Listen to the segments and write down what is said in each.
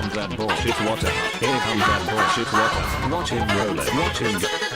comes that bullshit water. Here comes that bullshit water. Watch him roll it. Watch him go.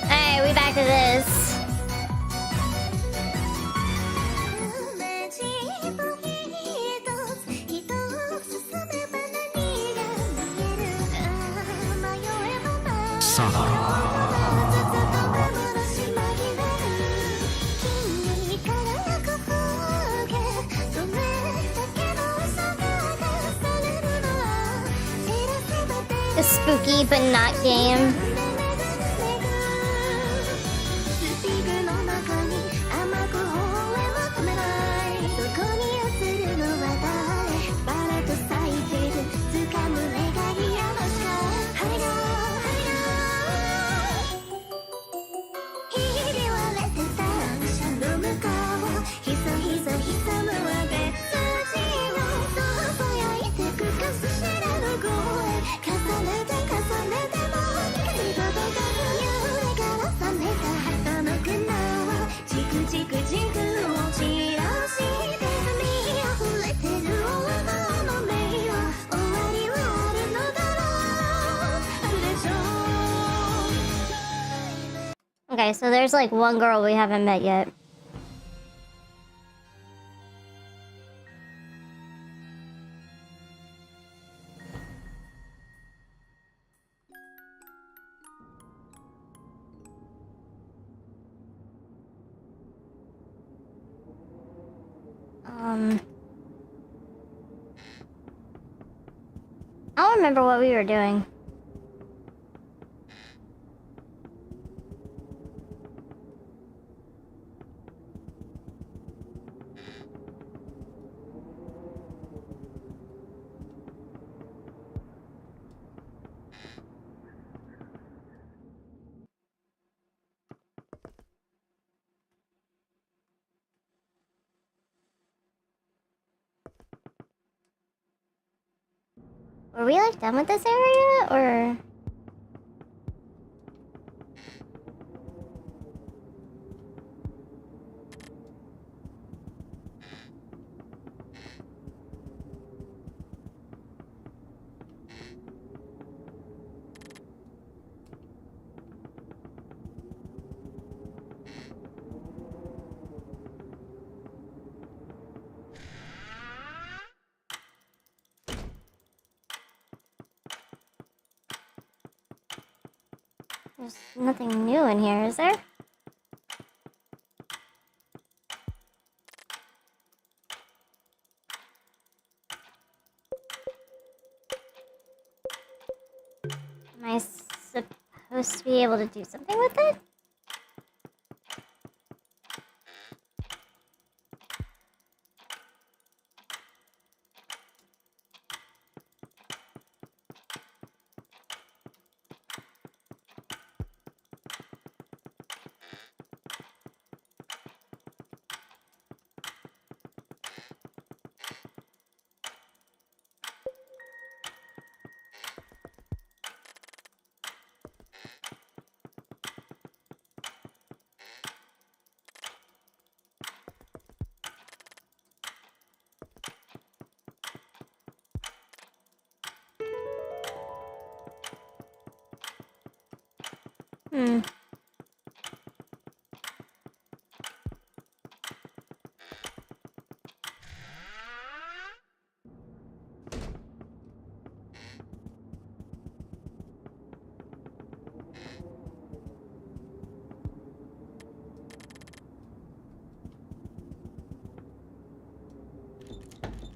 Alright, we back to this. A spooky but not game. Okay, so there's like one girl we haven't met yet. I don't remember what we were doing. Were we like done with this area, or? There's nothing new in here, is there? Am I supposed to be able to do something with it?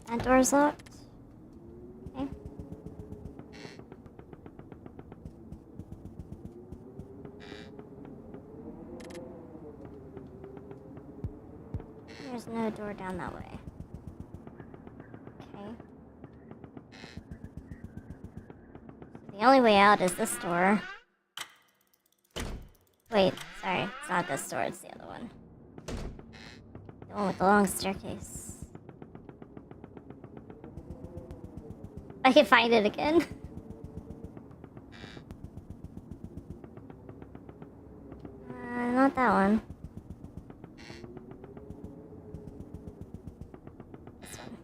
That door's locked. Okay. There's no door down that way. Okay. The only way out is this door. Wait, sorry. It's not this door, it's the other one. The one with the long staircase. I can find it again. Not that one. This one.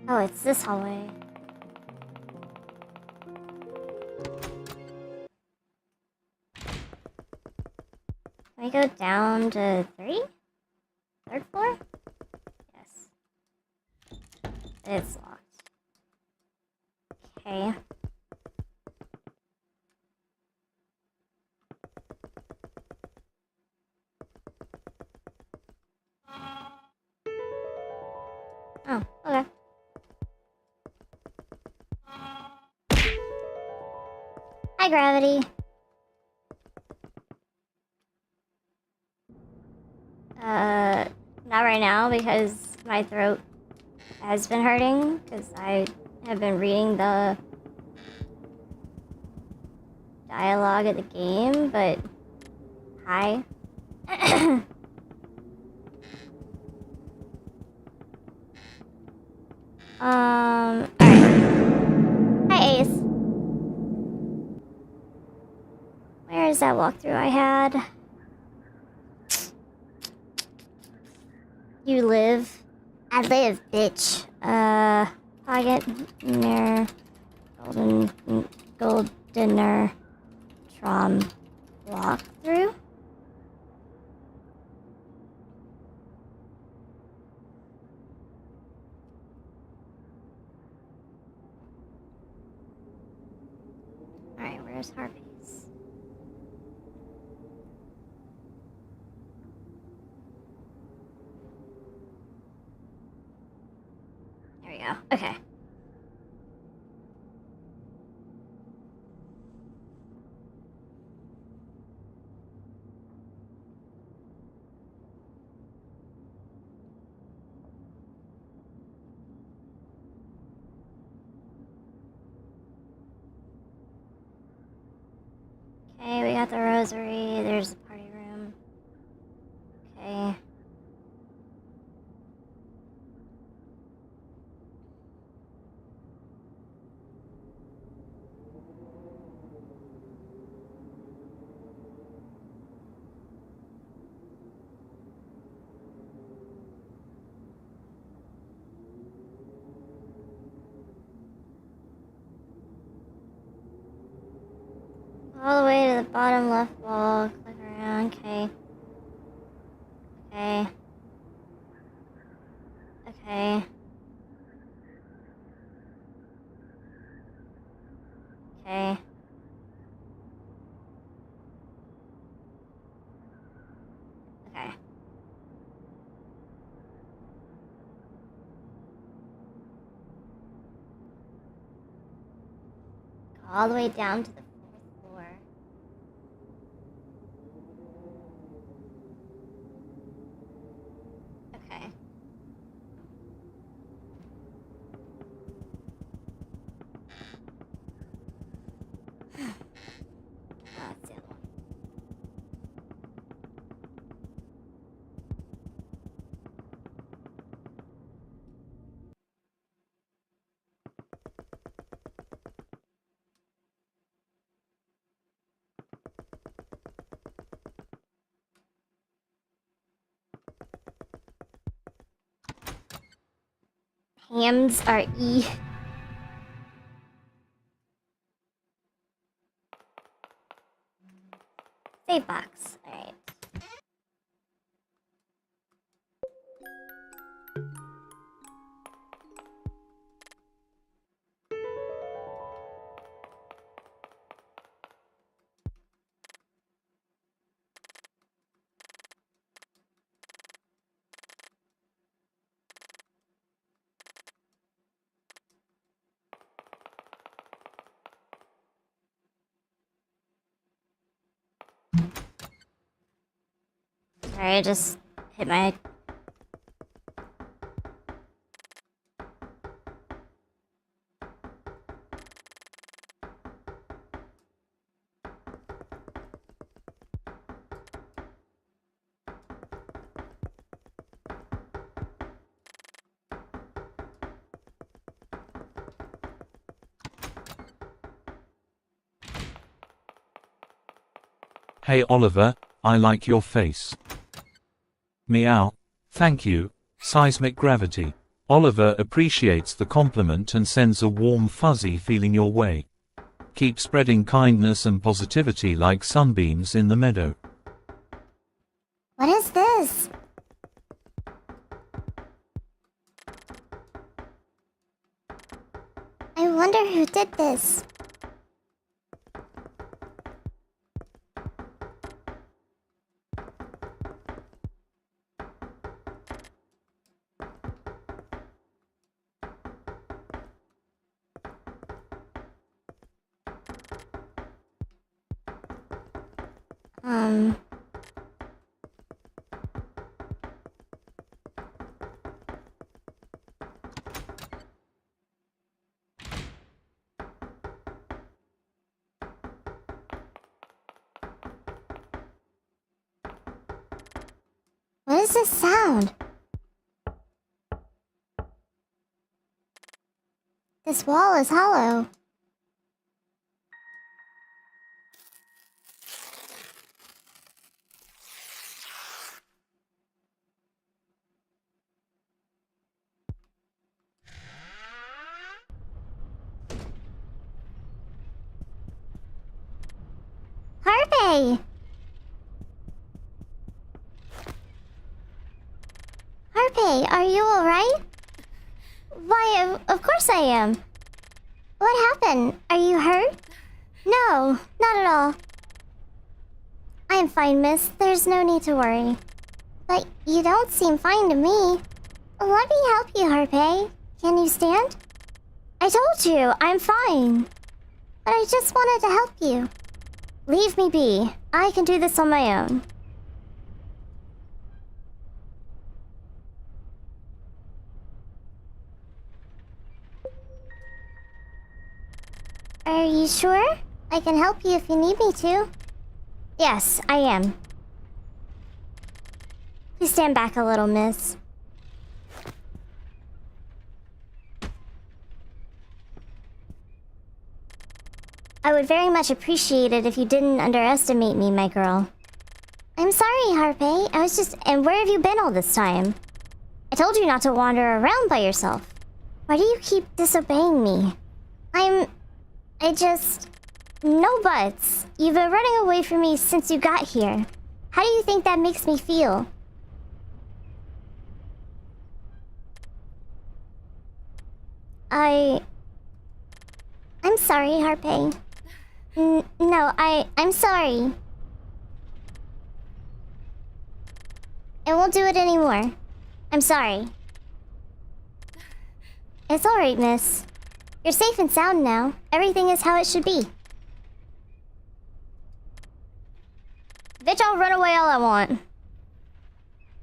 Oh, it's this hallway. Can we go down to 3? 3rd floor? Yes. It's locked. Okay. Oh, okay. Hi, Gravity. Not right now because my throat has been hurting because I have been reading the dialogue of the game, but hi. Alright. Hi, Ace. Where is that walkthrough I had? You live? I live, bitch. Pocket mirror, goldener, trom, walkthrough? Alright, where's Harpies? There we go. Okay. Okay, we got the rosary. There's the party room. Okay. All the way to the bottom left wall. Click around. Okay. Okay. Okay. Okay. Okay. All the way down to the 4th floor. Okay. That's the other one. Hams are E. Save box. Alright. Sorry, I just hit my... Hey Oliver, I like your face. Meow. Thank you. Seismic gravity. Oliver appreciates the compliment and sends a warm fuzzy feeling your way. Keep spreading kindness and positivity like sunbeams in the meadow. What is this? I wonder who did this. What is this sound? This wall is hollow. Harvey! Harvey, are you alright? Why, of course I am. What happened? Are you hurt? No, not at all. I'm fine, miss. There's no need to worry. But you don't seem fine to me. Let me help you, Harvey. Can you stand? I told you, I'm fine. But I just wanted to help you. Leave me be. I can do this on my own. Are you sure? I can help you if you need me to. Yes, I am. Please stand back a little, miss. I would very much appreciate it if you didn't underestimate me, my girl. I'm sorry, Harvey. And where have you been all this time? I told you not to wander around by yourself. Why do you keep disobeying me? No buts. You've been running away from me since you got here. How do you think that makes me feel? I'm sorry, Harvey. No, I'm sorry. I won't do it anymore. I'm sorry. It's alright, miss. You're safe and sound now. Everything is how it should be. Bitch, I'll run away all I want.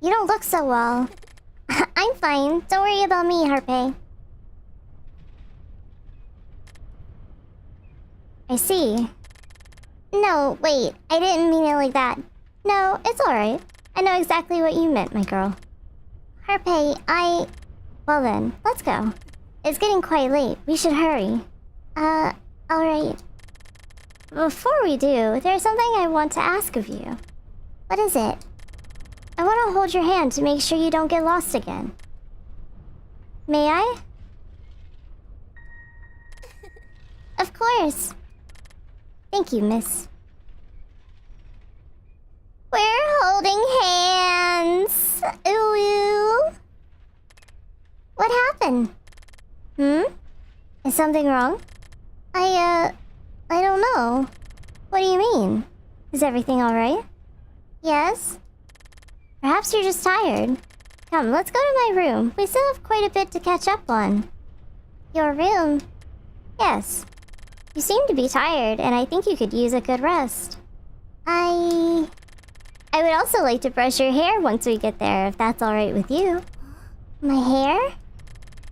You don't look so well. I'm fine. Don't worry about me, Harvey. I see. No, wait. I didn't mean it like that. No, it's alright. I know exactly what you meant, my girl. Harvey, Well then, let's go. It's getting quite late. We should hurry. Alright. Before we do, there's something I want to ask of you. What is it? I want to hold your hand to make sure you don't get lost again. May I? Of course. Thank you, miss. We're holding hands. Ooh. What happened? Is something wrong? I don't know. What do you mean? Is everything alright? Yes? Perhaps you're just tired. Come, let's go to my room. We still have quite a bit to catch up on. Your room? Yes. You seem to be tired, and I think you could use a good rest. I would also like to brush your hair once we get there, if that's alright with you. My hair?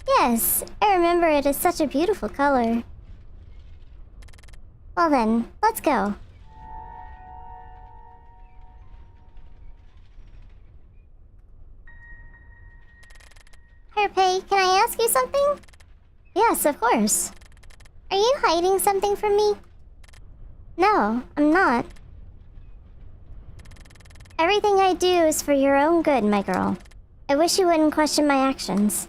Yes, I remember it is such a beautiful color. Well then, let's go. Harvey, can I ask you something? Yes, of course. Are you hiding something from me? No, I'm not. Everything I do is for your own good, my girl. I wish you wouldn't question my actions.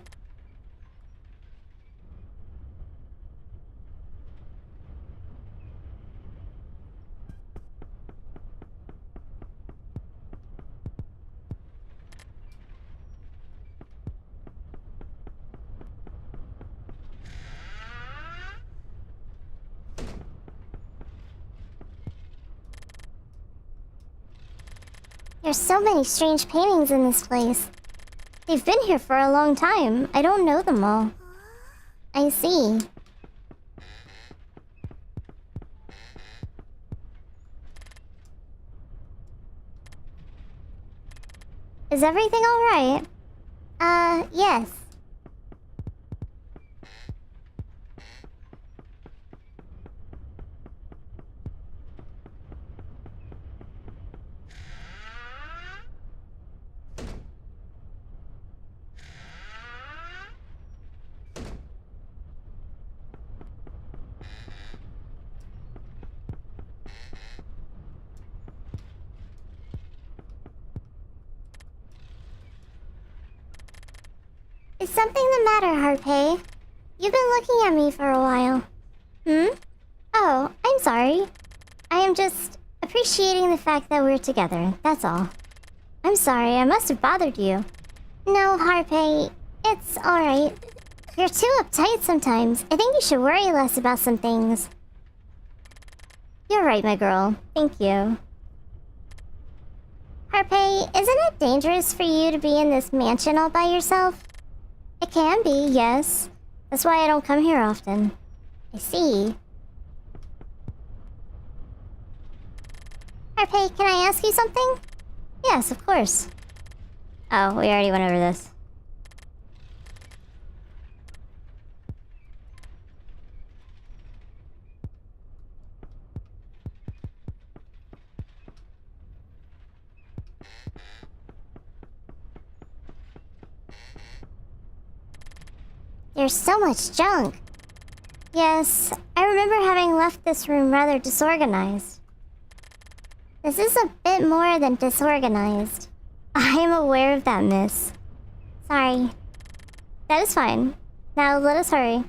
There's so many strange paintings in this place. They've been here for a long time. I don't know them all. I see. Is everything alright? Yes. Is something the matter, Harpay? You've been looking at me for a while. Oh, I'm sorry. I am just appreciating the fact that we're together, that's all. I'm sorry, I must have bothered you. No, Harpay, it's alright. You're too uptight sometimes. I think you should worry less about some things. You're right, my girl. Thank you. Harpay, isn't it dangerous for you to be in this mansion all by yourself? It can be, yes. That's why I don't come here often. I see. Harpay, can I ask you something? Yes, of course. Oh, we already went over this. There's so much junk. Yes, I remember having left this room rather disorganized. This is a bit more than disorganized. I am aware of that, miss. Sorry. That is fine. Now let us hurry.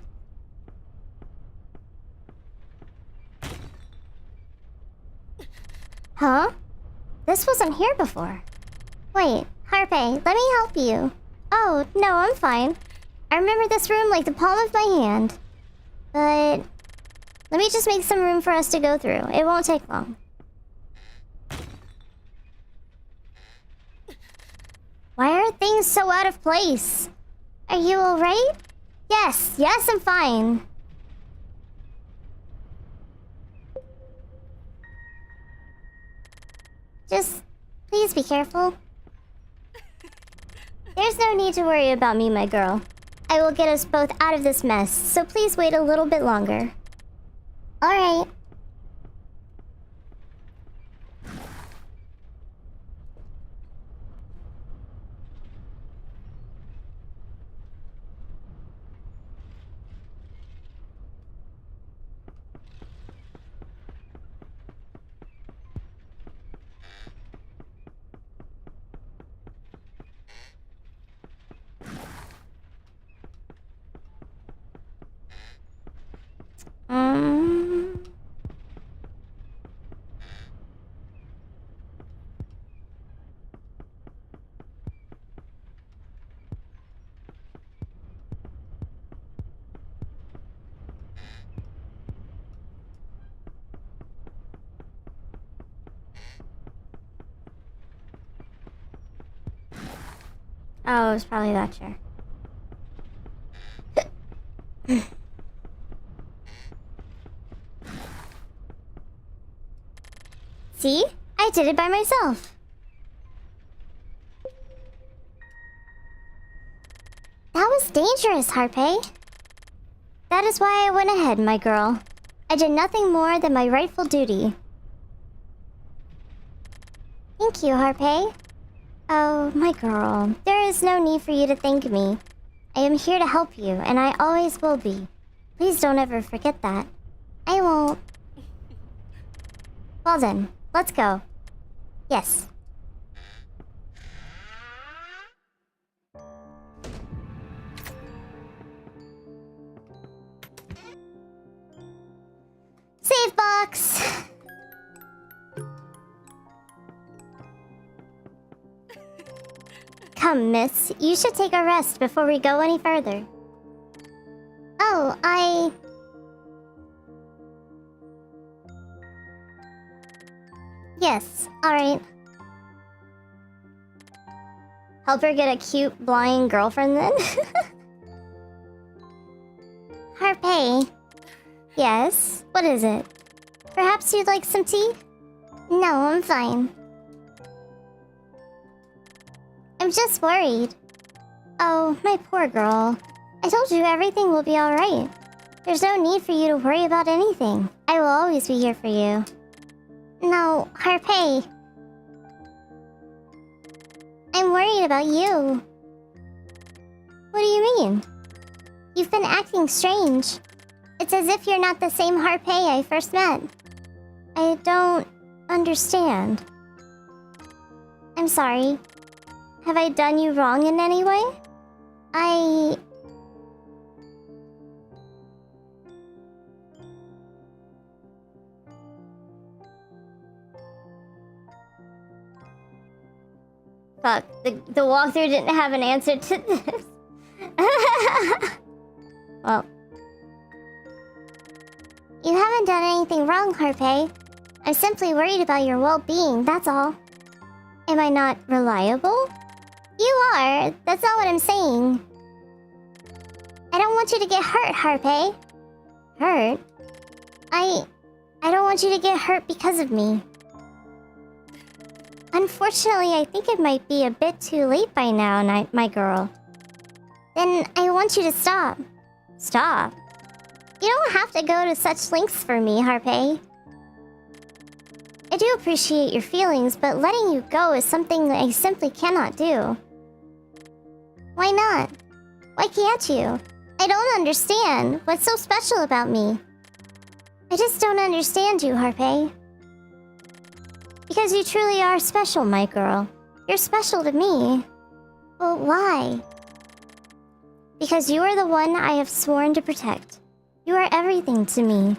Huh? This wasn't here before. Wait, Harpay, let me help you. Oh, no, I'm fine. I remember this room like the palm of my hand. But let me just make some room for us to go through. It won't take long. Why are things so out of place? Are you alright? Yes, I'm fine. Just please be careful. There's no need to worry about me, my girl. I will get us both out of this mess, so please wait a little bit longer. Alright. Oh, it was probably that chair. See? I did it by myself. That was dangerous, Harpay. That is why I went ahead, my girl. I did nothing more than my rightful duty. Thank you, Harpay. Oh, my girl. There is no need for you to thank me. I am here to help you, and I always will be. Please don't ever forget that. I won't. Well then, let's go. Yes. box. Come, miss. You should take a rest before we go any further. Oh, Yes, alright. Help her get a cute blind girlfriend then? Harpay. Yes? What is it? Perhaps you'd like some tea? No, I'm fine. I'm just worried. Oh, my poor girl. I told you everything will be alright. There's no need for you to worry about anything. I will always be here for you. No, Harpay. I'm worried about you. What do you mean? You've been acting strange. It's as if you're not the same Harpay I first met. I don't understand. I'm sorry. Have I done you wrong in any way? Fuck, the walkthrough didn't have an answer to this. Well. You haven't done anything wrong, Harpay. I'm simply worried about your well-being, that's all. Am I not reliable? You are. That's not what I'm saying. I don't want you to get hurt, Harpay. Hurt? I don't want you to get hurt because of me. Unfortunately, I think it might be a bit too late by now, my girl. Then I want you to stop. Stop? You don't have to go to such lengths for me, Harpay. I do appreciate your feelings, but letting you go is something that I simply cannot do. Why not? Why can't you? I don't understand. What's so special about me? I just don't understand you, Harpay. Because you truly are special, my girl. You're special to me. Well, why? Because you are the one I have sworn to protect. You are everything to me.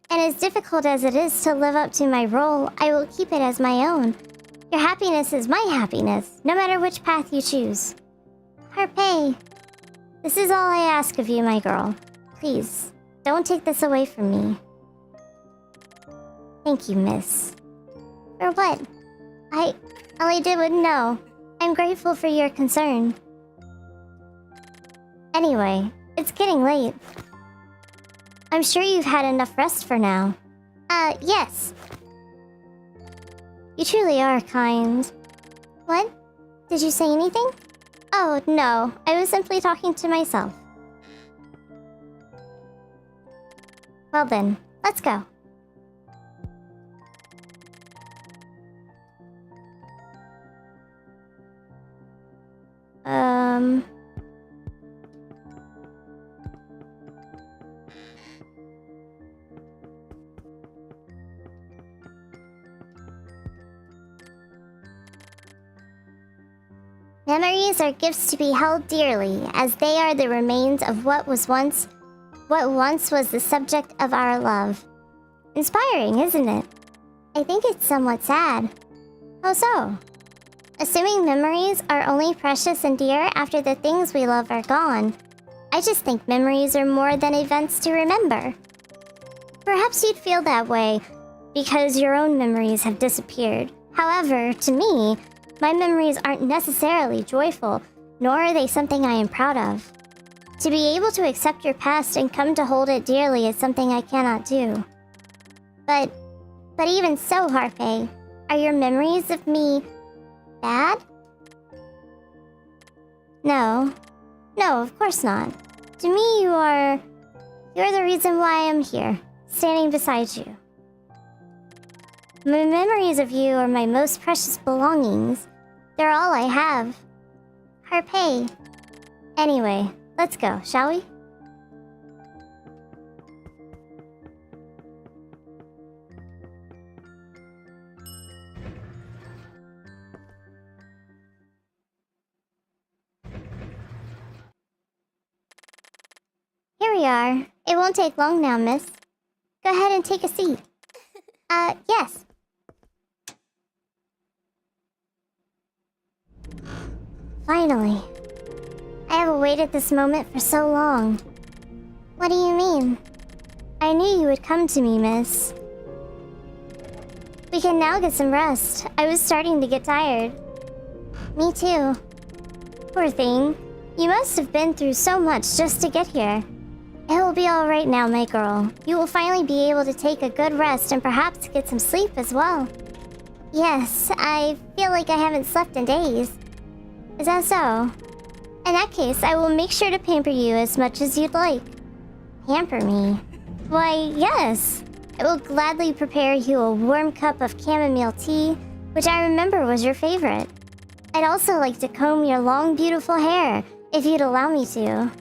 And as difficult as it is to live up to my role, I will keep it as my own. Your happiness is my happiness, no matter which path you choose. Harpay, this is all I ask of you, my girl. Please, don't take this away from me. Thank you, miss. For what? All I did was no. I'm grateful for your concern. Anyway, it's getting late. I'm sure you've had enough rest for now. Yes. You truly are kind. What? Did you say anything? Oh, no. I was simply talking to myself. Well then, let's go. Memories are gifts to be held dearly, as they are the remains of what once was the subject of our love. Inspiring, isn't it? I think it's somewhat sad. How so? Assuming memories are only precious and dear after the things we love are gone, I just think memories are more than events to remember. Perhaps you'd feel that way because your own memories have disappeared. However, to me, my memories aren't necessarily joyful, nor are they something I am proud of. To be able to accept your past and come to hold it dearly is something I cannot do. But even so, Harpay, are your memories of me bad? No, of course not. To me, you're the reason why I'm here, standing beside you. My memories of you are my most precious belongings. They're all I have. Harpay. Anyway, let's go, shall we? Here we are. It won't take long now, miss. Go ahead and take a seat. Yes. Finally. I have awaited this moment for so long. What do you mean? I knew you would come to me, miss. We can now get some rest. I was starting to get tired. Me too. Poor thing. You must have been through so much just to get here. It will be alright now, my girl. You will finally be able to take a good rest and perhaps get some sleep as well. Yes, I feel like I haven't slept in days. Is that so? In that case, I will make sure to pamper you as much as you'd like. Pamper me? Why, yes. I will gladly prepare you a warm cup of chamomile tea, which I remember was your favorite. I'd also like to comb your long, beautiful hair, if you'd allow me to.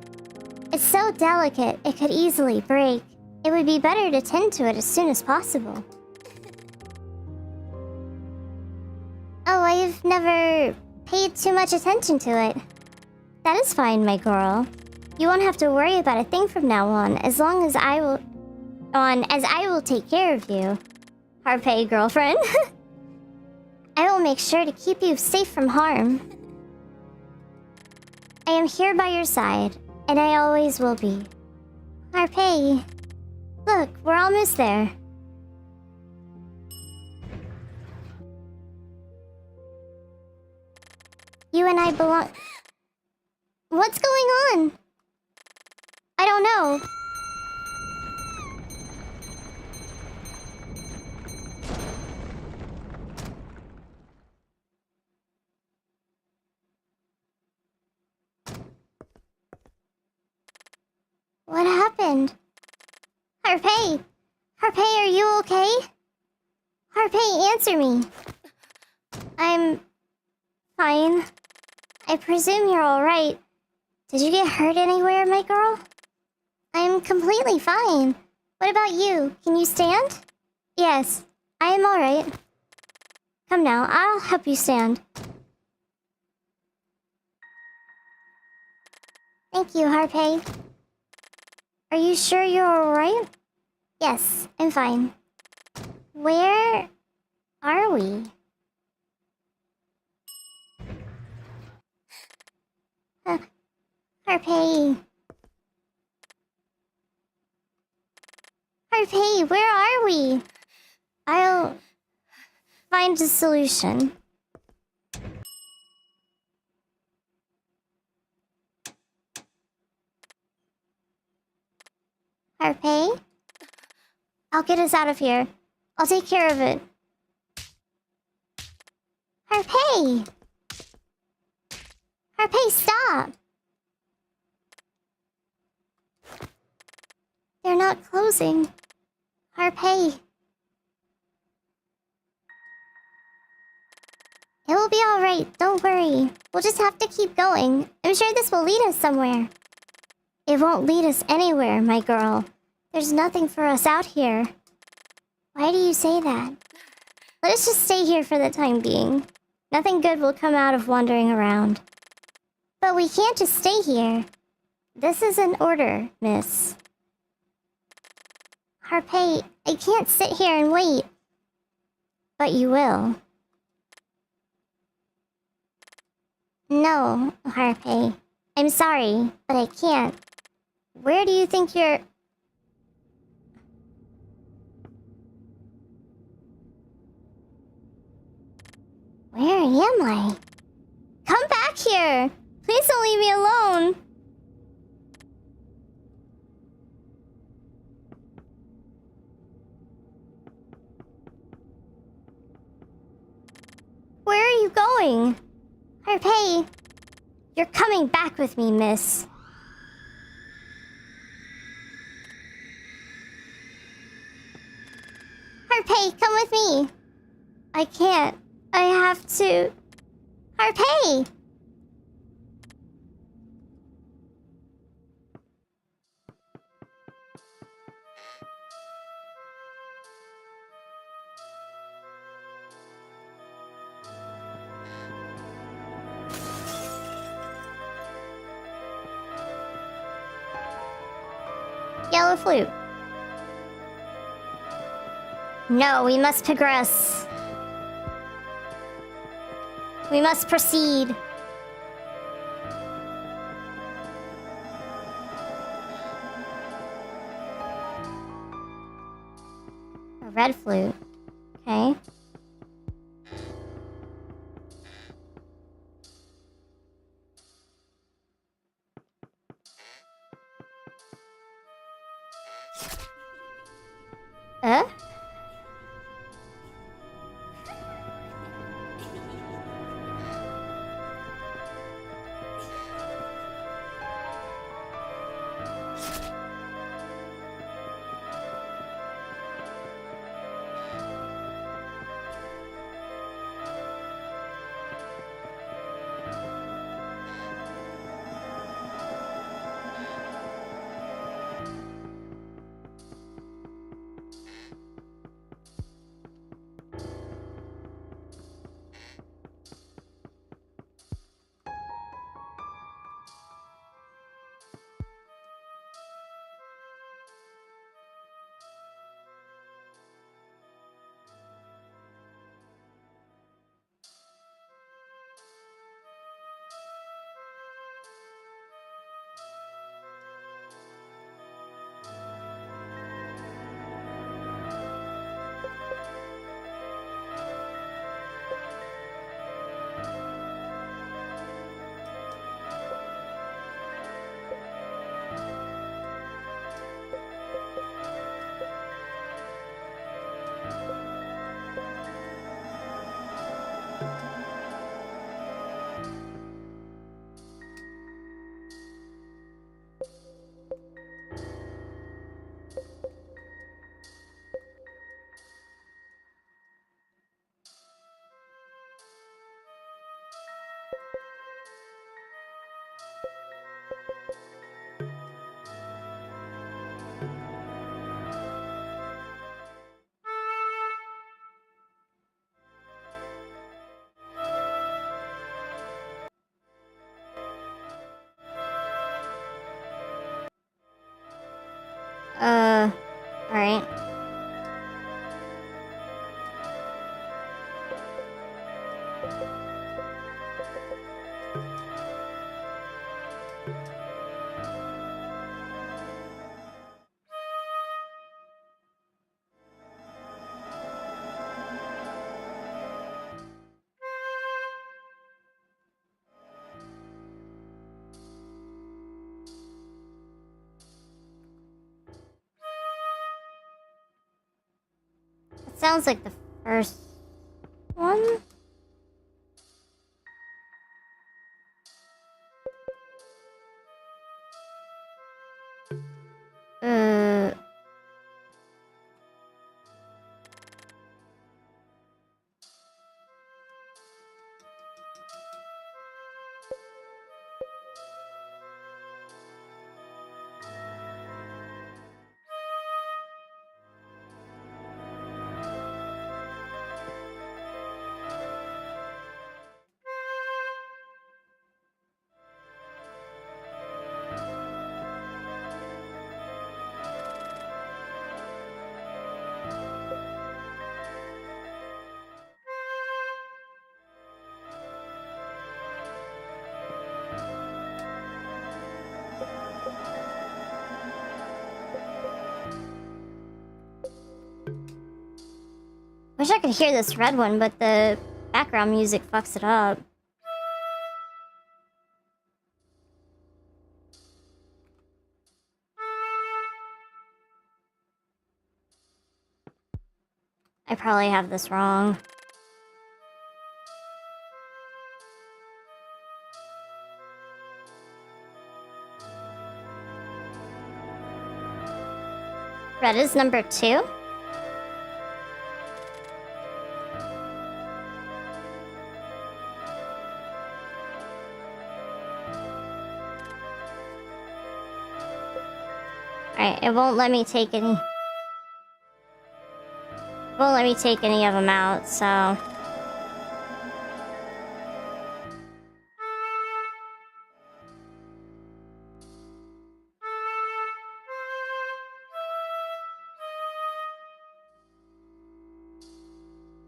It's so delicate, it could easily break. It would be better to tend to it as soon as possible. Oh, I've never paid too much attention to it. That is fine, my girl. You won't have to worry about a thing from now on, as I will take care of you. Harpay, girlfriend. I will make sure to keep you safe from harm. I am here by your side, and I always will be. Harpay, look, we're almost there. You and I belong... What's going on? I don't know. What happened? Harpay! Harpay, are you okay? Harpay, answer me. I'm... fine. I presume you're alright. Did you get hurt anywhere, my girl? I'm completely fine. What about you? Can you stand? Yes, I am alright. Come now, I'll help you stand. Thank you, Harpay. Are you sure you're alright? Yes, I'm fine. Where are we? Harpay. Harpay, where are we? I'll find a solution. Harpay? I'll get us out of here. I'll take care of it. Harpay! Harpay, stop! They're not closing. Harpay. It will be alright, don't worry. We'll just have to keep going. I'm sure this will lead us somewhere. It won't lead us anywhere, my girl. There's nothing for us out here. Why do you say that? Let us just stay here for the time being. Nothing good will come out of wandering around. But we can't just stay here. This is an order, miss. Harpay, I can't sit here and wait. But you will. No, Harpay. I'm sorry, but I can't. Where do you think you're... Where am I? Come back here! Please don't leave me alone! Where are you going? Harpay, you're coming back with me, miss. Harpay, come with me. I can't. I have to... Harpay! Yellow flute. No, we must progress. We must proceed. A red flute. Okay. Uh? Alright. That sounds like the first one? Uh... Wish I could hear this red one, but the background music fucks it up. I probably have this wrong. Red is number 2? Alright, it won't let me take any... won't let me take any of them out, so...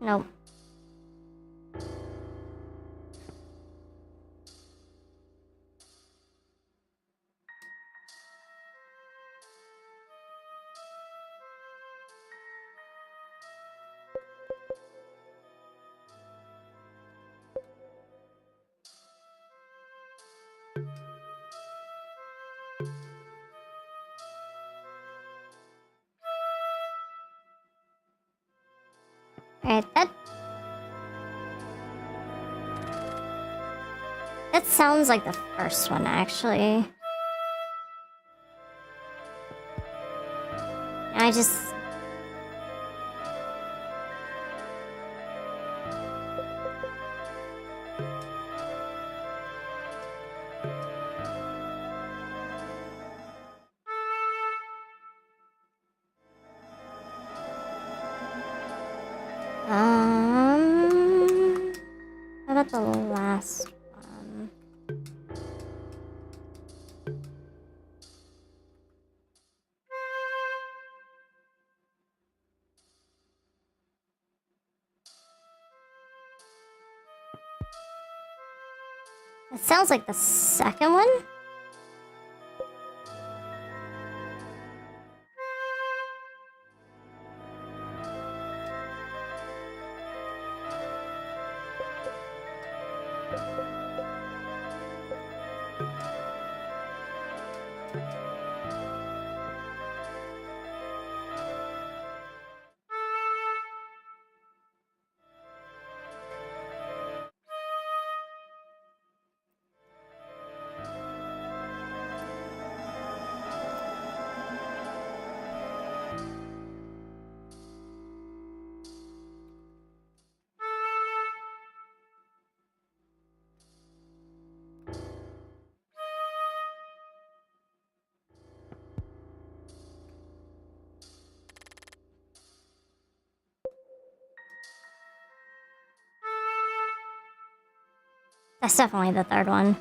Nope. Alright, that sounds like the first one, actually. I just... How about the last one? It sounds like the second one? That's definitely the third one.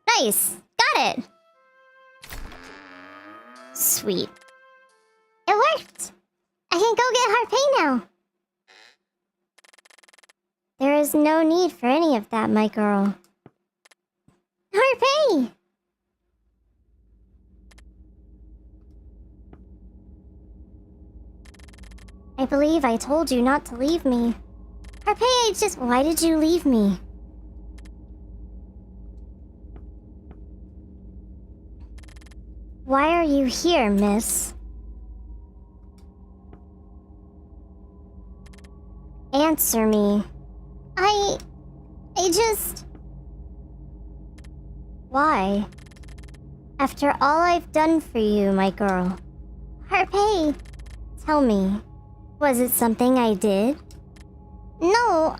Nice! Got it! Sweet. It worked! I can go get Harpay now! There is no need for any of that, my girl. Harpay! I believe I told you not to leave me. Harpay, why did you leave me? Why are you here, miss? Answer me. I just... Why? After all I've done for you, my girl. Harpay, tell me, was it something I did? No,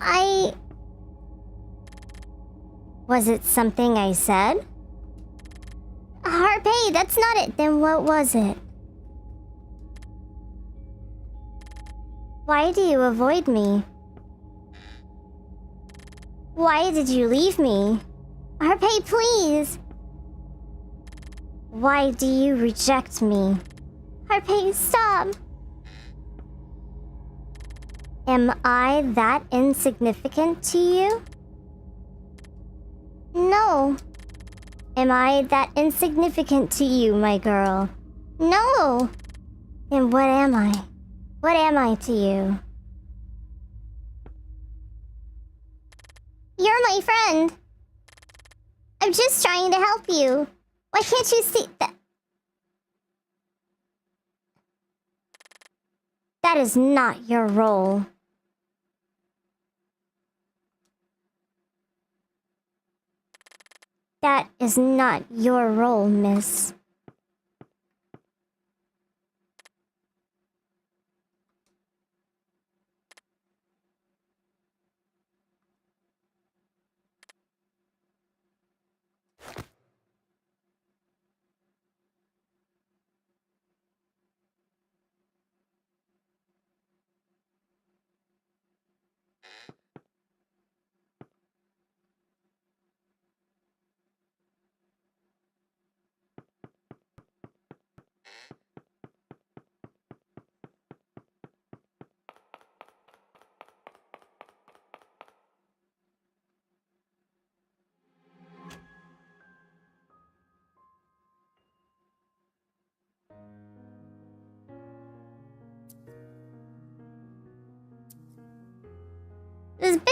Was it something I said? Harpay, that's not it. Then what was it? Why do you avoid me? Why did you leave me? Harpay, please! Why do you reject me? Harpay, stop! Am I that insignificant to you? No. Am I that insignificant to you, my girl? No! Then what am I? What am I to you? You're my friend! I'm just trying to help you. Why can't you see that? That is not your role. That is not your role, miss.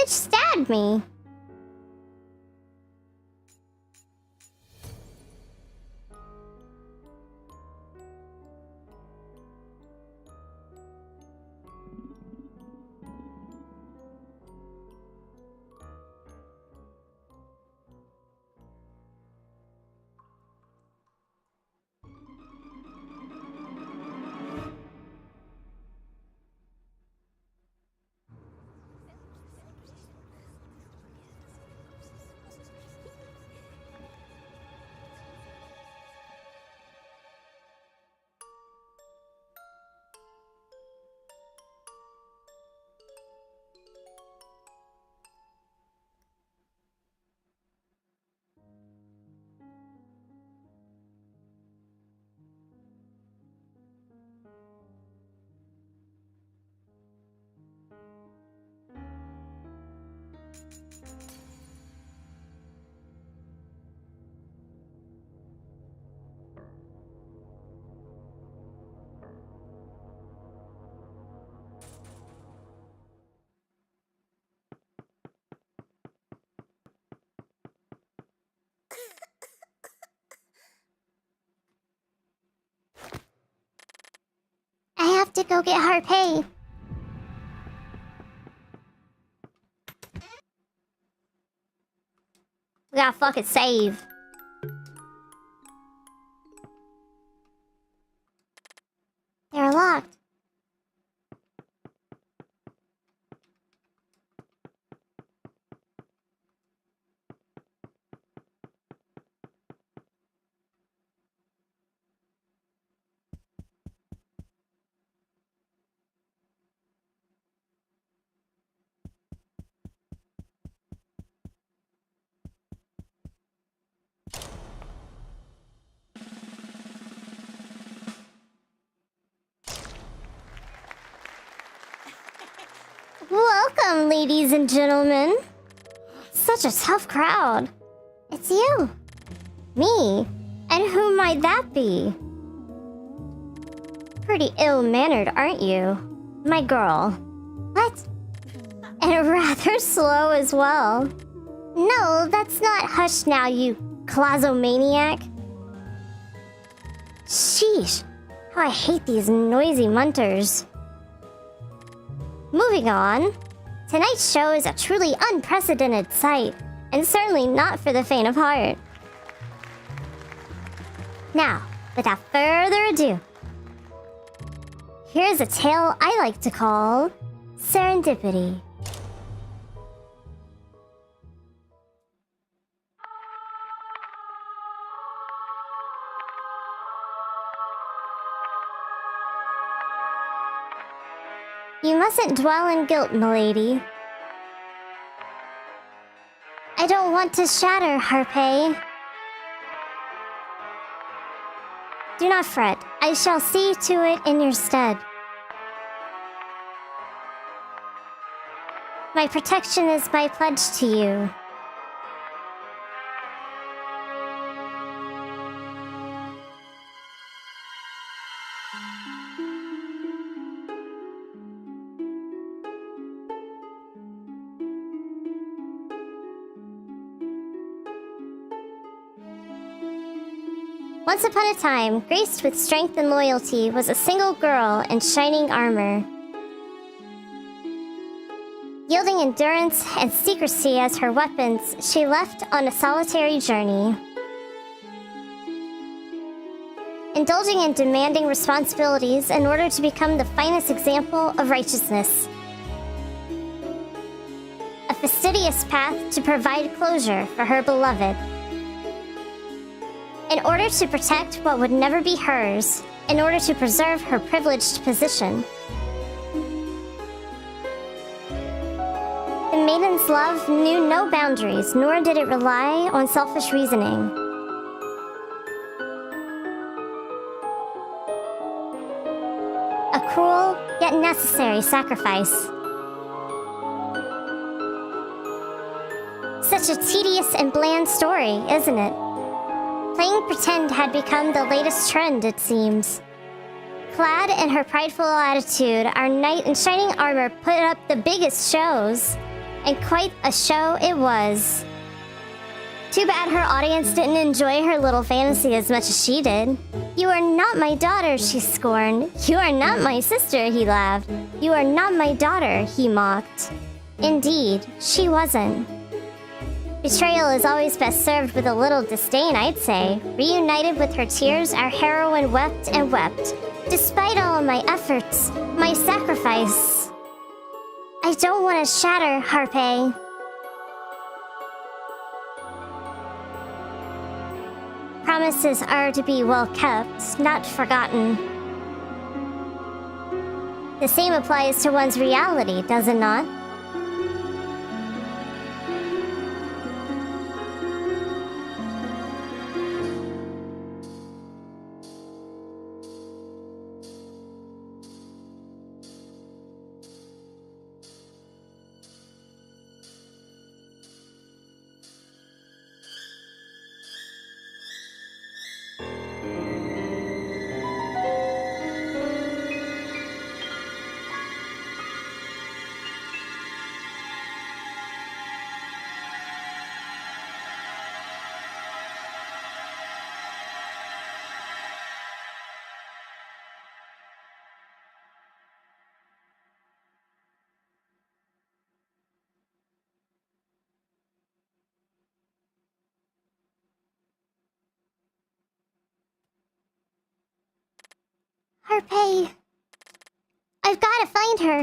bitch stabbed me. I have to go get Harpay. We gotta fucking save. They're locked. Welcome, ladies and gentlemen. Such a tough crowd. It's you. Me. And who might that be? Pretty ill-mannered, aren't you? My girl. What? And rather slow as well. No, that's not hush now, you clausomaniac. Sheesh. How I hate these noisy munters. Moving on. Tonight's show is a truly unprecedented sight, and certainly not for the faint of heart. Now, without further ado, here's a tale I like to call Serendipity. You mustn't dwell in guilt, milady. I don't want to shatter, Harpay. Do not fret. I shall see to it in your stead. My protection is my pledge to you. Once upon a time, graced with strength and loyalty, was a single girl in shining armor. Yielding endurance and secrecy as her weapons, she left on a solitary journey. Indulging in demanding responsibilities in order to become the finest example of righteousness. A fastidious path to provide closure for her beloved. In order to protect what would never be hers, in order to preserve her privileged position. The maiden's love knew no boundaries, nor did it rely on selfish reasoning. A cruel, yet necessary sacrifice. Such a tedious and bland story, isn't it? Playing pretend had become the latest trend, it seems. Clad in her prideful attitude, our knight in shining armor put up the biggest shows. And quite a show it was. Too bad her audience didn't enjoy her little fantasy as much as she did. You are not my daughter, she scorned. You are not my sister, he laughed. You are not my daughter, he mocked. Indeed, she wasn't. Betrayal is always best served with a little disdain, I'd say. Reunited with her tears, our heroine wept and wept. Despite all of my efforts, my sacrifice. I don't want to shatter, Harpe. Promises are to be well kept, not forgotten. The same applies to one's reality, does it not? Harpe. I've got to find her.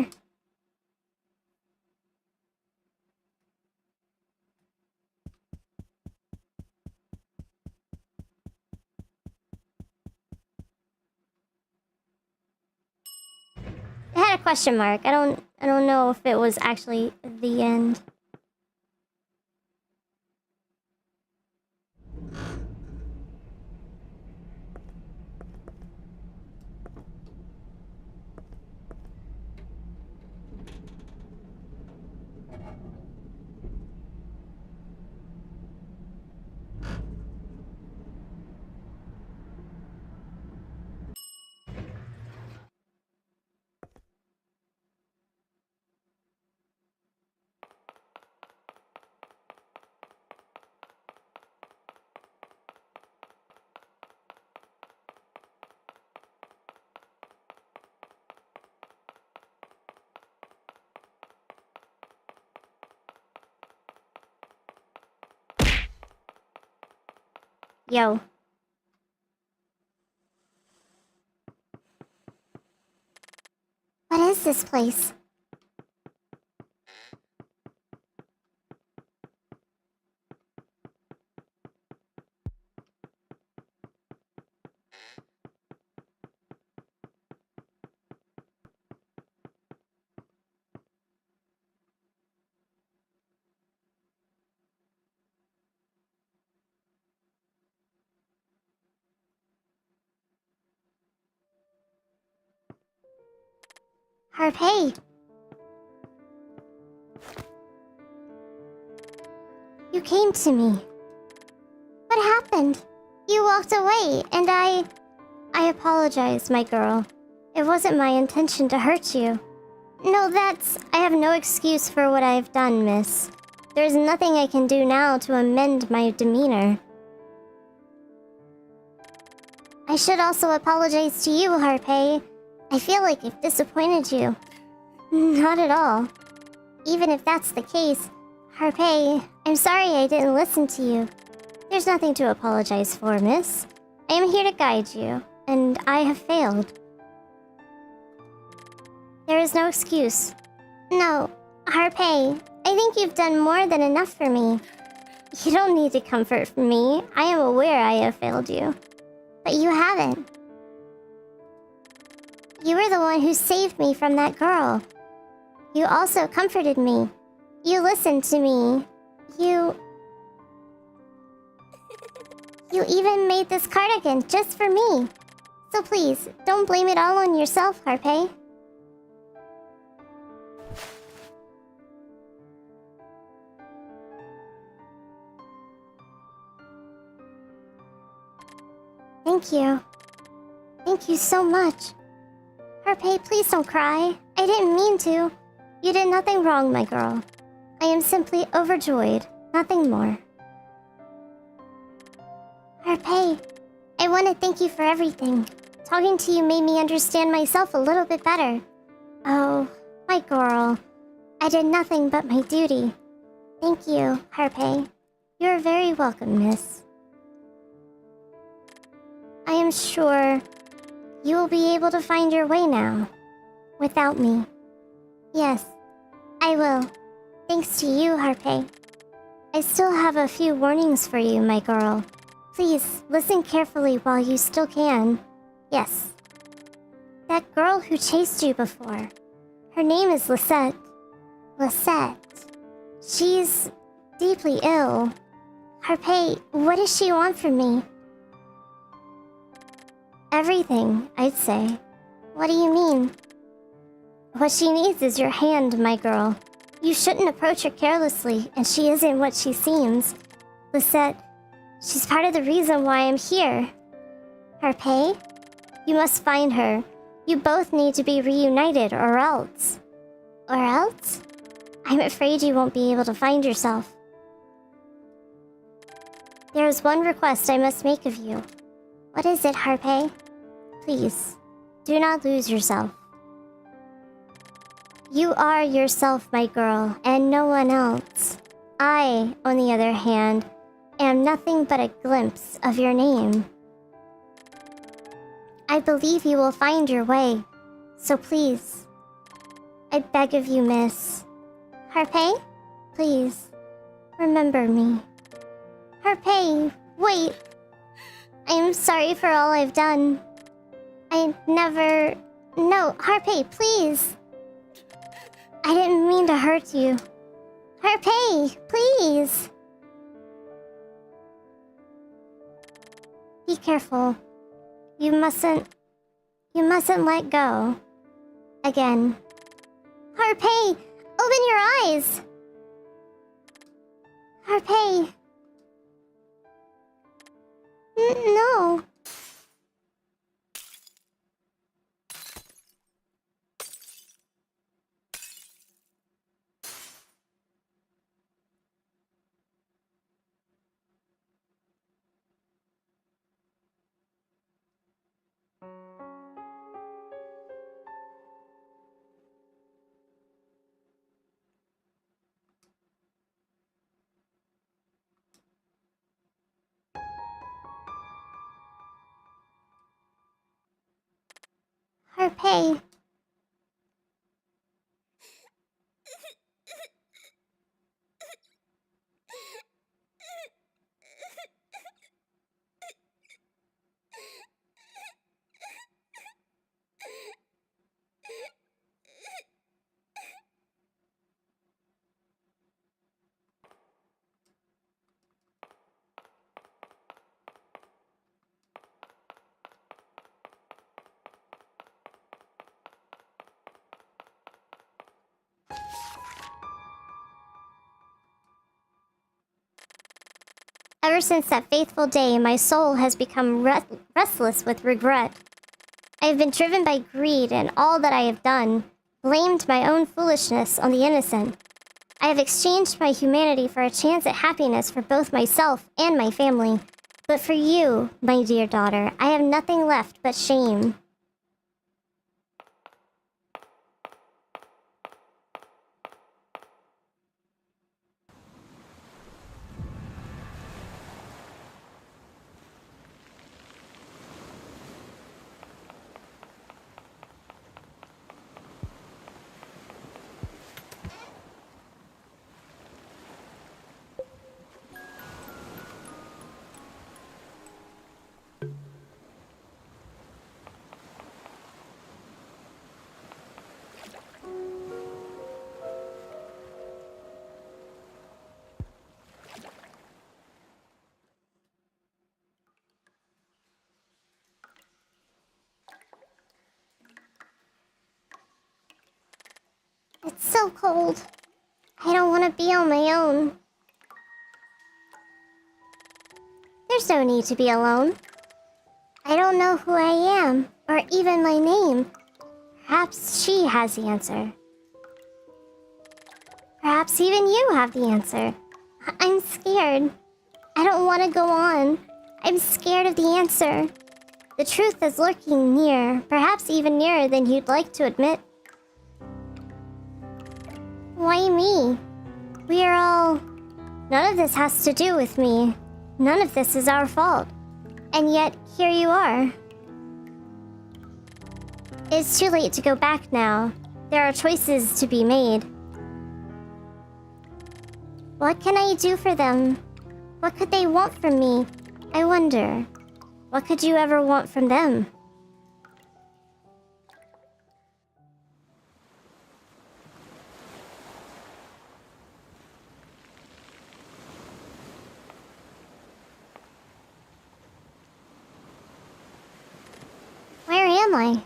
It had a question mark. I don't know if it was actually the end. Yo. What is this place? Harpe. You came to me. What happened? You walked away, and I apologize, my girl. It wasn't my intention to hurt you. No, I have no excuse for what I've done, miss. There's nothing I can do now to amend my demeanor. I should also apologize to you, Harpe. I feel like I've disappointed you. Not at all. Even if that's the case, Harpe, I'm sorry I didn't listen to you. There's nothing to apologize for, miss. I am here to guide you, and I have failed. There is no excuse. No, Harpe, I think you've done more than enough for me. You don't need to comfort from me. I am aware I have failed you. But you haven't. You were the one who saved me from that girl. You also comforted me. You listened to me. You even made this cardigan just for me. So please, don't blame it all on yourself, Harpe. Thank you. Thank you so much. Harpe, please don't cry. I didn't mean to. You did nothing wrong, my girl. I am simply overjoyed, nothing more. Harpay, I want to thank you for everything. Talking to you made me understand myself a little bit better. Oh, my girl. I did nothing but my duty. Thank you, Harpay. You are very welcome, miss. I am sure you will be able to find your way now. Without me. Yes, I will. Thanks to you, Harpay. I still have a few warnings for you, my girl. Please, listen carefully while you still can. Yes. That girl who chased you before. Her name is Lisette. Lisette. She's deeply ill. Harpay, what does she want from me? Everything, I'd say. What do you mean? What she needs is your hand, my girl. You shouldn't approach her carelessly, and she isn't what she seems. Lisette, she's part of the reason why I'm here. Harpay? You must find her. You both need to be reunited, or else. Or else? I'm afraid you won't be able to find yourself. There is one request I must make of you. What is it, Harpay? Please, do not lose yourself. You are yourself, my girl, and no one else. I, on the other hand, am nothing but a glimpse of your name. I believe you will find your way, so please, I beg of you, miss. Harpay, please, remember me. Harpay, wait. I am sorry for all I've done. I never... No, Harpay, please. I didn't mean to hurt you. Harpay, please. Be careful. You mustn't let go. Again. Harpay, open your eyes. Harpay. No. Harpay. Ever since that fateful day, my soul has become restless with regret. I have been driven by greed in all that I have done, blamed my own foolishness on the innocent. I have exchanged my humanity for a chance at happiness for both myself and my family. But for you, my dear daughter, I have nothing left but shame. It's so cold. I don't want to be on my own. There's no need to be alone. I don't know who I am, or even my name. Perhaps she has the answer. Perhaps even you have the answer. I'm scared. I don't want to go on. I'm scared of the answer. The truth is lurking near, perhaps even nearer than you'd like to admit. Why me? We are all... None of this has to do with me. None of this is our fault. And yet, here you are. It's too late to go back now. There are choices to be made. What can I do for them? What could they want from me? I wonder. What could you ever want from them? Where am I?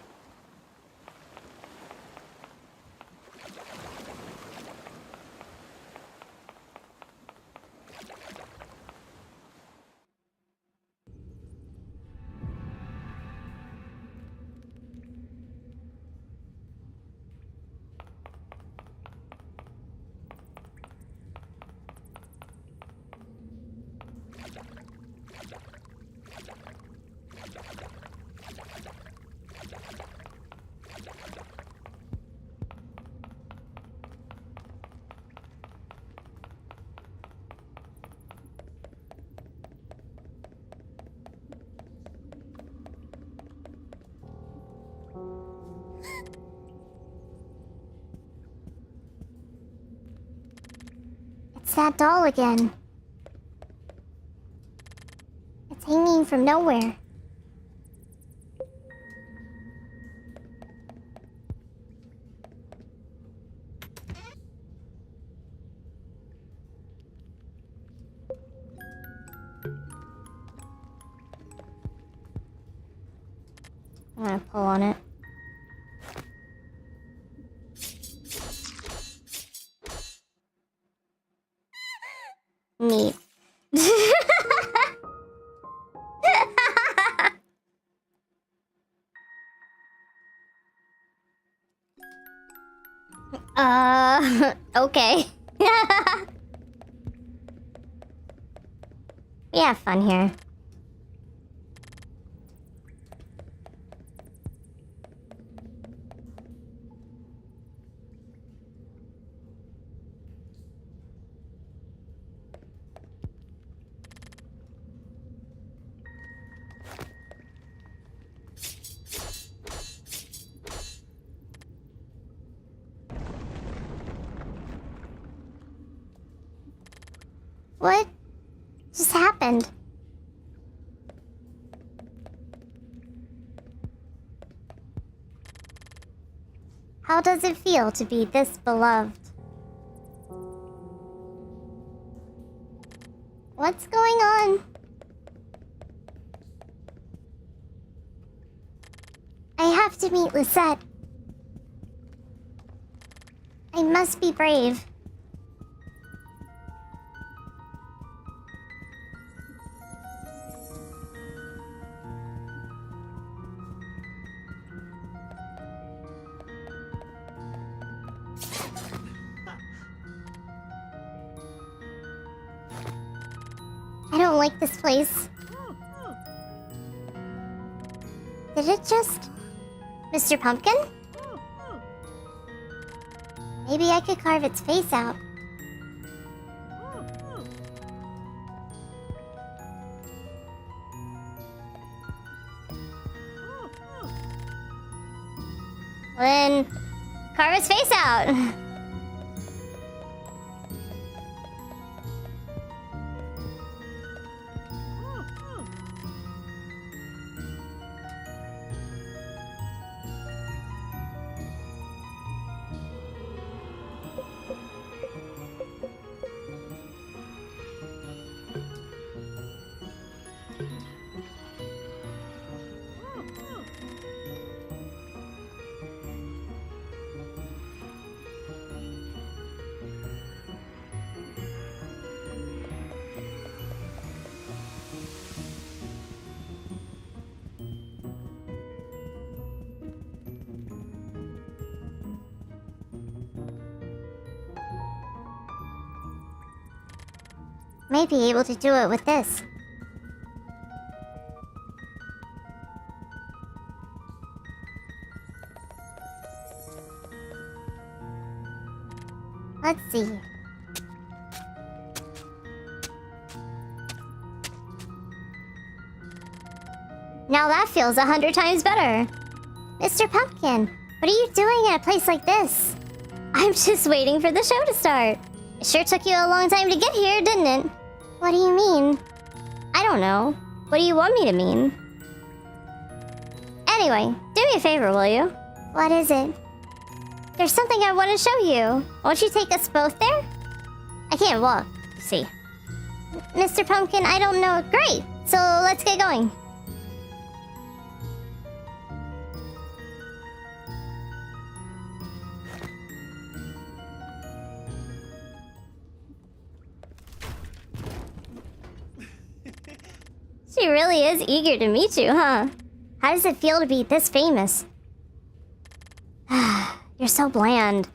It's that doll again. It's hanging from nowhere. I'm gonna pull on it. Neat. Okay. We have fun here. What just happened? How does it feel to be this beloved? What's going on? I have to meet Lisette. I must be brave. I don't like this place. Did it just... Mr. Pumpkin? Maybe I could carve its face out. Then carve its face out. Might be able to do it with this. Let's see. Now that feels 100 times better. Mr. Pumpkin, what are you doing in a place like this? I'm just waiting for the show to start. It sure took you a long time to get here, didn't it? What do you mean? I don't know. What do you want me to mean? Anyway, do me a favor, will you? What is it? There's something I want to show you. Won't you take us both there? I can't walk, you see. Mr. Pumpkin, I don't know. Great! So let's get going. She really is eager to meet you, huh? How does it feel to be this famous? You're so bland.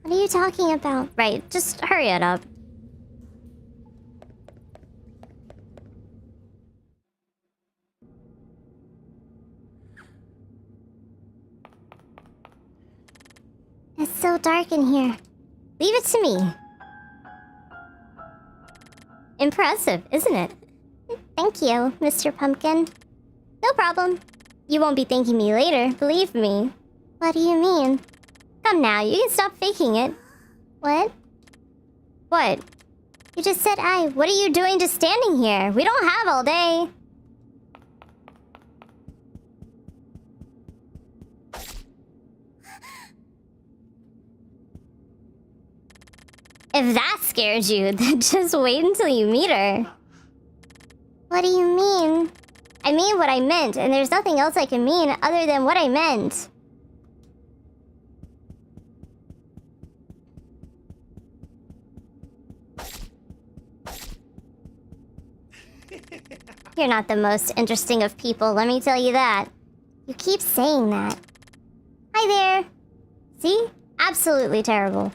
What are you talking about? Right, just hurry it up. It's so dark in here. Leave it to me. Impressive, isn't it? Thank you, Mr. Pumpkin. No problem. You won't be thanking me later, believe me. What do you mean? Come now, you can stop faking it. What? What? You just said I. What are you doing just standing here? We don't have all day. If that scares you, then just wait until you meet her. What do you mean? I mean what I meant, and there's nothing else I can mean other than what I meant. You're not the most interesting of people, let me tell you that. You keep saying that. Hi there. See? Absolutely terrible.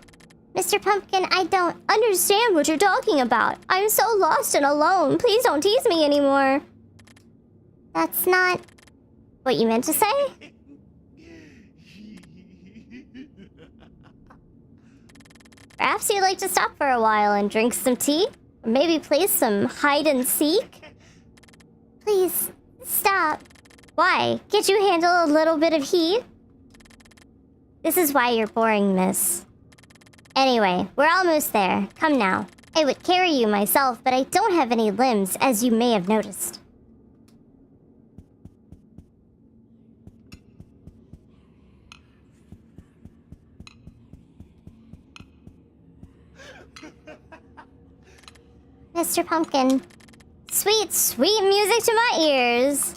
Mr. Pumpkin, I don't understand what you're talking about. I'm so lost and alone. Please don't tease me anymore. That's not what you meant to say? Perhaps you'd like to stop for a while and drink some tea? Or maybe play some hide and seek? Please, stop. Why? Can't you handle a little bit of heat? This is why you're boring, miss. Anyway, we're almost there. Come now. I would carry you myself, but I don't have any limbs, as you may have noticed. Mr. Pumpkin. Sweet, sweet music to my ears.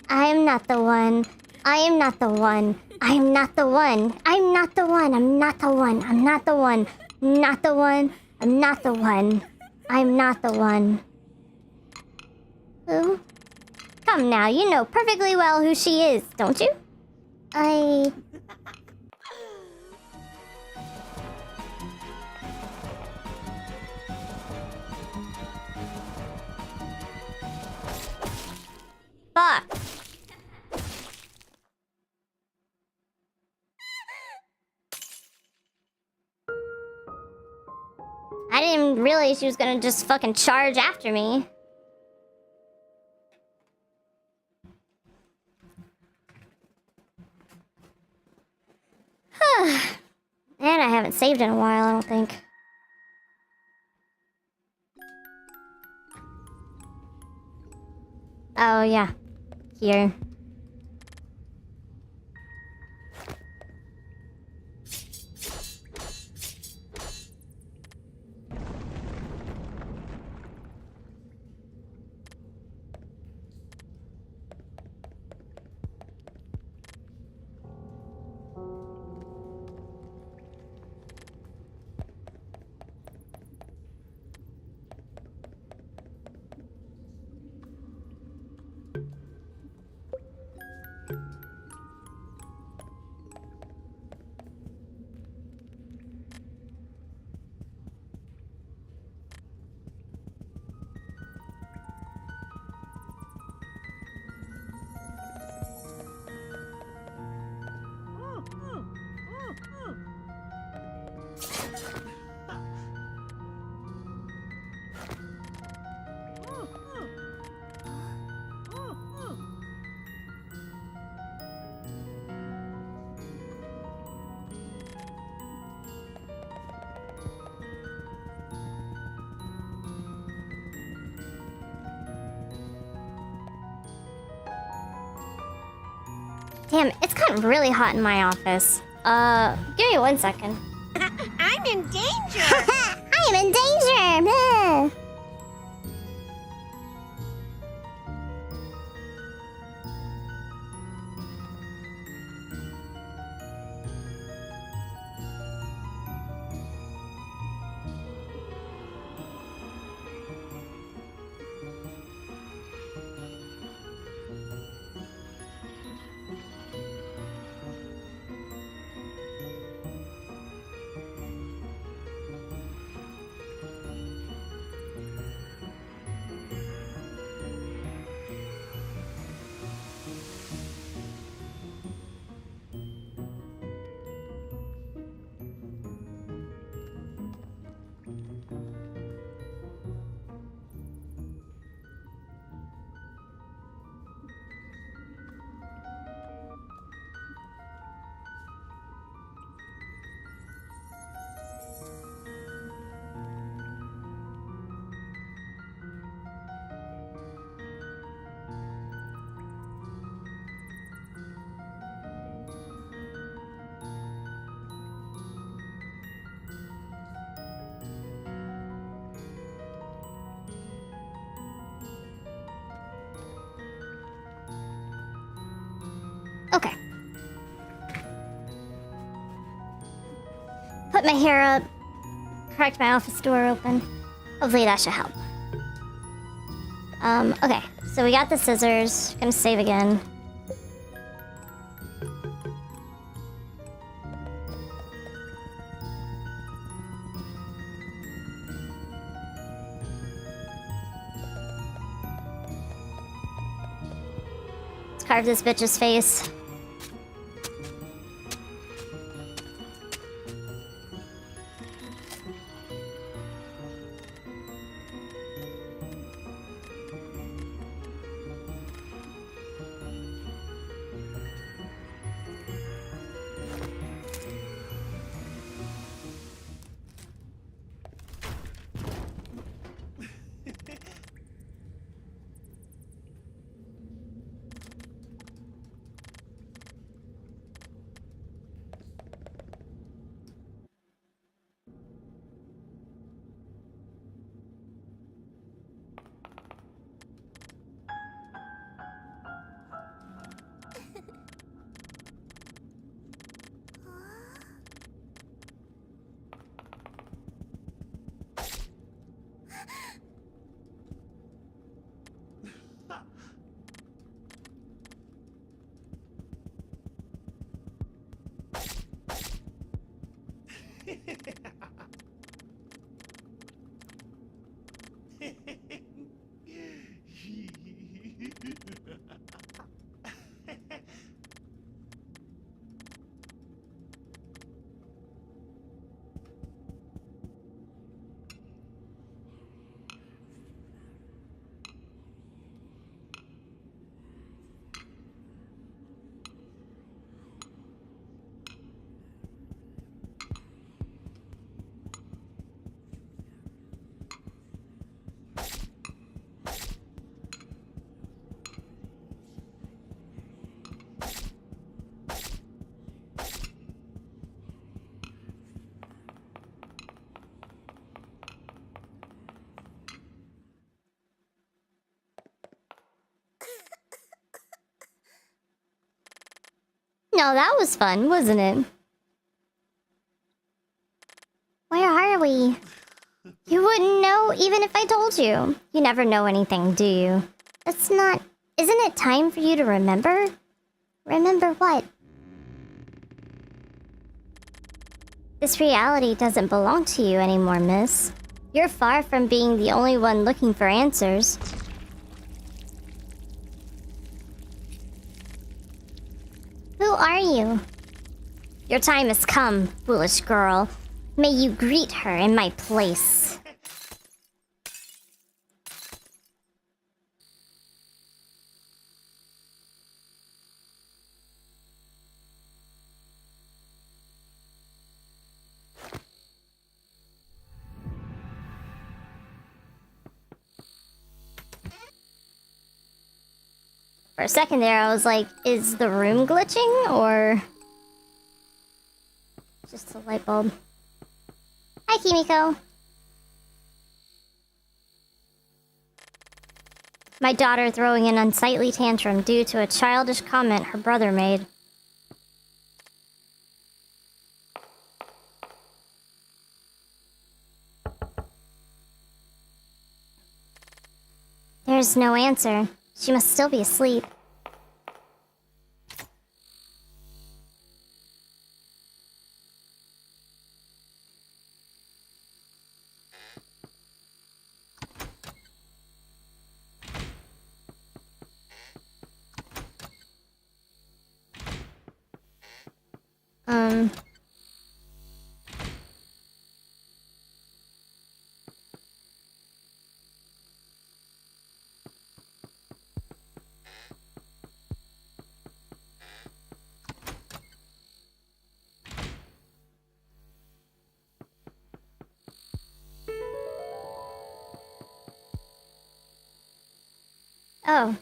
I am not the one. I am not the one. I am not the one. I'm not the one. I'm not the one. I'm not the one. Not the one. I'm not the one. I'm not the one. Who? Come now, you know perfectly well who she is, don't you? Fuck. I didn't realize she was gonna just fucking charge after me. And I haven't saved in a while, I don't think. Oh, yeah. Here. Damn, it's gotten really hot in my office. Give me 1 second. I'm in danger! I am in danger! Okay. Put my hair up. Cracked my office door open. Hopefully that should help. Okay. So we got the scissors. Gonna save again. Let's carve this bitch's face. No, that was fun, wasn't it? Where are we? You wouldn't know even if I told you. You never know anything, do you? That's not... Isn't it time for you to remember? Remember what? This reality doesn't belong to you anymore, miss. You're far from being the only one looking for answers. Who are you? Your time has come, foolish girl. May you greet her in my place. For a second there, I was like, is the room glitching, or... just a light bulb. Hi, Kimiko. My daughter throwing an unsightly tantrum due to a childish comment her brother made. There's no answer. She must still be asleep. Oh.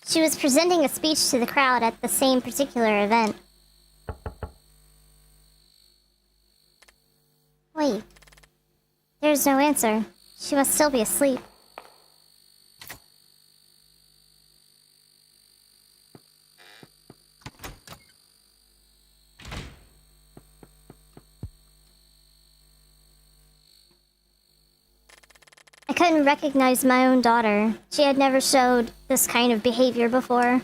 She was presenting a speech to the crowd at the same particular event. Wait. There's no answer. She must still be asleep. I couldn't recognize my own daughter. She had never showed this kind of behavior before.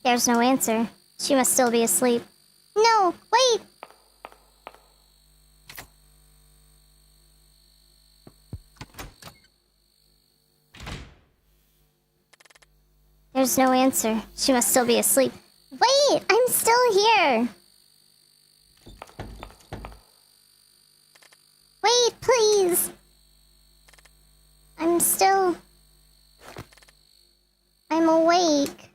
There's no answer. She must still be asleep. No, wait! There's no answer. She must still be asleep. Wait! I'm still here! Wait, please! I'm awake.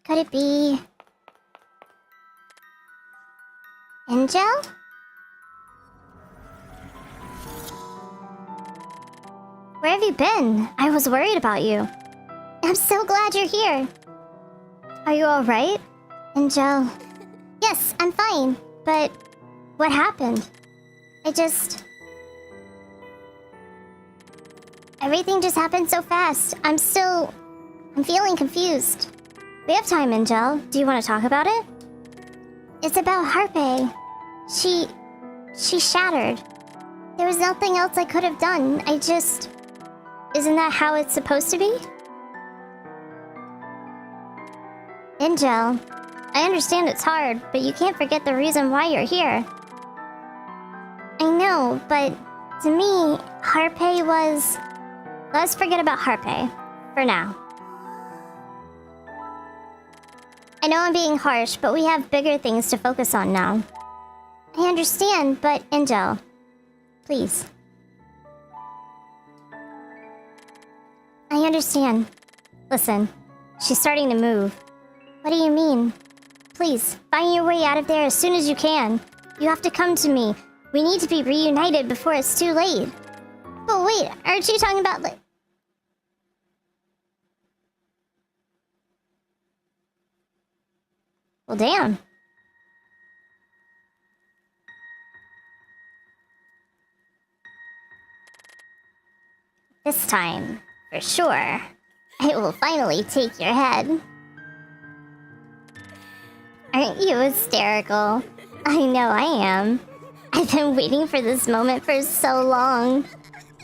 Could it be... Angel? Where have you been? I was worried about you. I'm so glad you're here. Are you alright? Angel... Yes, I'm fine. But... what happened? Everything just happened so fast. I'm feeling confused. We have time, Angel. Do you want to talk about it? It's about Harpe. She shattered. There was nothing else I could have done. Isn't that how it's supposed to be? Angel, I understand it's hard, but you can't forget the reason why you're here. I know, but to me, Harpe was... Let's forget about Harpe. For now. I know I'm being harsh, but we have bigger things to focus on now. I understand, but Angel, please. I understand. Listen, she's starting to move. What do you mean? Please, find your way out of there as soon as you can. You have to come to me. We need to be reunited before it's too late. But wait, aren't you talking about like... Well, damn. This time, for sure, I will finally take your head. Aren't you hysterical? I know I am. I've been waiting for this moment for so long.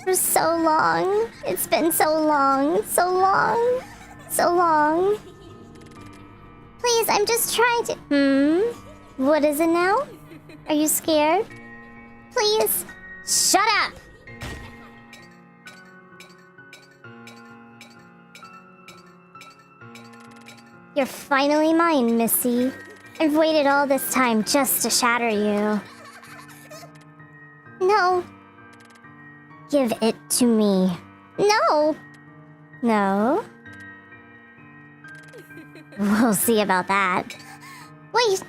For so long. It's been so long. So long. So long. Please, I'm just trying to... What is it now? Are you scared? Please, shut up! You're finally mine, Missy. I've waited all this time just to shatter you. No. Give it to me. No! No? We'll see about that. Wait.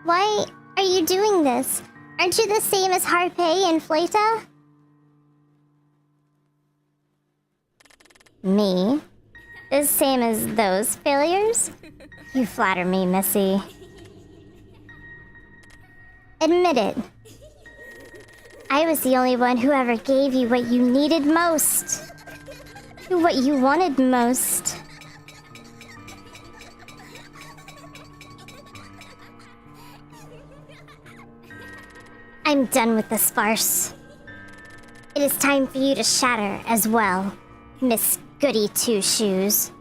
Why are you doing this? Aren't you the same as Harpei and Fleta? Me? The same as those failures? You flatter me, Missy. Admit it. I was the only one who ever gave you what you needed most. What you wanted most. I'm done with this farce. It is time for you to shatter as well, Miss Goody Two-Shoes.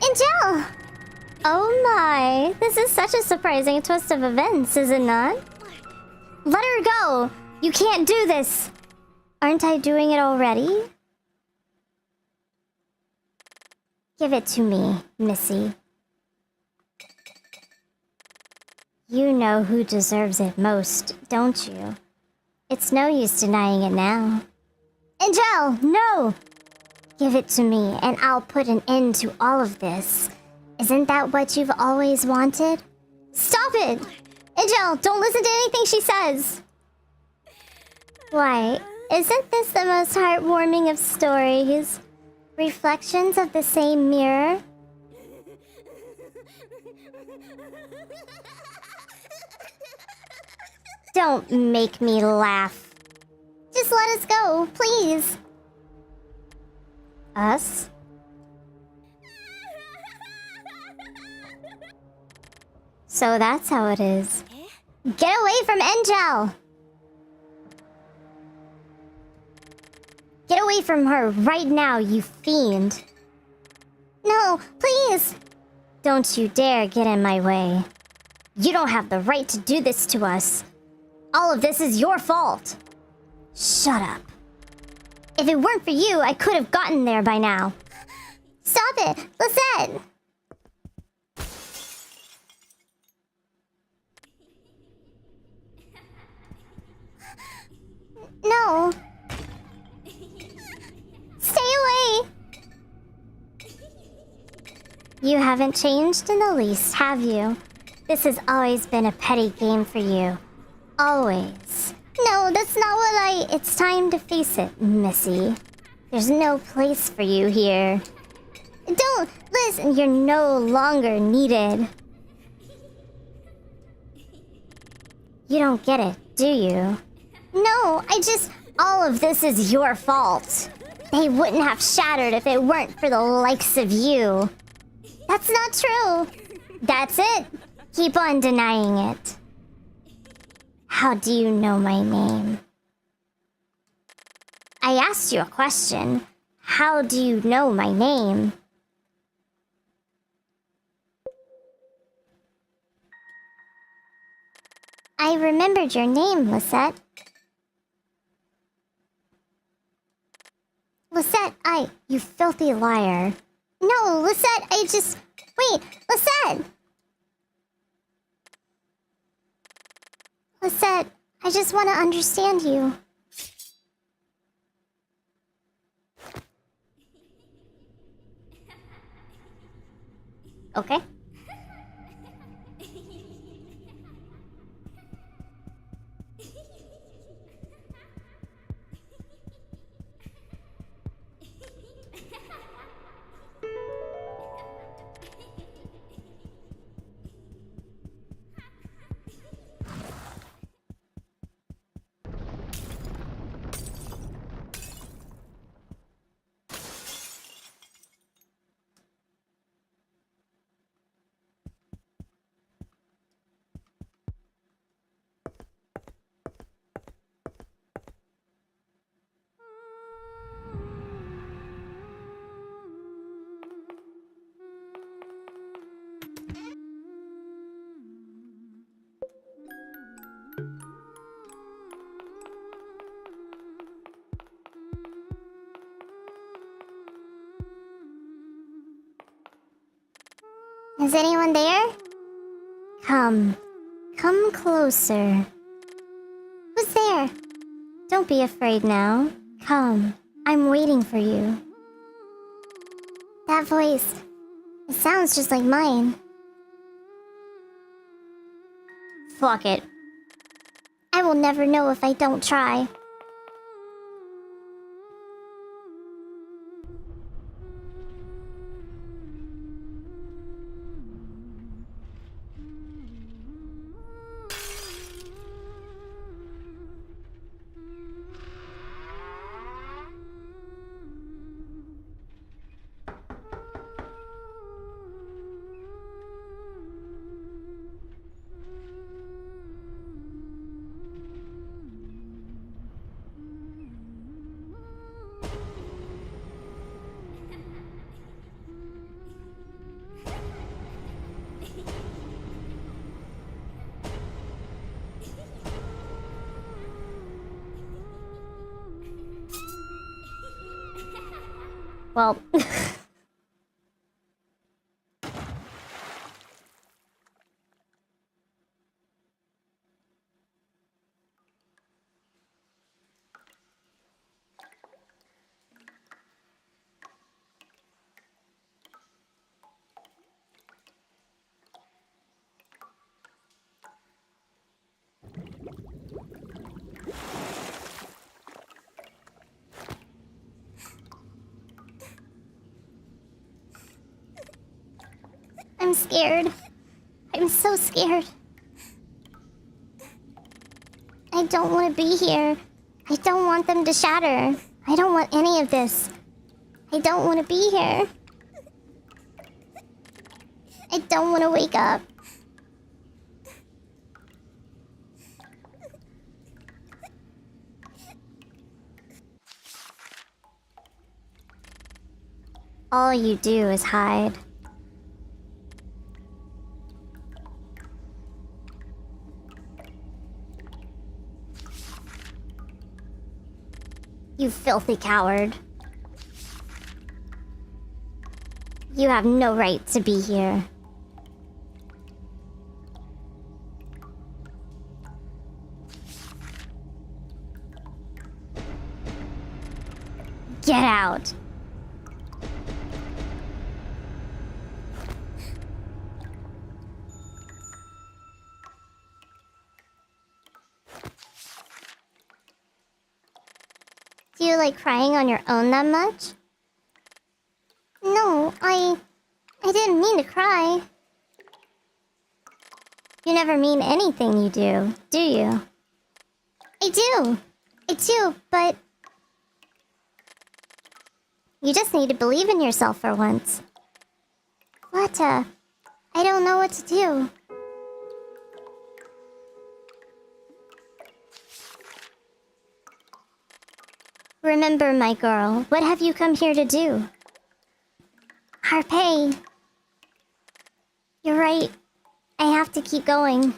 Angel! Oh my, this is such a surprising twist of events, is it not? Let her go! You can't do this! Aren't I doing it already? Give it to me, Missy. You know who deserves it most, don't you? It's no use denying it now. Angel, no! Give it to me, and I'll put an end to all of this. Isn't that what you've always wanted? Stop it! Angel, don't listen to anything she says! Why, isn't this the most heartwarming of stories? Reflections of the same mirror? Don't make me laugh. Just let us go, please. Us? So that's how it is. Get away from Angel! Get away from her right now, you fiend. No, please! Don't you dare get in my way. You don't have the right to do this to us. All of this is your fault. Shut up. If it weren't for you, I could have gotten there by now. Stop it, Lisette! No. Stay away. You haven't changed in the least, have you? This has always been a petty game for you. Always. No, that's not what It's time to face it, Missy. There's no place for you here. Don't listen, you're no longer needed. You don't get it, do you? No, all of this is your fault. They wouldn't have shattered if it weren't for the likes of you. That's not true. That's it. Keep on denying it. How do you know my name? I asked you a question. How do you know my name? I remembered your name, Lisette. Lisette, you filthy liar. No, Lisette, wait, Lisette! Lisette, I just want to understand you. Okay. Is anyone there? Come closer. Who's there? Don't be afraid now. Come, I'm waiting for you. That voice. It sounds just like mine. Fuck it. I will never know if I don't try. Well... I'm scared. I'm so scared. I don't want to be here. I don't want them to shatter. I don't want any of this. I don't want to be here. I don't want to wake up. All you do is hide. You filthy coward. You have no right to be here. Get out. Do you like crying on your own that much? No, I didn't mean to cry. You never mean anything you do you? I do, but... You just need to believe in yourself for once. What, I don't know what to do. Remember, my girl, what have you come here to do? Harpay. You're right. I have to keep going.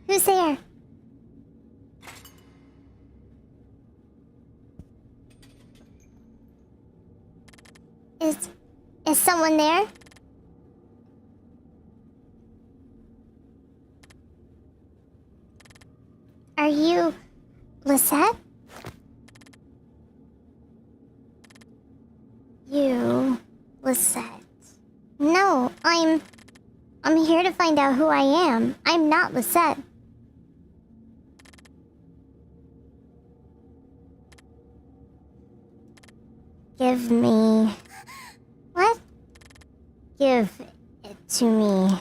Who's there? Is someone there? Are you Lisette? You Lisette. No, I'm here to find out who I am. I'm not Lisette. Give me... What? Give it to me.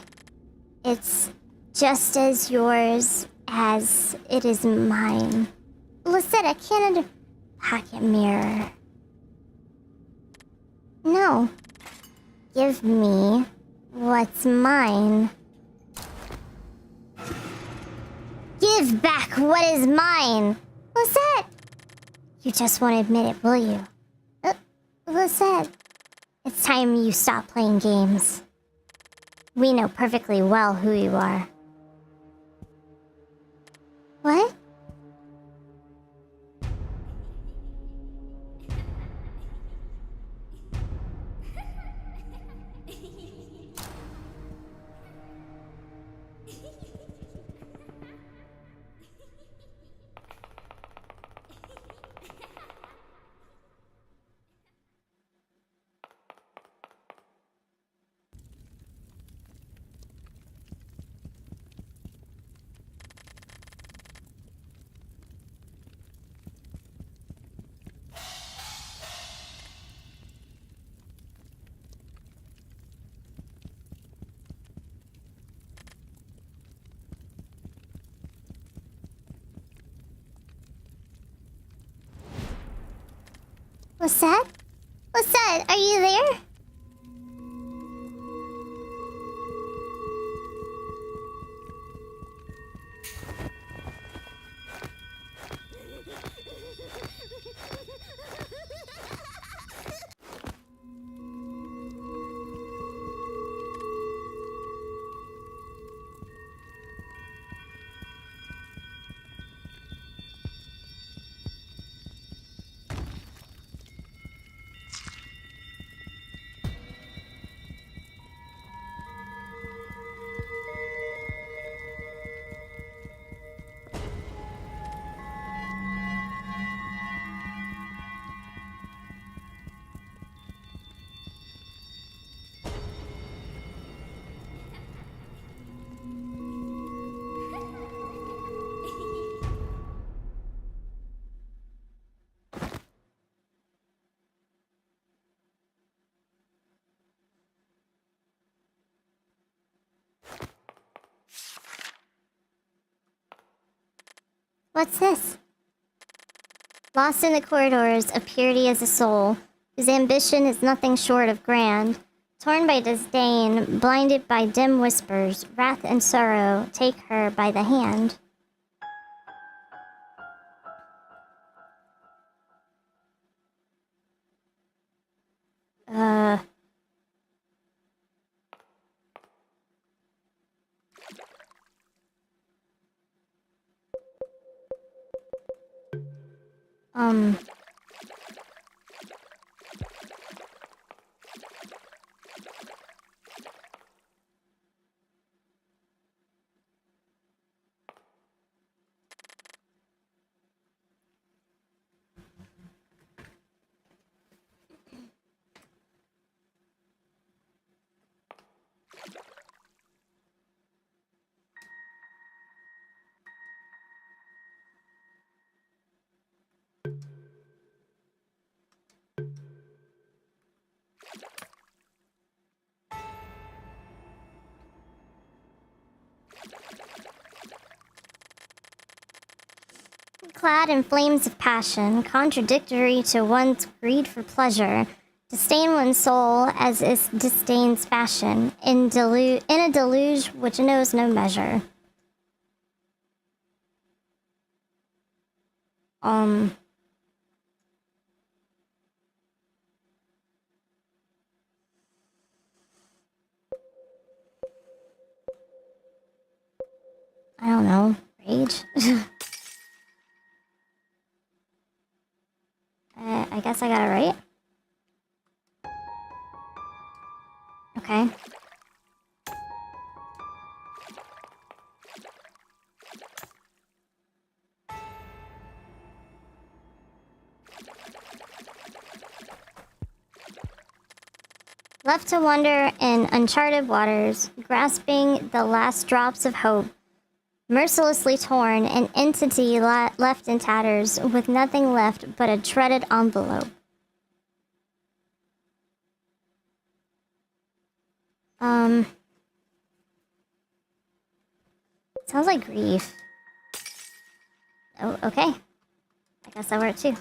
It's just as yours as it is mine. Lisette, I can't under... Pocket mirror. No. Give me what's mine. Give back what is mine! Lisette! You just won't admit it, will you? Lisette, it's time you stop playing games. We know perfectly well who you are. What? Lisette? Lisette, are you there? What's this? Lost in the corridors of purity as a soul, whose ambition is nothing short of grand, torn by disdain, blinded by dim whispers, wrath and sorrow, take her by the hand. Uh... Clad in flames of passion, contradictory to one's greed for pleasure, to stain one's soul as is disdain's fashion, in a deluge which knows no measure. I don't know. Rage? I guess I got it right. Okay. Left to wander in uncharted waters, grasping the last drops of hope, mercilessly torn, an entity left in tatters, with nothing left but a shredded envelope. Sounds like grief. Oh, okay. I guess that worked too.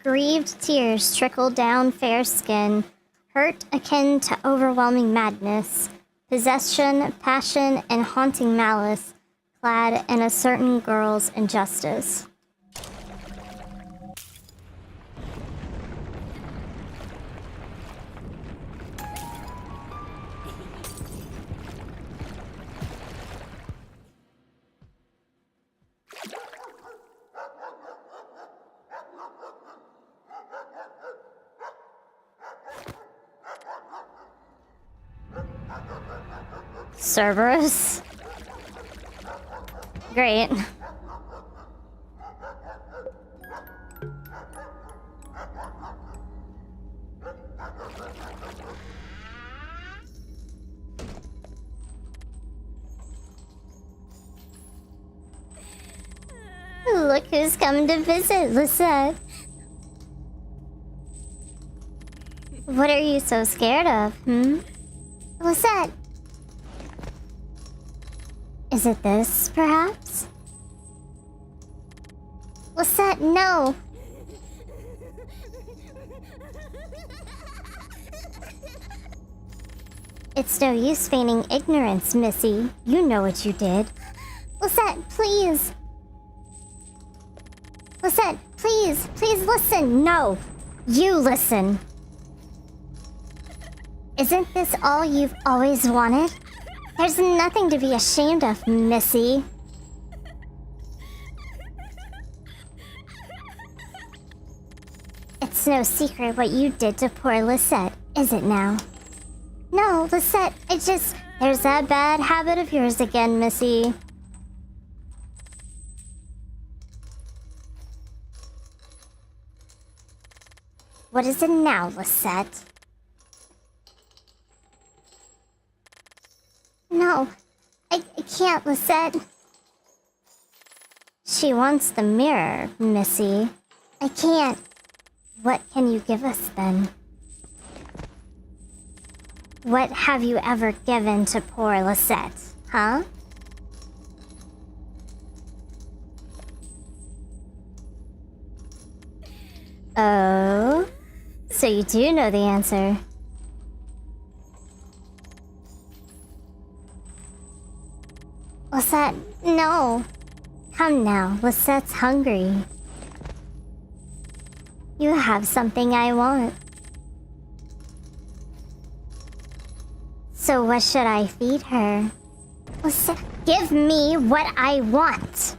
Grieved tears trickle down fair skin, hurt akin to overwhelming madness, possession, passion, and haunting malice, clad in a certain girl's injustice. Cerberus? Great. Look who's come to visit, Lisette. What are you so scared of, Lisette? Is it this, perhaps? Lisette, no! It's no use feigning ignorance, Missy. You know what you did. Lisette, please! Lisette, please! Please listen! No! You listen! Isn't this all you've always wanted? There's nothing to be ashamed of, Missy. It's no secret what you did to poor Lisette, is it now? No, Lisette, there's that bad habit of yours again, Missy. What is it now, Lisette? No, I can't, Lisette. She wants the mirror, Missy. I can't. What can you give us, then? What have you ever given to poor Lisette, huh? Oh? So you do know the answer. Lisette, no. Come now, Lisette's hungry. You have something I want. So what should I feed her? Lisette, give me what I want.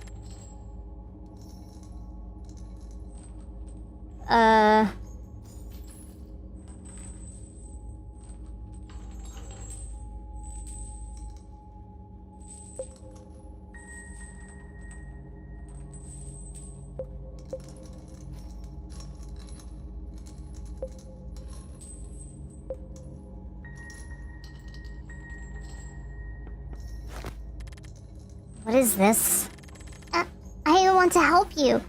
What is this? I want to help you,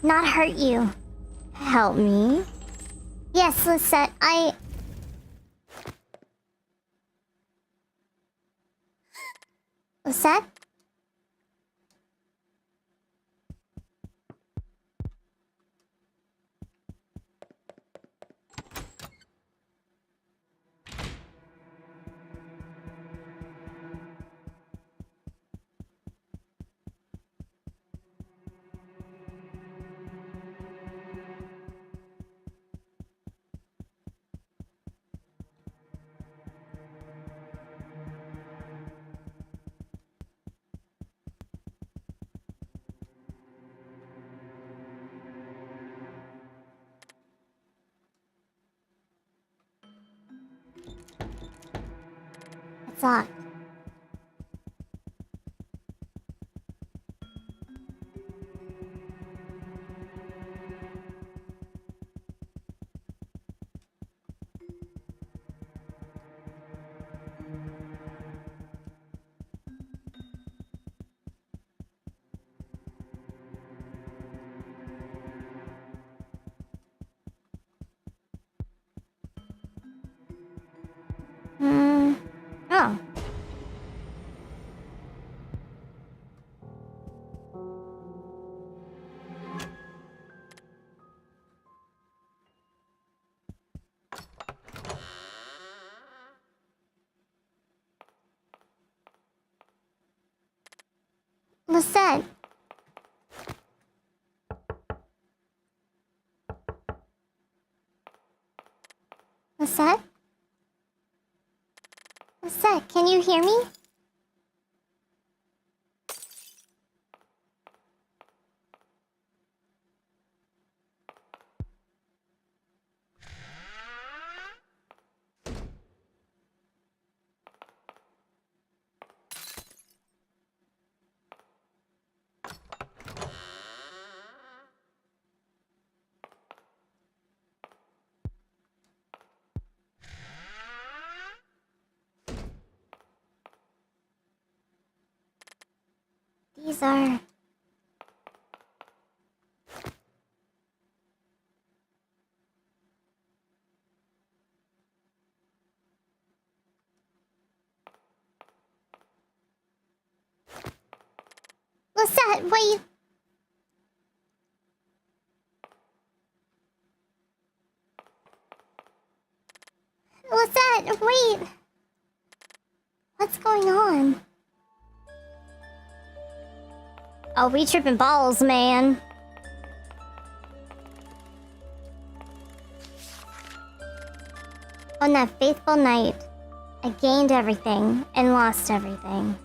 not hurt you. Help me? Yes, Lisette, Lisette? It's locked. Oh. What's that? What's that? Can you hear me? These are... What's that? Wait. What's that? Wait. What's going on? Oh, we tripping balls, man. On that fateful night, I gained everything and lost everything.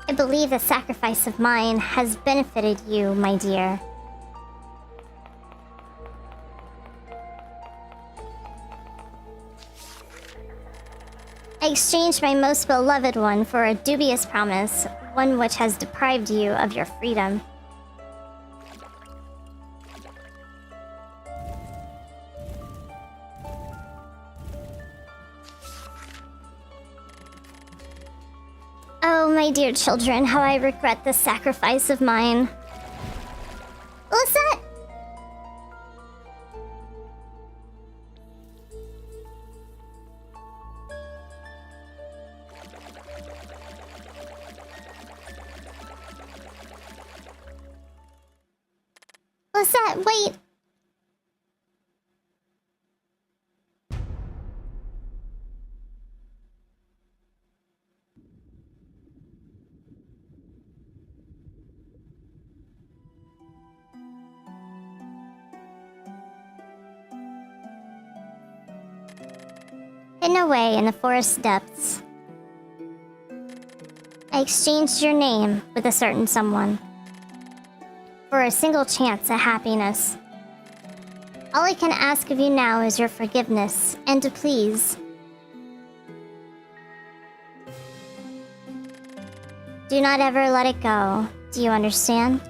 I believe the sacrifice of mine has benefited you, my dear. I exchanged my most beloved one for a dubious promise, one which has deprived you of your freedom. Oh, my dear children, how I regret this sacrifice of mine. What's that? What's that? Wait. Hidden away in the forest depths, I exchanged your name with a certain someone for a single chance at happiness. All I can ask of you now is your forgiveness, and to please do not ever let it go. Do you understand?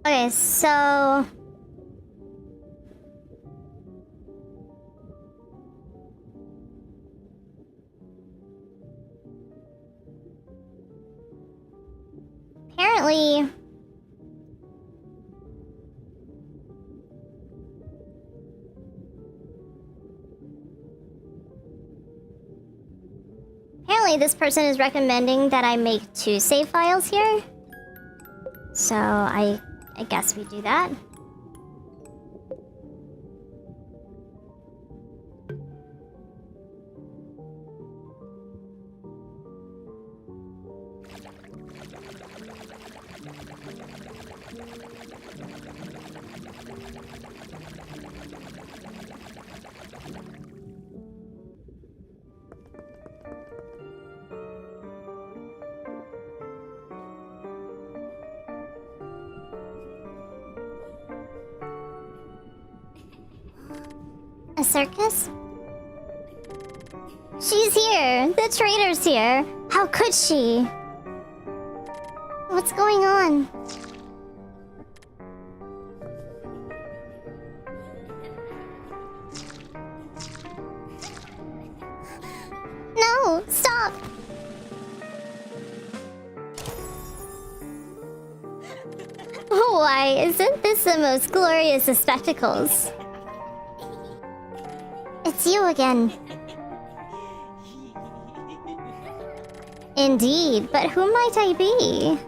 Okay, so... apparently... apparently this person is recommending that I make 2 save files here. So I guess we do that. A circus? She's here! The traitor's here! How could she? What's going on? Stop! Why, isn't this the most glorious of spectacles? It's you again. Indeed, but who might I be?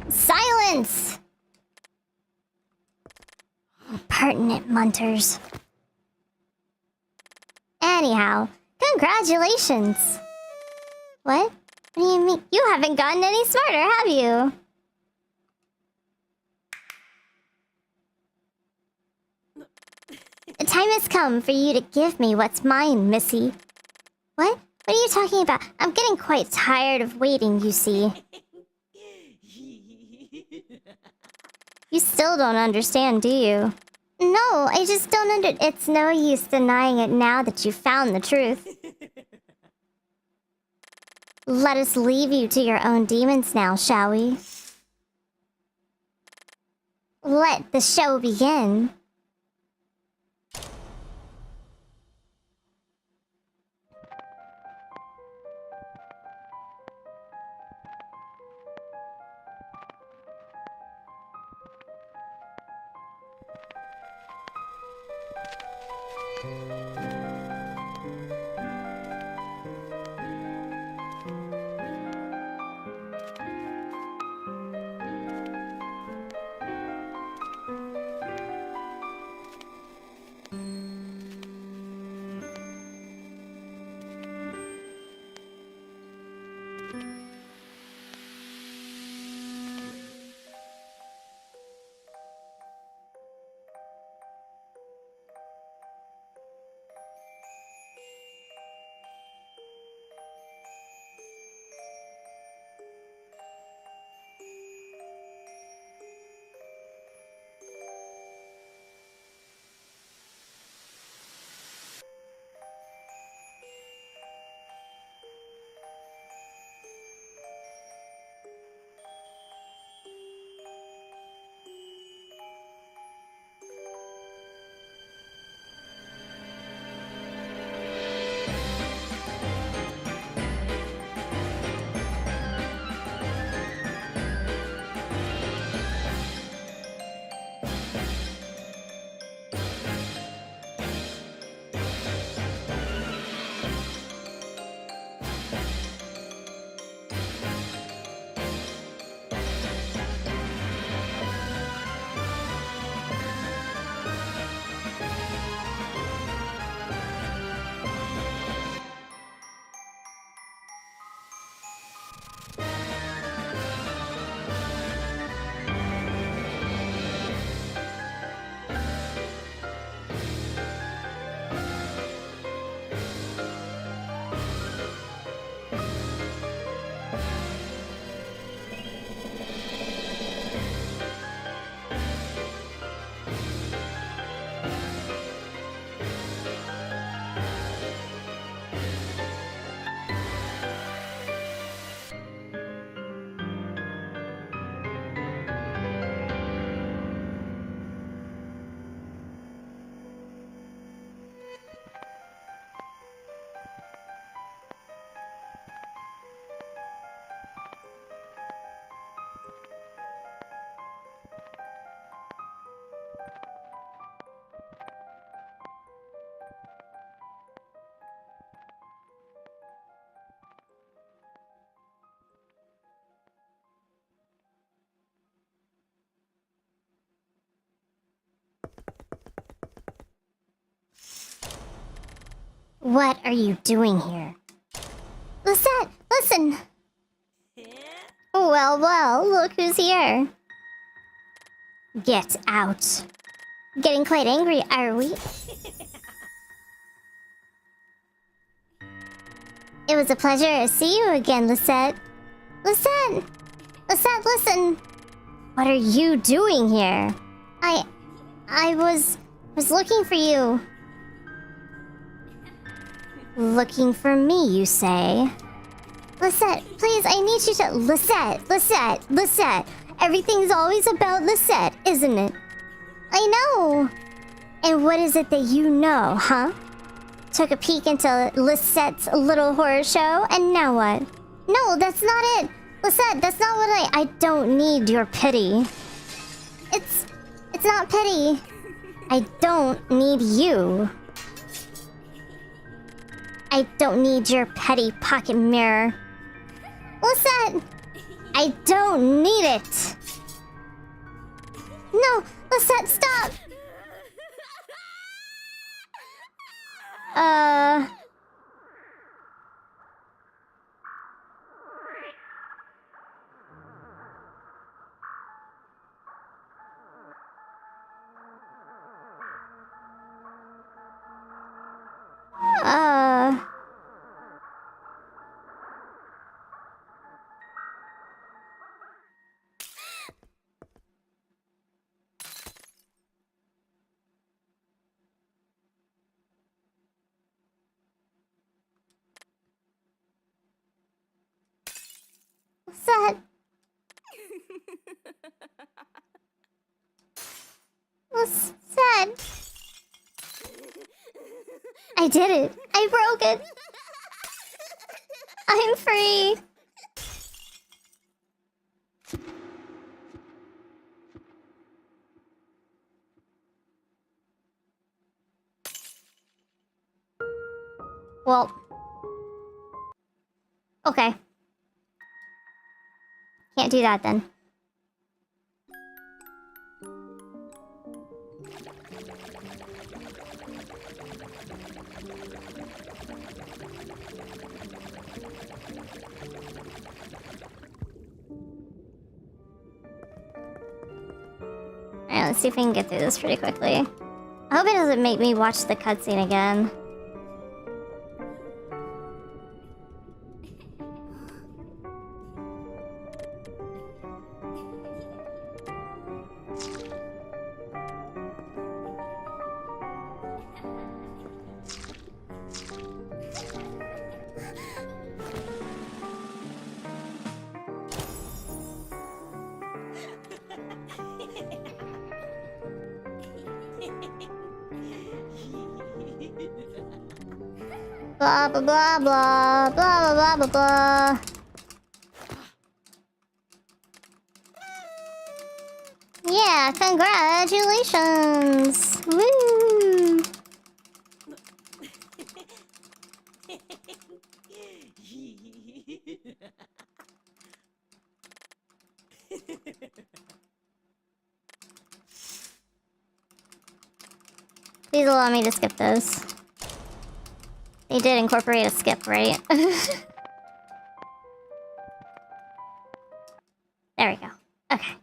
Silence! Pertinent munters. Anyhow, congratulations! What? What do you mean? You haven't gotten any smarter, have you? The time has come for you to give me what's mine, Missy. What? What are you talking about? I'm getting quite tired of waiting, you see. You still don't understand, do you? No, I just don't It's no use denying it now that you found the truth. Let us leave you to your own demons now, shall we? Let the show begin. What are you doing here? Lisette, listen! Well, well, look who's here. Get out. Getting quite angry, are we? It was a pleasure to see you again, Lisette. Lisette! Lisette, listen! What are you doing here? I was looking for you. Looking for me, you say? Lisette, please, I need you to... Lisette. Everything's always about Lisette, isn't it? I know. And what is it that you know, huh? took a peek into Lisette's little horror show, and now what? No, that's not it! Lisette, that's not what I don't need your pity. It's not pity. I don't need you. I don't need your petty pocket mirror. Lisette! I don't need it! No! Lisette, stop! What's that? What's that? I did it. I broke it. I'm free. Well. Okay. Can't do that then. Alright, let's see if we can get through this pretty quickly. I hope it doesn't make me watch the cutscene again. Blah blah blah blah blah blah blah blah. Yeah, congratulations! Woo! Please allow me to skip those. They did incorporate a skip, right? There we go. Okay.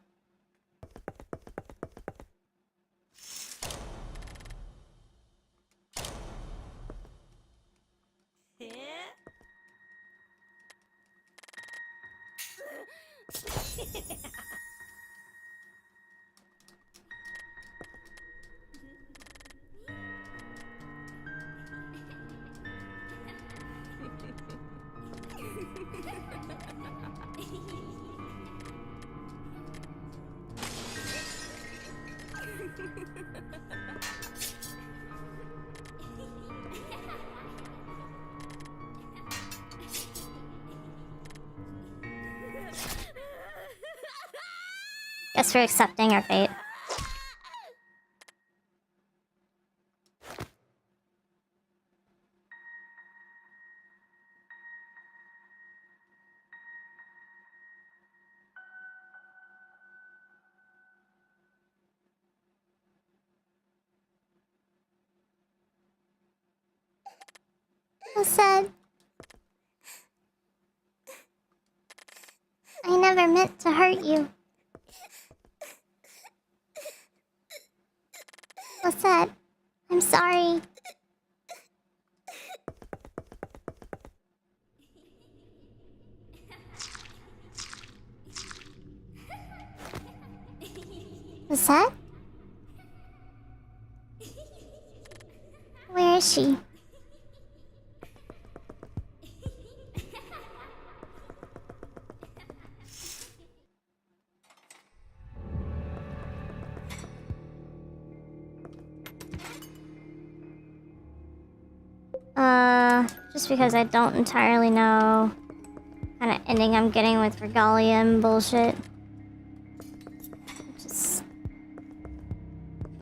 Guess we're accepting our fate. So sad. I never meant to hurt you. What's that? I'm sorry. What's that? Where is she? Just because I don't entirely know kind of ending I'm getting with Regalium bullshit. Just...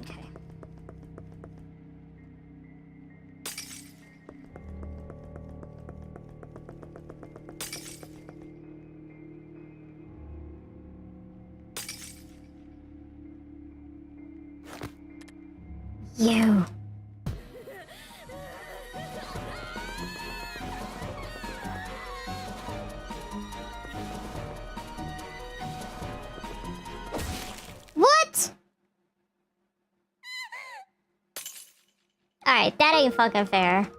Okay. You. What? Alright, that ain't fucking fair.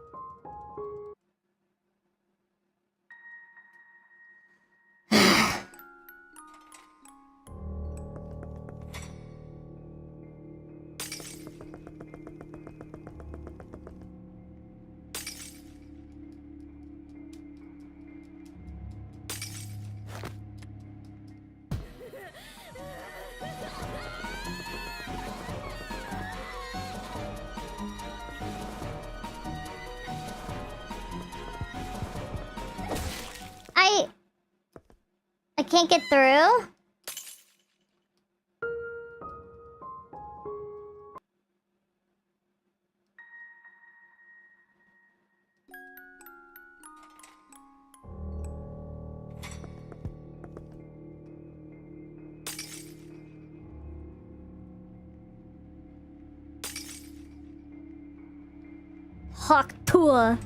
I can't get through? Hawk tour.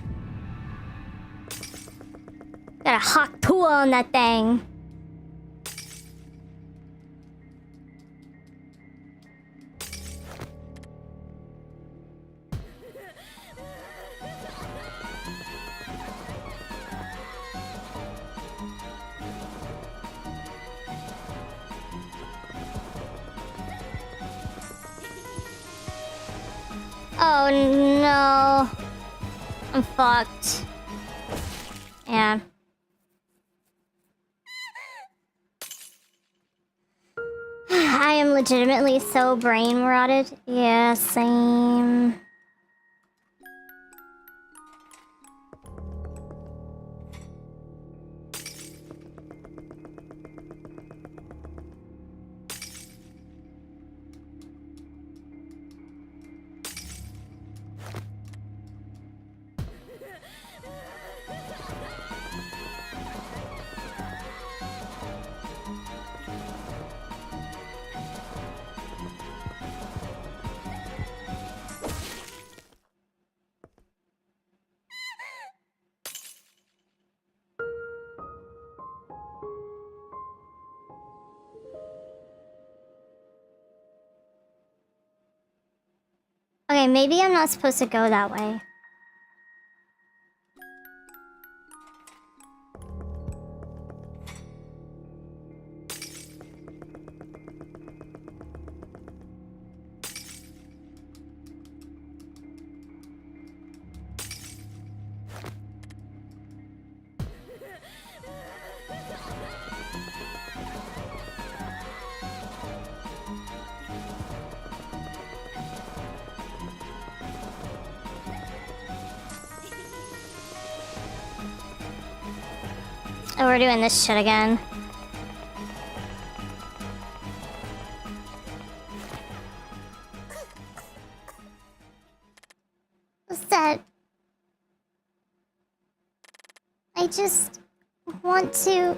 Got a hawk tour on that thing. Oh no. I'm fucked. Yeah. I am legitimately so brain rotted. Yeah, same. Okay, maybe I'm not supposed to go that way. Oh, we're doing this shit again. What's that? I just want to...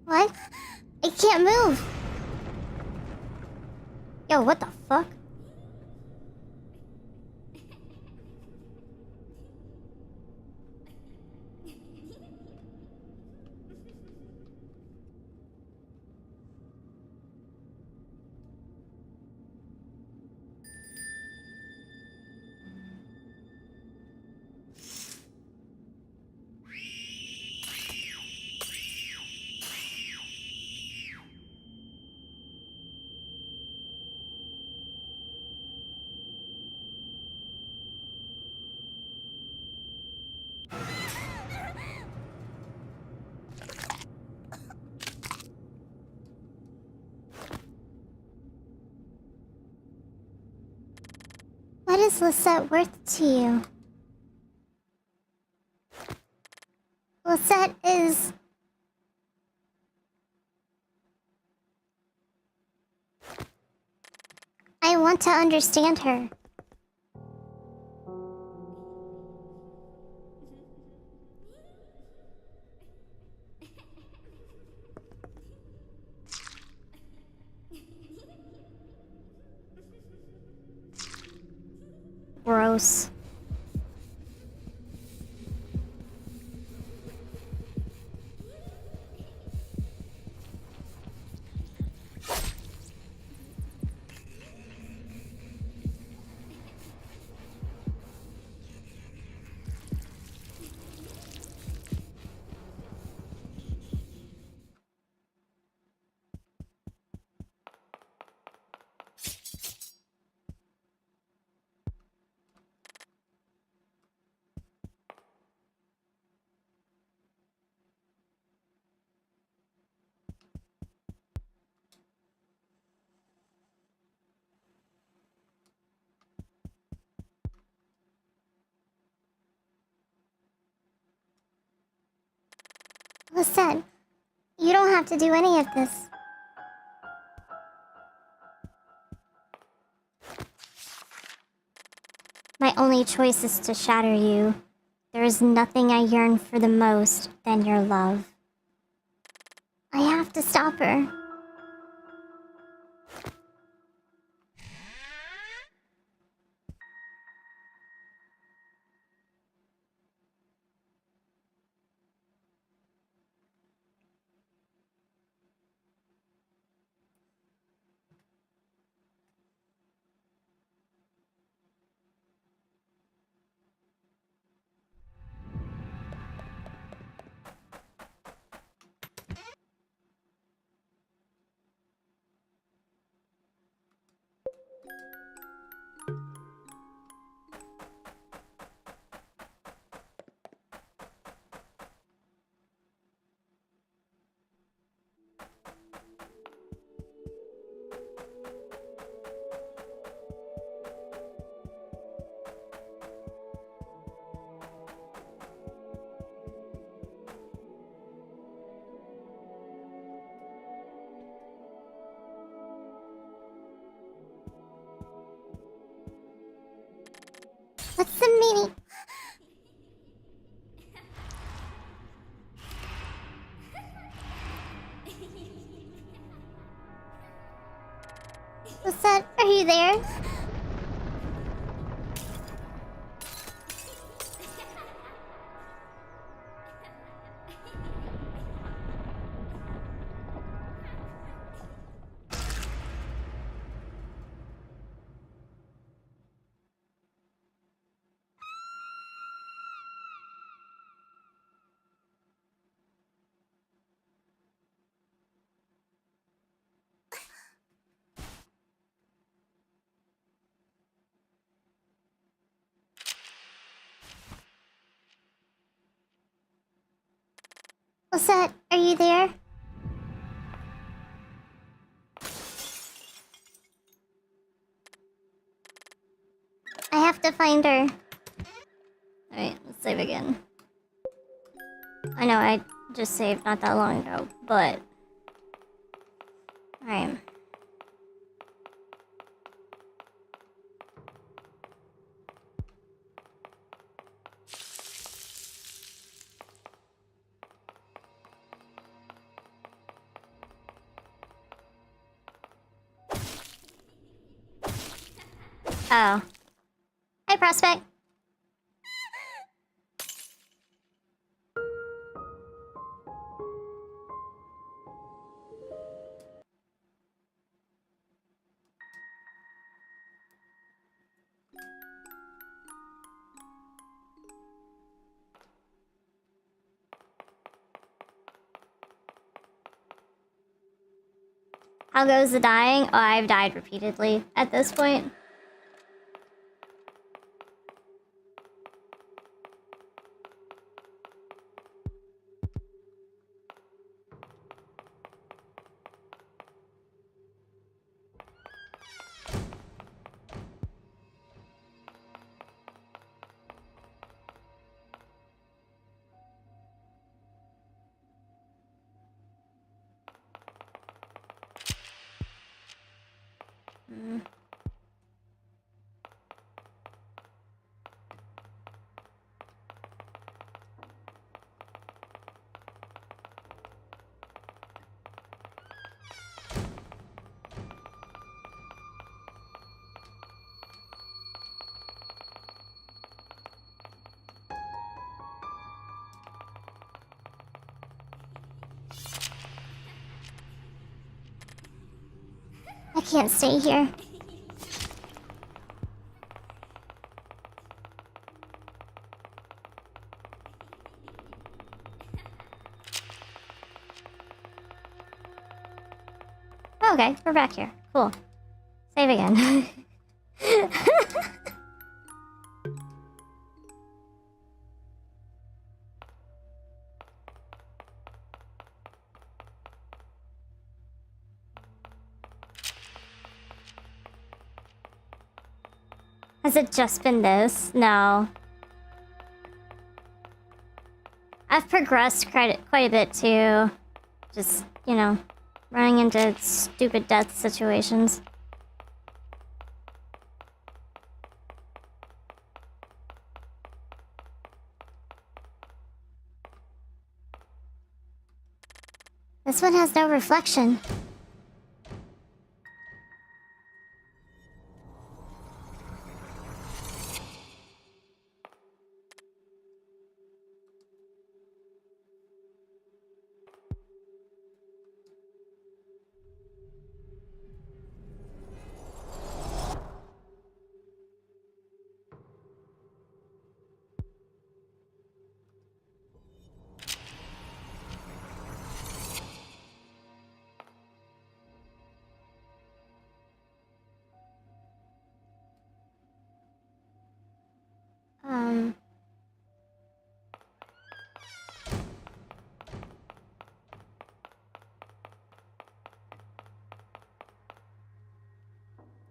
What? I can't move. Yo, what the fuck? What is Lisette worth to you? Lisette is... I want to understand her. Gross. Lisette, you don't have to do any of this. My only choice is to shatter you. There is nothing I yearn for the most than your love. I have to stop her. What's the meaning? Lisette, are you there? Lisette, are you there? I have to find her. Alright, let's save again. I know I just saved not that long ago, but... Alright. Oh. Hey, Prospect. How goes the dying? Oh, I've died repeatedly at this point. I can't stay here. Okay, we're back here. Cool. Save again. Has it just been this? No. I've progressed quite a bit too. Just, you know, running into stupid death situations. This one has no reflection.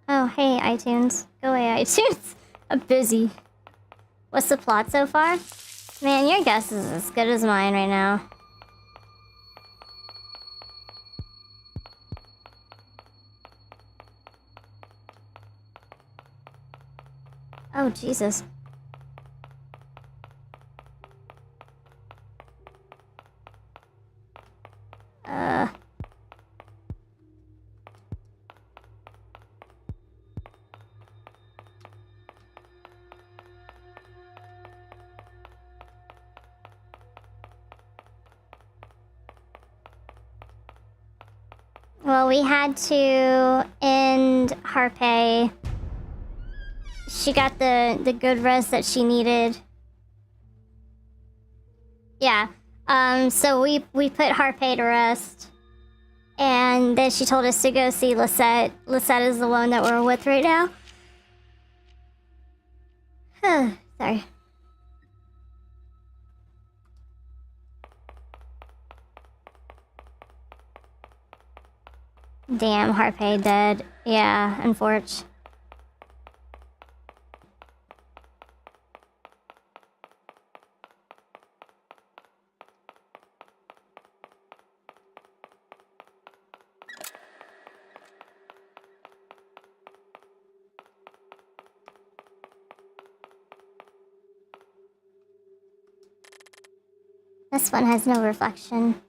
Oh, hey, iTunes. Go away, iTunes. I'm busy. What's the plot so far? Man, your guess is as good as mine right now. Oh, Jesus. Well, we had to end Harpay. She got the good rest that she needed. Yeah. So we put Harpay to rest. And then she told us to go see Lisette. Lisette is the one that we're with right now. Sorry. Damn, Harpay dead. Yeah, unfortunate. This one has no reflection.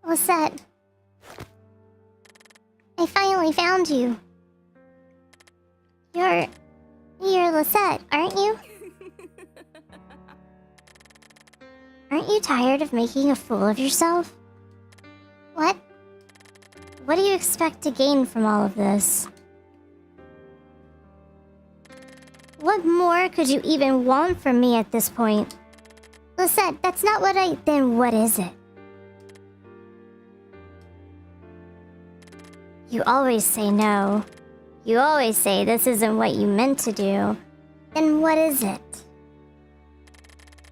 Lisette. I finally found you. You're Lisette, aren't you? Aren't you tired of making a fool of yourself? What? What do you expect to gain from all of this? What more could you even want from me at this point? Lisette, that's not what I... Then what is it? You always say no. You always say this isn't what you meant to do. Then what is it?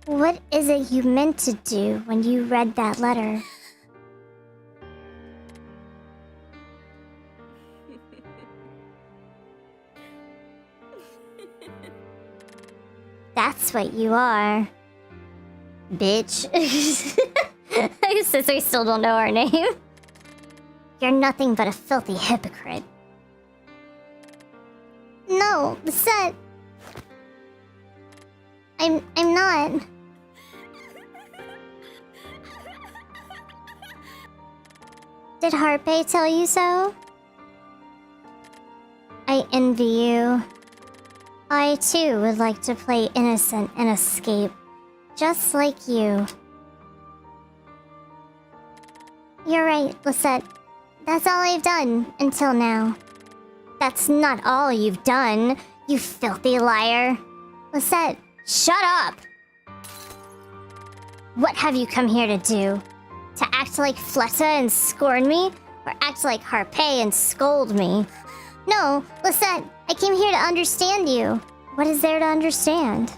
What is it you meant to do when you read that letter? That's what you are. Bitch. Since we still don't know our name. You're nothing but a filthy hypocrite. No, Lisette. I'm not. Did Harpe tell you so? I envy you. I too would like to play innocent and escape, just like you. You're right, Lisette. That's all I've done until now. That's not all you've done, you filthy liar. Lisette, shut up! What have you come here to do? To act like Fletta and scorn me? Or act like Harpe and scold me? No, Lisette, I came here to understand you. What is there to understand?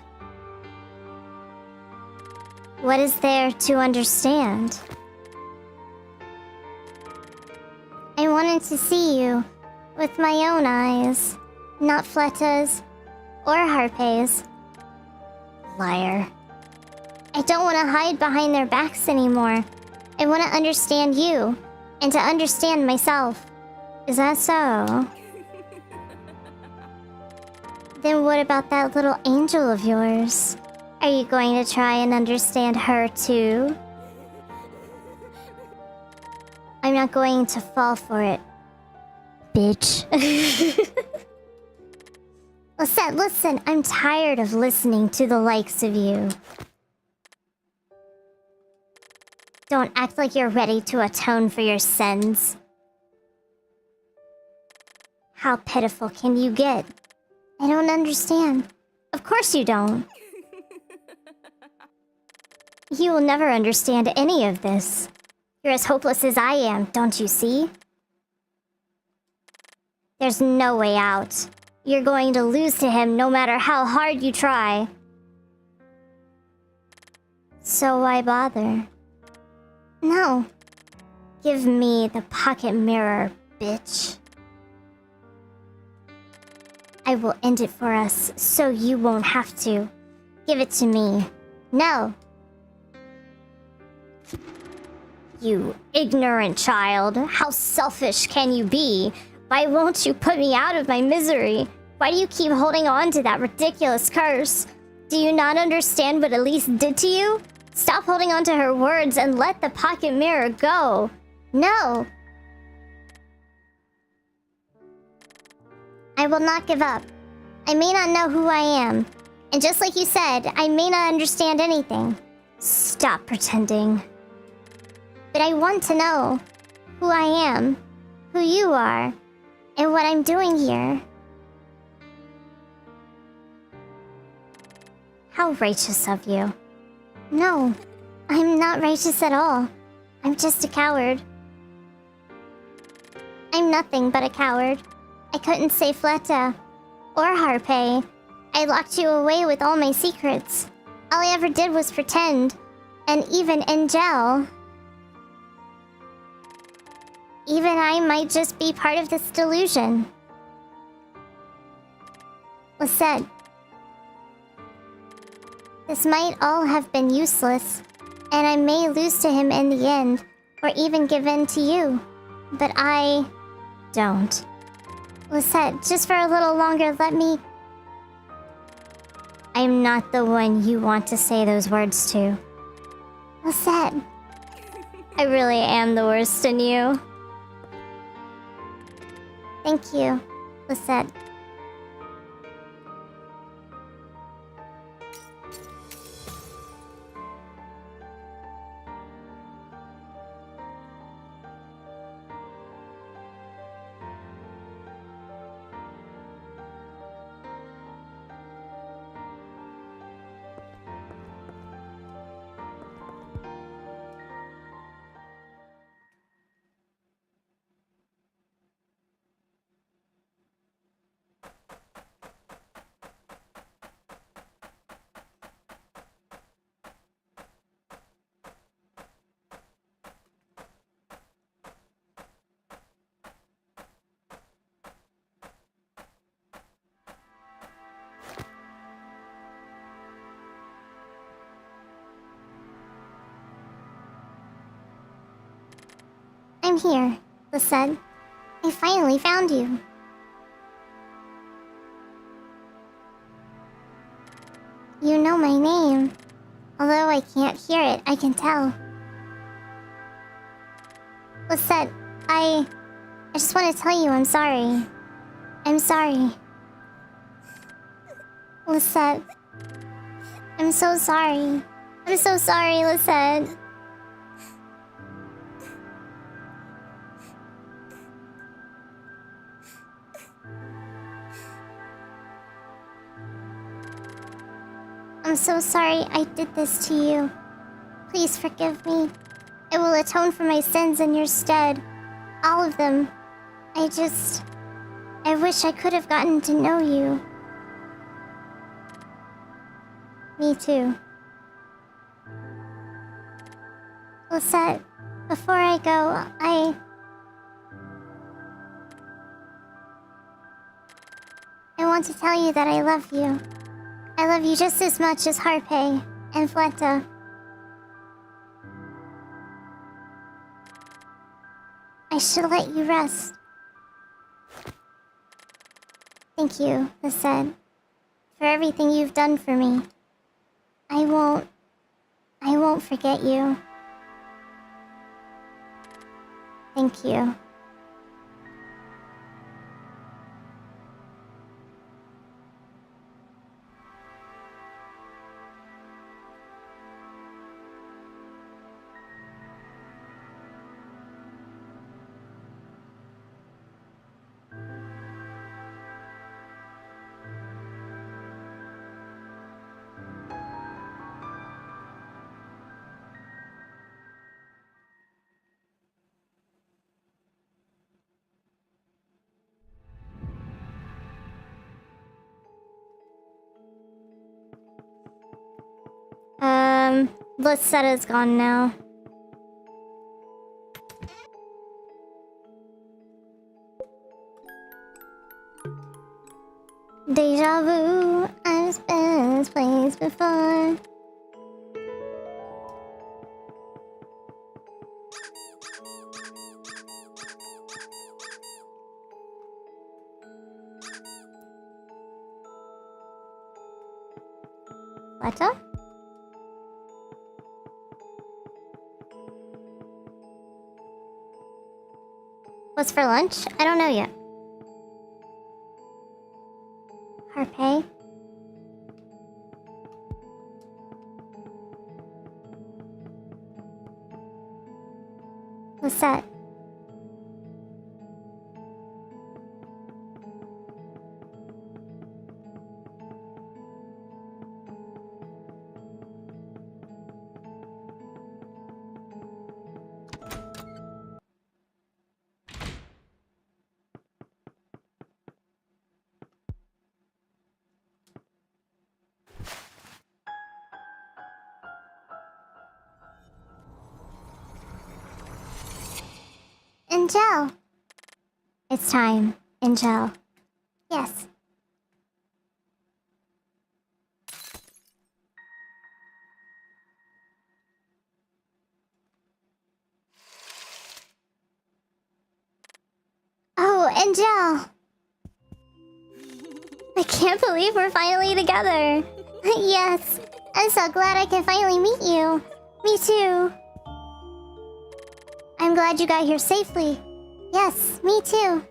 What is there to understand? I wanted to see you with my own eyes, not Fletta's or Harpe's. Liar. I don't want to hide behind their backs anymore. I want to understand you and to understand myself. Is that so? Then what about that little angel of yours? Are you going to try and understand her too? I'm not going to fall for it, bitch. Lisette, listen, I'm tired of listening to the likes of you. Don't act like you're ready to atone for your sins. How pitiful can you get? I don't understand. Of course you don't. You will never understand any of this. You're as hopeless as I am, don't you see? There's no way out. You're going to lose to him no matter how hard you try. So why bother? No. Give me the pocket mirror, bitch. I will end it for us, so you won't have to. Give it to me. No. You ignorant child. How selfish can you be? Why won't you put me out of my misery? Why do you keep holding on to that ridiculous curse? Do you not understand what Elise did to you? Stop holding on to her words and let the pocket mirror go. No. I will not give up. I may not know who I am. And just like you said, I may not understand anything. Stop pretending. But I want to know who I am, who you are, and what I'm doing here. How righteous of you. No, I'm not righteous at all. I'm just a coward. I'm nothing but a coward. I couldn't save Fleta or Harpe. I locked you away with all my secrets. All I ever did was pretend. And even Angel. Even I might just be part of this delusion. Lisette, this might all have been useless, and I may lose to him in the end, or even give in to you. But I don't. Lisette, just for a little longer, let me... I'm not the one you want to say those words to. Lisette, I really am the worst in you. Thank you, Lisette. I'm here, Lisette. I finally found you. You know my name. Although I can't hear it, I can tell. Lisette, I just want to tell you I'm sorry. I'm sorry. Lisette. I'm so sorry. I'm so sorry, Lisette. I'm so sorry I did this to you. Please forgive me. I will atone for my sins in your stead. All of them. I wish I could have gotten to know you. Me too. Lisette, before I go, I want to tell you that I love you. I love you just as much as Harpe and Fleta. I should let you rest. Thank you, Lisette, for everything you've done for me. I won't forget you. Thank you. Licetta's gone now. Deja vu, I've been in this place before. Fleta? What's for lunch? I don't know yet. Harpe? Lisette? Angel! It's time, Angel. Yes. Oh, Angel! I can't believe we're finally together. Yes, I'm so glad I can finally meet you. Me too. I'm glad you got here safely. Yes, me too.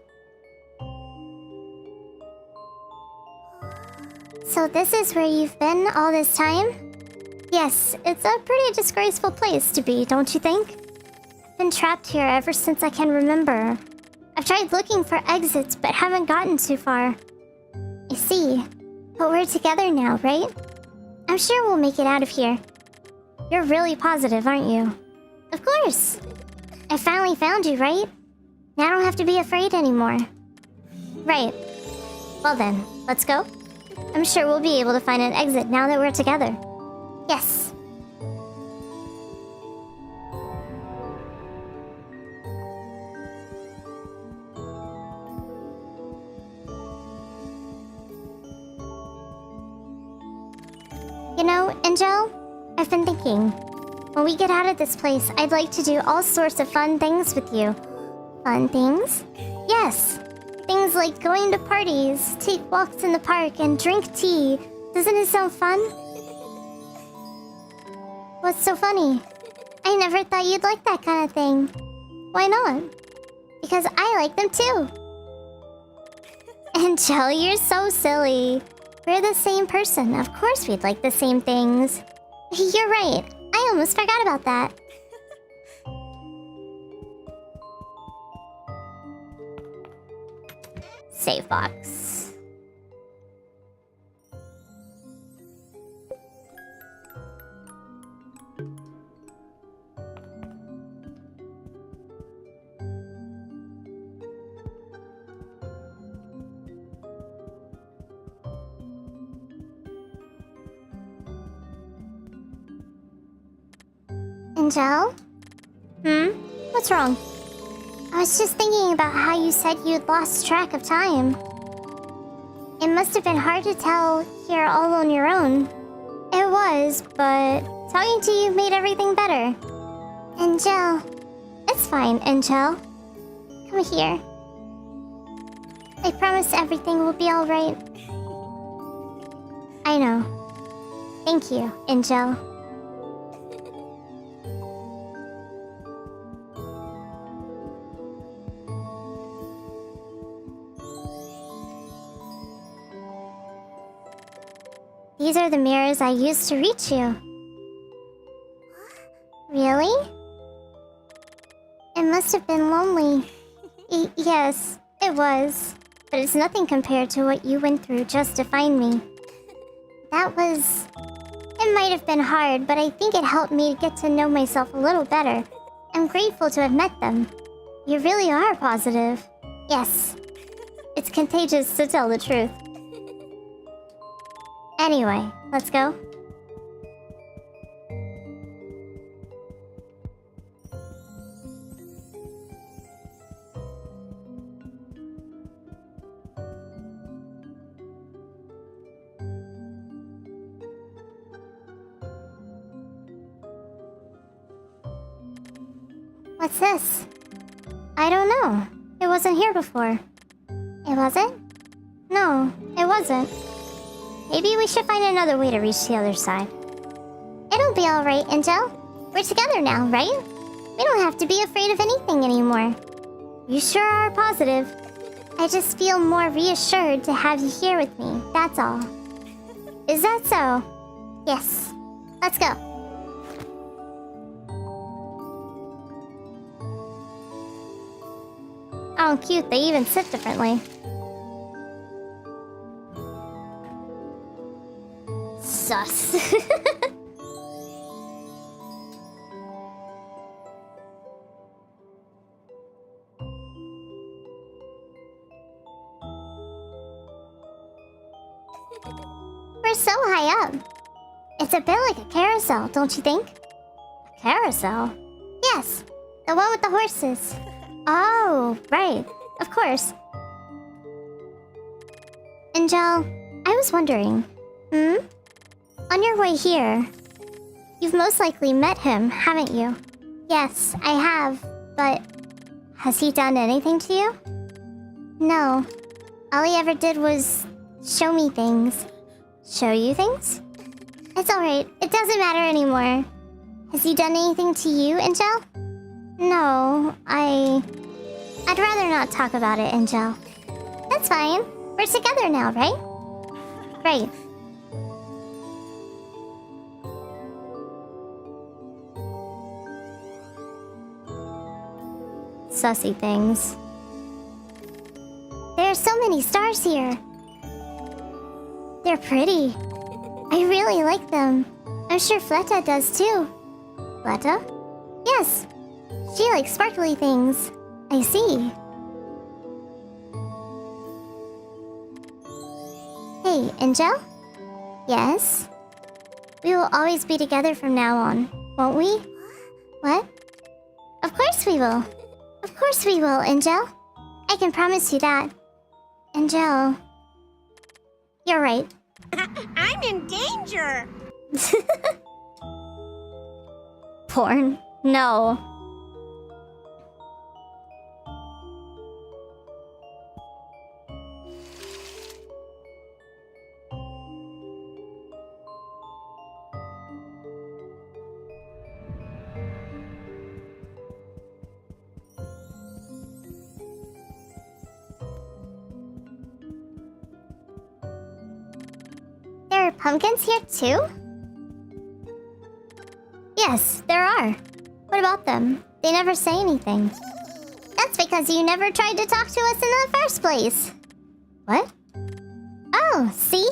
So this is where you've been all this time? Yes, it's a pretty disgraceful place to be, don't you think? I've been trapped here ever since I can remember. I've tried looking for exits, but haven't gotten too far. I see. But we're together now, right? I'm sure we'll make it out of here. You're really positive, aren't you? Of course! I finally found you, right? Now I don't have to be afraid anymore. Right. Well then, let's go. I'm sure we'll be able to find an exit now that we're together. Yes. You know, Angel, I've been thinking. When we get out of this place, I'd like to do all sorts of fun things with you. Fun things? Yes. Things like going to parties, take walks in the park, and drink tea. Doesn't it sound fun? What's so funny? I never thought you'd like that kind of thing. Why not? Because I like them too. Angel, you're so silly. We're the same person. Of course we'd like the same things. You're right. I almost forgot about that. Save box. Angel? What's wrong? I was just thinking about how you said you'd lost track of time. It must have been hard to tell here all on your own. It was, but talking to you made everything better. Angel. It's fine, Angel. Come here. I promise everything will be alright. I know. Thank you, Angel. These are the mirrors I used to reach you. Really? It must have been lonely. Yes, it was. But it's nothing compared to what you went through just to find me. That was... It might have been hard, but I think it helped me to get to know myself a little better. I'm grateful to have met them. You really are positive. Yes. It's contagious to tell the truth. Anyway, let's go. What's this? I don't know. It wasn't here before. It wasn't? No, it wasn't. Maybe we should find another way to reach the other side. It'll be alright, Angel. We're together now, right? We don't have to be afraid of anything anymore. You sure are positive. I just feel more reassured to have you here with me, that's all. Is that so? Yes. Let's go. Oh, cute. They even sit differently. Sus. We're so high up. It's a bit like a carousel, don't you think? A carousel? Yes, the one with the horses. Oh, right. Of course. Angel, I was wondering, on your way here, you've most likely met him, haven't you? Yes, I have, but has he done anything to you? No. All he ever did was show me things. Show you things? It's alright. It doesn't matter anymore. Has he done anything to you, Angel? No, I'd rather not talk about it, Angel. That's fine. We're together now, right? Right. Sussy things. There are so many stars here. They're pretty. I really like them. I'm sure Fleta does too. Fleta? Yes. She likes sparkly things. I see. Hey, Angel? Yes? We will always be together from now on, won't we? What? Of course we will. Of course we will, Angel. I can promise you that. Angel. You're right. I'm in danger. Porn? No. there pumpkins here too? Yes, there are. What about them? They never say anything. That's because you never tried to talk to us in the first place. What? Oh, see?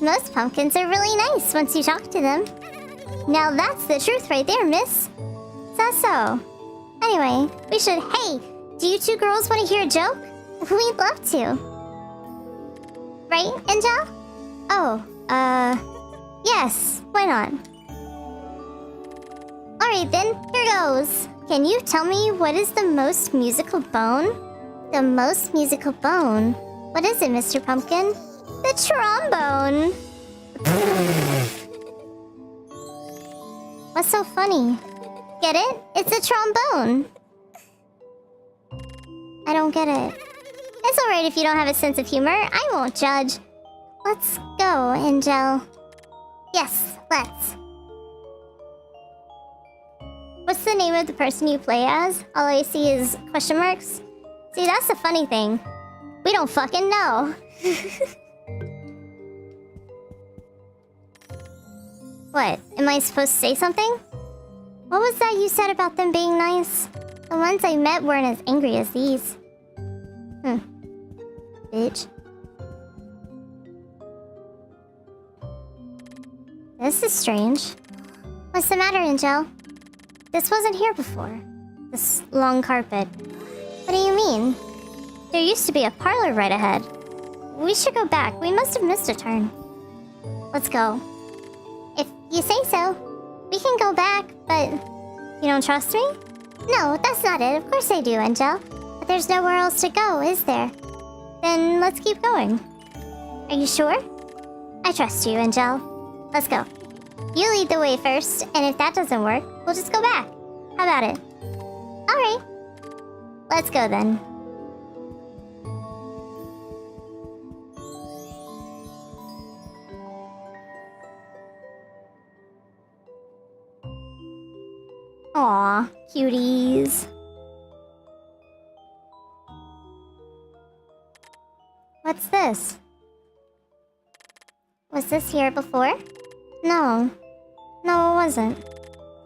Most pumpkins are really nice once you talk to them. Now that's the truth right there, miss. So. Anyway, we should... Hey, do you two girls want to hear a joke? We'd love to. Right, Angel? Oh, yes, why not? Alright then, here goes. Can you tell me what is the most musical bone? The most musical bone? What is it, Mr. Pumpkin? The trombone! What's so funny? Get it? It's a trombone! I don't get it. It's alright if you don't have a sense of humor. I won't judge. Let's go, Angel. Yes, let's. What's the name of the person you play as? All I see is question marks. See, that's the funny thing. We don't fucking know. What? Am I supposed to say something? What was that you said about them being nice? The ones I met weren't as angry as these. Bitch. This is strange. What's the matter, Angel? This wasn't here before. This long carpet. What do you mean? There used to be a parlor right ahead. We should go back. We must have missed a turn. Let's go. If you say so. We can go back, but... You don't trust me? No, that's not it. Of course I do, Angel. But there's nowhere else to go, is there? Then let's keep going. Are you sure? I trust you, Angel. Let's go. You lead the way first, and if that doesn't work, we'll just go back. How about it? Alright. Let's go then. Aw, cuties. What's this? Was this here before? No. No, it wasn't.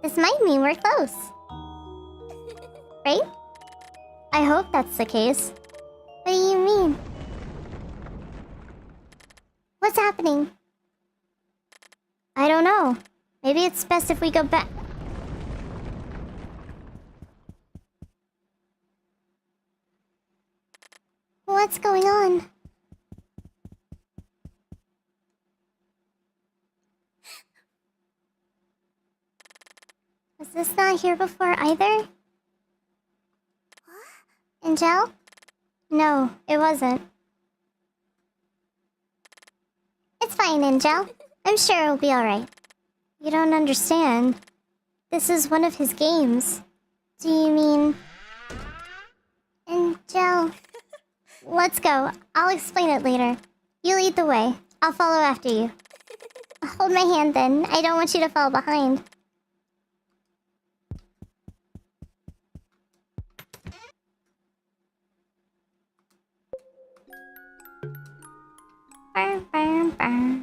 This might mean we're close. Right? I hope that's the case. What do you mean? What's happening? I don't know. Maybe it's best if we go back. What's going on? Was this not here before either? Angel? No, it wasn't. It's fine, Angel. I'm sure it'll be alright. You don't understand. This is one of his games. Do you mean... Angel... Let's go. I'll explain it later. You lead the way. I'll follow after you. Hold my hand then. I don't want you to fall behind. Burr, burr, burr.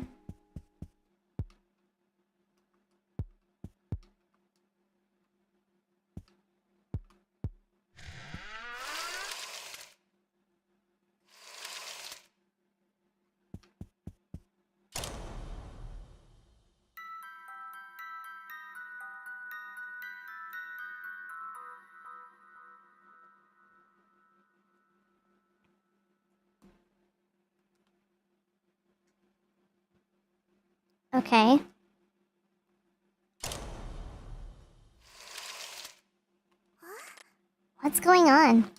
Okay. What's going on?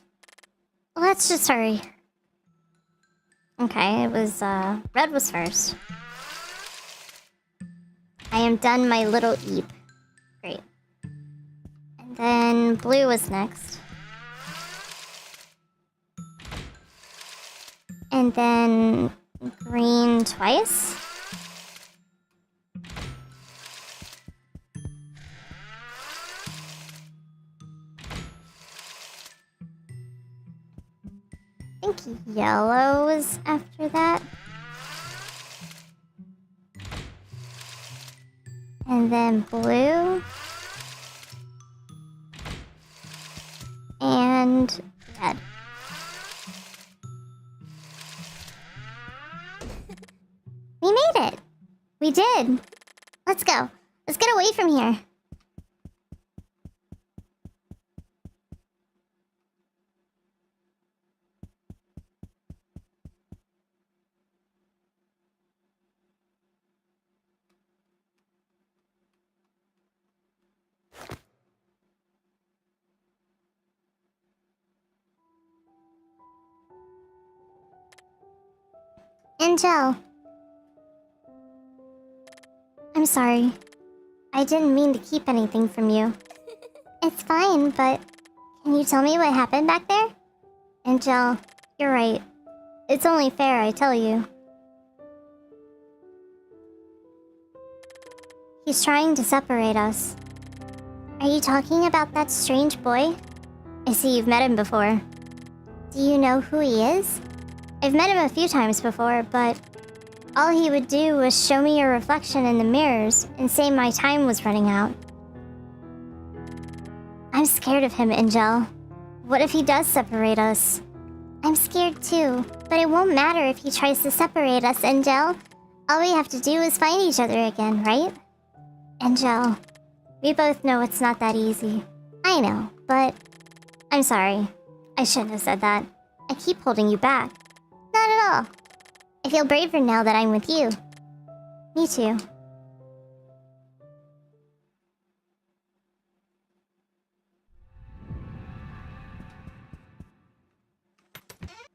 Let's just hurry. Okay, it was, red was first. I am done my little eep. Great. And then blue was next. And then green twice. I think yellow was after that. And then blue. And red. We made it! We did! Let's go. Let's get away from here. Angel. I'm sorry. I didn't mean to keep anything from you. It's fine, but can you tell me what happened back there? Angel, you're right. It's only fair I tell you. He's trying to separate us. Are you talking about that strange boy? I see you've met him before. Do you know who he is? I've met him a few times before, but all he would do was show me a reflection in the mirrors and say my time was running out. I'm scared of him, Angel. What if he does separate us? I'm scared too, but it won't matter if he tries to separate us, Angel. All we have to do is find each other again, right? Angel, we both know it's not that easy. I know, but I'm sorry. I shouldn't have said that. I keep holding you back. Not at all. I feel braver now that I'm with you. Me too.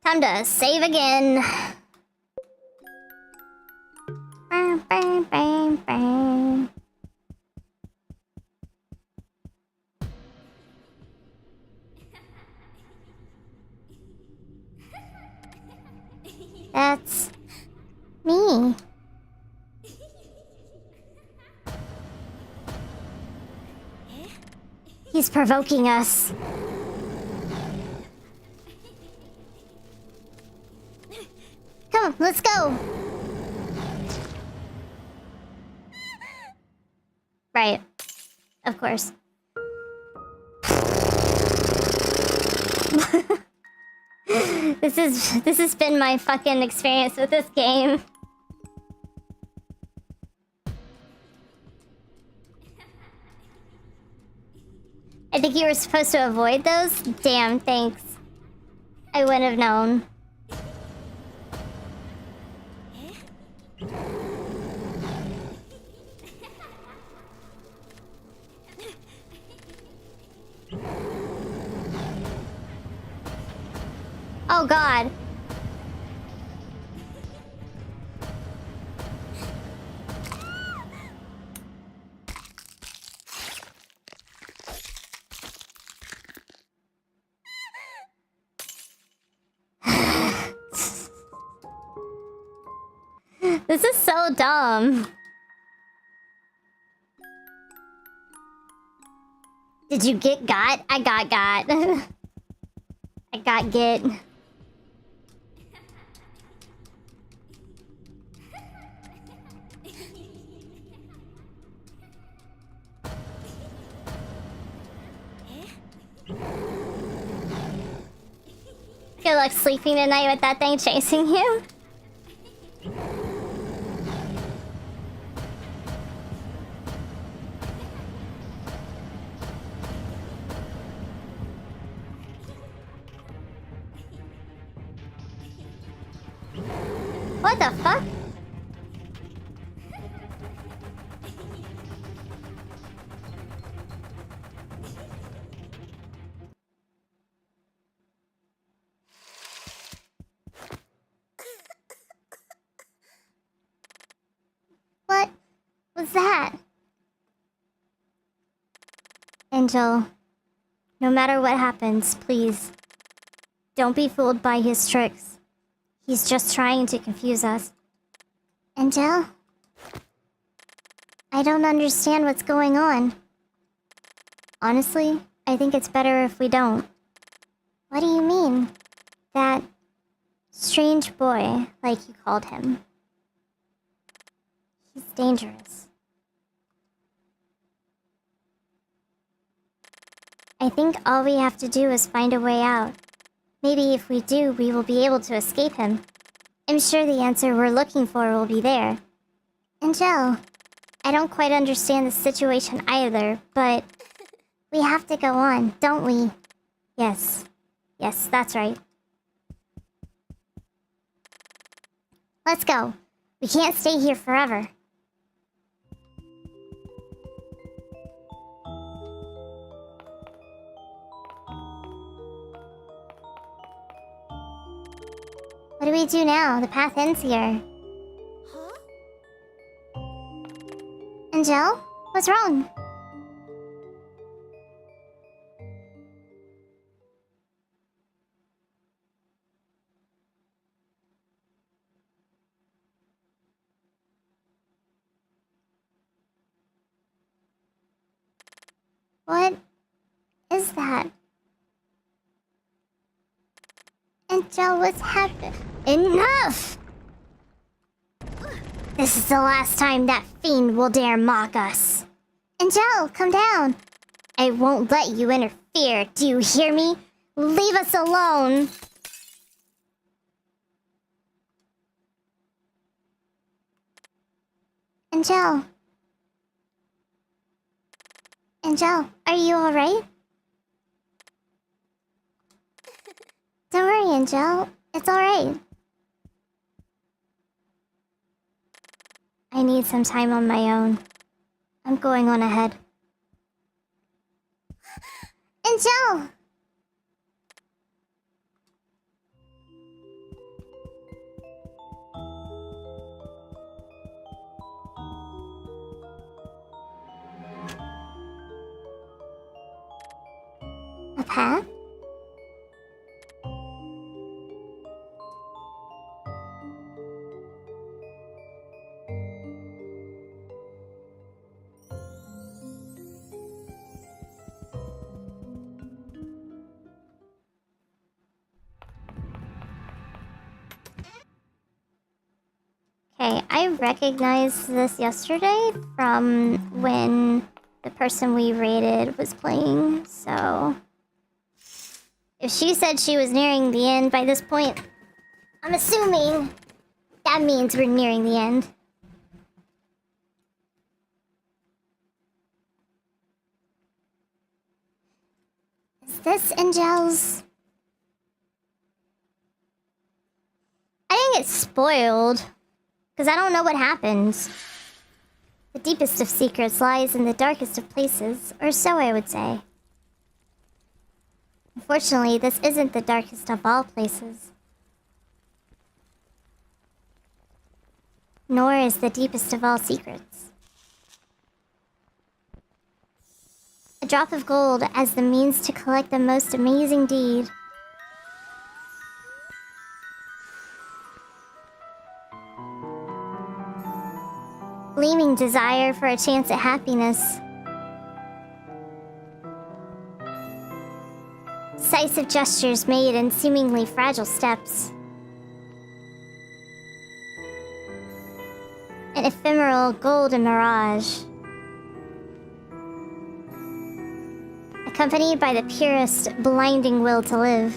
Time to save again. Bam, bam, bam, bam. That's me. He's provoking us. Come on, let's go. Right. Of course. This has been my fucking experience with this game. I think you were supposed to avoid those? Damn, thanks. I wouldn't have known. Oh god. This is so dumb. Did you get got? I got. I got get. Good luck sleeping tonight with that thing chasing you. What the fuck? What was that? Angel, no matter what happens, please, don't be fooled by his tricks. He's just trying to confuse us. Angel? I don't understand what's going on. Honestly, I think it's better if we don't. What do you mean? That strange boy, like you called him. He's dangerous. I think all we have to do is find a way out. Maybe if we do, we will be able to escape him. I'm sure the answer we're looking for will be there. Angel, I don't quite understand the situation either, but we have to go on, don't we? Yes. Yes, that's right. Let's go. We can't stay here forever. What do we do now? The path ends here. Angel? What's wrong? What is that? Angel, what's happening? Enough! This is the last time that fiend will dare mock us. Angel, come down. I won't let you interfere. Do you hear me? Leave us alone. Angel. Angel, are you alright? Don't worry, Angel. It's alright. I need some time on my own. I'm going on ahead. Angel! A path? Okay, I recognized this yesterday from when the person we raided was playing, so... If she said she was nearing the end by this point, I'm assuming that means we're nearing the end. Is this Angel's? I didn't get spoiled, because I don't know what happens. The deepest of secrets lies in the darkest of places, or so I would say. Unfortunately, this isn't the darkest of all places. Nor is the deepest of all secrets. A drop of gold as the means to collect the most amazing deed. Gleaming desire for a chance at happiness. Decisive gestures made in seemingly fragile steps. An ephemeral golden mirage. Accompanied by the purest, blinding will to live.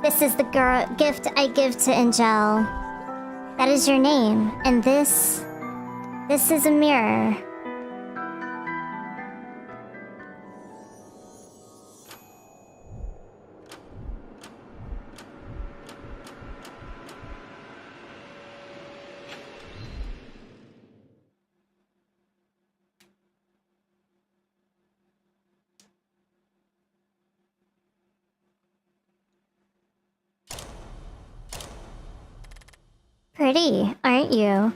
This is the gift I give to Angel. That is your name, and this is a mirror. Pretty, aren't you?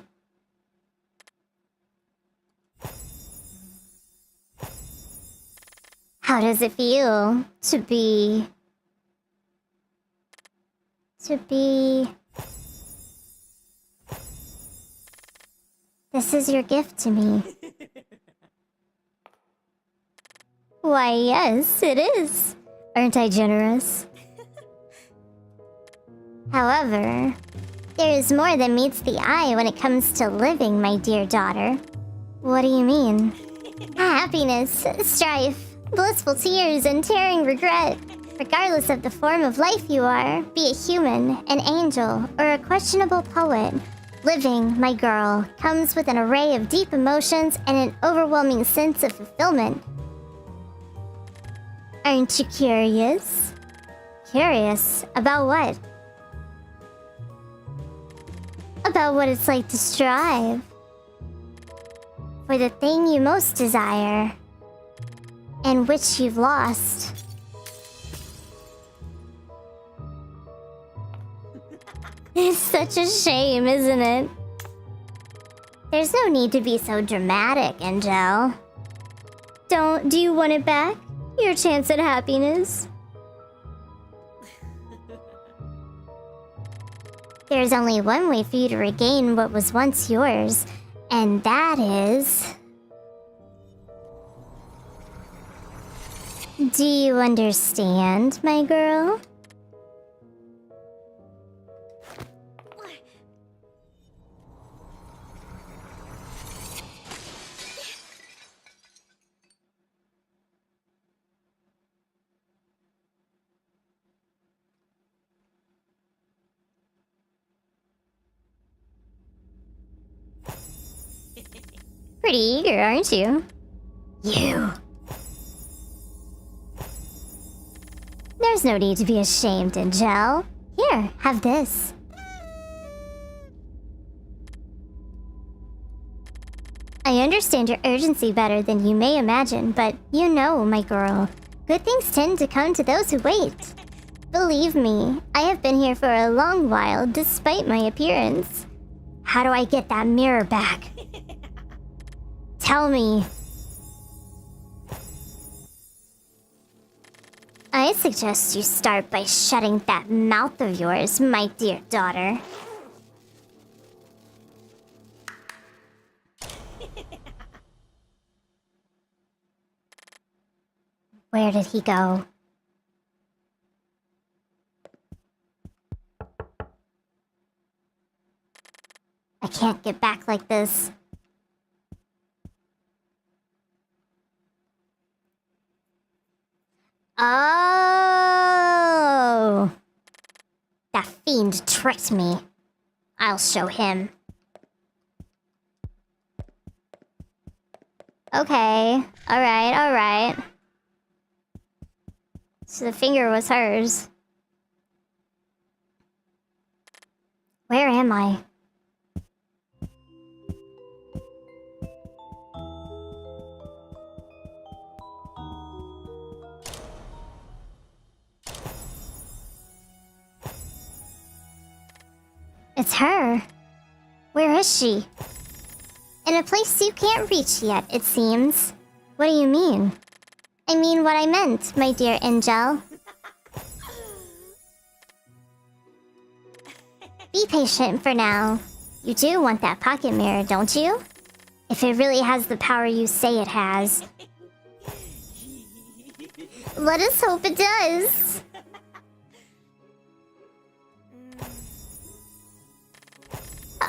How does it feel to be... This is your gift to me. Why, yes, it is. Aren't I generous? However, there is more than meets the eye when it comes to living, my dear daughter. What do you mean? Happiness, strife, blissful tears, and tearing regret. Regardless of the form of life you are, be a human, an angel, or a questionable poet, living, my girl, comes with an array of deep emotions and an overwhelming sense of fulfillment. Aren't you curious? Curious? About what? About what it's like to strive for the thing you most desire and which you've lost. It's such a shame, isn't it? There's no need to be so dramatic, Angel. Do you want it back? Your chance at happiness? There's only one way for you to regain what was once yours, and that is... Do you understand, my girl? Pretty eager, aren't you? You. There's no need to be ashamed, Angel. Here, have this. I understand your urgency better than you may imagine, but you know, my girl, good things tend to come to those who wait. Believe me, I have been here for a long while, despite my appearance. How do I get that mirror back? Tell me. I suggest you start by shutting that mouth of yours, my dear daughter. Where did he go? I can't get back like this. Oh! That fiend tricked me. I'll show him. Okay. Alright. So the finger was hers. Where am I? It's her. Where is she? In a place you can't reach yet, it seems. What do you mean? I mean what I meant, my dear Angel. Be patient for now. You do want that pocket mirror, don't you? If it really has the power you say it has. Let us hope it does.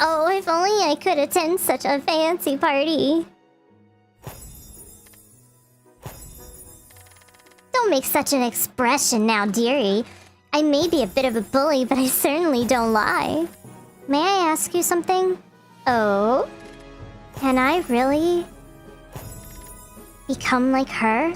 Oh, if only I could attend such a fancy party. Don't make such an expression now, dearie. I may be a bit of a bully, but I certainly don't lie. May I ask you something? Oh? Can I really become like her?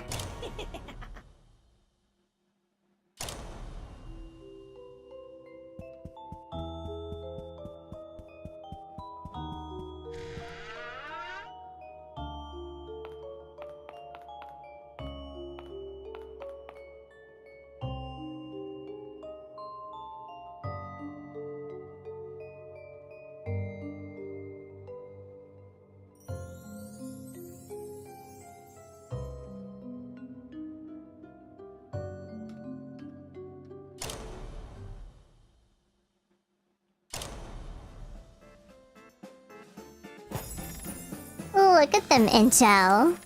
Look at them, Angel.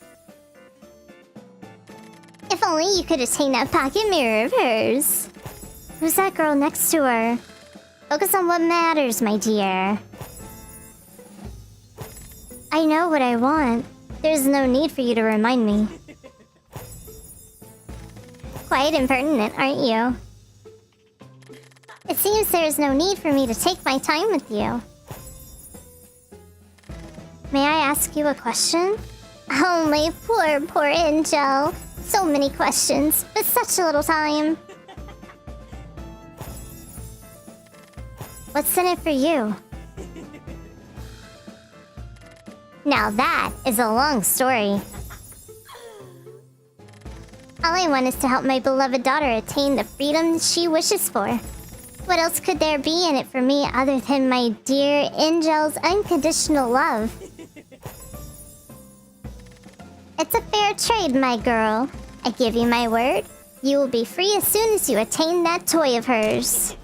If only you could attain that pocket mirror of hers. Who's that girl next to her? Focus on what matters, my dear. I know what I want. There's no need for you to remind me. Quite impertinent, aren't you? It seems there is no need for me to take my time with you. May I ask you a question? Oh, my poor Angel. So many questions, but such a little time. What's in it for you? Now that is a long story. All I want is to help my beloved daughter attain the freedom she wishes for. What else could there be in it for me other than my dear Angel's unconditional love? It's a fair trade, my girl. I give you my word. You will be free as soon as you attain that toy of hers.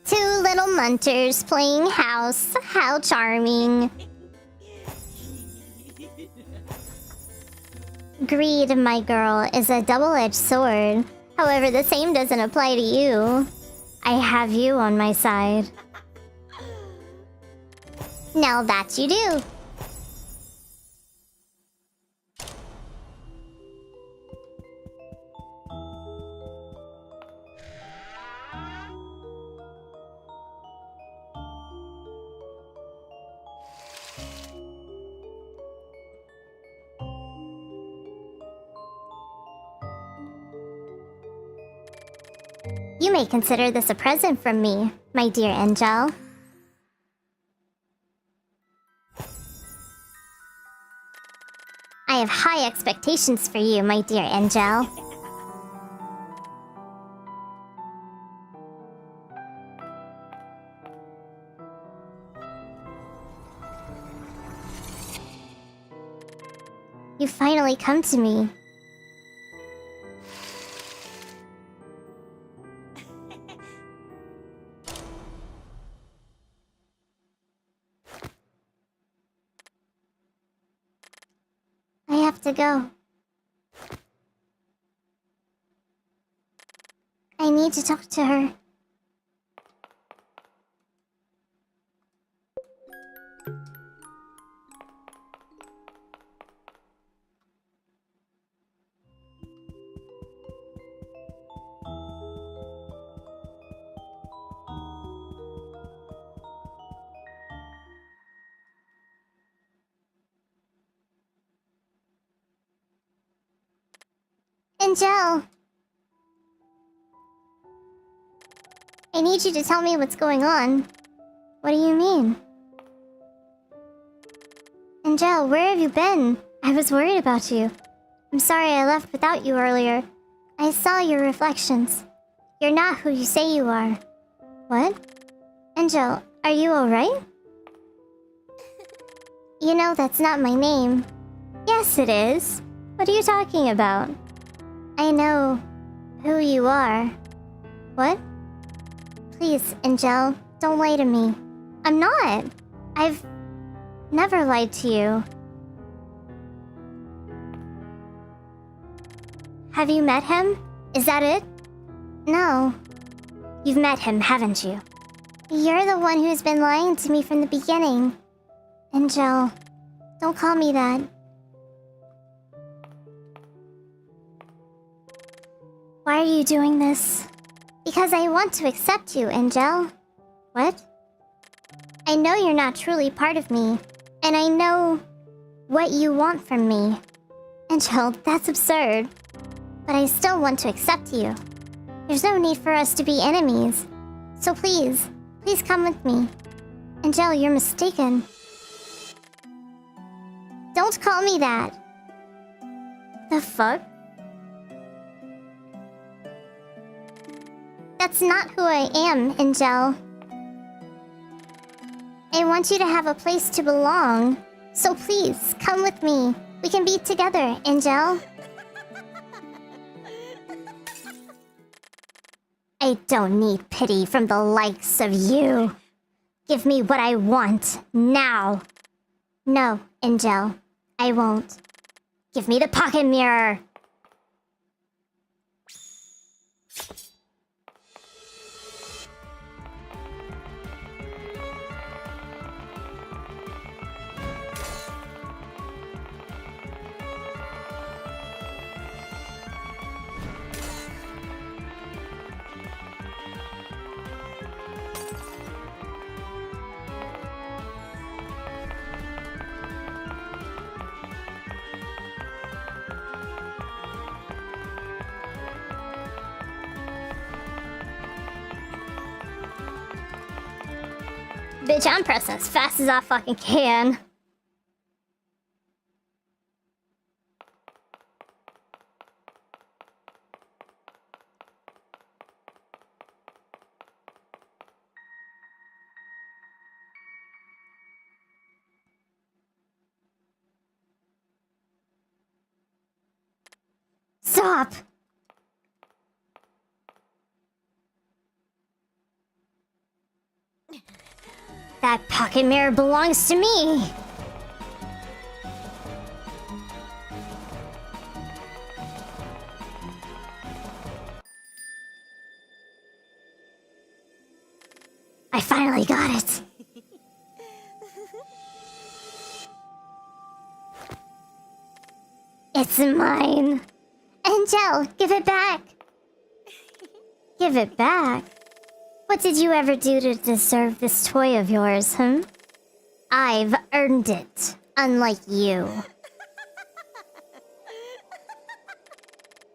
Two little munters playing house. How charming. Greed, my girl, is a double-edged sword. However, the same doesn't apply to you. I have you on my side. Now that you do. You may consider this a present from me, my dear Angel. I have high expectations for you, my dear Angel. You finally come to me. I have to go. I need to talk to her. Angel! I need you to tell me what's going on. What do you mean? Angel, where have you been? I was worried about you. I'm sorry I left without you earlier. I saw your reflections. You're not who you say you are. What? Angel, are you alright? You know that's not my name. Yes, it is. What are you talking about? I know who you are. What? Please, Angel, don't lie to me. I'm not. I've never lied to you. Have you met him? Is that it? No. You've met him, haven't you? You're the one who's been lying to me from the beginning. Angel, don't call me that. Why are you doing this? Because I want to accept you, Angel. What? I know you're not truly part of me, and I know what you want from me. Angel, that's absurd. But I still want to accept you. There's no need for us to be enemies. So please, please come with me. Angel, you're mistaken. Don't call me that. The fuck? That's not who I am, Angel. I want you to have a place to belong. So please, come with me. We can be together, Angel. I don't need pity from the likes of you. Give me what I want, now. No, Angel, I won't. Give me the pocket mirror. Bitch, I'm pressing as fast as I fucking can. Stop! That pocket mirror belongs to me! I finally got it! It's mine! Angel, give it back! Give it back? What did you ever do to deserve this toy of yours, I've earned it, unlike you.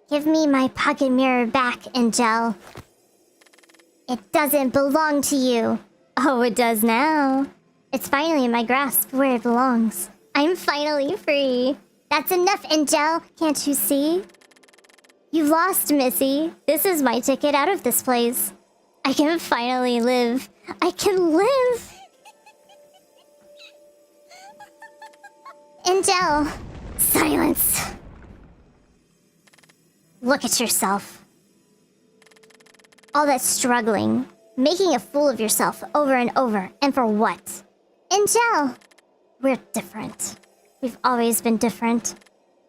Give me my pocket mirror back, Angel. It doesn't belong to you. Oh, it does now. It's finally in my grasp where it belongs. I'm finally free. That's enough, Angel. Can't you see? You lost, Missy. This is my ticket out of this place. I can finally live. I can live! Angel! Silence! Look at yourself. All that struggling, making a fool of yourself over and over, and for what? Angel! We're different. We've always been different.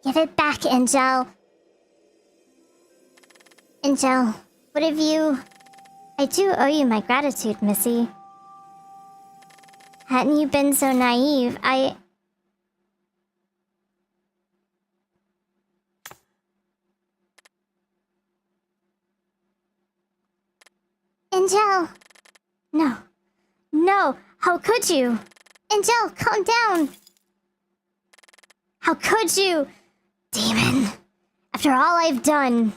Give it back, Angel. Angel, what have you... I do owe you my gratitude, Missy. Hadn't you been so naive, Angel! No. No! How could you? Angel, calm down! How could you? Demon. After all I've done...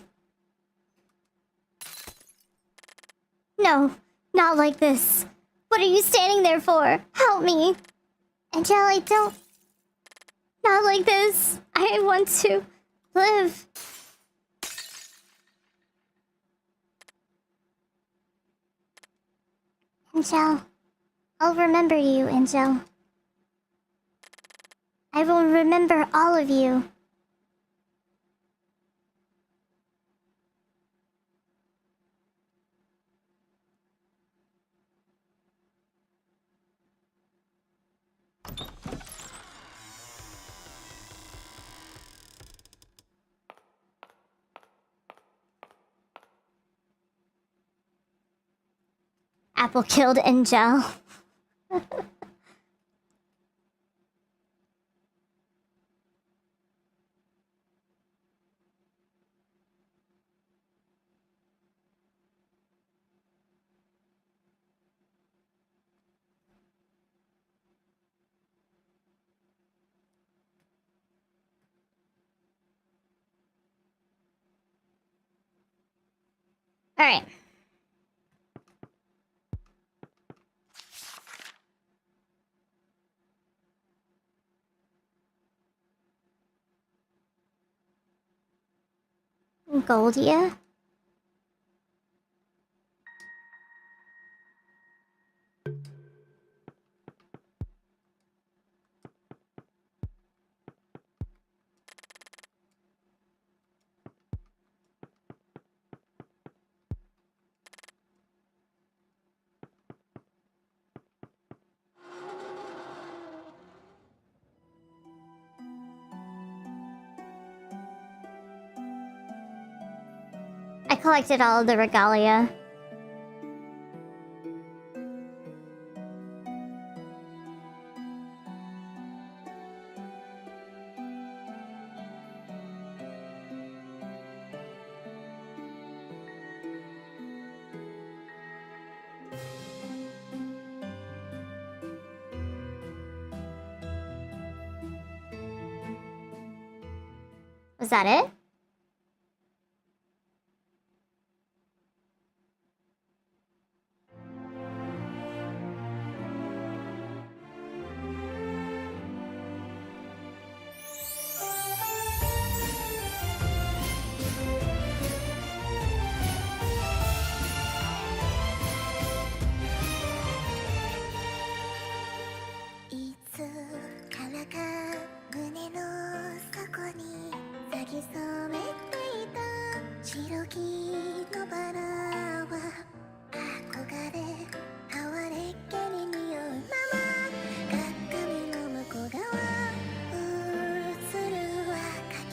No, not like this. What are you standing there for? Help me. Angel, I don't... Not like this. I want to live. Angel, I'll remember you, Angel. I will remember all of you. Apple killed Angel. All right. Goldia? collected all of the regalia. Was that it?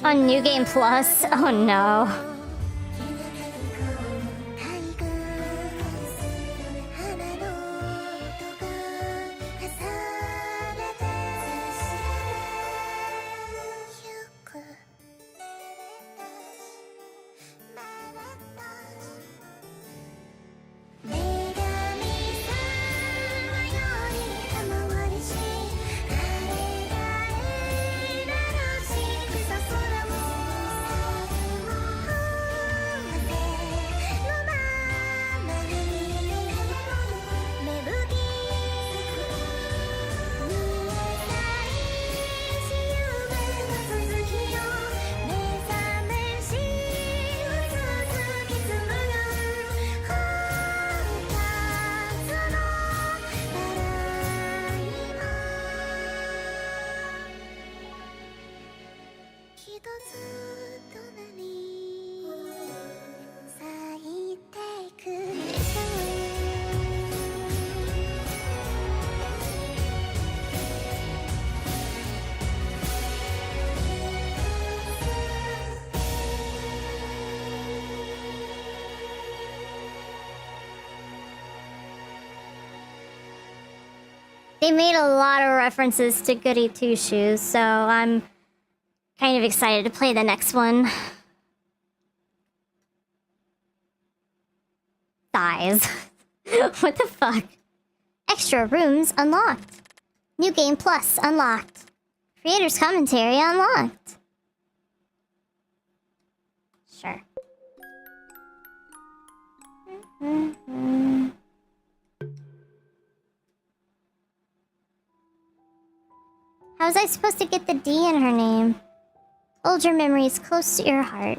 On New Game Plus? Oh no. They made a lot of references to Goody Two Shoes, so I'm kind of excited to play the next one. Thighs. What the fuck? Extra rooms unlocked. New Game Plus unlocked. Creator's commentary unlocked. Sure. How was I supposed to get the D in her name? Hold your memories close to your heart.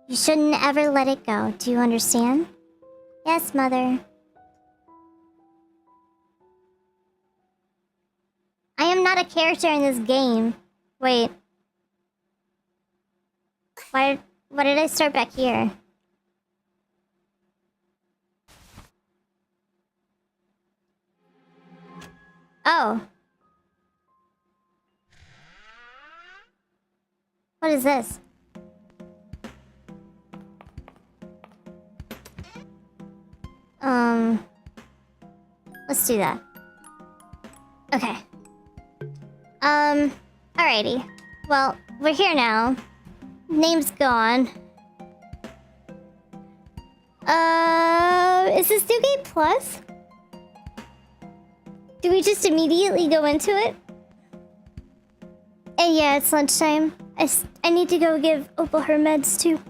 You shouldn't ever let it go. Do you understand? Yes, Mother. I am not a character in this game. Wait. Why did I start back here? Oh. What is this? Let's do that. Okay. Alrighty. Well, we're here now. Name's gone. Is this New Game Plus? Do we just immediately go into it? Yeah, it's lunchtime. I need to go give Opal her meds too.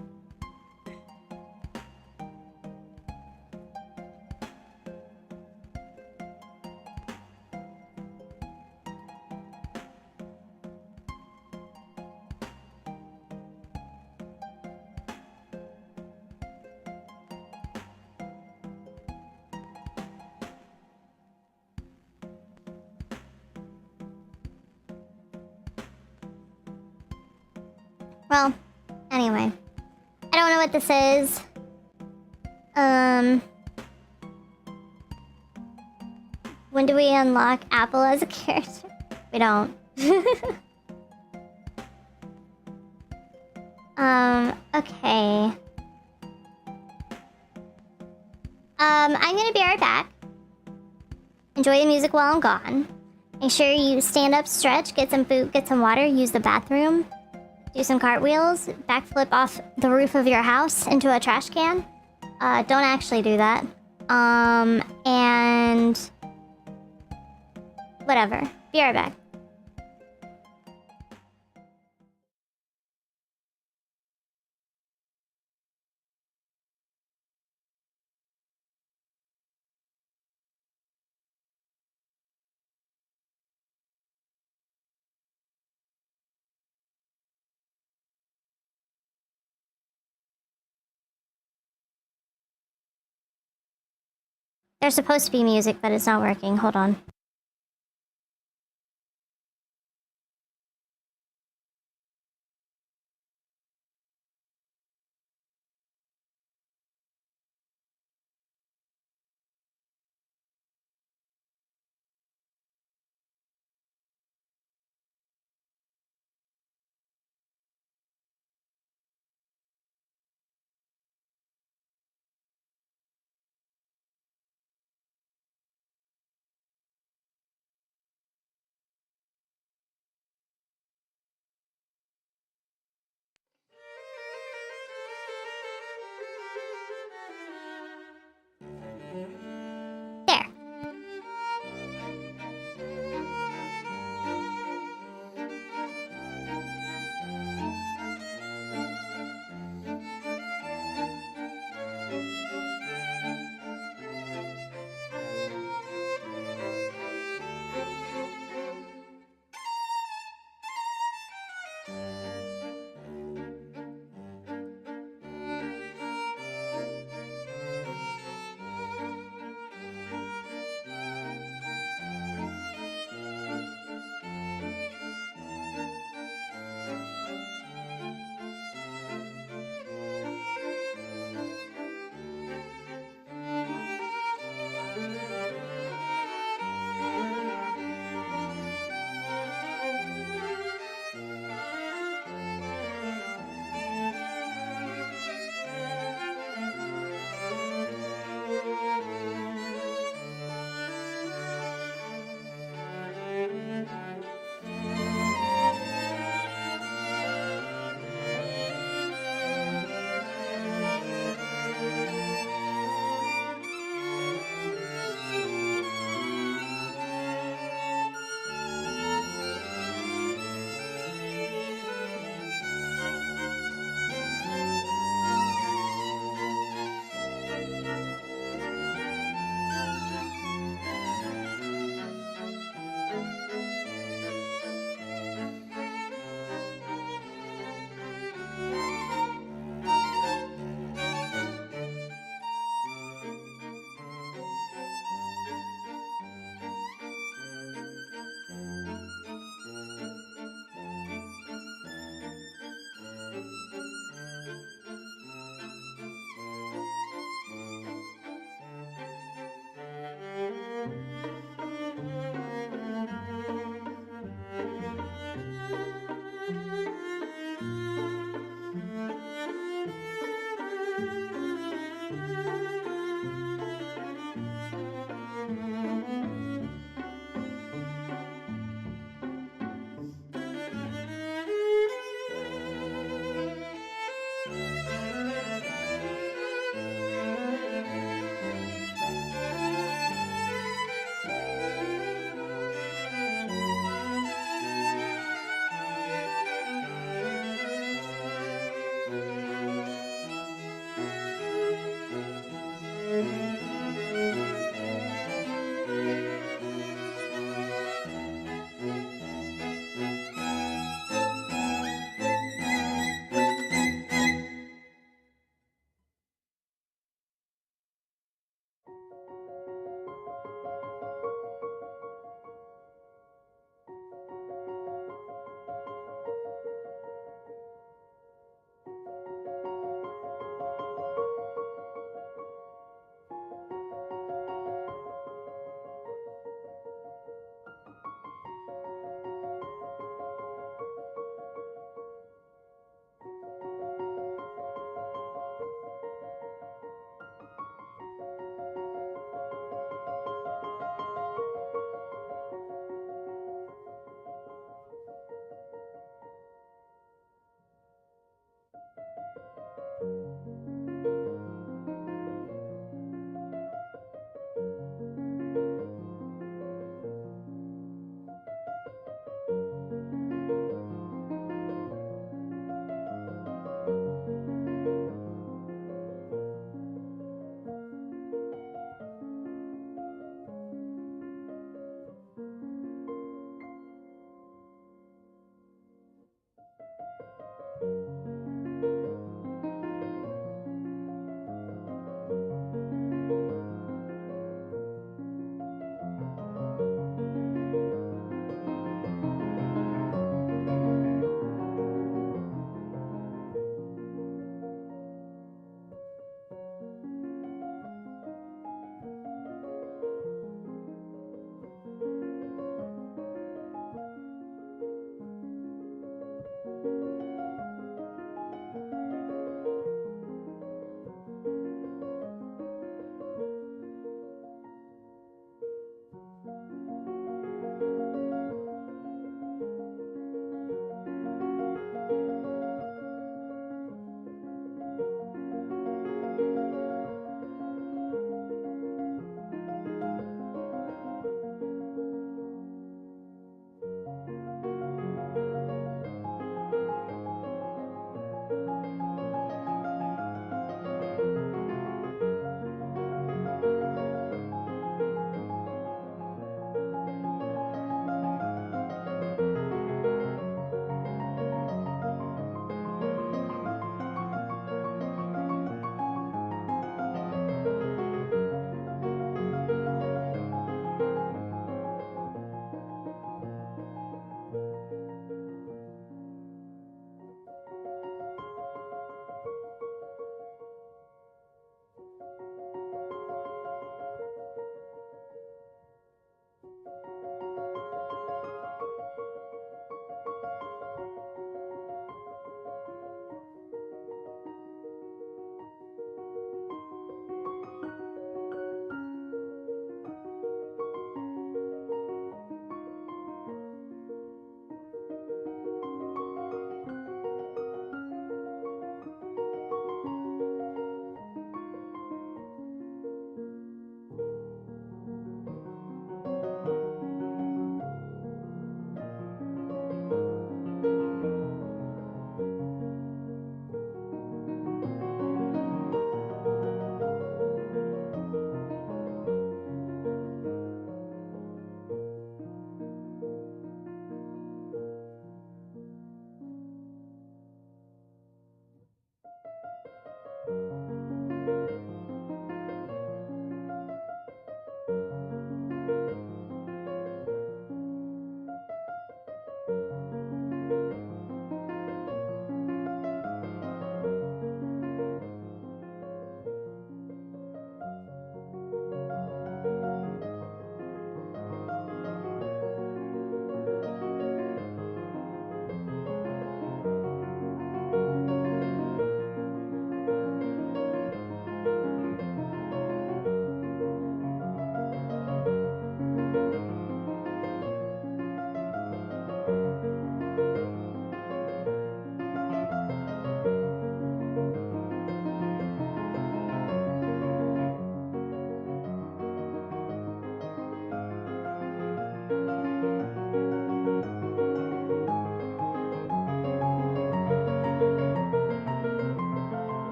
Well, anyway. I don't know what this is. When do we unlock Apple as a character? We don't. Okay. I'm gonna be right back. Enjoy the music while I'm gone. Make sure you stand up, stretch, get some food, get some water, use the bathroom, do some cartwheels, backflip off the roof of your house into a trash can. Don't actually do that. And whatever. Be right back. There's supposed to be music, but it's not working. Hold on.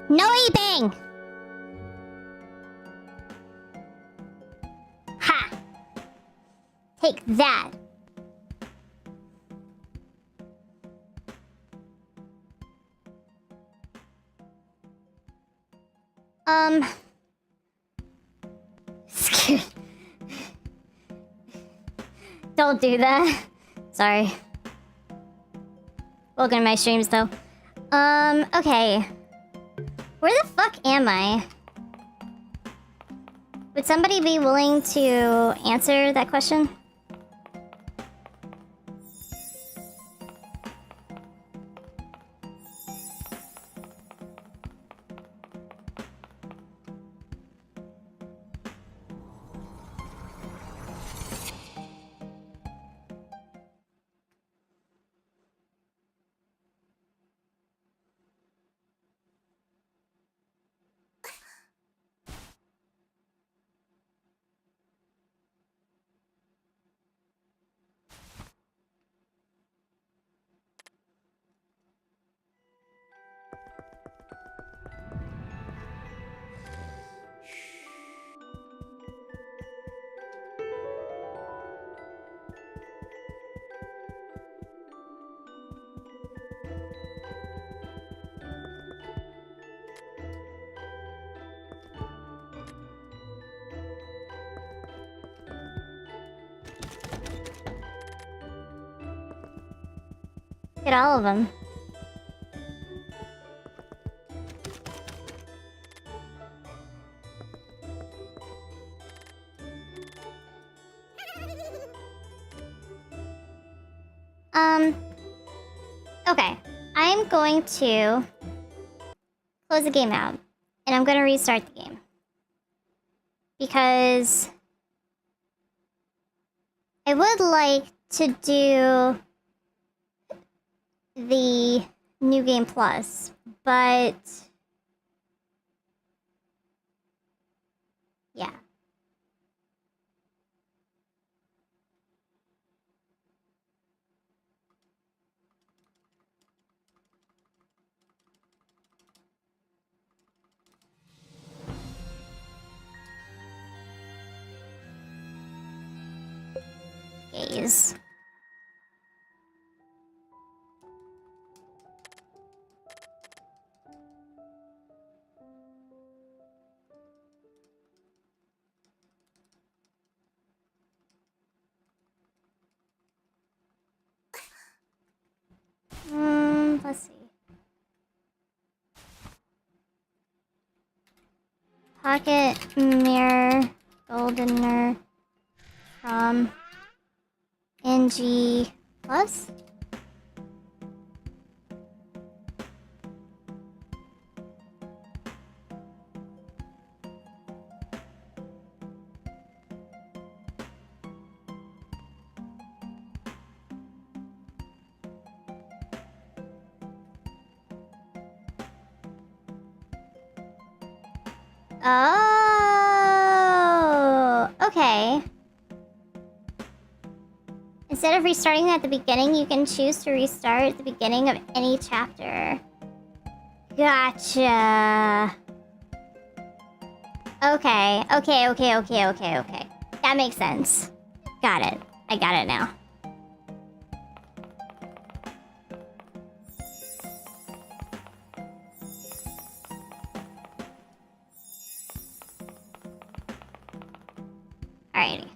No eating! Ha! Take that. Don't do that. Sorry. Welcome to my streams, though. Okay. Where the fuck am I? Would somebody be willing to answer that question? Get all of them. Okay. I'm going to close the game out, and I'm going to restart the game. Because I would like to do the New Game Plus, but yeah. Gaze. Let's see. Pocket mirror goldener from NG Plus. Oh, okay. Instead of restarting at the beginning, you can choose to restart at the beginning of any chapter. Gotcha. Okay. That makes sense. Got it. I got it now. Alrighty.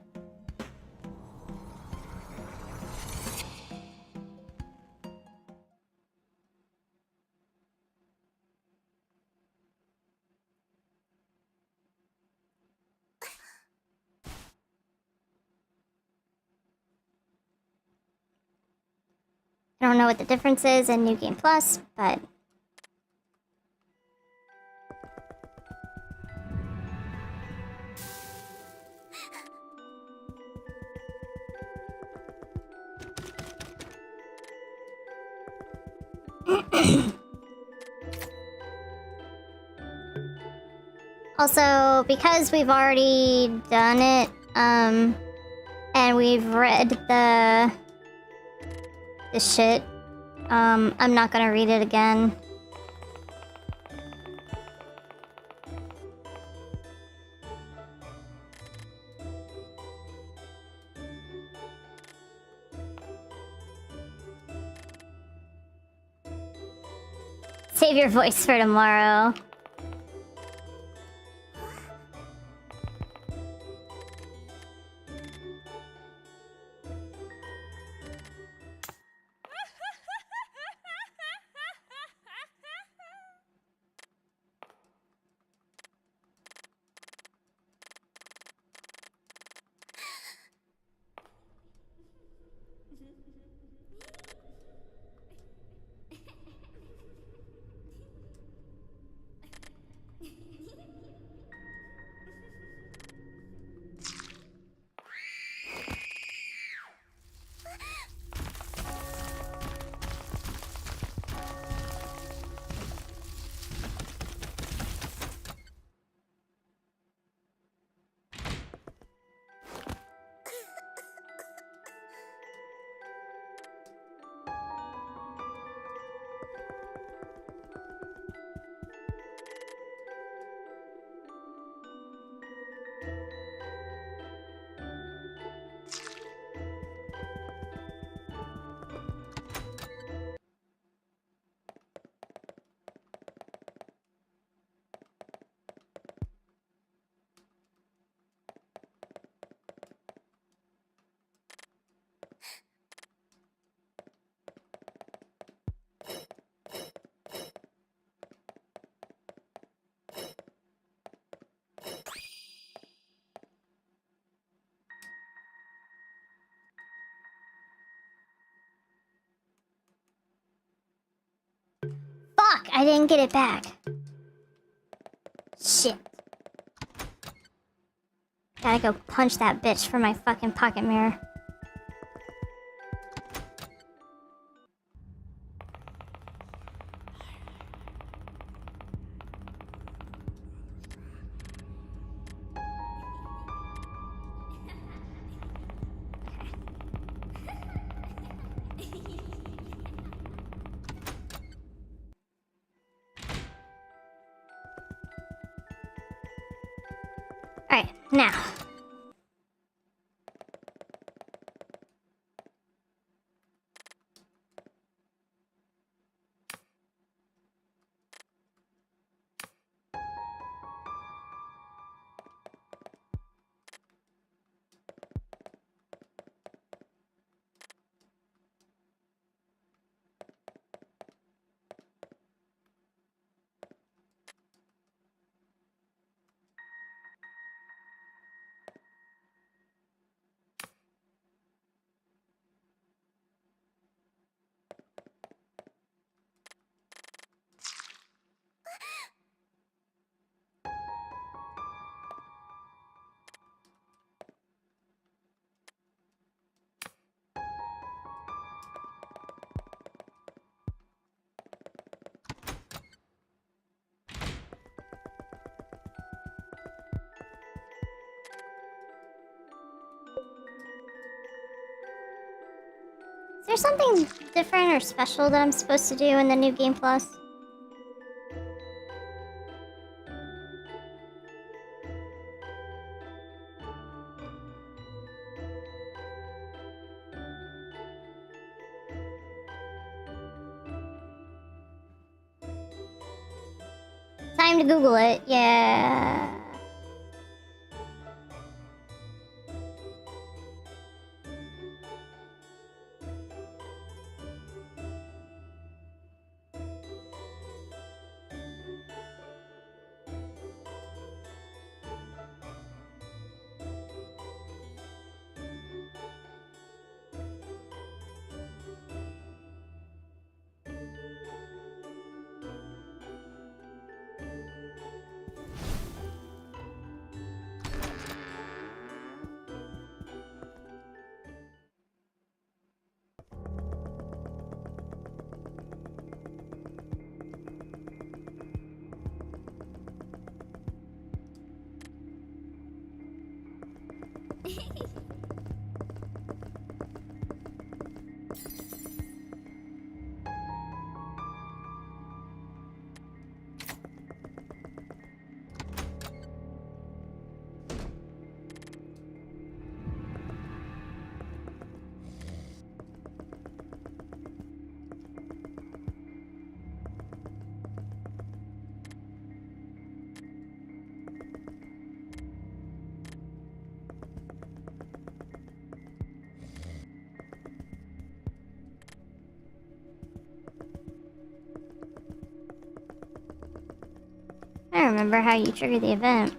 I don't know what the difference is in New Game Plus, but also, because we've already done it, and we've read the shit, I'm not gonna read it again. Save your voice for tomorrow. Fuck, I didn't get it back. Shit. Gotta go punch that bitch for my fucking pocket mirror. Alright, now. Is there something different or special that I'm supposed to do in the new Game Plus? Time to Google it, yeah. remember how you trigger the event.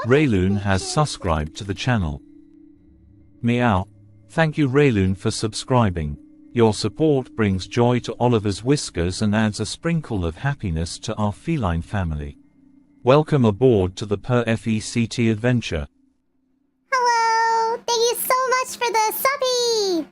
Rayloon has subscribed to the channel. Meow. Thank you Rayloon for subscribing. Your support brings joy to Oliver's whiskers and adds a sprinkle of happiness to our feline family. Welcome aboard to the Per FECT adventure. Hello! Thank you so much for the subby!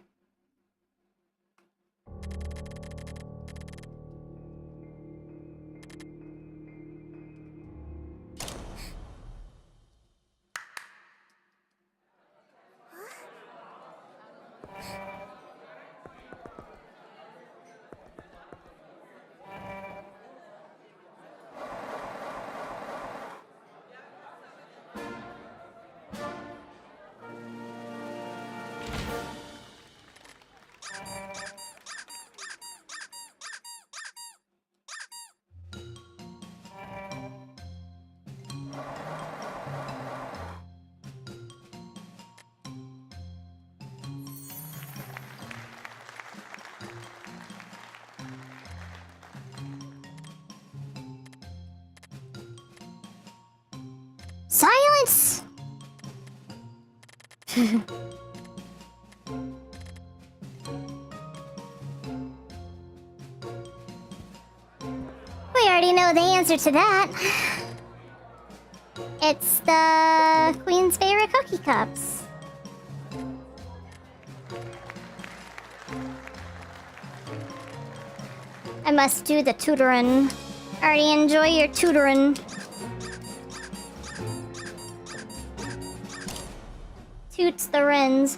Silence! We already know the answer to that. It's the Queen's favorite cookie cups. I must do the tutorin'. Already enjoy your tutorin'. Toots the Rins.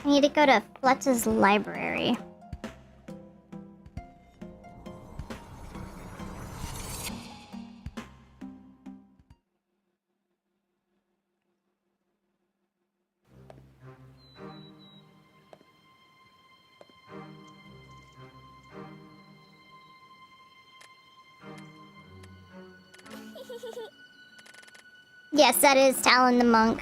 I need to go to Fletch's library. Yes, that is Talon the monk.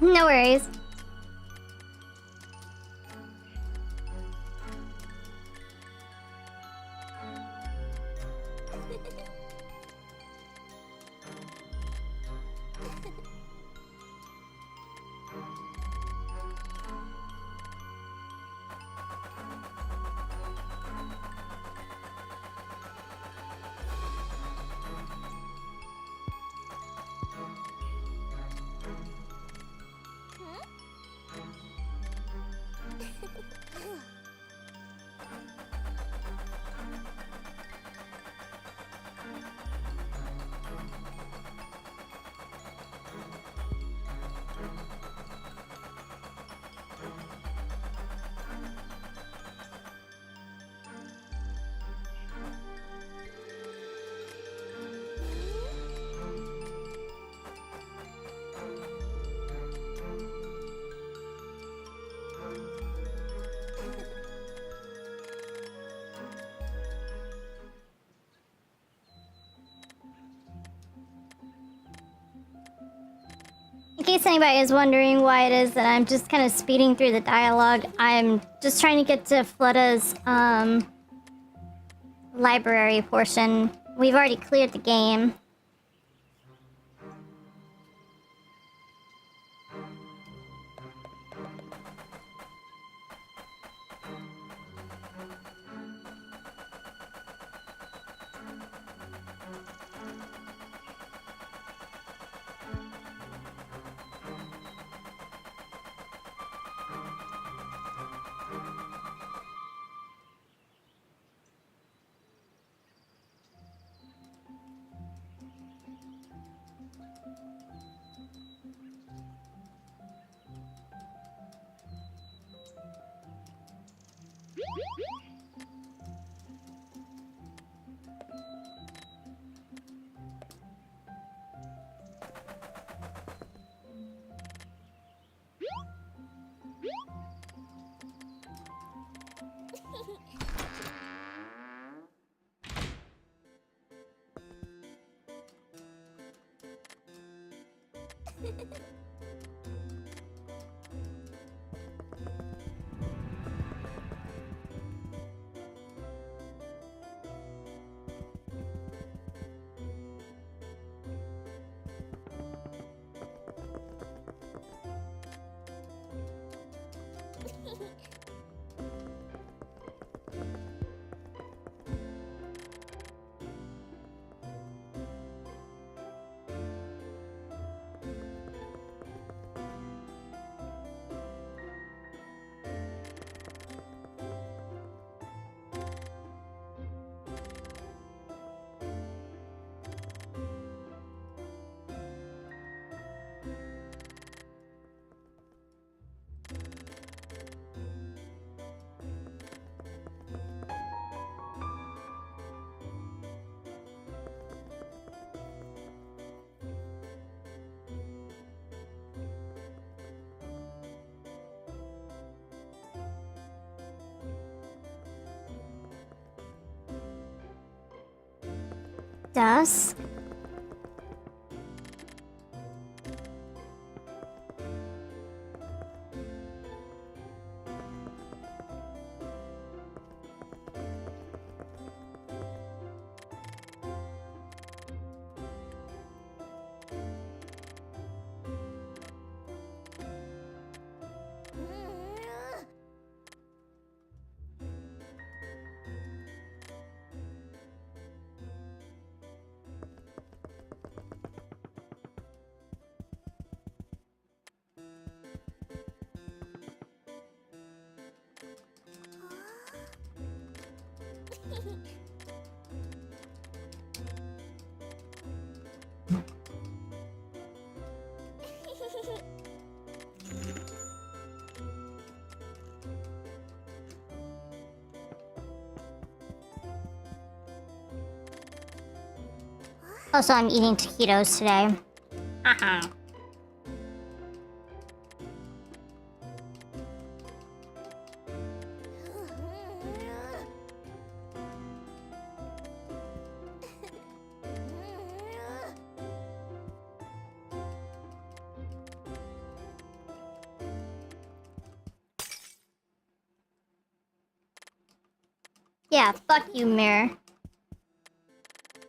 No worries. case anybody is wondering why it is that I'm just kind of speeding through the dialogue, I'm just trying to get to Fleta's, library portion. We've already cleared the game. Dusk? Also, I'm eating taquitos today. Uh-huh. Yeah, fuck you, Mirror.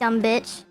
Dumb bitch.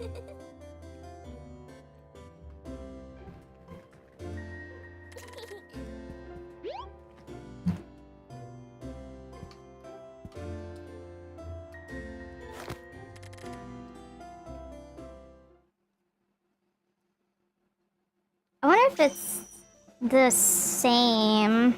I wonder if it's the same.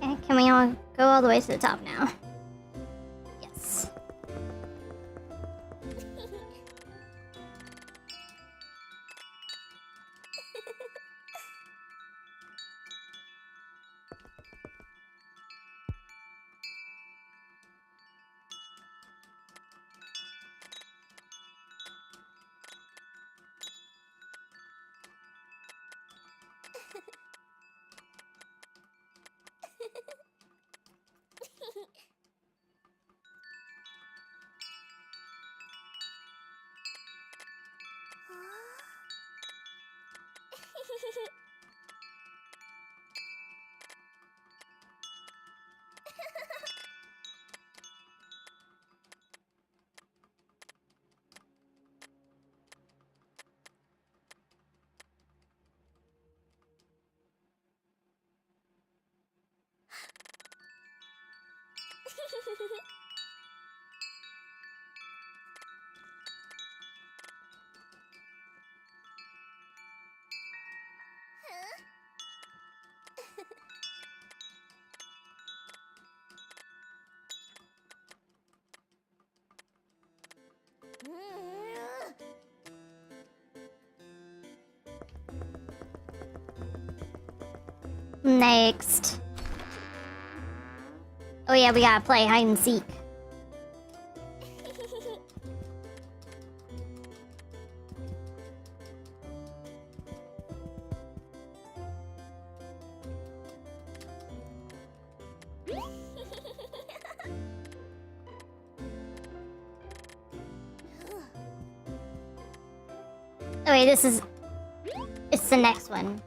Okay, can we all go all the way to the top now? Yes. Next. Oh yeah, we gotta play hide and seek. Oh wait, it's the next one.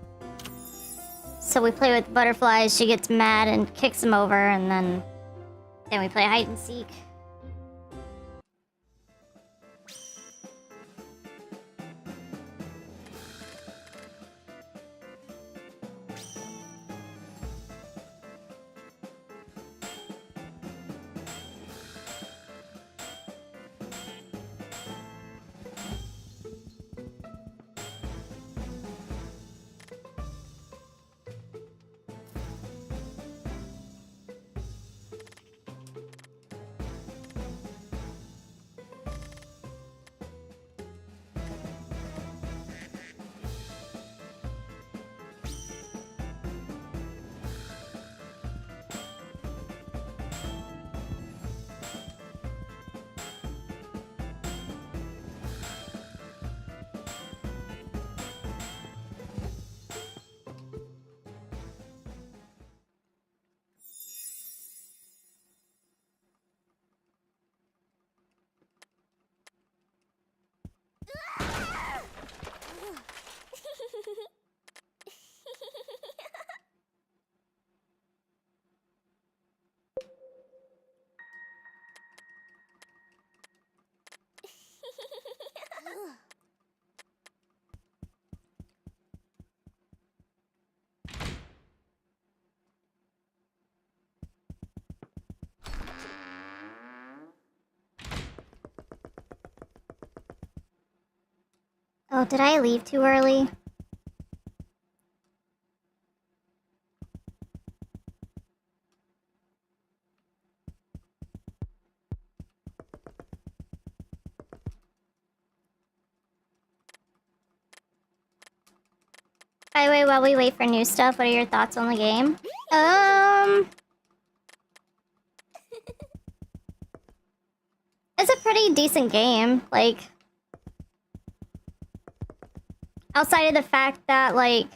So we play with butterflies, she gets mad and kicks him over, and then we play hide and seek. Oh, did I leave too early? By the way, while we wait for new stuff, what are your thoughts on the game? It's a pretty decent game. Like, outside of the fact that, like,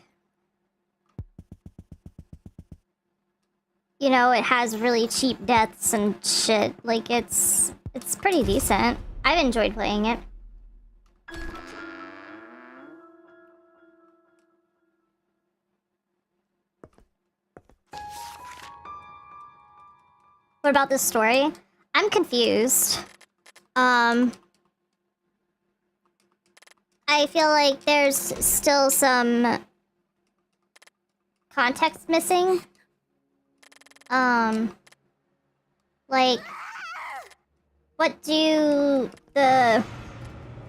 you know, it has really cheap deaths and shit. Like, it's pretty decent. I've enjoyed playing it. What about this story? I'm confused. I feel like there's still some context missing. Like, what do the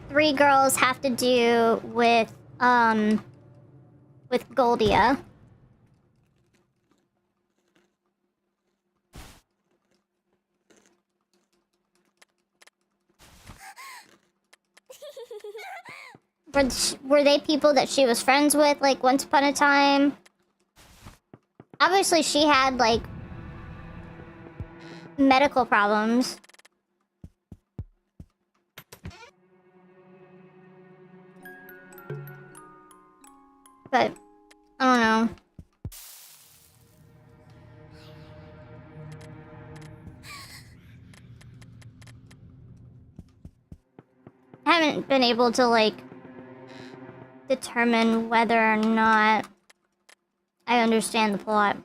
3 girls have to do with Goldia? Were they people that she was friends with, like, once upon a time? Obviously, she had, like, medical problems. But, I don't know. I haven't been able to, like, determine whether or not I understand the plot.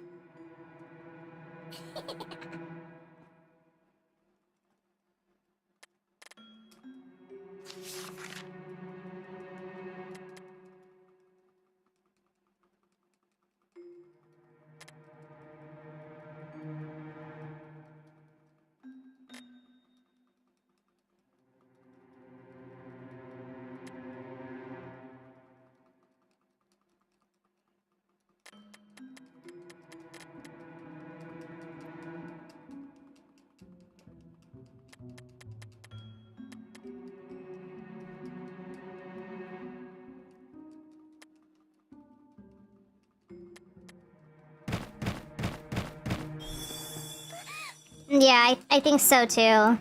Yeah, I think so too.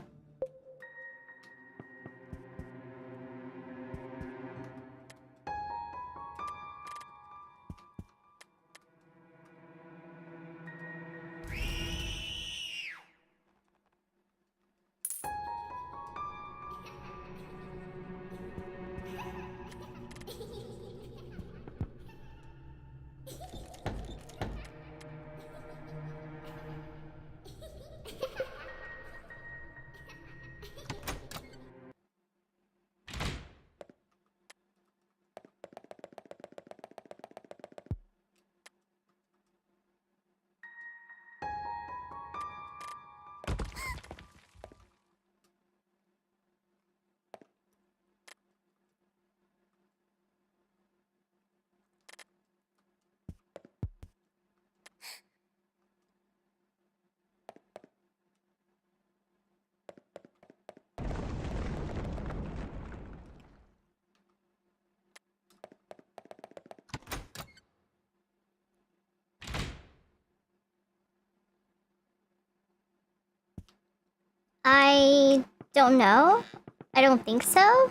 I don't know. I don't think so.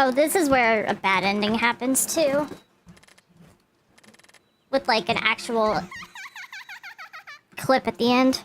Oh, this is where a bad ending happens too. With like an actual clip at the end.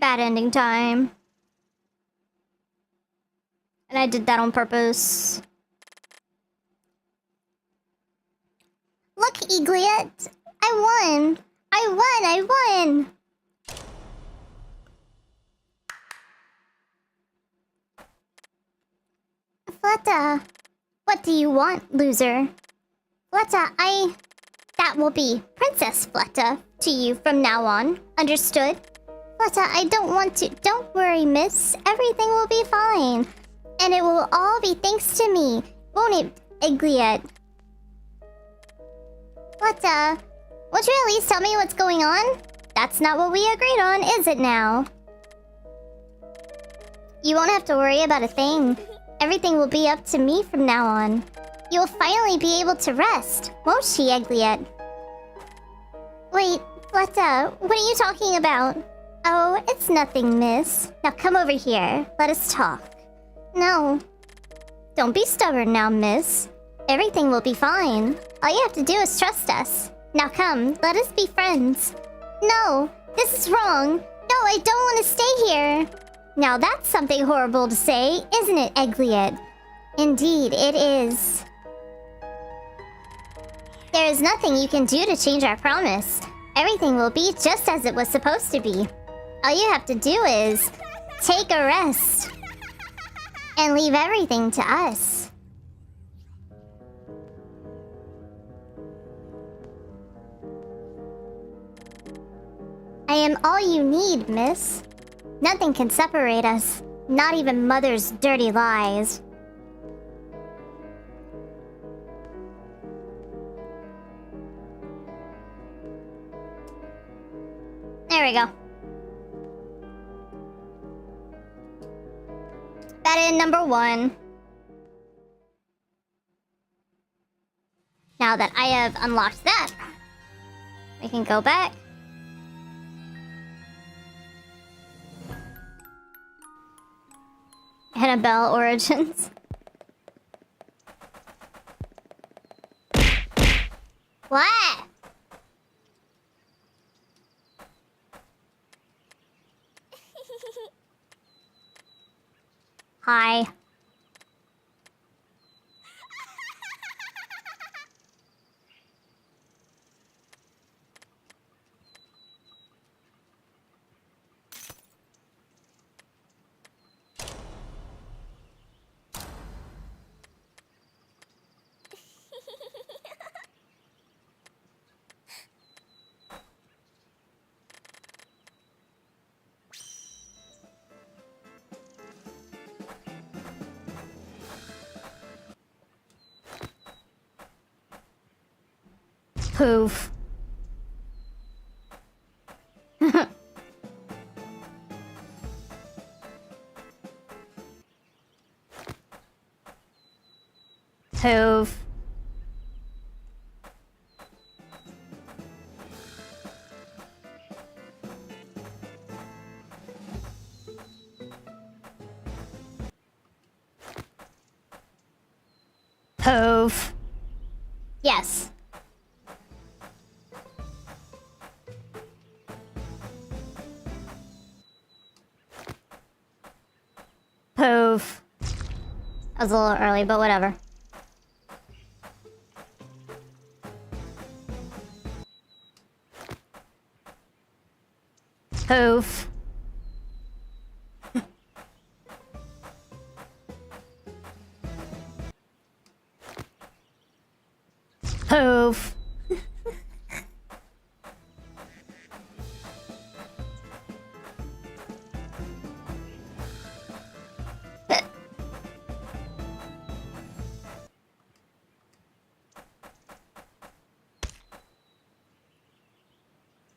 Bad ending time. And I did that on purpose. Look, Eaglet! I won! I won! Fleta, what do you want, loser? Fleta, that will be Princess Fleta to you from now on. Understood? Fleta, I don't want to. Don't worry, miss. Everything will be fine. And it will all be thanks to me. Won't it, Egglet? Fleta, won't you at least tell me what's going on? That's not what we agreed on, is it now? You won't have to worry about a thing. Everything will be up to me from now on. You'll finally be able to rest, won't she, Egglet? Wait, Fleta, what are you talking about? Oh, it's nothing, miss. Now come over here. Let us talk. No. Don't be stubborn now, miss. Everything will be fine. All you have to do is trust us. Now come, let us be friends. No, this is wrong. No, I don't want to stay here. Now that's something horrible to say, isn't it, Egglet? Indeed, it is. There is nothing you can do to change our promise. Everything will be just as it was supposed to be. All you have to do is take a rest and leave everything to us. I am all you need, miss. Nothing can separate us, not even Mother's dirty lies. There we go. That in number 1. Now that I have unlocked that, we can go back. Annabelle Origins. What? Hi. Poof. Poof. Poof. Yes. Poof. That was a little early, but whatever. Poof. Poof.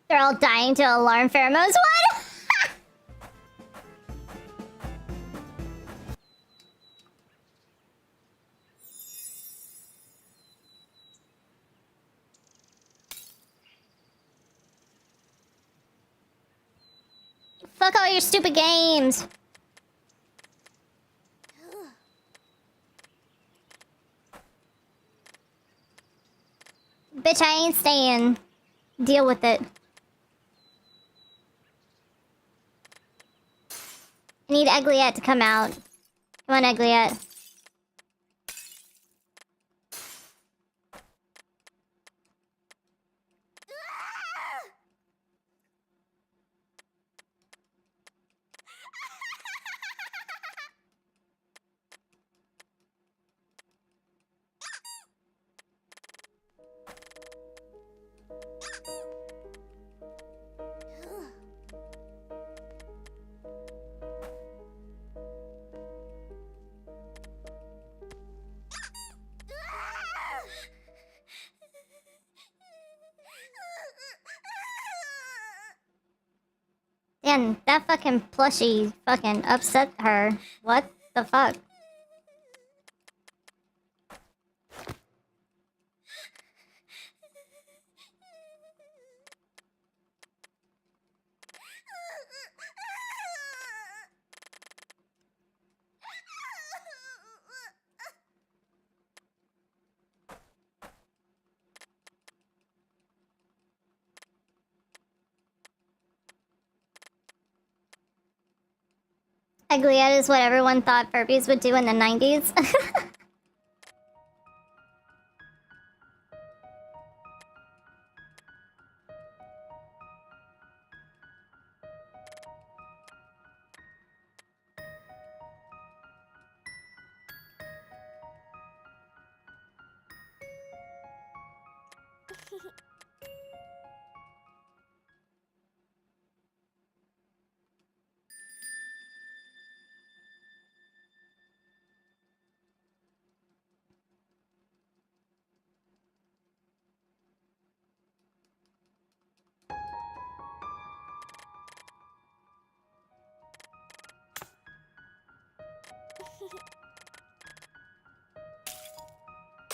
They're all dying to alarm pheromones. What? Fuck all your stupid games. Bitch, I ain't staying. Deal with it. I need Egliette to come out. Come on, Egliette. Damn, that fucking plushie fucking upset her. What the fuck? Egliette is what everyone thought Furbies would do in the 90s.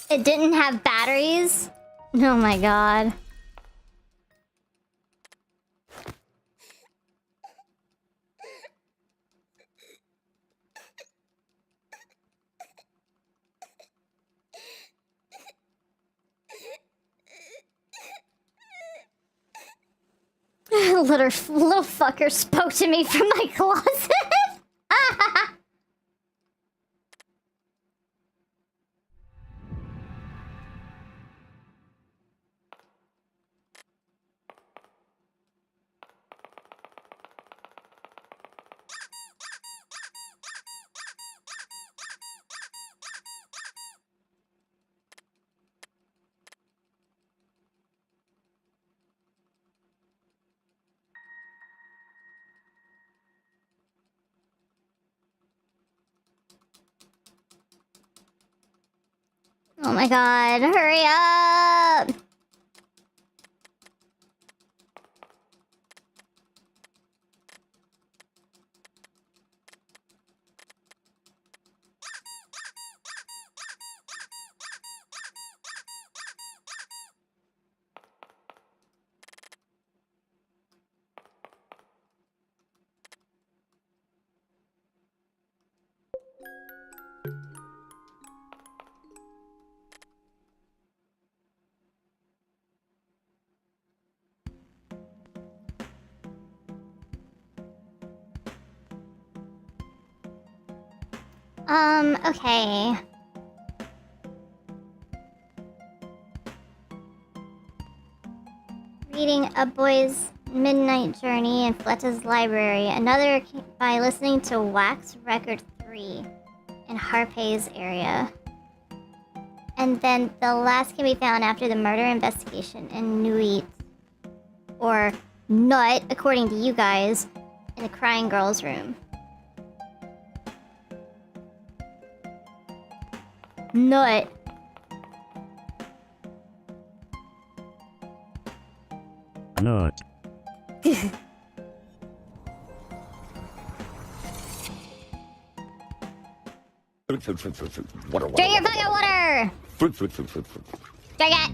It didn't have batteries? Oh my god. Little fucker spoke to me from my closet. Oh my god, hurry up! Okay. Reading A Boy's Midnight Journey in Fletta's Library. Another by listening to Wax Record 3 in Harpay's area. And then the last can be found after the murder investigation in Nuit. Or Nut, according to you guys, in the Crying Girl's room. Nut. Nut. Drink your fucking water! Drink it!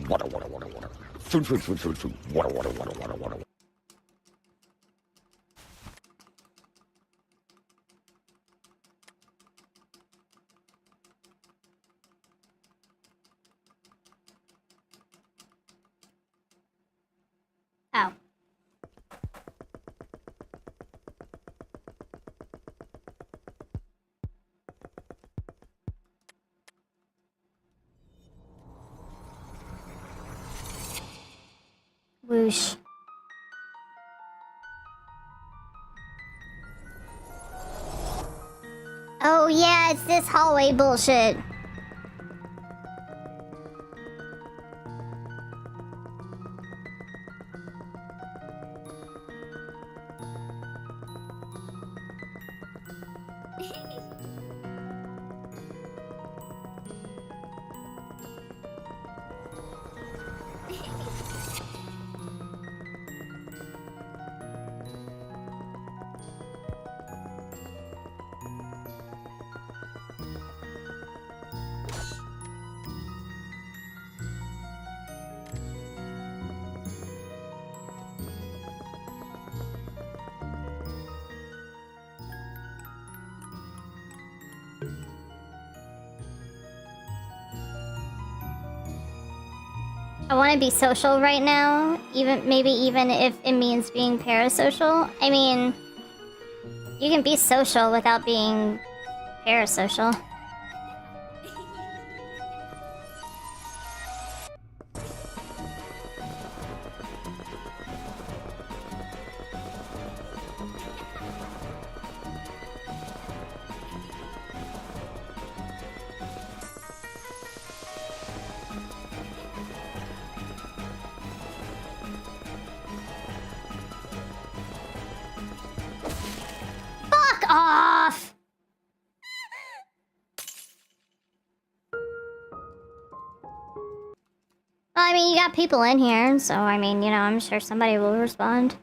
Oh. Whoosh. Oh yeah, it's this hallway bullshit. I want to be social right now, maybe even if it means being parasocial. I mean, you can be social without being parasocial. Fuck off! Well, I mean, you got people in here, so I mean, you know, I'm sure somebody will respond.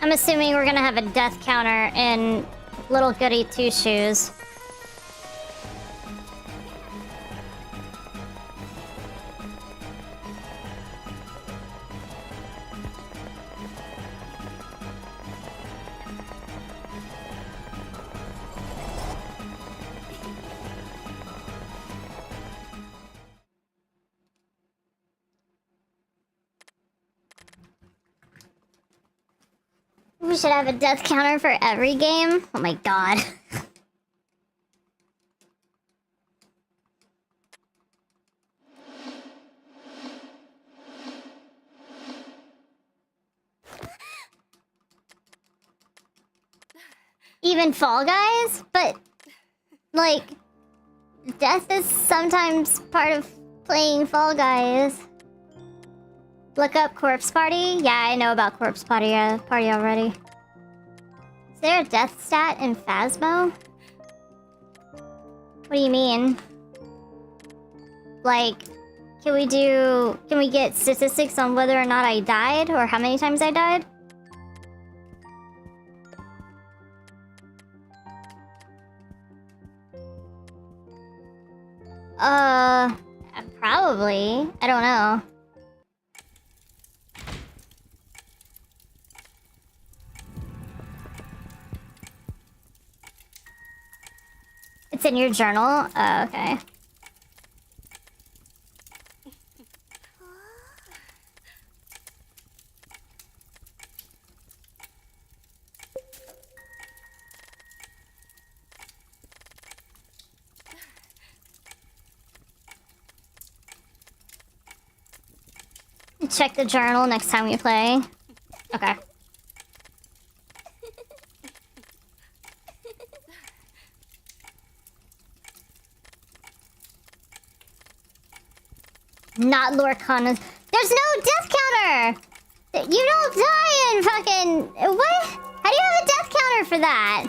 I'm assuming we're gonna have a death counter in Little Goody Two Shoes. We should have a death counter for every game. Oh my god. Even Fall Guys? But, like, death is sometimes part of playing Fall Guys. Look up Corpse Party? Yeah, I know about Corpse Party already. Is there a death stat in Phasmo? What do you mean? Like, can we get statistics on whether or not I died? Or how many times I died? Probably. I don't know. It's in your journal? Oh, okay. Check the journal next time we play. Okay. Not Lorcana's. There's no death counter! You don't die in fucking... What? How do you have a death counter for that?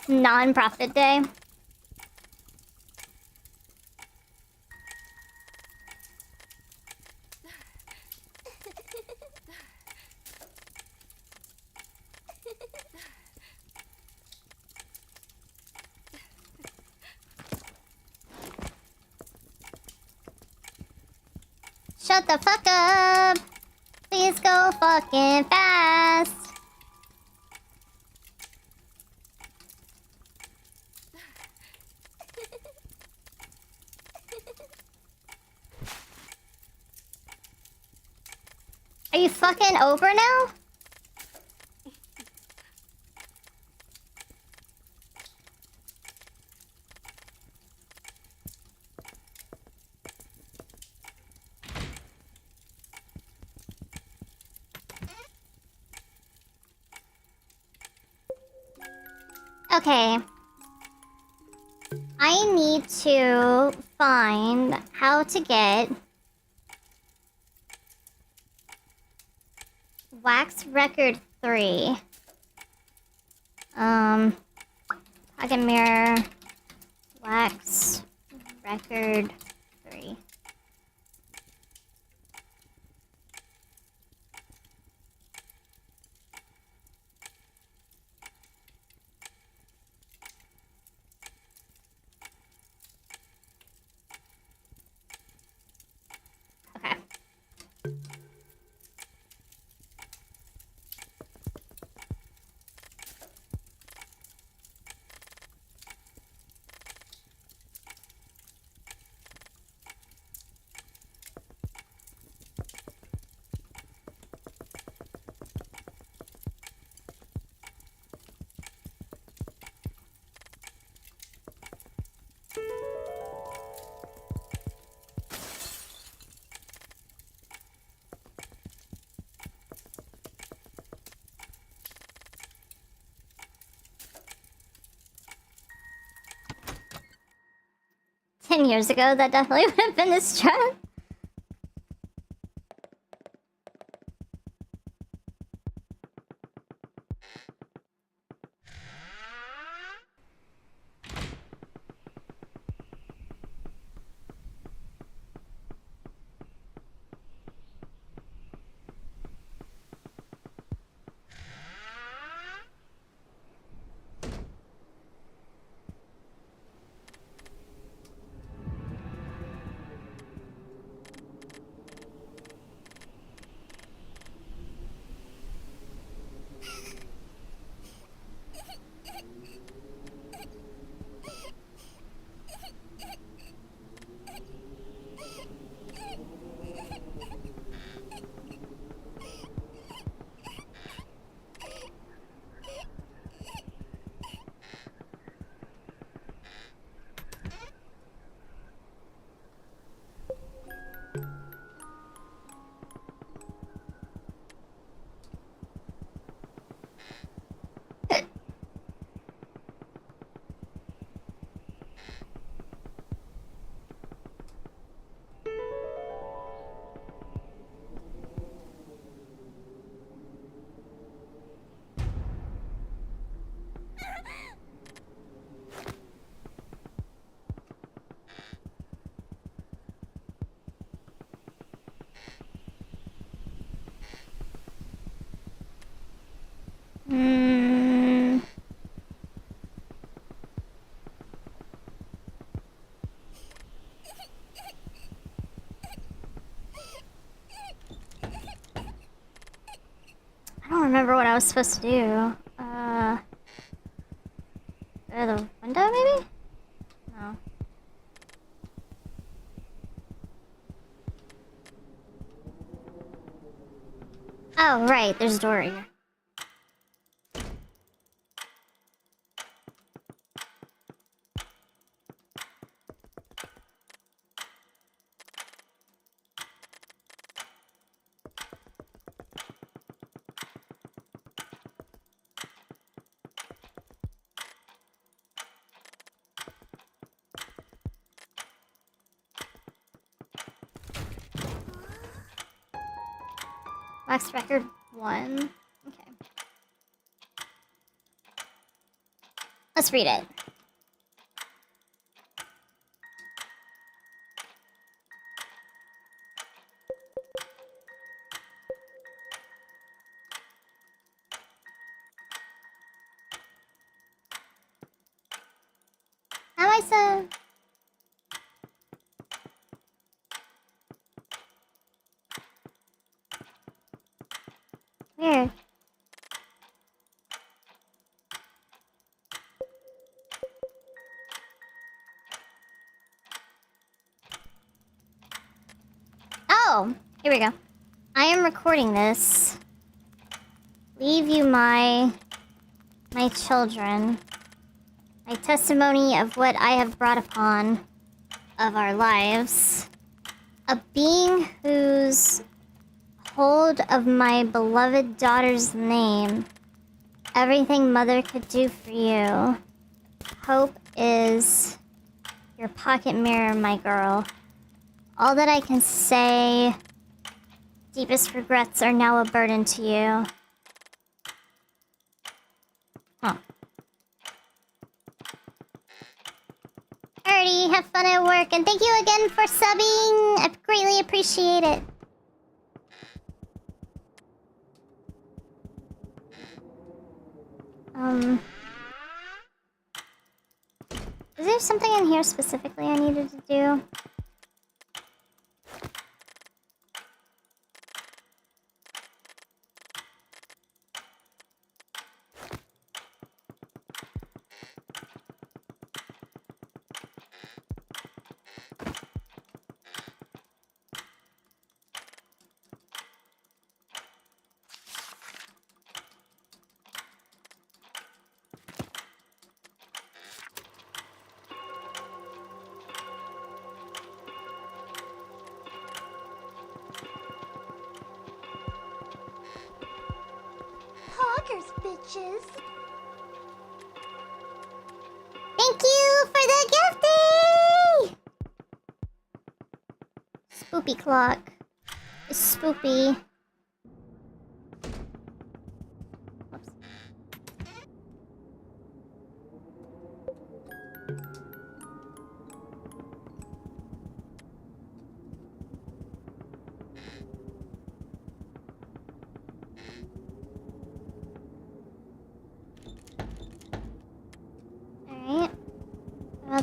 Non-profit day. Shut the fuck up! Please go fucking fast! Are you fucking over now? Okay. I need to find how to get Wax Record 3. Pocket Mirror Wax Record 3. Okay. $10 ago, that definitely would have been a strat. remember what I was supposed to do. Go to the window, maybe? No. Oh, right, there's a door here. Wax record 1. Okay. Let's read it. How am I so... Weird. Oh, here we go. I am recording this. Leave you my children. My testimony of what I have brought upon of our lives. A being whose hold of my beloved daughter's name. Everything mother could do for you. Hope is your pocket mirror, my girl. All that I can say, deepest regrets are now a burden to you. Huh. Alrighty, have fun at work, and thank you again for subbing! I greatly appreciate it. Is there something in here specifically I needed to do? Bitches. Thank you for the gifty! Spoopy clock. Spoopy. Whoops.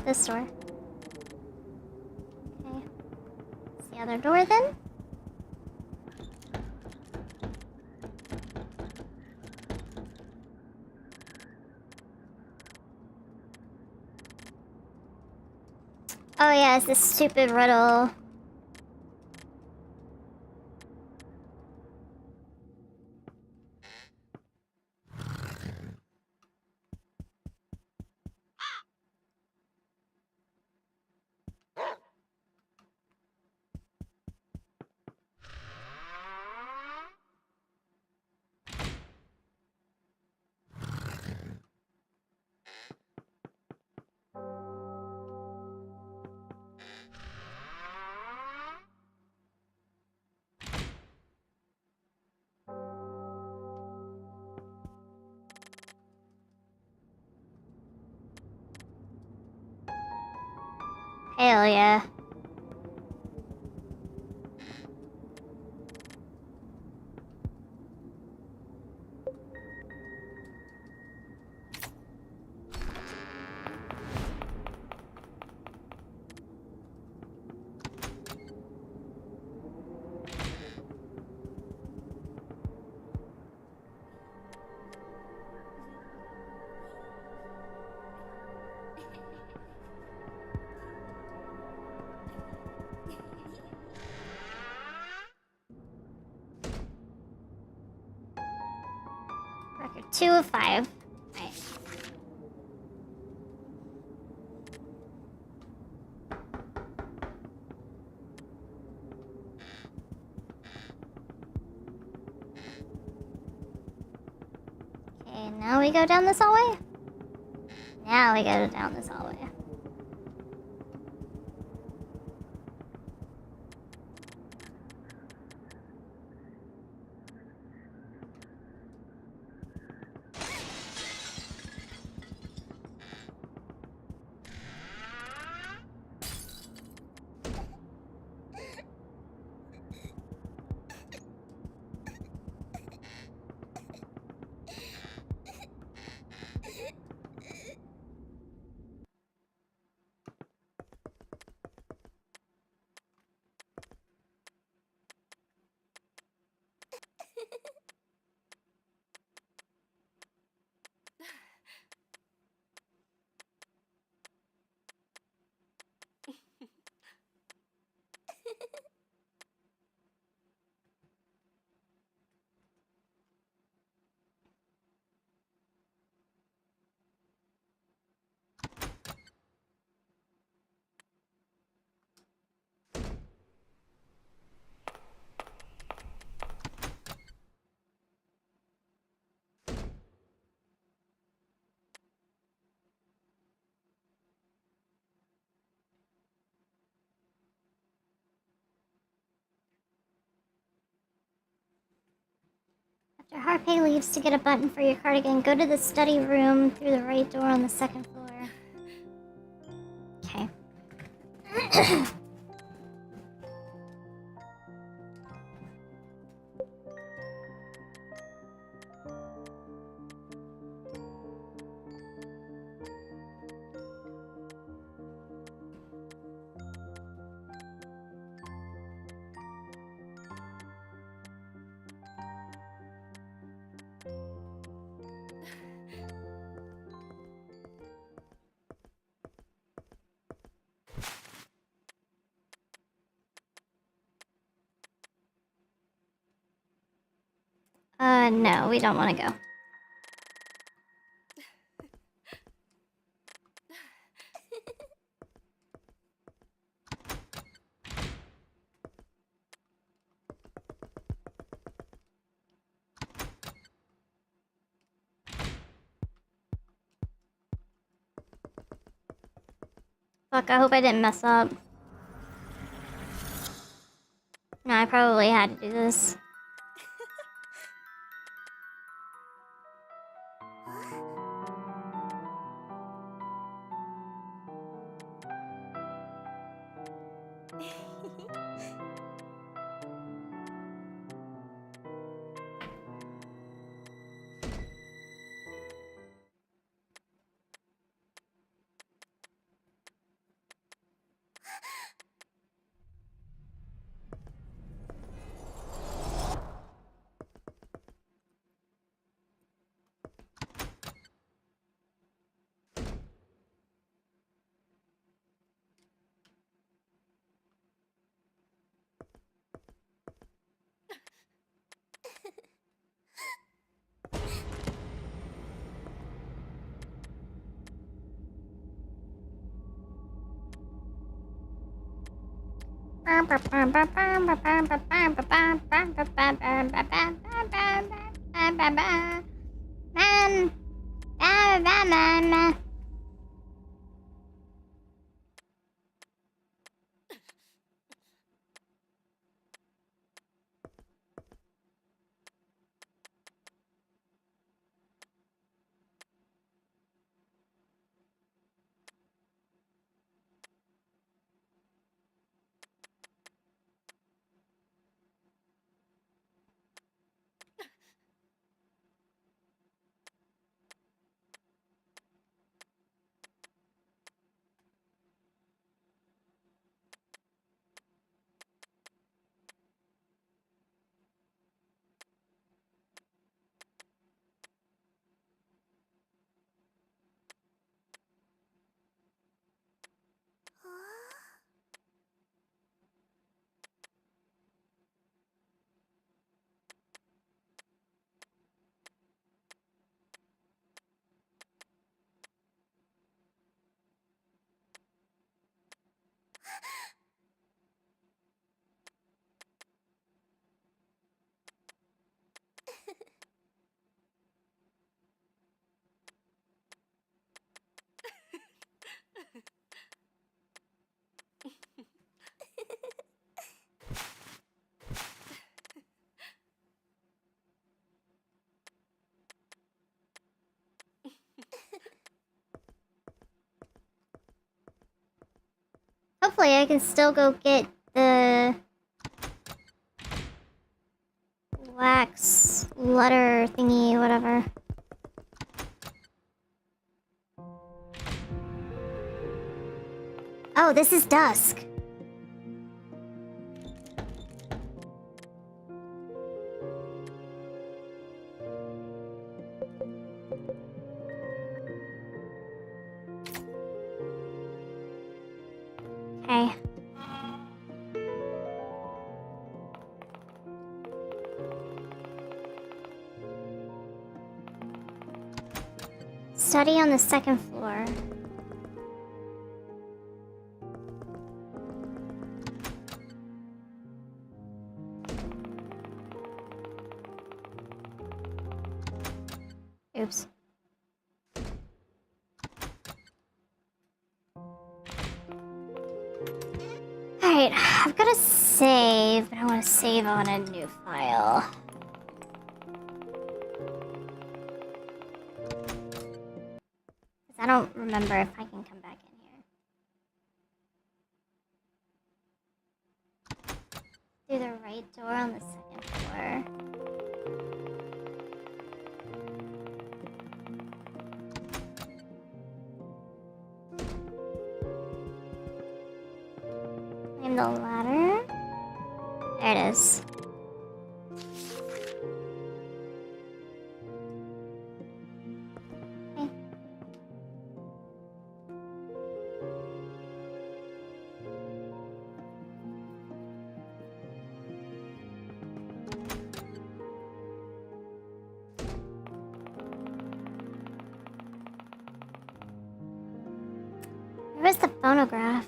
This door. Okay. It's the other door then? Oh yeah, it's this stupid riddle. Hell yeah. Record 2 of 5. Right. Okay, now we go down this hallway? Now we go down this hallway. After Harpay leaves to get a button for your cardigan, go to the study room through the right door on the second floor. Okay. No, we don't want to go. Fuck, I hope I didn't mess up. No, I probably had to do this. hopefully I can still go get the wax letter thingy, whatever. Oh, this is dusk. Okay. Study on the second floor. Oops. Alright, I've got to save, but I want to save on a new file. I don't remember if I can come back in here. Through the right door on the second floor. Climb the ladder. There it is. Okay. Where's the phonograph?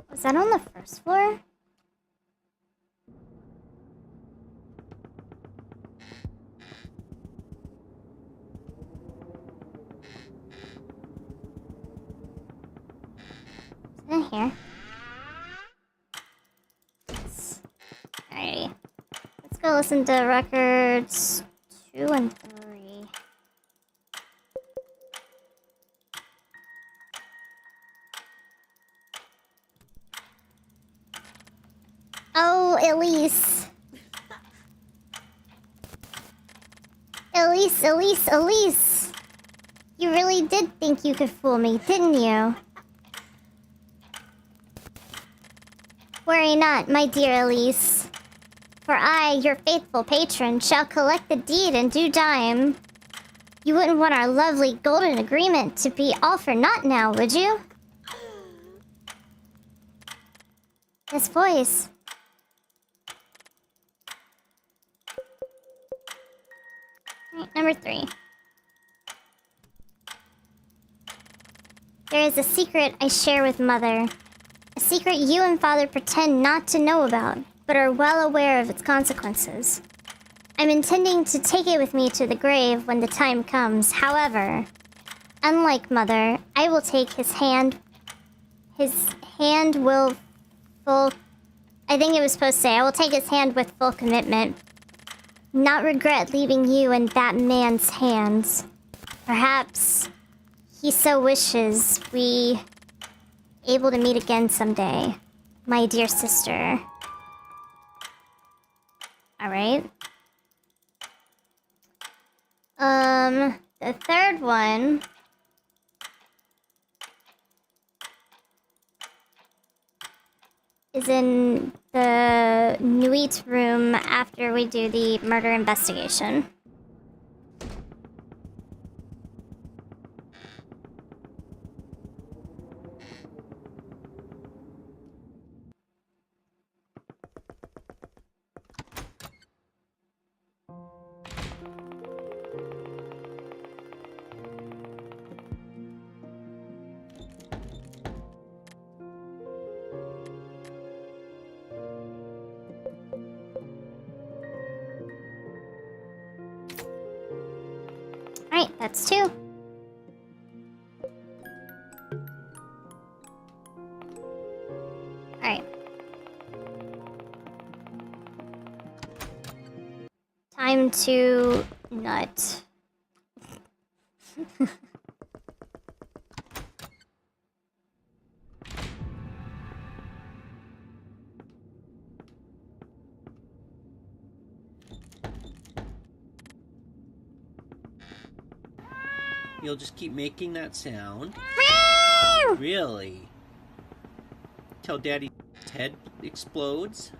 Was that on the first floor? Is it in here? Yes. Alrighty. Let's go listen to records 2 and 3. Oh, Elise. Elise. You really did think you could fool me, didn't you? Worry not, my dear Elise. For I, your faithful patron, shall collect the deed in due time. You wouldn't want our lovely golden agreement to be all for naught now, would you? This voice. Alright, number 3. There is a secret I share with Mother. A secret you and Father pretend not to know about, but are well aware of its consequences. I'm intending to take it with me to the grave when the time comes. However, unlike Mother, I will take his hand. His hand will full... I think it was supposed to say, I will take his hand with full commitment. Not regret leaving you in that man's hands. Perhaps he so wishes we able to meet again someday, my dear sister. Alright. The third one is in the Nuit room after we do the murder investigation. Alright, that's 2. Alright. time to nut. You'll just keep making that sound? Really? Till Daddy's head explodes?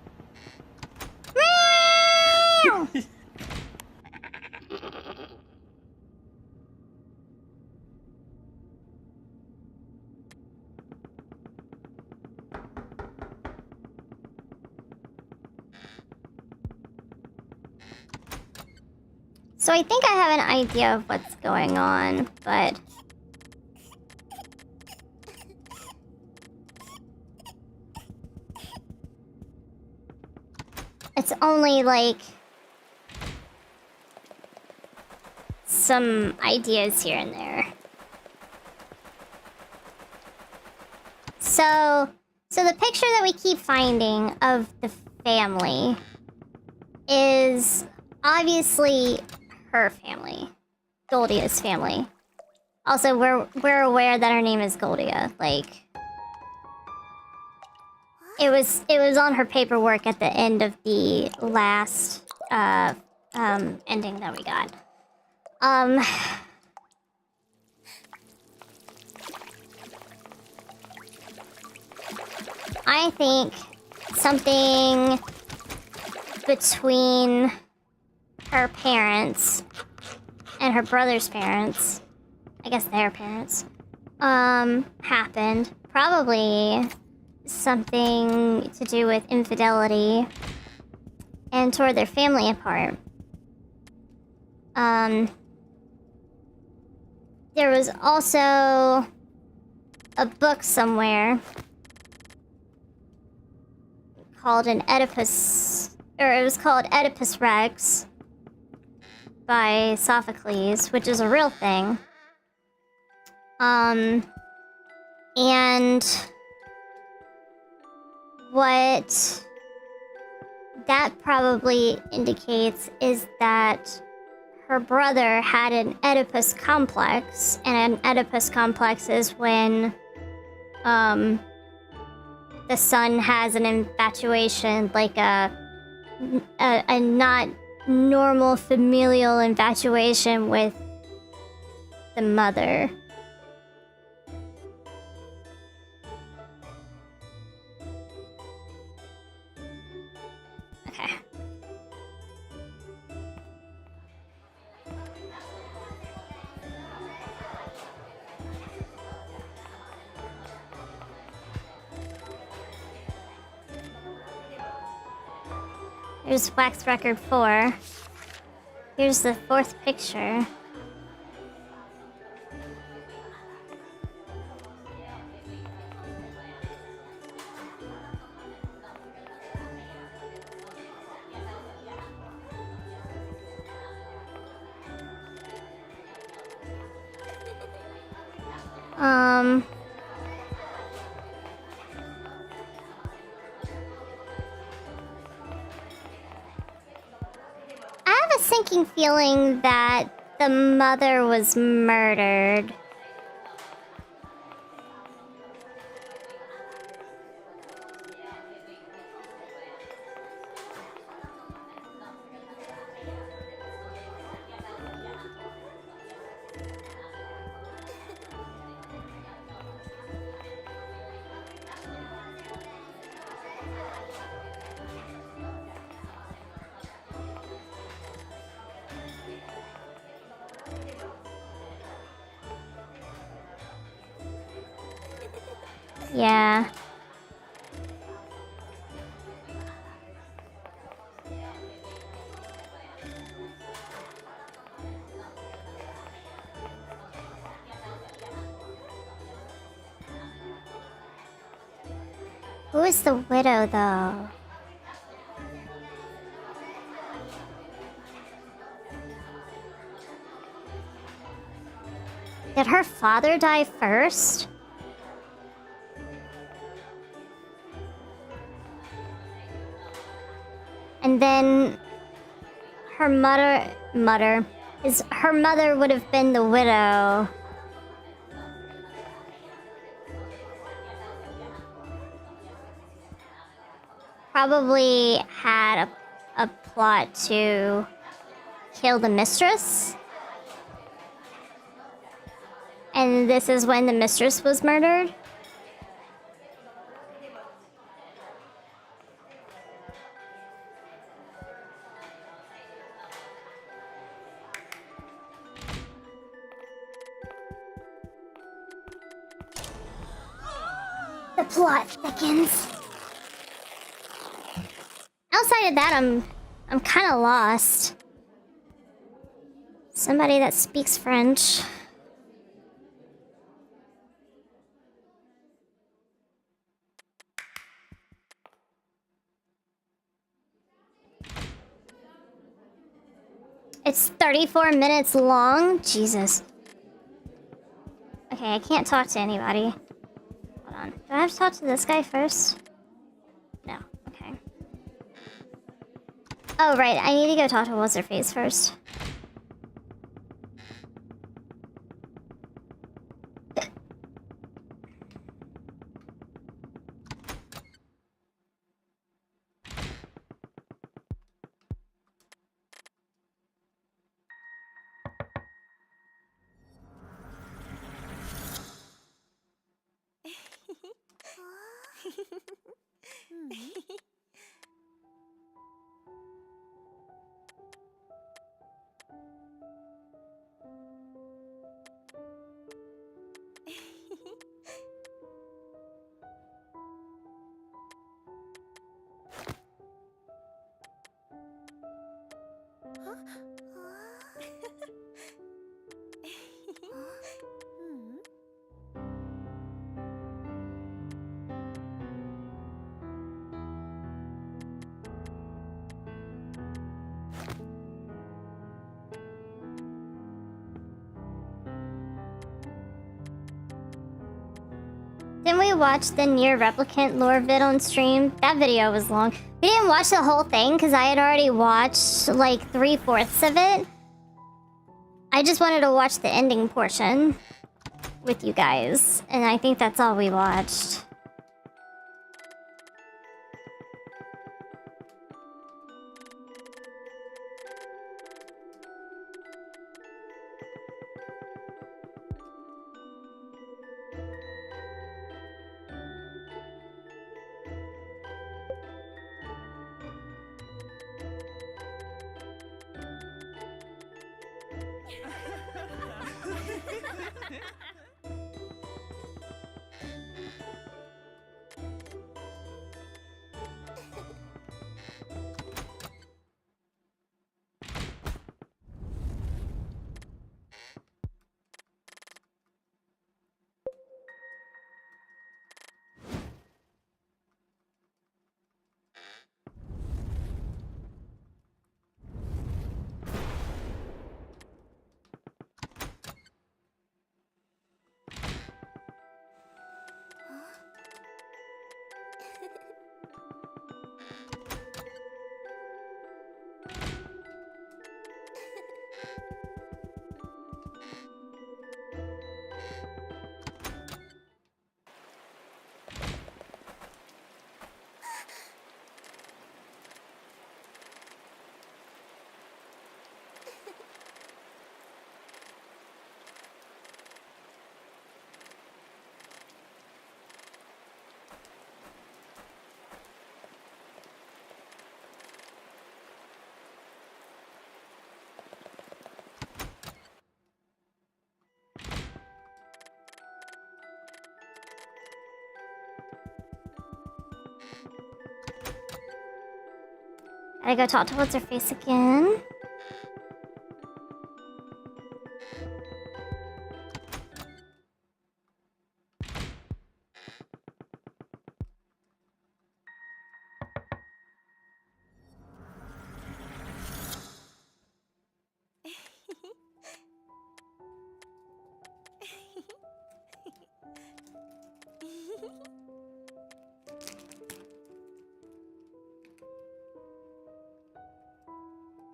So I think I have an idea of what's going on, but... it's only, like... some ideas here and there. So the picture that we keep finding of the family is obviously her family, Goldia's family. Also, we're aware that her name is Goldia. Like, it was on her paperwork at the end of the last ending that we got. I think something between her parents and her brother's parents, I guess their parents, happened. Probably something to do with infidelity and tore their family apart. There was also a book somewhere called an Oedipus, or it was called Oedipus Rex by Sophocles, which is a real thing. And what that probably indicates is that her brother had an Oedipus complex, and an Oedipus complex is when the son has an infatuation, like a not normal familial infatuation with the mother. Okay. Here's Wax Record 4. Here's the fourth picture. I have a sinking feeling that the mother was murdered. Yeah. Who is the widow, though? Did her father die first? And then her her mother would have been the widow. Probably had a plot to kill the mistress. And this is when the mistress was murdered. The plot thickens. Outside of that, I'm kind of lost. Somebody that speaks French. It's 34 minutes long? Jesus. Okay, I can't talk to anybody. Hold on. Do I have to talk to this guy first? No. Okay. Oh, right. I need to go talk to What's-Her-Face first. Didn't we watch the Near Replicant lore vid on stream? That video was long. We didn't watch the whole thing because I had already watched like 3/4 of it. I just wanted to watch the ending portion with you guys, and I think that's all we watched. Gotta go talk to What's-Her-Face again.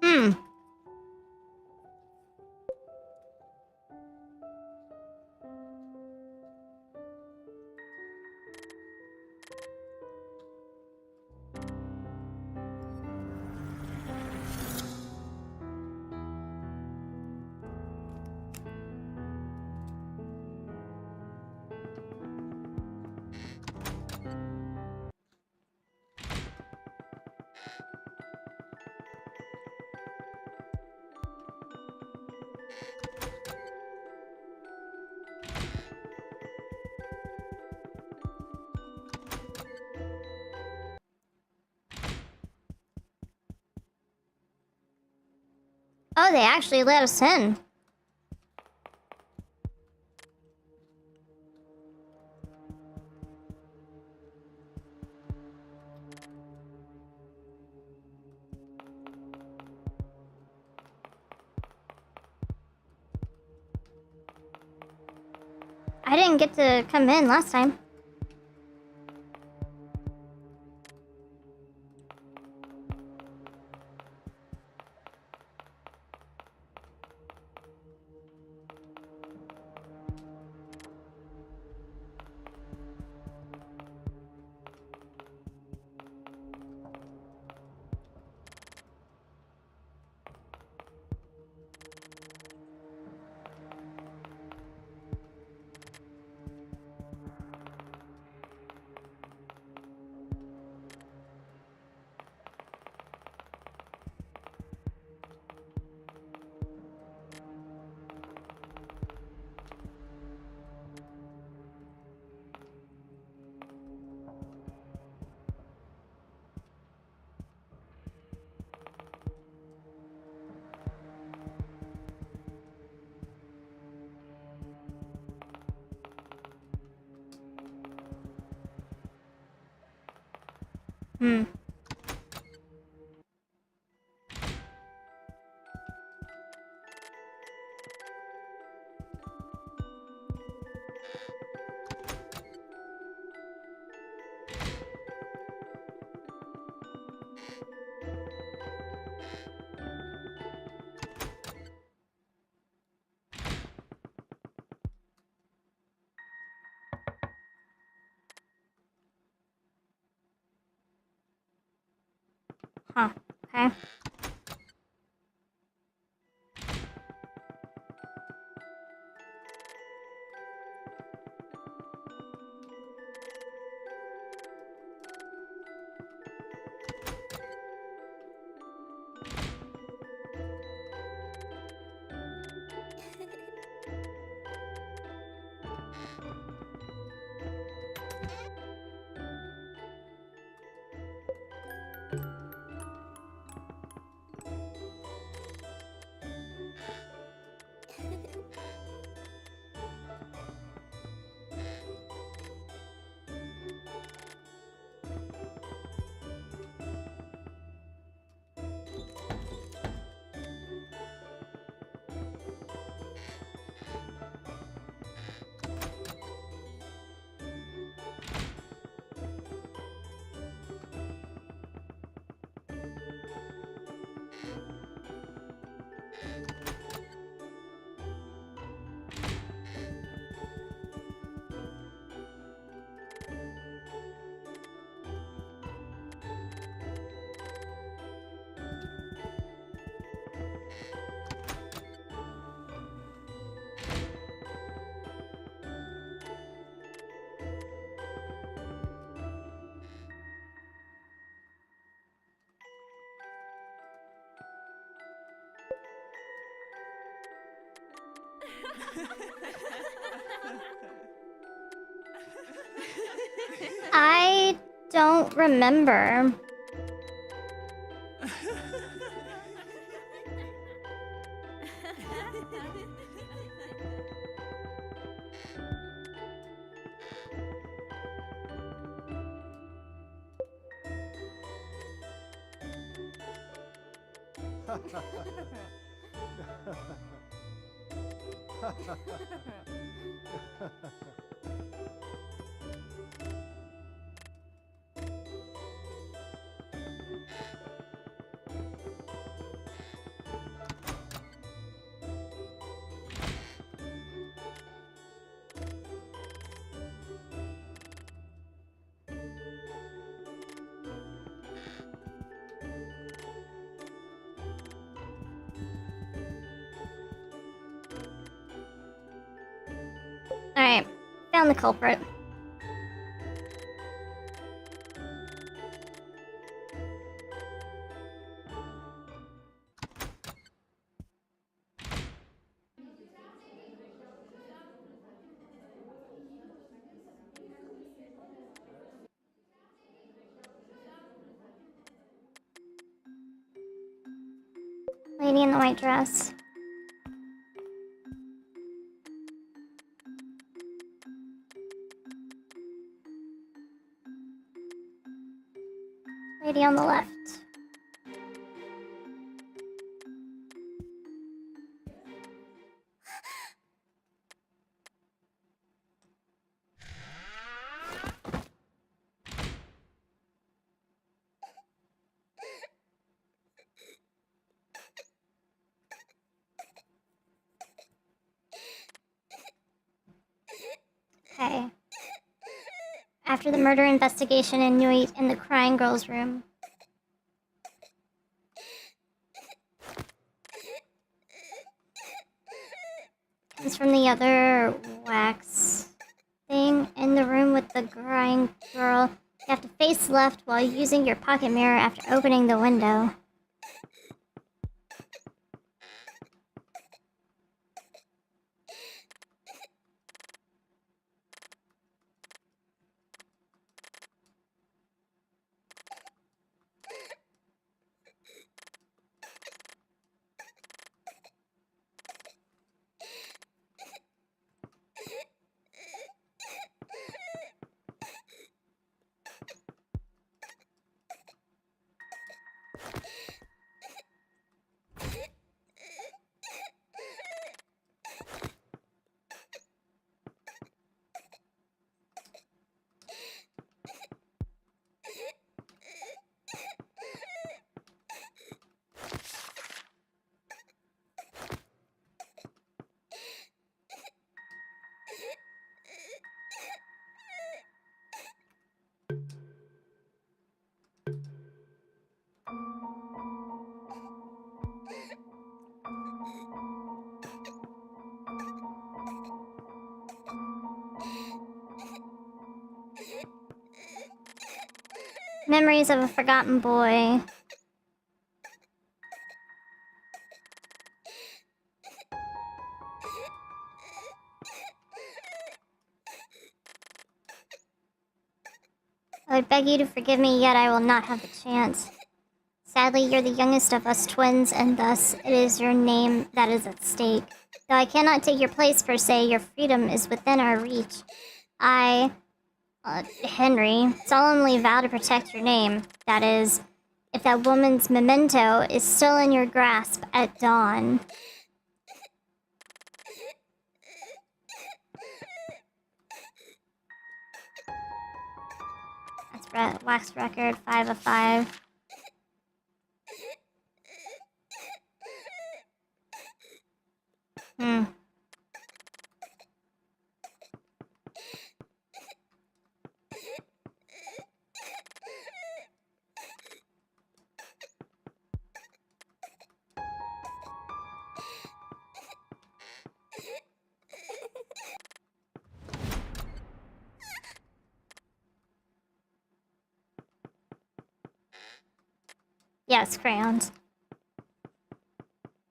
Hmm. Oh, they actually let us in. I didn't get to come in last time. Hmm. Huh. Okay. I don't remember. Alright, found the culprit. Lady in the white dress. Lady on the left. Okay. After the murder investigation in Nuit in the crying girl's room. Comes from the other wax thing in the room with the crying girl. You have to face left while using your pocket mirror after opening the window. Memories of a forgotten boy. I would beg you to forgive me, yet I will not have the chance. Sadly, you're the youngest of us twins, and thus it is your name that is at stake. Though I cannot take your place per se, your freedom is within our reach. Henry, solemnly vow to protect your name. That is, if that woman's memento is still in your grasp at dawn. That's wax record, 5 of 5. Yes, crayons.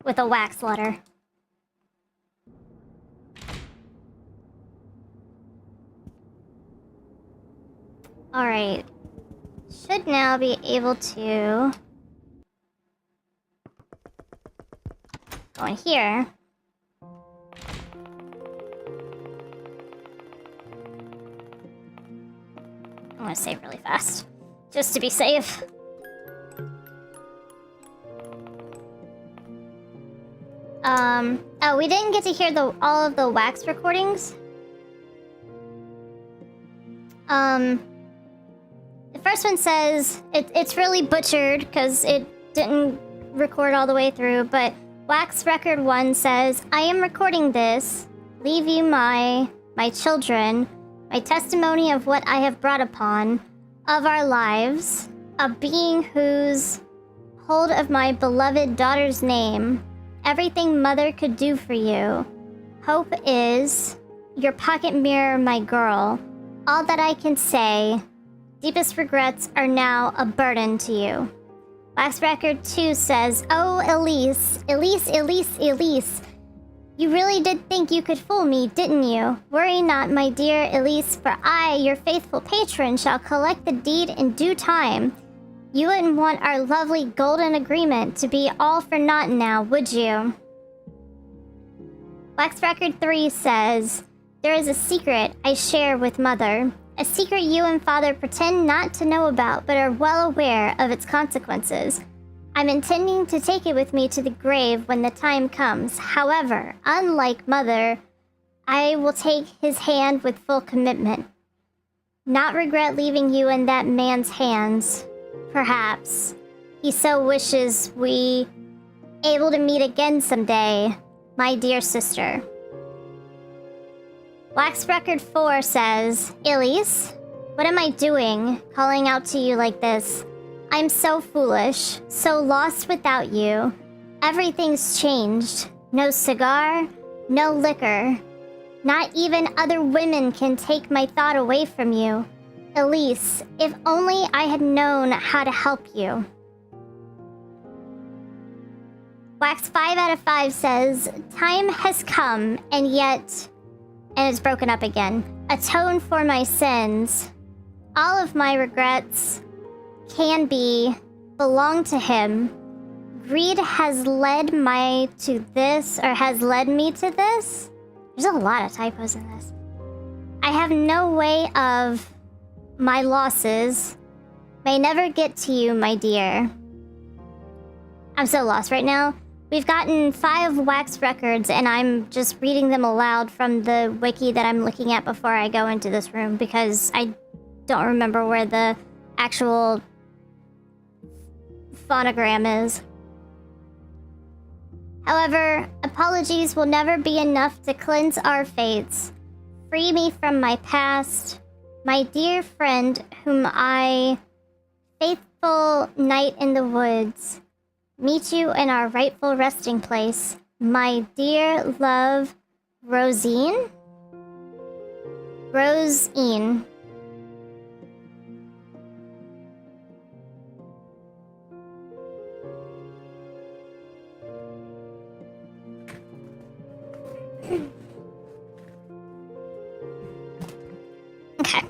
With a wax letter. Alright. Should now be able to go in here. I'm gonna save really fast. Just to be safe. Oh, we didn't get to hear all of the wax recordings. The first one says it's really butchered because it didn't record all the way through, but wax record 1 says, I am recording this, leave you my children, my testimony of what I have brought upon, of our lives, a being whose hold of my beloved daughter's name, everything mother could do for you. Hope is your pocket mirror, my girl. All that I can say, deepest regrets are now a burden to you. Wax record 2 says, oh, Elise, Elise, Elise, Elise. You really did think you could fool me, didn't you? Worry not, my dear Elise, for I, your faithful patron, shall collect the deed in due time. You wouldn't want our lovely golden agreement to be all for naught now, would you? Wax Record 3 says, there is a secret I share with Mother. A secret you and Father pretend not to know about, but are well aware of its consequences. I'm intending to take it with me to the grave when the time comes. However, unlike Mother, I will take his hand with full commitment. Not regret leaving you in that man's hands. Perhaps. He so wishes we able to meet again someday, my dear sister. Wax Record 4 says, Elise, what am I doing, calling out to you like this? I'm so foolish, so lost without you. Everything's changed. No cigar, no liquor. Not even other women can take my thought away from you. Elise, if only I had known how to help you. Wax 5 out of 5 says, time has come, and yet... And it's broken up again. Atone for my sins. All of my regrets belong to him. Greed has led me to this. There's a lot of typos in this. I have no way of my losses. May never get to you, my dear. I'm so lost right now. We've gotten 5 wax records, and I'm just reading them aloud from the wiki that I'm looking at before I go into this room, because I don't remember where the actual phonogram is. However, apologies will never be enough to cleanse our fates. Free me from my past, my dear friend whom I, faithful night in the woods, meet you in our rightful resting place, my dear love, Rosine? Rosine. Okay.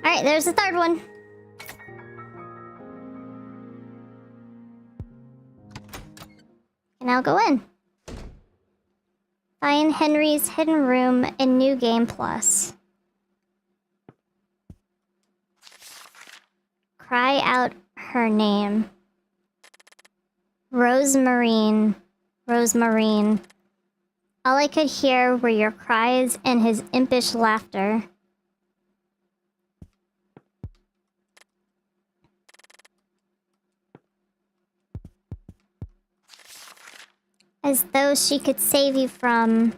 Alright, there's the third one. And I'll go in. Find Henry's hidden room in New Game Plus. Cry out her name. Rosemarine. Rosemarine. All I could hear were your cries and his impish laughter. As though she could save you from...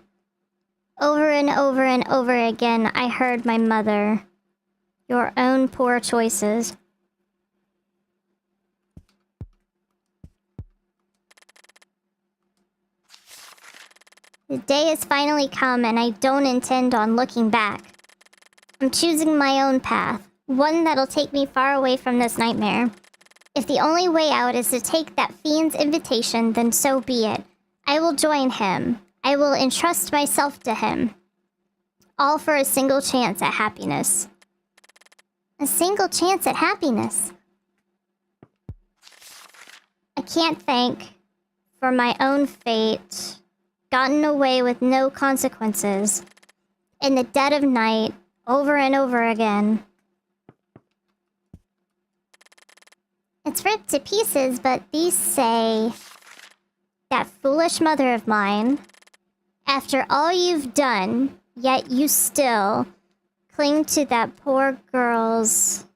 Over and over and over again, I heard my mother. Your own poor choices. The day has finally come, and I don't intend on looking back. I'm choosing my own path, one that'll take me far away from this nightmare. If the only way out is to take that fiend's invitation, then so be it. I will join him. I will entrust myself to him. All for a single chance at happiness. A single chance at happiness. I can't thank for my own fate. Gotten away with no consequences. In the dead of night, over and over again. It's ripped to pieces, but these say... That foolish mother of mine, after all you've done, yet you still cling to that poor girl's...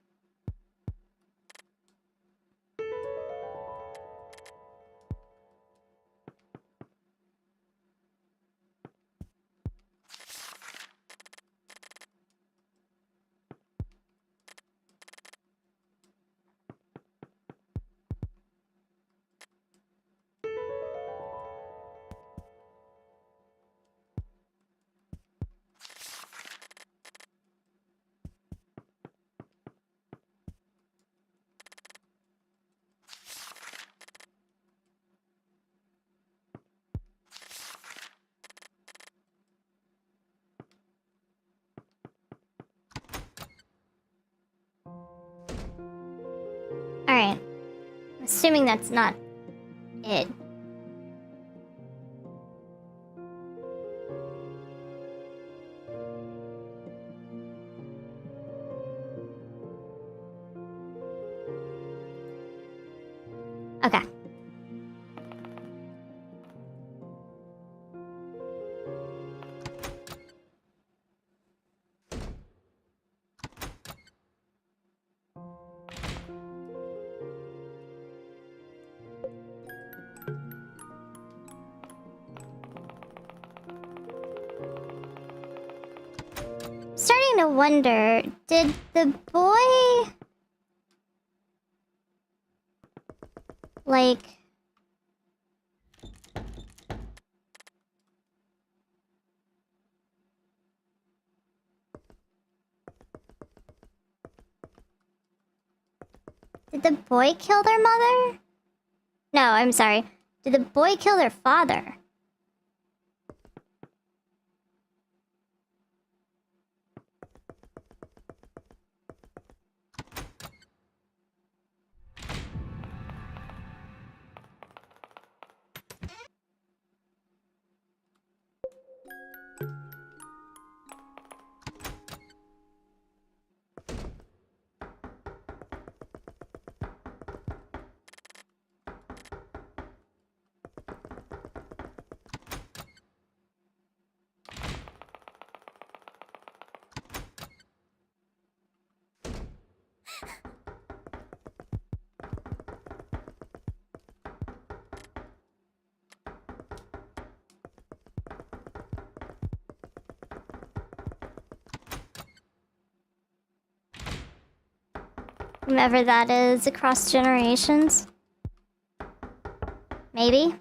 Alright. Assuming that's not it. Okay. Starting to wonder, did the boy... like... Did the boy kill their mother? No, I'm sorry. Did the boy kill their father? Whomever that is across generations. Maybe?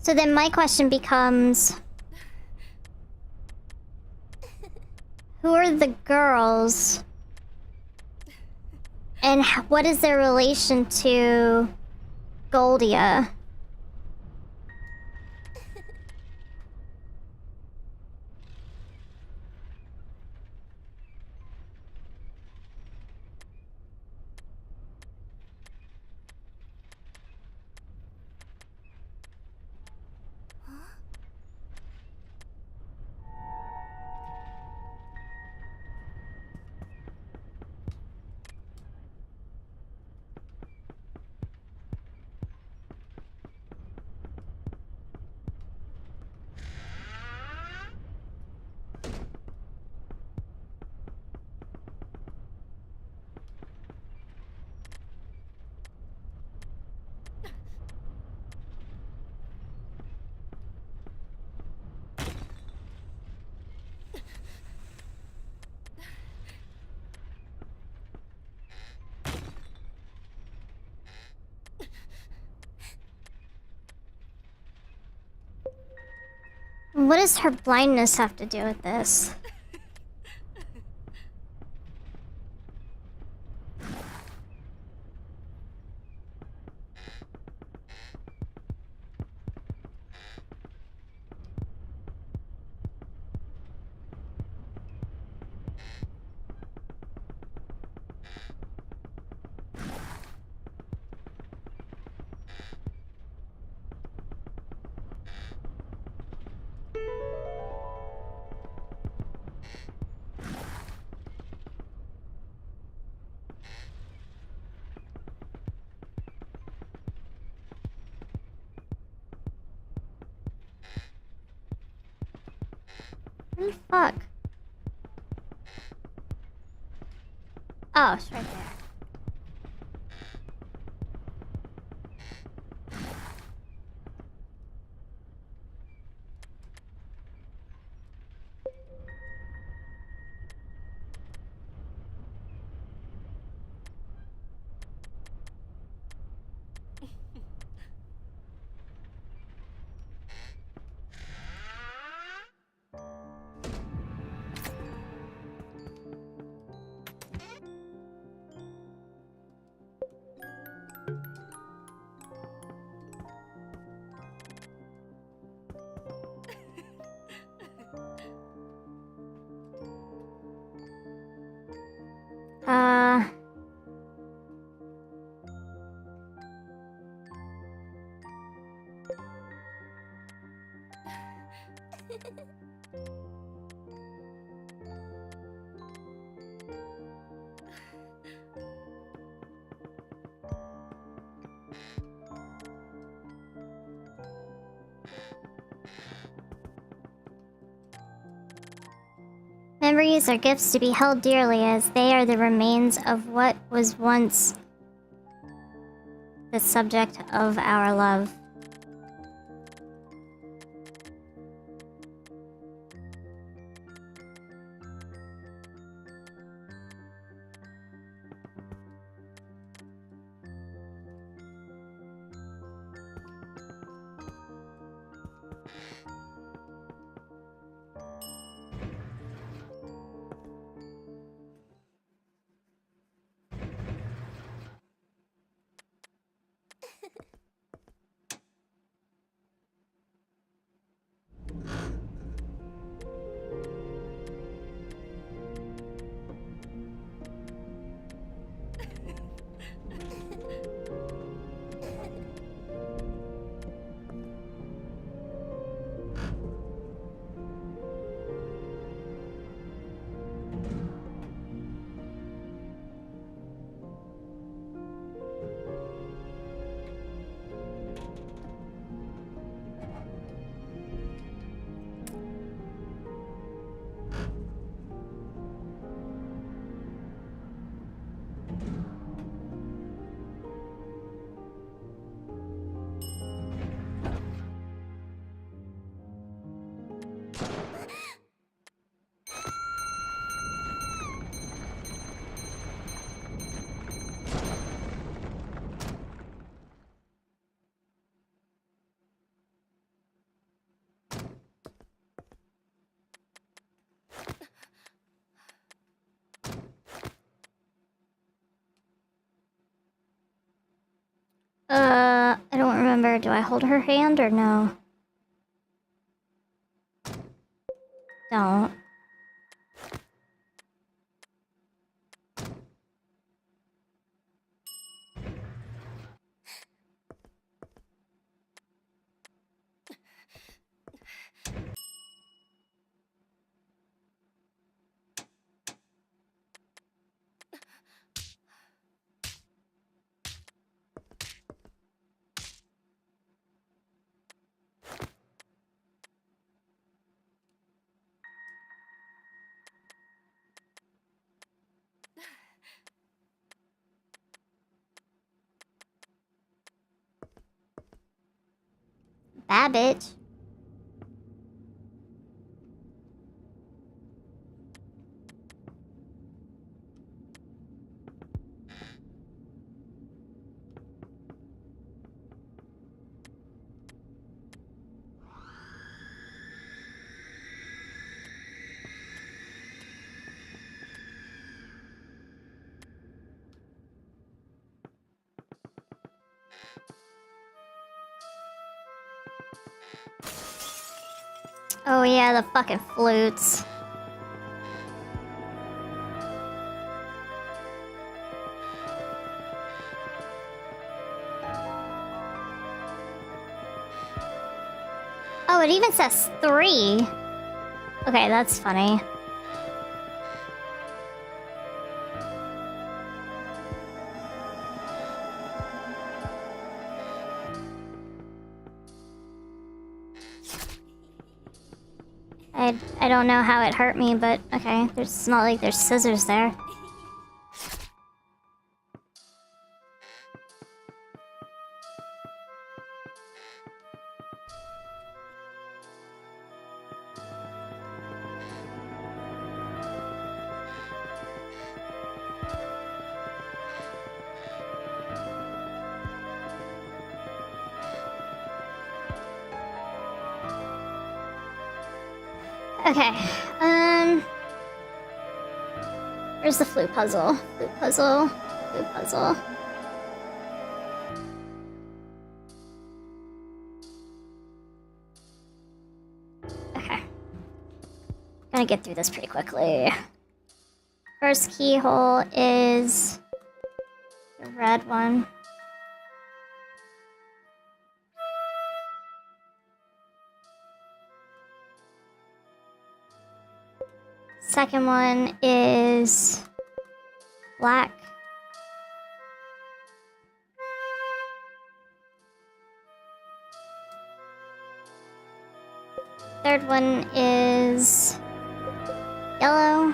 So then my question becomes... who are the girls? And what is their relation to Goldia? What does her blindness have to do with this? Holy fuck. Oh, it's right there. Uh... Memories are gifts to be held dearly, as they are the remains of what was once the subject of our love. I don't remember. Do I hold her hand or no? Don't. Bad bitch. Oh yeah, the fucking flutes. Oh, it even says 3. Okay, that's funny. I don't know how it hurt me, but okay. It's not like there's scissors there. Okay. Where's the flute puzzle? Flute puzzle. Flute puzzle. Okay. Gonna get through this pretty quickly. First keyhole is the red one. Second one is black. Third one is yellow.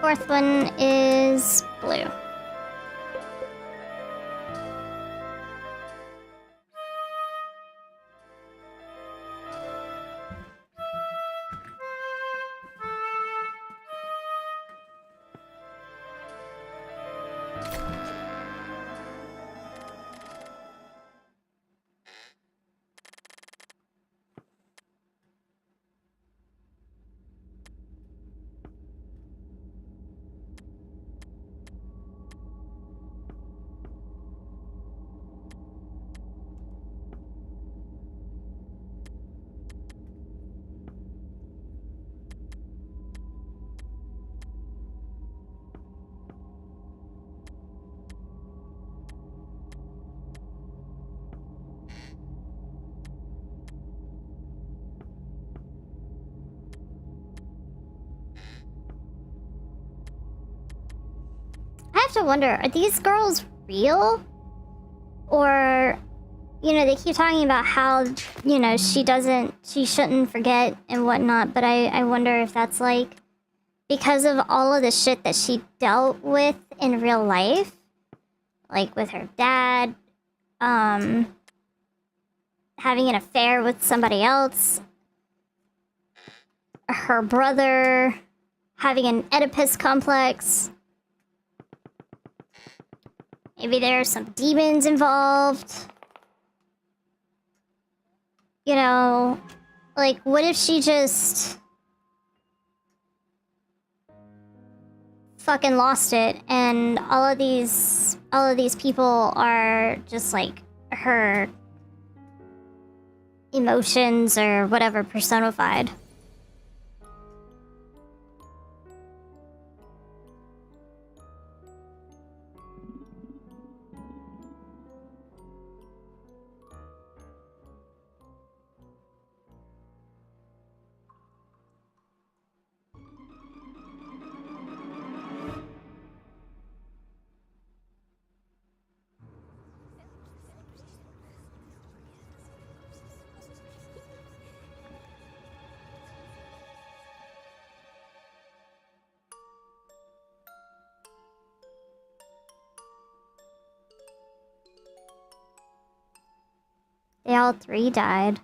Fourth one is blue. I have to wonder, are these girls real? Or, you know, they keep talking about how, you know, she shouldn't forget and whatnot, but I wonder if that's like because of all of the shit that she dealt with in real life, like with her dad, having an affair with somebody else, her brother having an Oedipus complex. Maybe there are some demons involved. You know, like, what if she just fucking lost it and all of these people are just like her emotions or whatever personified. They all three died.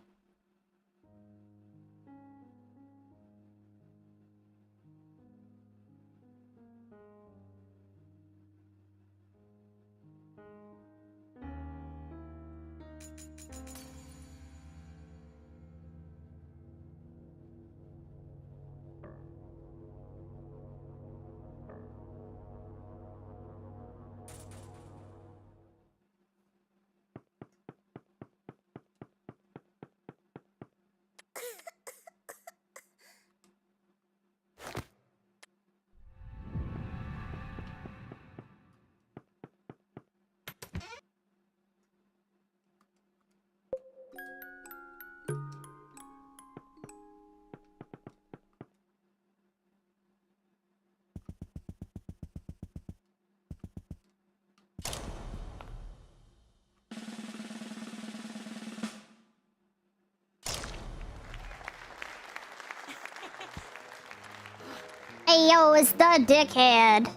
Hey yo, it's the dickhead.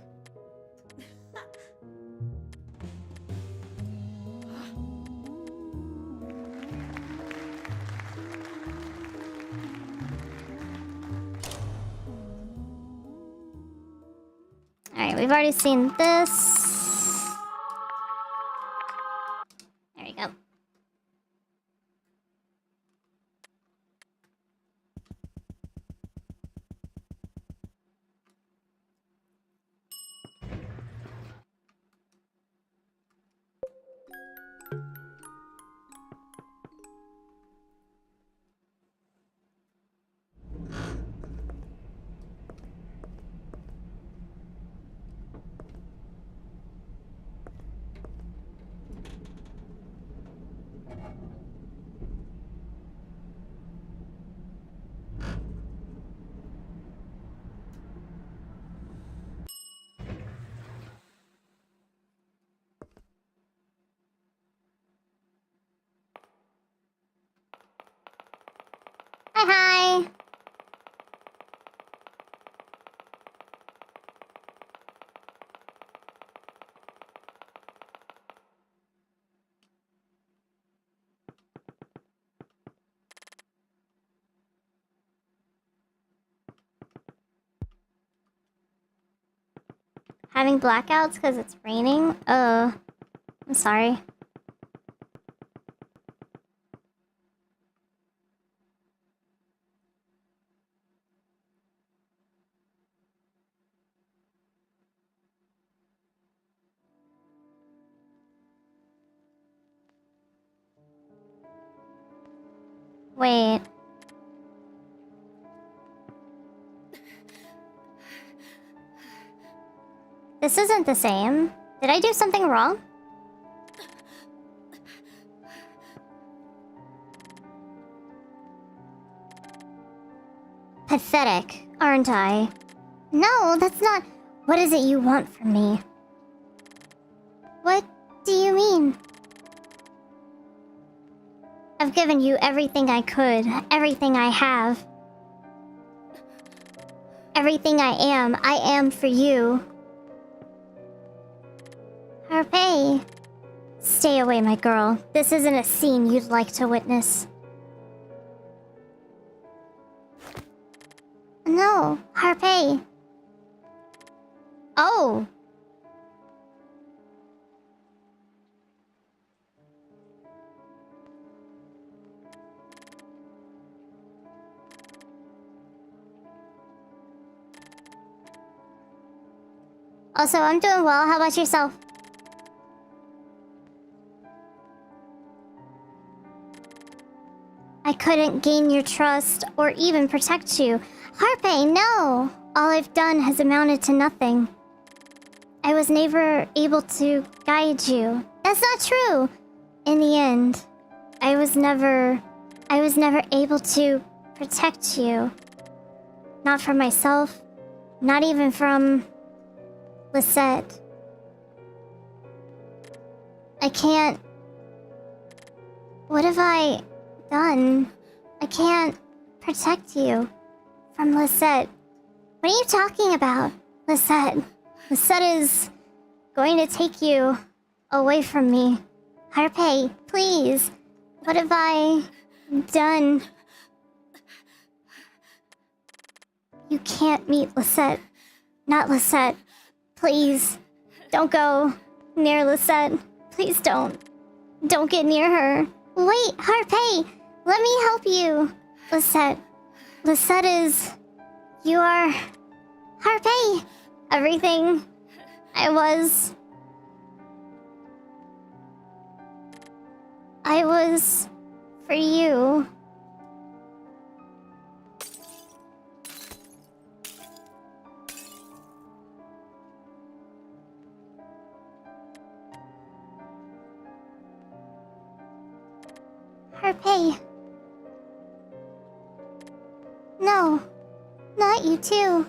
Alright, we've already seen this. you go. Hi, hi. Having blackouts because it's raining? I'm sorry. Wait. This isn't the same. Did I do something wrong? Pathetic, aren't I? No, that's not... What is it you want from me? What do you mean? I've given you everything I could, everything I have. Everything I am for you. Harpay. Stay away, my girl. This isn't a scene you'd like to witness. No, Harpay. Oh. Also, I'm doing well. How about yourself? I couldn't gain your trust or even protect you. Harpay, no! All I've done has amounted to nothing. I was never able to guide you. That's not true! In the end, I was never able to protect you. Not from myself, not even from Lisette. I can't... What have I done? I can't protect you from Lisette. What are you talking about, Lisette? Lisette is going to take you away from me. Harpay, please. What have I done? You can't meet Lisette. Not Lisette. Please, don't go near Lisette. Please don't. Don't get near her. Wait, Harpay, let me help you. Lisette. Lisette is... You are... Harpay. Everything I was for you. Harpay. No, not you too.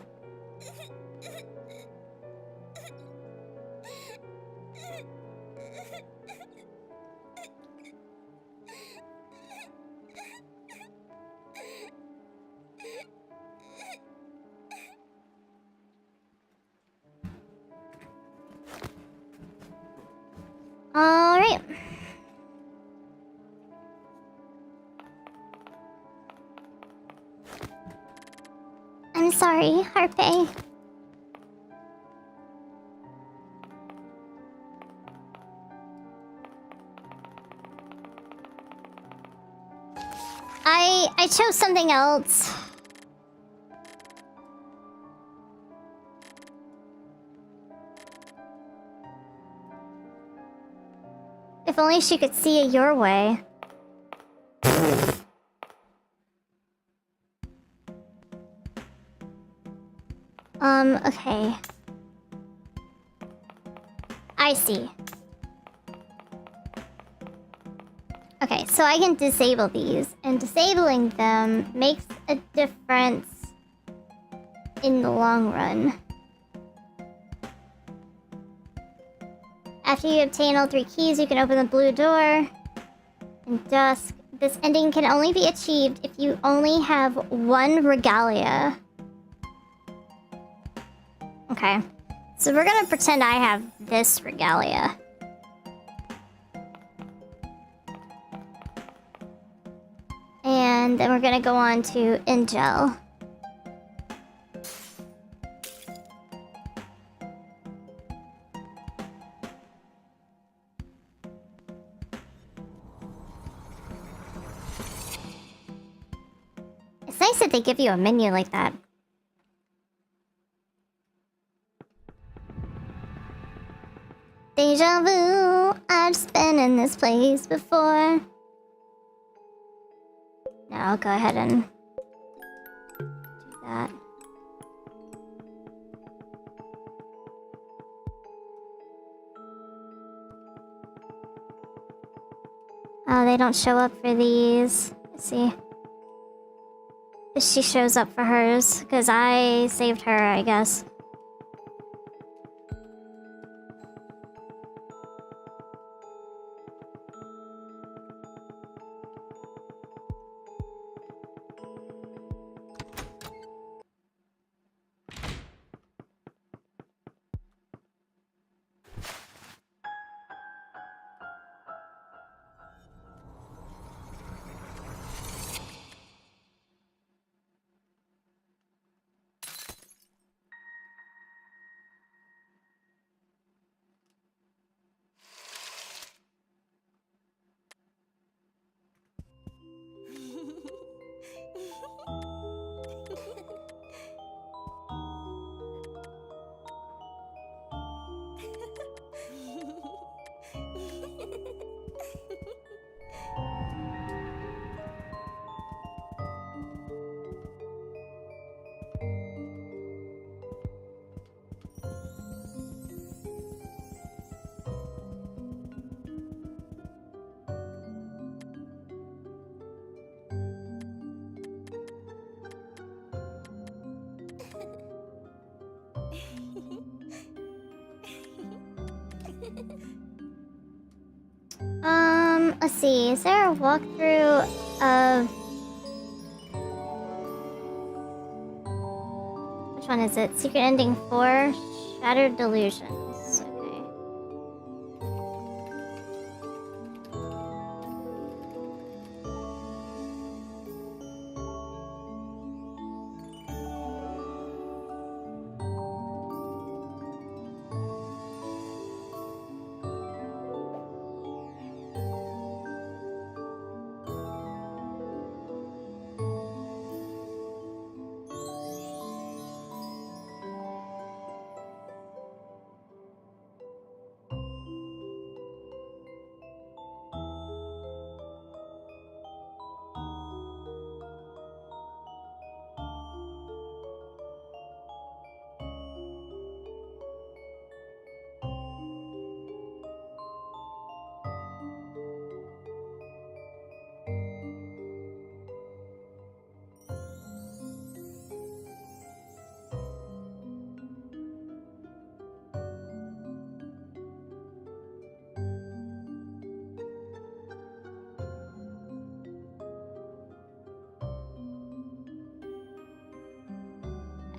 All right. I'm sorry, Harpay. I chose something else. If only she could see it your way. Okay. I see. Okay, so I can disable these, and disabling them makes a difference in the long run. After you obtain all 3 keys, you can open the blue door. In dusk, this ending can only be achieved if you only have 1 regalia. Okay, so we're gonna pretend I have this regalia. And then we're gonna go on to Ingel. It's nice that they give you a menu like that. Deja vu, I've just been in this place before. Now I'll go ahead and do that. Oh, they don't show up for these. Let's see. If she shows up for hers, because I saved her, I guess. Let's see, is there a walkthrough of... Which one is it? Secret Ending 4? Shattered Delusions. Okay.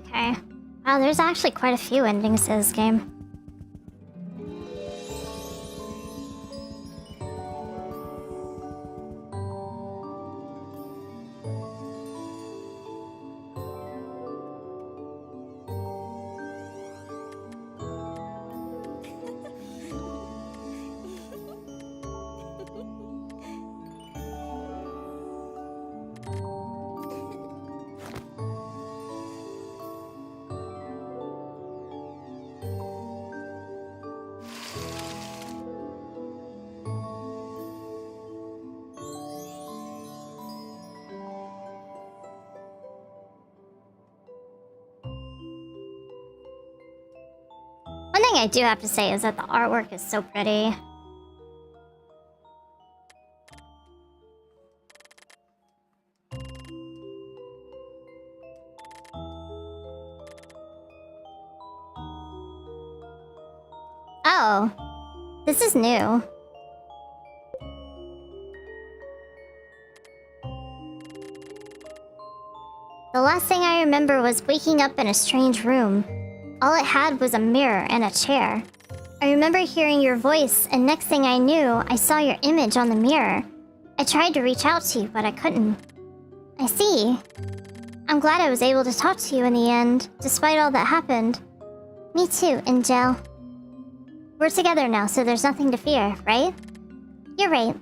Okay. Wow, there's actually quite a few endings to this game. thing I do have to say is that the artwork is so pretty. Oh, this is new. The last thing I remember was waking up in a strange room. All it had was a mirror and a chair. I remember hearing your voice, and next thing I knew, I saw your image on the mirror. I tried to reach out to you, but I couldn't. I see. I'm glad I was able to talk to you in the end, despite all that happened. Me too, Angel. We're together now, so there's nothing to fear, right? You're right.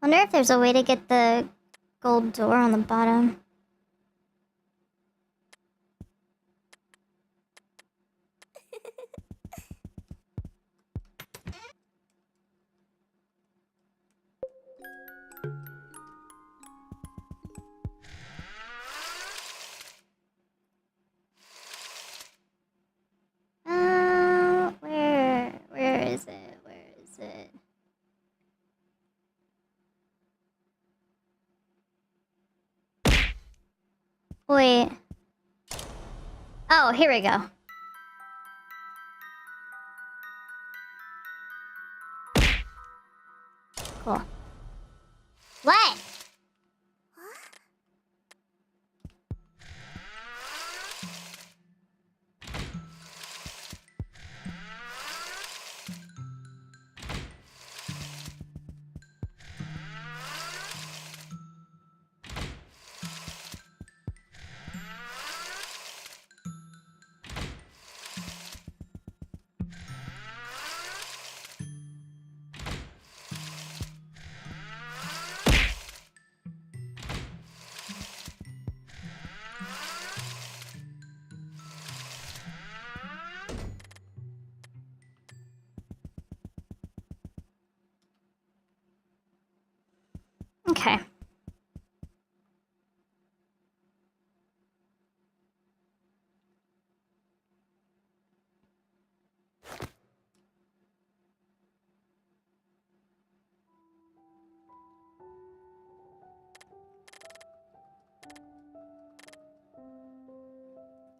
Wonder if there's a way to get the gold door on the bottom. Where is it? Where is it? Wait. Oh, here we go. Cool. What? Okay.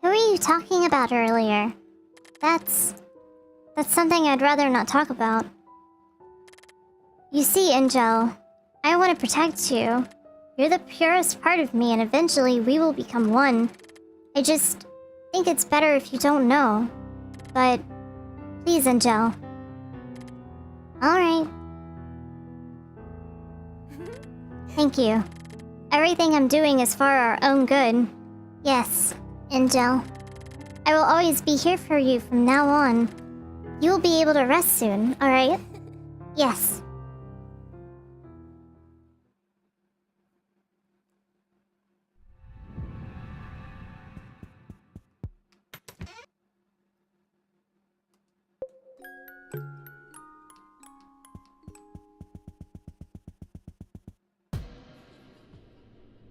Who were you talking about earlier? That's something I'd rather not talk about. You see, Angel, I want to protect you. You're the purest part of me, and eventually we will become one. I just think it's better if you don't know. But please, Angel. Alright. Thank you. Everything I'm doing is for our own good. Yes, Angel. I will always be here for you from now on. You will be able to rest soon, alright? Yes.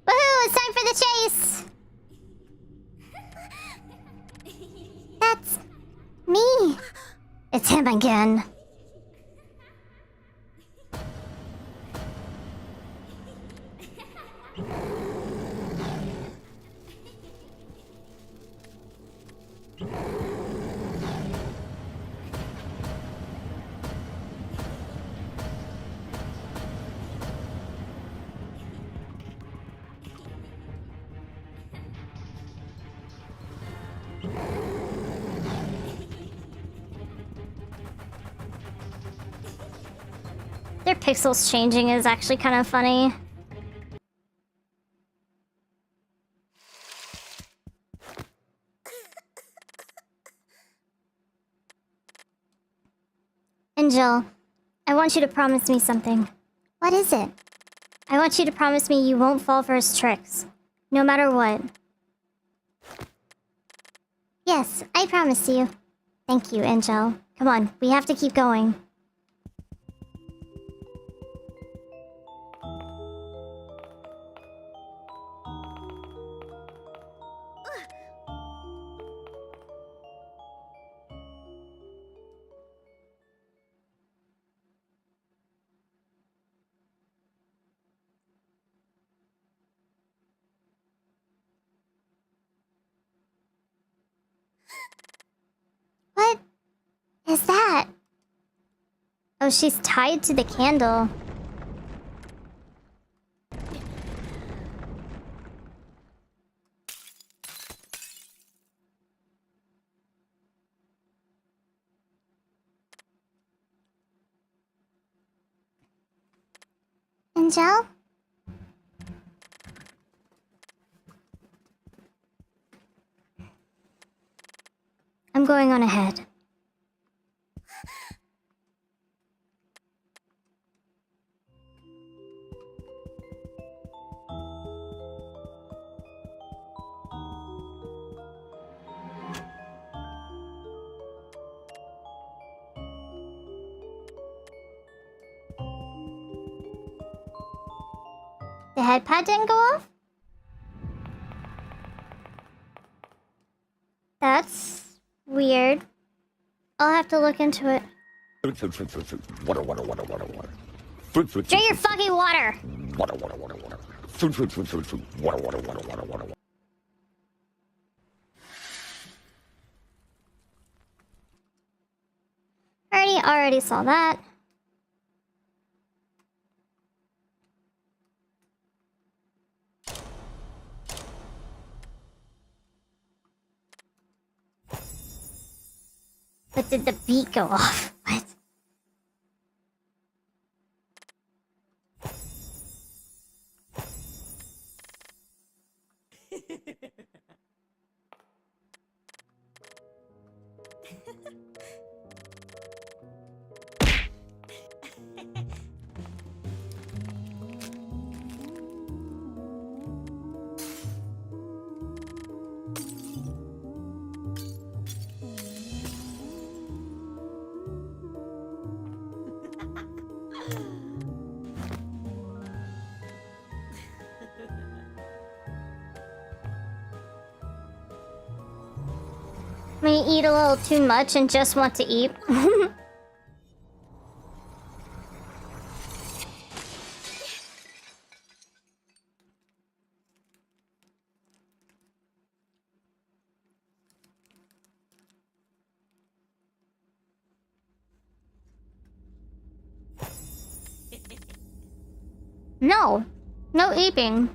Woohoo! It's time for the chase! That's me. It's him again. Their pixels changing is actually kind of funny. Angel, I want you to promise me something. What is it? I want you to promise me you won't fall for his tricks, no matter what. Yes, I promise you. Thank you, Angel. Come on, we have to keep going. What is that? Oh, she's tied to the candle. Angel? I'm going on ahead. The head pad didn't go off? That's weird. I'll have to look into it. Water, water, water, water, water. Drink your fucking water! Water, water, water, water, water. Water, water, water, water, water. Already saw that. But did the beat go off? What? When you eat a little too much and just want to eat. No. No eating.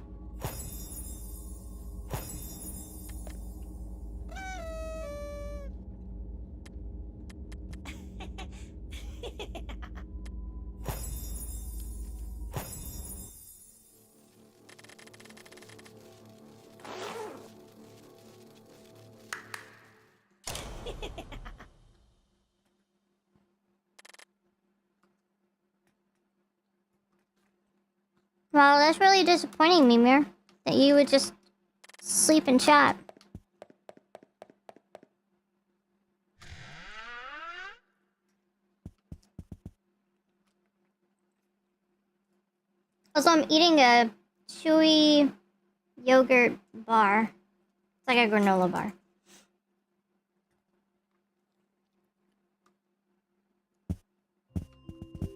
Well, that's really disappointing, Mimir. That you would just sleep and chat. Also, I'm eating a chewy yogurt bar. It's like a granola bar.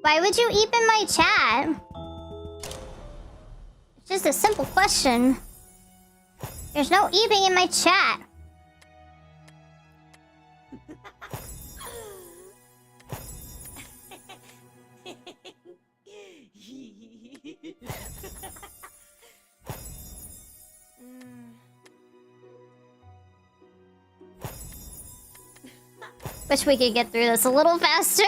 Why would you eep in my chat? It's just a simple question. There's no eeping in my chat. Wish we could get through this a little faster.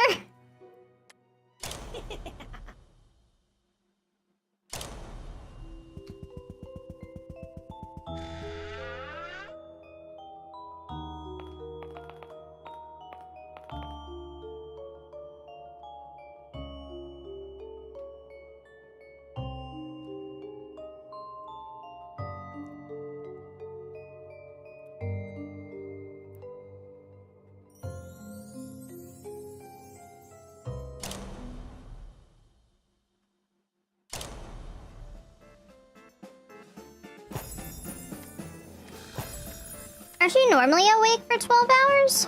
Aren't you normally awake for 12 hours?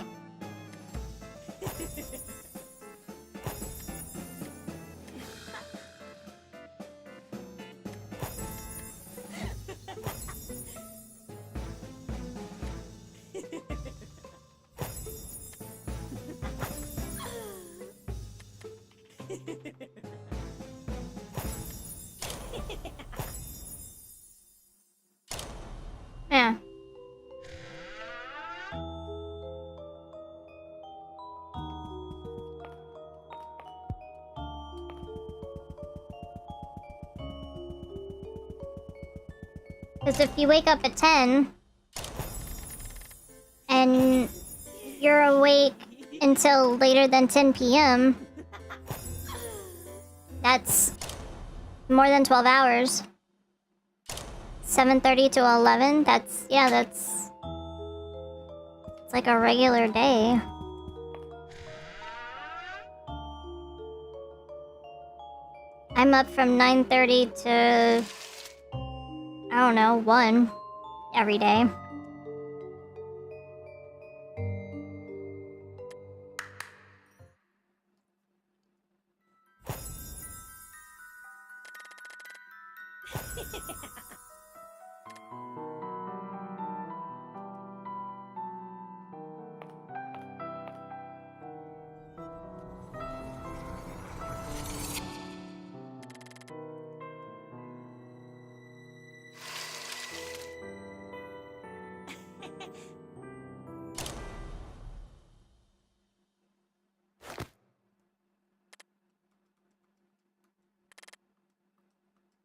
Yeah. Because if you wake up at 10 and you're awake until later than 10 p.m., that's more than 12 hours. 7:30 to 11, that's it's like a regular day. I'm up from 9:30 to, I don't know, 1 every day.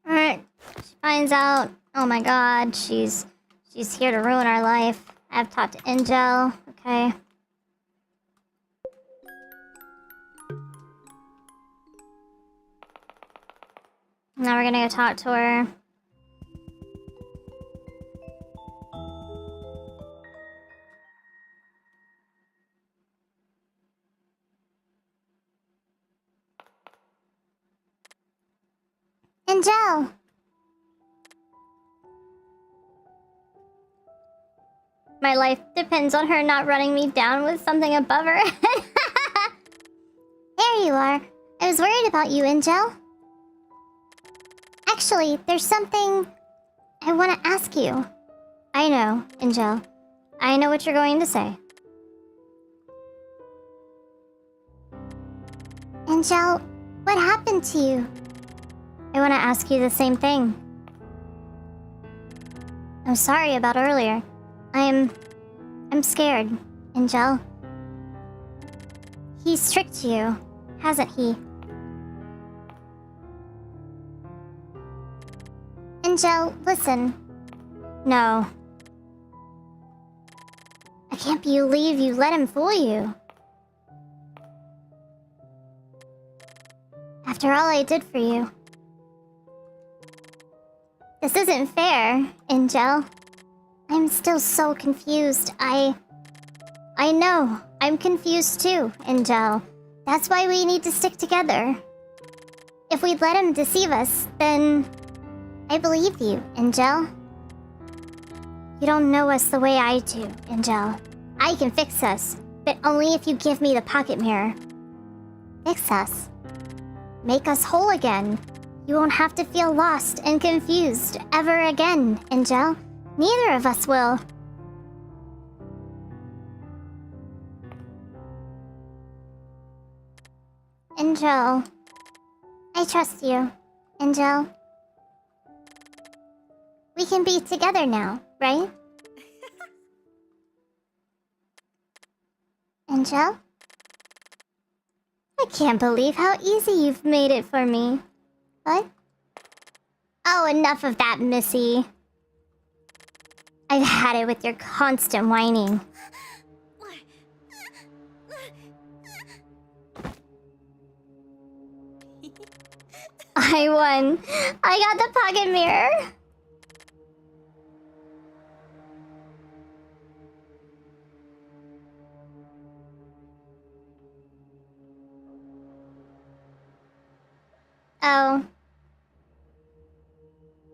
Alright, she finds out. Oh my god, she's here to ruin our life. I've talked to Angel, okay. Now we're gonna go talk to her. Angel! My life depends on her not running me down with something above her head. There you are. I was worried about you, Angel. Actually, there's something I want to ask you. I know, Angel. I know what you're going to say. Angel, what happened to you? I want to ask you the same thing. I'm sorry about earlier. I'm scared, Angel. He's tricked you, hasn't he? Angel, listen. No. I can't believe you let him fool you. After all I did for you. This isn't fair, Angel. I'm still so confused. I know. I'm confused too, Angel. That's why we need to stick together. If we let him deceive us, then I believe you, Angel. You don't know us the way I do, Angel. I can fix us, but only if you give me the pocket mirror. Fix us. Make us whole again. You won't have to feel lost and confused ever again, Angel. Neither of us will. Angel. I trust you, Angel. We can be together now, right? Angel? I can't believe how easy you've made it for me. What? Oh, enough of that, Missy. I've had it with your constant whining. I won. I got the pocket mirror. Oh.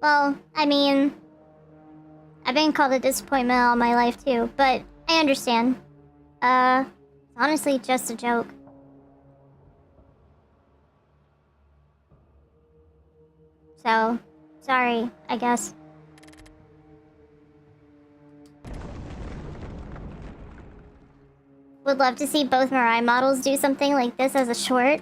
Well, I mean, I've been called a disappointment all my life too, but I understand. It's honestly just a joke. So, sorry, I guess. Would love to see both Mirai models do something like this as a short.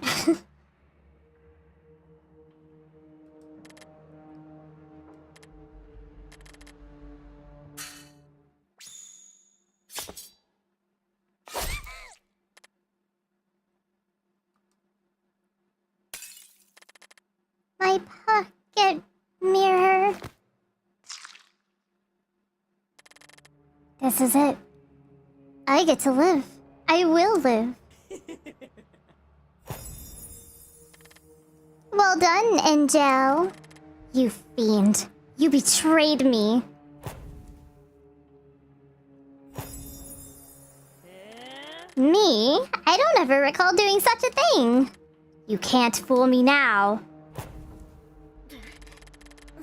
My pocket mirror. This is it. I get to live. I will live. Well done, Angel. You fiend. You betrayed me. Me? I don't ever recall doing such a thing. You can't fool me now.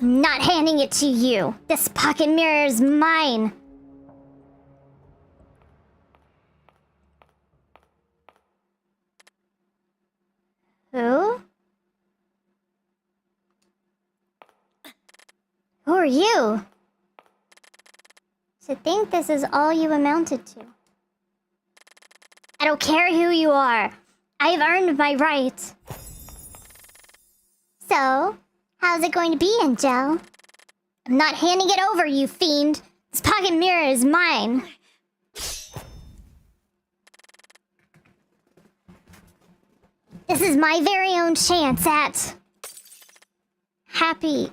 I'm not handing it to you. This pocket mirror is mine. Who? Who are you? To think this is all you amounted to. I don't care who you are. I've earned my right. So, how's it going to be, Angel? I'm not handing it over, you fiend. This pocket mirror is mine. This is my very own chance at happiness.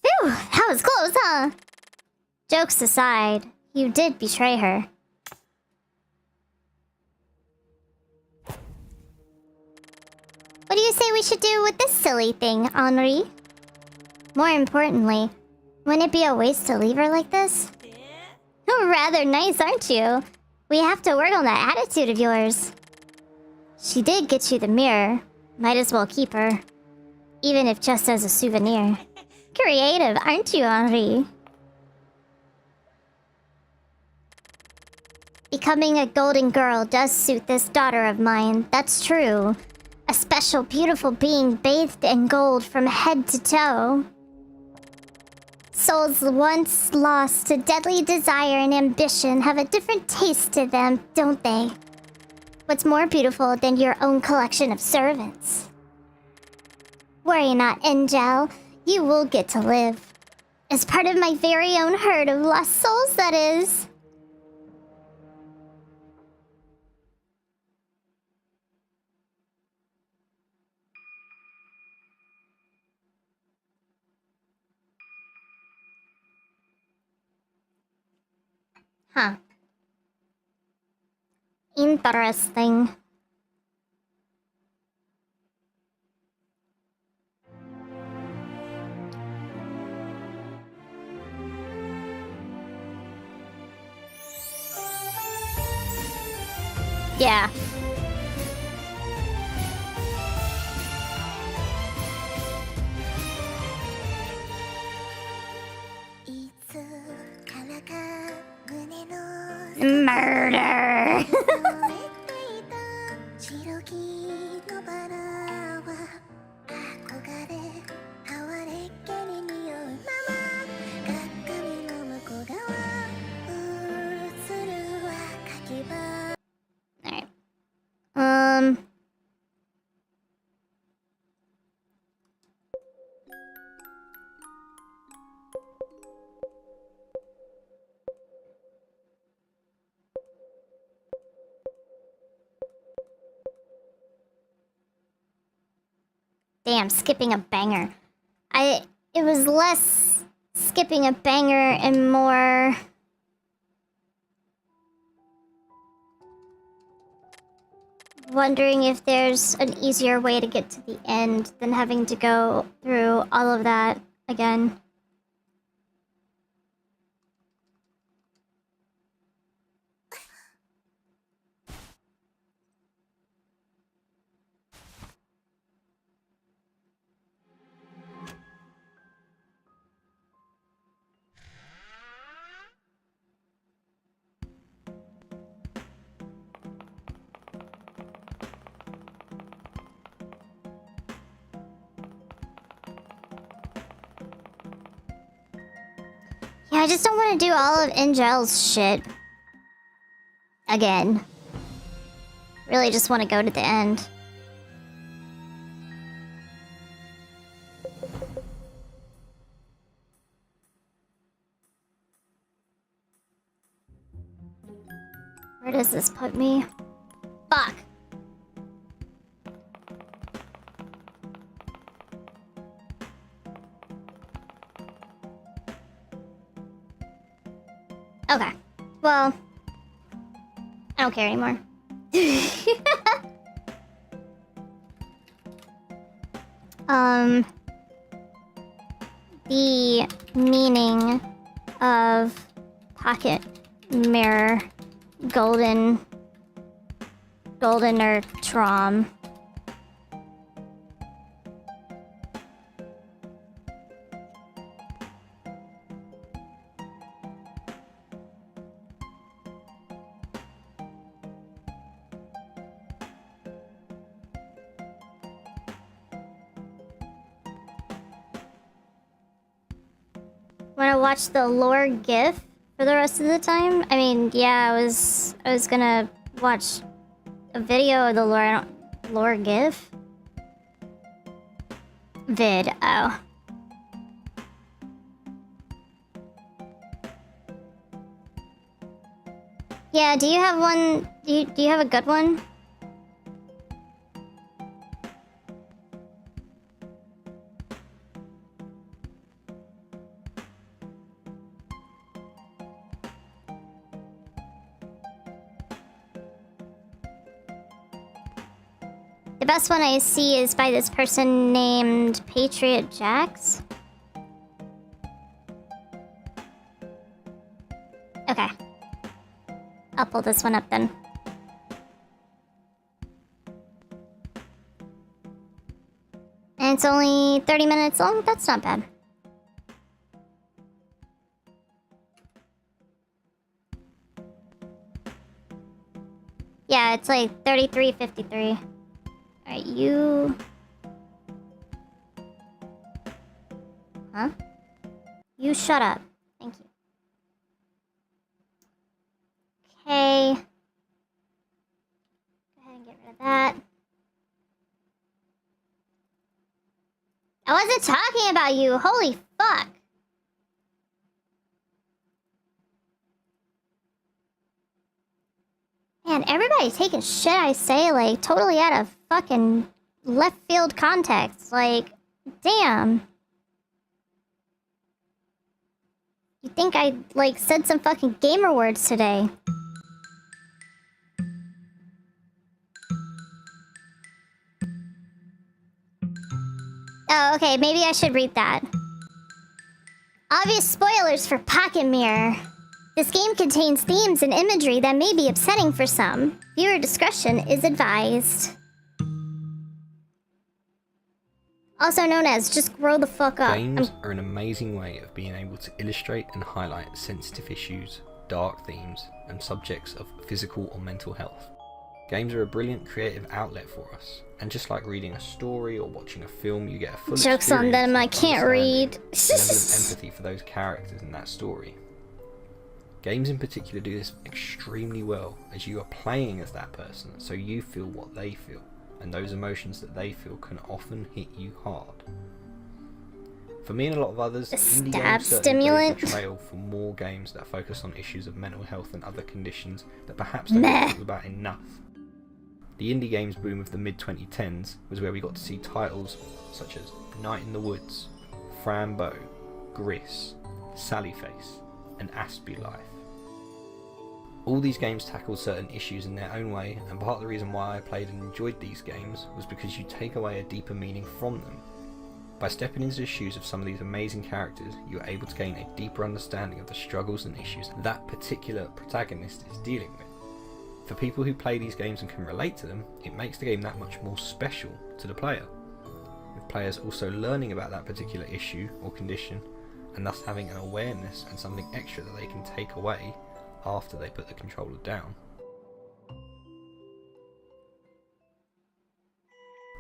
Phew, that was close, huh? Jokes aside, you did betray her. What do you say we should do with this silly thing, Henri? More importantly, wouldn't it be a waste to leave her like this? Rather nice, aren't you? We have to work on that attitude of yours. She did get you the mirror. Might as well keep her. Even if just as a souvenir. Creative, aren't you, Henri? Becoming a golden girl does suit this daughter of mine, that's true. A special, beautiful being bathed in gold from head to toe. Souls once lost to deadly desire and ambition have a different taste to them, don't they? What's more beautiful than your own collection of servants? Worry not, Angel. You will get to live. As part of my very own herd of lost souls, that is. Huh. Interesting. Yeah. Murder. Alright. Damn, skipping a banger. It was less skipping a banger and more wondering if there's an easier way to get to the end than having to go through all of that again. Yeah, I just don't want to do all of Angel's shit again. Really just want to go to the end. Where does this put me? Fuck! Okay. Well, I don't care anymore. The meaning of pocket mirror golden or trom. Wanna watch the lore GIF for the rest of the time? I mean, yeah, I was gonna watch a video of the lore GIF. Vid, oh. Yeah, do you have one? Do you have a good one? The best one I see is by this person named Patriot Jax. Okay. I'll pull this one up then. And it's only 30 minutes long? That's not bad. Yeah, it's like 33:53. Alright, you... Huh? You shut up. Thank you. Okay. Go ahead and get rid of that. I wasn't talking about you. Holy fuck. Man, everybody's taking shit I say, like, totally out of fucking left field context. Like, damn. You think I, like, said some fucking gamer words today. Oh, okay, maybe I should read that. Obvious spoilers for Pocket Mirror. This game contains themes and imagery that may be upsetting for some. Viewer discretion is advised. Also known as just grow the fuck up. Games are an amazing way of being able to illustrate and highlight sensitive issues, dark themes, and subjects of physical or mental health. Games are a brilliant creative outlet for us, and just like reading a story or watching a film, you get a full Jokes on them, I can't read. level of empathy for those characters in that story. Games in particular do this extremely well, as you are playing as that person, so you feel what they feel, and those emotions that they feel can often hit you hard. For me and a lot of others, indie games certainly blaze the trail for more games that focus on issues of mental health and other conditions that perhaps don't get talked about enough. The indie games boom of the mid-2010s was where we got to see titles such as Night in the Woods, Frambo, Gris, Sallyface, and Aspie Life. All these games tackled certain issues in their own way, and part of the reason why I played and enjoyed these games was because you take away a deeper meaning from them. By stepping into the shoes of some of these amazing characters, you are able to gain a deeper understanding of the struggles and issues that particular protagonist is dealing with. For people who play these games and can relate to them, it makes the game that much more special to the player, with players also learning about that particular issue or condition, and thus having an awareness and something extra that they can take away after they put the controller down.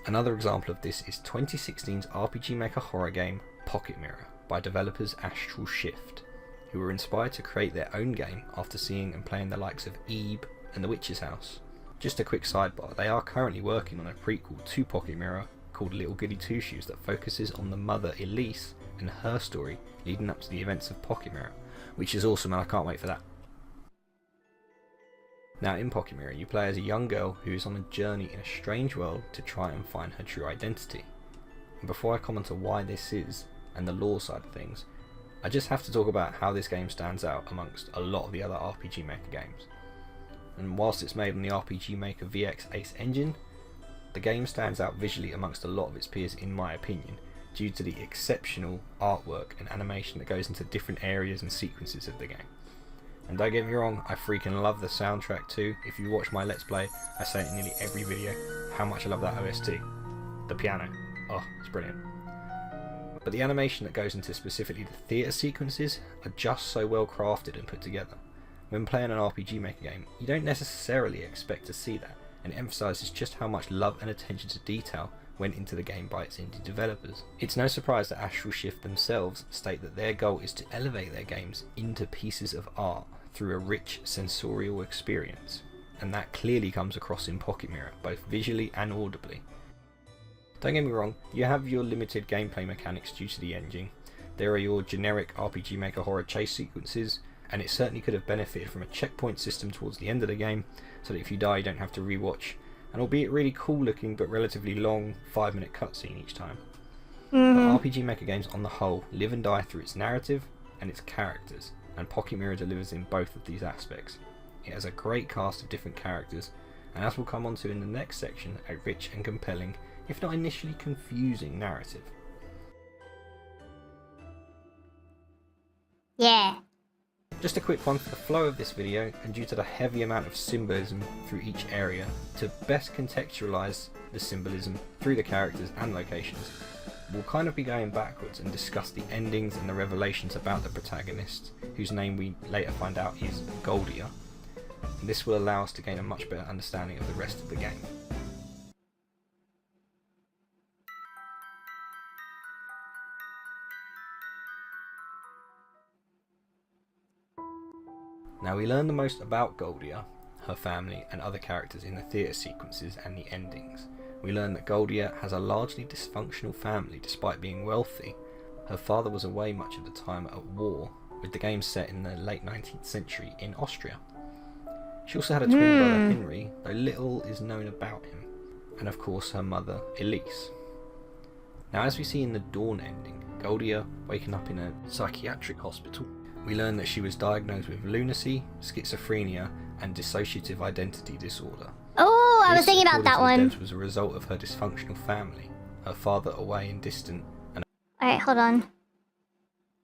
Another example of this is 2016's RPG Maker horror game Pocket Mirror by developers Astral Shift, who were inspired to create their own game after seeing and playing the likes of Ebe and The Witch's House. Just a quick sidebar, they are currently working on a prequel to Pocket Mirror called Little Goody Two Shoes that focuses on the mother Elise and her story leading up to the events of Pocket Mirror, which is awesome and I can't wait for that. Now in Pocket Mirror, you play as a young girl who is on a journey in a strange world to try and find her true identity. And before I comment on why this is, and the lore side of things, I just have to talk about how this game stands out amongst a lot of the other RPG Maker games. And whilst it's made on the RPG Maker VX Ace engine, the game stands out visually amongst a lot of its peers in my opinion, due to the exceptional artwork and animation that goes into different areas and sequences of the game. And don't get me wrong, I freaking love the soundtrack too. If you watch my Let's Play, I say it in nearly every video, how much I love that OST. The piano. Oh, it's brilliant. But the animation that goes into specifically the theatre sequences are just so well crafted and put together. When playing an RPG Maker game, you don't necessarily expect to see that, and it emphasises just how much love and attention to detail went into the game by its indie developers. It's no surprise that Astral Shift themselves state that their goal is to elevate their games into pieces of art through a rich sensorial experience, and that clearly comes across in Pocket Mirror, both visually and audibly. Don't get me wrong, you have your limited gameplay mechanics due to the engine. There are your generic RPG Maker horror chase sequences, and it certainly could have benefited from a checkpoint system towards the end of the game, so that if you die you don't have to rewatch an albeit really cool looking but relatively long 5-minute cutscene each time. But RPG Maker games on the whole live and die through its narrative and its characters, and Pocket Mirror delivers in both of these aspects. It has a great cast of different characters, and as we'll come on to in the next section, a rich and compelling, if not initially confusing narrative. Yeah. Just a quick one for the flow of this video, and due to the heavy amount of symbolism through each area, to best contextualise the symbolism through the characters and locations, we'll kind of be going backwards and discuss the endings and the revelations about the protagonist, whose name we later find out is Goldia. And this will allow us to gain a much better understanding of the rest of the game. Now we learn the most about Goldia, her family and other characters in the theatre sequences and the endings. We learn that Goldia has a largely dysfunctional family despite being wealthy. Her father was away much of the time at war, with the game set in the late 19th century in Austria. She also had a twin brother Henry, though little is known about him, and of course her mother Elise. Now as we see in the Dawn ending, Goldia waking up in a psychiatric hospital, we learn that she was diagnosed with lunacy, schizophrenia and dissociative identity disorder. Oh, I was thinking about that one. This was a result of her dysfunctional family. her father away and distant, and Alright, hold on.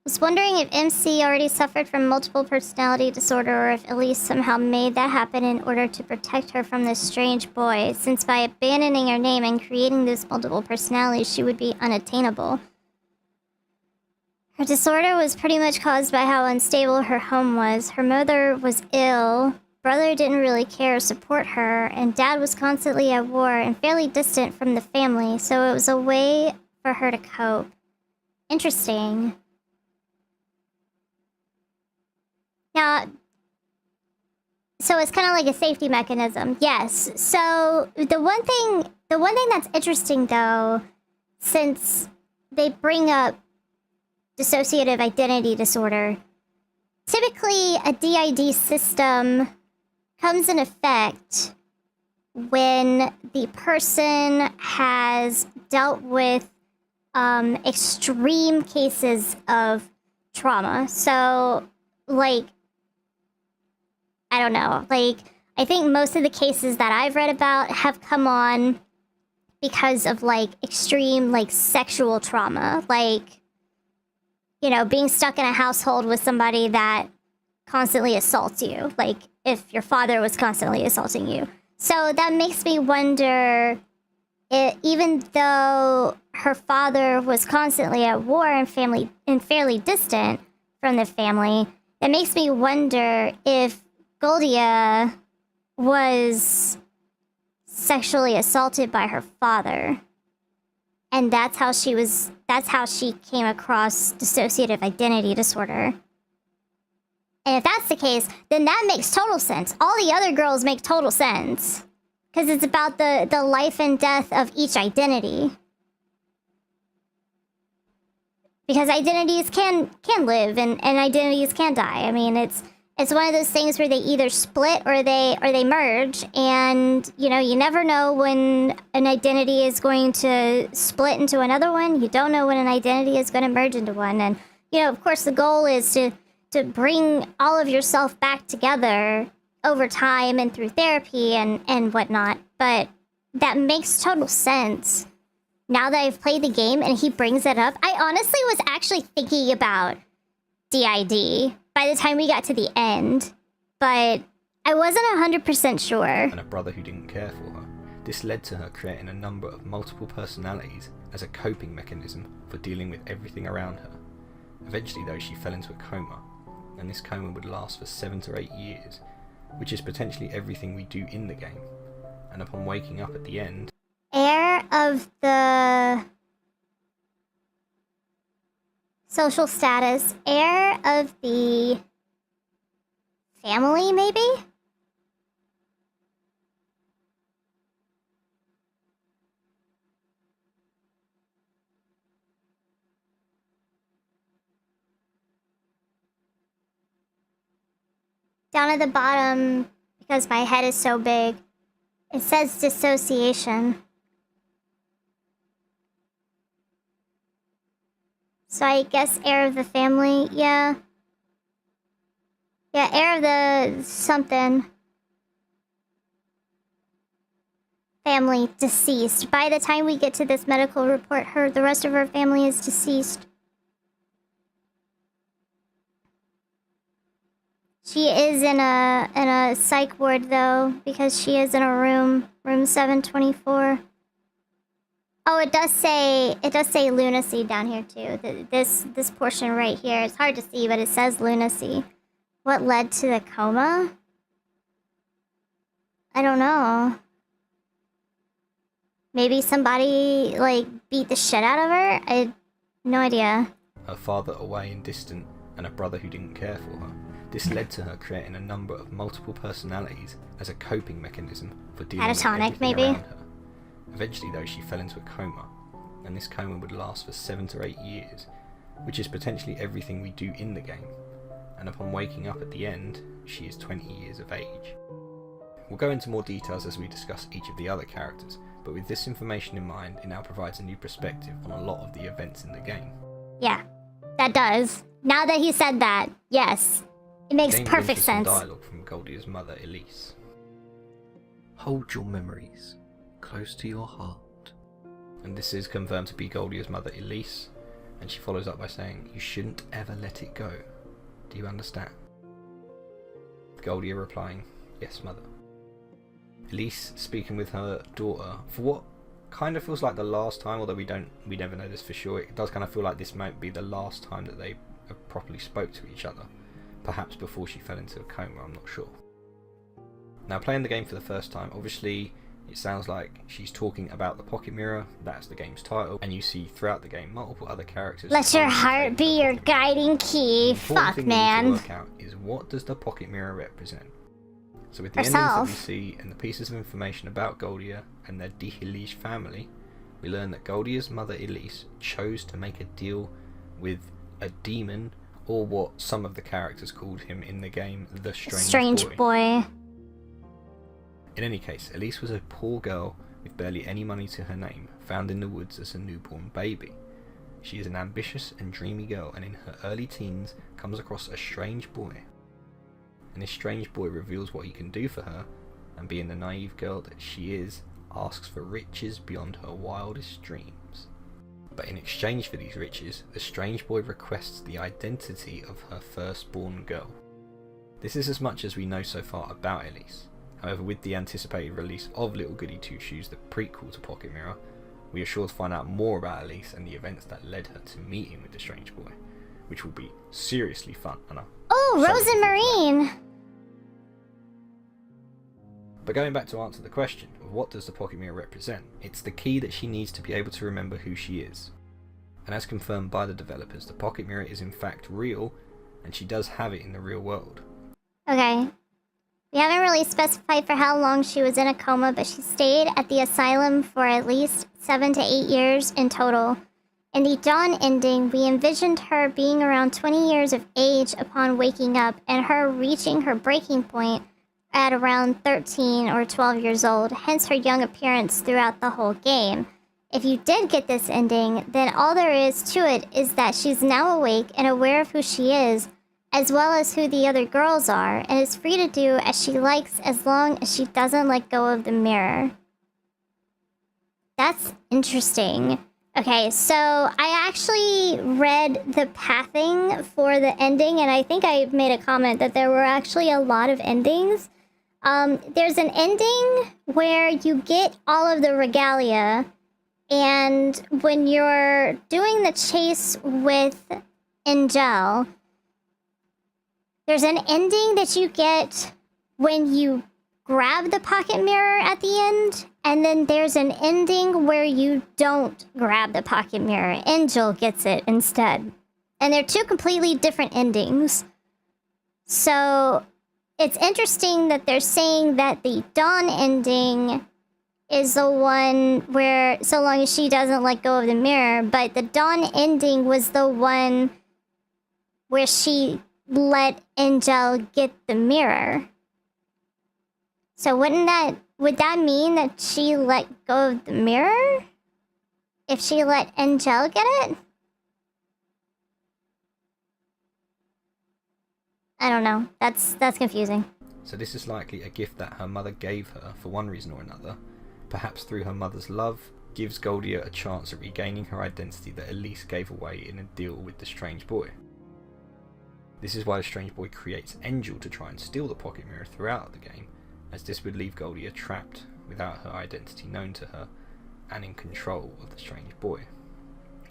Was wondering if MC already suffered from multiple personality disorder or if Elise somehow made that happen in order to protect her from this strange boy, since by abandoning her name and creating this multiple personalities, she would be unattainable. Her disorder was pretty much caused by how unstable her home was. Her mother was ill, brother didn't really care or support her, and dad was constantly at war and fairly distant from the family, so it was a way for her to cope. Interesting. Now, so it's kind of like a safety mechanism. Yes. So the one thing that's interesting though, since they bring up dissociative identity disorder, typically a DID system comes in effect when the person has dealt with extreme cases of trauma. So, like, I don't know. Like, I think most of the cases that I've read about have come on because of, like, extreme, like, sexual trauma. Like, you know, being stuck in a household with somebody that constantly assaults you. Like, if your father was constantly assaulting you. So that makes me wonder, even though her father was constantly at war and fairly distant from the family, it makes me wonder if Goldia was sexually assaulted by her father. And that's how she came across dissociative identity disorder. And if that's the case, then that makes total sense. All the other girls make total sense. Because it's about the life and death of each identity. Because identities can live and identities can die. I mean, it's one of those things where they either split or they merge, and you know, you never know when an identity is going to split into another one. You don't know when an identity is going to merge into one. And you know, of course, the goal is to bring all of yourself back together over time and through therapy and whatnot. But that makes total sense. Now that I've played the game and he brings it up, I honestly was actually thinking about DID by the time we got to the end, but I wasn't 100% sure. And a brother who didn't care for her. This led to her creating a number of multiple personalities as a coping mechanism for dealing with everything around her. Eventually though, she fell into a coma, and this coma would last for 7 to 8 years, which is potentially everything we do in the game. And upon waking up at the end, Heir of the social status, heir of the family, maybe? Down at the bottom, because my head is so big, it says dissociation. So I guess heir of the family, yeah. Yeah, heir of the something. Family, deceased. By the time we get to this medical report, the rest of her family is deceased. She is in a psych ward though, because she is in a room 724. Oh, it does say lunacy down here too. This portion right here, it's hard to see, but it says lunacy. What led to the coma? I don't know. Maybe somebody like beat the shit out of her? I had no idea. her father away and distant, and a brother who didn't care for her. This led to her creating a number of multiple personalities as a coping mechanism for dealing with everything maybe? around her. Eventually though, she fell into a coma, and this coma would last for 7 to 8 years, which is potentially everything we do in the game, and upon waking up at the end, she is 20 years of age. We'll go into more details as we discuss each of the other characters, but with this information in mind, it now provides a new perspective on a lot of the events in the game. Yeah, that does. Now that he said that, yes. It makes Game perfect brings us some sense. dialogue from Goldia's mother, Elise. Hold your memories close to your heart. and this is confirmed to be Goldia's mother Elise, and she follows up by saying, "You shouldn't ever let it go. Do you understand?" Goldia replying, "Yes, mother." Elise speaking with her daughter for what kind of feels like the last time, although we never know this for sure. It does kind of feel like this might be the last time that they properly spoke to each other, perhaps before she fell into a coma, I'm not sure. Now, playing the game for the first time, obviously it sounds like she's talking about the pocket mirror. That's the game's title, and you see throughout the game multiple other characters. Let your heart be your guiding key. Fuck, man. The important thing to work out is, what does the pocket mirror represent? So with the endings that we see and the pieces of information about Goldia and their Dihilish family, we learn that Goldia's mother Elise chose to make a deal with a demon, or what some of the characters called him in the game, the Strange Boy. In any case, Elise was a poor girl with barely any money to her name, found in the woods as a newborn baby. She is an ambitious and dreamy girl, and in her early teens comes across a strange boy. And this strange boy reveals what he can do for her, and being the naive girl that she is, asks for riches beyond her wildest dreams. But in exchange for these riches, the strange boy requests the identity of her firstborn girl. This is as much as we know so far about Elise. However, with the anticipated release of Little Goody Two Shoes, the prequel to Pocket Mirror, we are sure to find out more about Elise and the events that led her to meeting with the strange boy, which will be seriously fun. Oh, Rose and Marine! But going back to answer the question of what does the pocket mirror represent, it's the key that she needs to be able to remember who she is. And as confirmed by the developers, the pocket mirror is in fact real, and she does have it in the real world. Okay. We haven't really specified for how long she was in a coma, but she stayed at the asylum for at least 7 to 8 years in total. In the Dawn ending, we envisioned her being around 20 years of age upon waking up, and her reaching her breaking point at around 13 or 12 years old, hence her young appearance throughout the whole game. If you did get this ending, then all there is to it is that she's now awake and aware of who she is, as well as who the other girls are, and is free to do as she likes as long as she doesn't let go of the mirror. That's interesting. Okay, so I actually read the pathing for the ending, and I think I made a comment that there were actually a lot of endings. There's an ending where you get all of the regalia, and when you're doing the chase with Angel, there's an ending that you get when you grab the pocket mirror at the end, and then there's an ending where you don't grab the pocket mirror. Angel gets it instead. And they're two completely different endings. So it's interesting that they're saying that the Dawn ending is the one where so long as she doesn't let go of the mirror, but the Dawn ending was the one where she let Angel get the mirror. So would that mean that she let go of the mirror? If she let Angel get it? I don't know. That's confusing. So this is likely a gift that her mother gave her for one reason or another. Perhaps through her mother's love, gives Goldia a chance at regaining her identity that Elise gave away in a deal with the strange boy. This is why the strange boy creates Angel to try and steal the pocket mirror throughout the game, as this would leave Goldia trapped without her identity known to her and in control of the strange boy,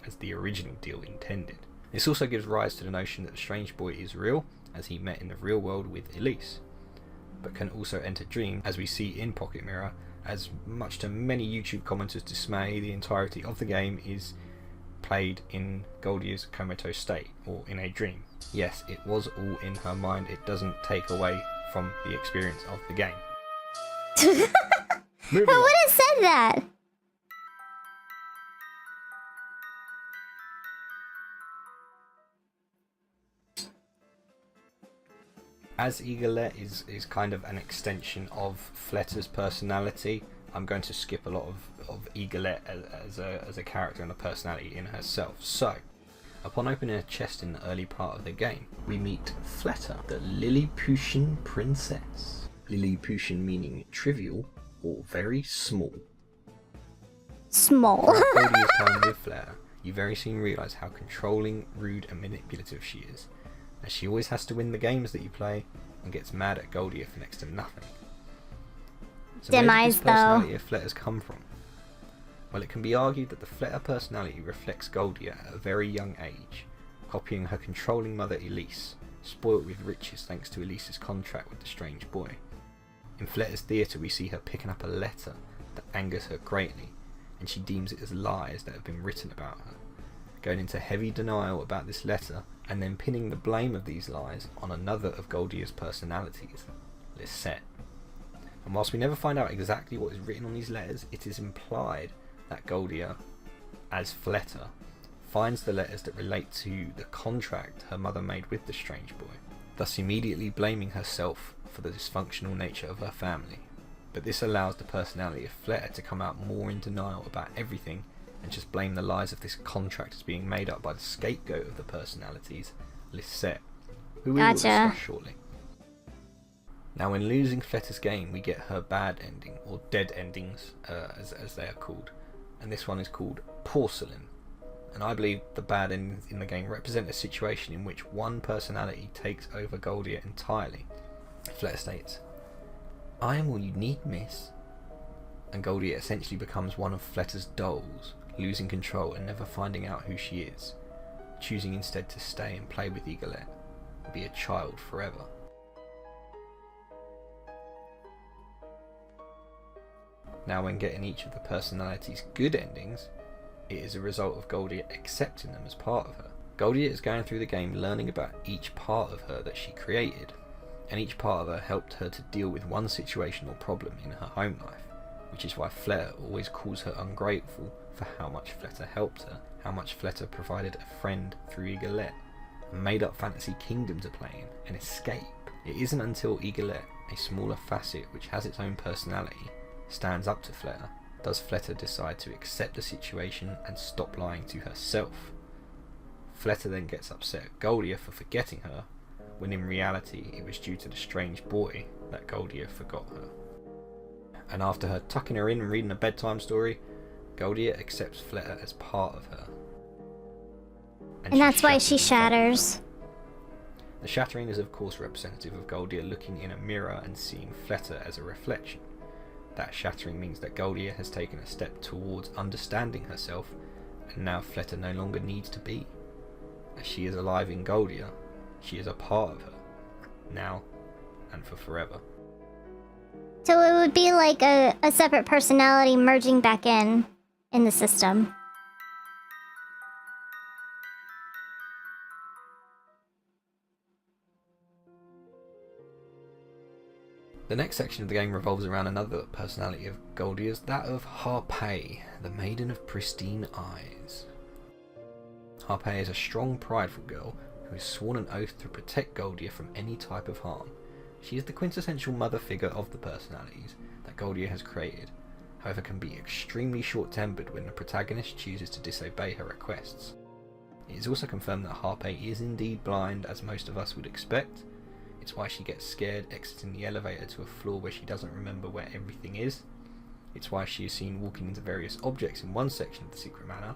as the original deal intended. This also gives rise to the notion that the strange boy is real, as he met in the real world with Elise, but can also enter dreams, as we see in Pocket Mirror, as much to many YouTube commenters' dismay, the entirety of the game is played in Goldia's comatose state, or in a dream. Yes, it was all in her mind. It doesn't take away from the experience of the game. Who would have said that? As Eaglet is kind of an extension of Fletter's personality, I'm going to skip a lot of Eaglet as a character and a personality in herself. So, upon opening a chest in the early part of the game, we meet Fletter, the Lilliputian princess. Lilliputian meaning trivial or very small. small. Throughout Goldia's time with Flare, you very soon realise how controlling, rude and manipulative she is, as she always has to win the games that you play and gets mad at Goldia for next to nothing. So where did this personality of Fletter's come from? Well, it can be argued that the Fletter personality reflects Goldia at a very young age, copying her controlling mother Elise, spoilt with riches thanks to Elise's contract with the strange boy. In Fletter's theatre we see her picking up a letter that angers her greatly, and she deems it as lies that have been written about her, going into heavy denial about this letter and then pinning the blame of these lies on another of Goldia's personalities, Lisette. And whilst we never find out exactly what is written on these letters, it is implied that Goldia, as Fletter, finds the letters that relate to the contract her mother made with the strange boy, thus immediately blaming herself for the dysfunctional nature of her family. But this allows the personality of Fletter to come out more in denial about everything and just blame the lies of this contract as being made up by the scapegoat of the personalities, Lisette, who we will discuss shortly. Now, when losing Fletter's game, we get her bad ending, or dead endings, as they are called, and this one is called Porcelain. And I believe the bad endings in the game represent a situation in which one personality takes over Goldia entirely. Fletter states, "I am all you need, miss." And Goldia essentially becomes one of Fletter's dolls, losing control and never finding out who she is, choosing instead to stay and play with Eaglet, and be a child forever. Now, when getting each of the personalities' good endings, it is a result of Goldia accepting them as part of her. Goldia is going through the game learning about each part of her that she created, and each part of her helped her to deal with one situation or problem in her home life, which is why Fletter always calls her ungrateful for how much Fletter helped her, how much Fletter provided a friend through Eaglet, a made-up fantasy kingdom to play in, an escape. It isn't until Eaglet, a smaller facet which has its own personality, stands up to Fletter, does Fletter decide to accept the situation and stop lying to herself. Fletter then gets upset at Goldia for forgetting her, when in reality it was due to the strange boy that Goldia forgot her. And after her tucking her in and reading a bedtime story, Goldia accepts Fletter as part of her. And that's why she shatters. The shattering is of course representative of Goldia looking in a mirror and seeing Fletter as a reflection. That shattering means that Goldia has taken a step towards understanding herself, and now Fletter no longer needs to be. As she is alive in Goldia, she is a part of her, now and for forever. So it would be like a separate personality merging back in the system. The next section of the game revolves around another personality of Goldia's, that of Harpay, the maiden of pristine eyes. Harpay is a strong, prideful girl who has sworn an oath to protect Goldia from any type of harm. She is the quintessential mother figure of the personalities that Goldia has created, however can be extremely short-tempered when the protagonist chooses to disobey her requests. It is also confirmed that Harpay is indeed blind, as most of us would expect. It's why she gets scared exiting the elevator to a floor where she doesn't remember where everything is. It's why she is seen walking into various objects in one section of the secret manor.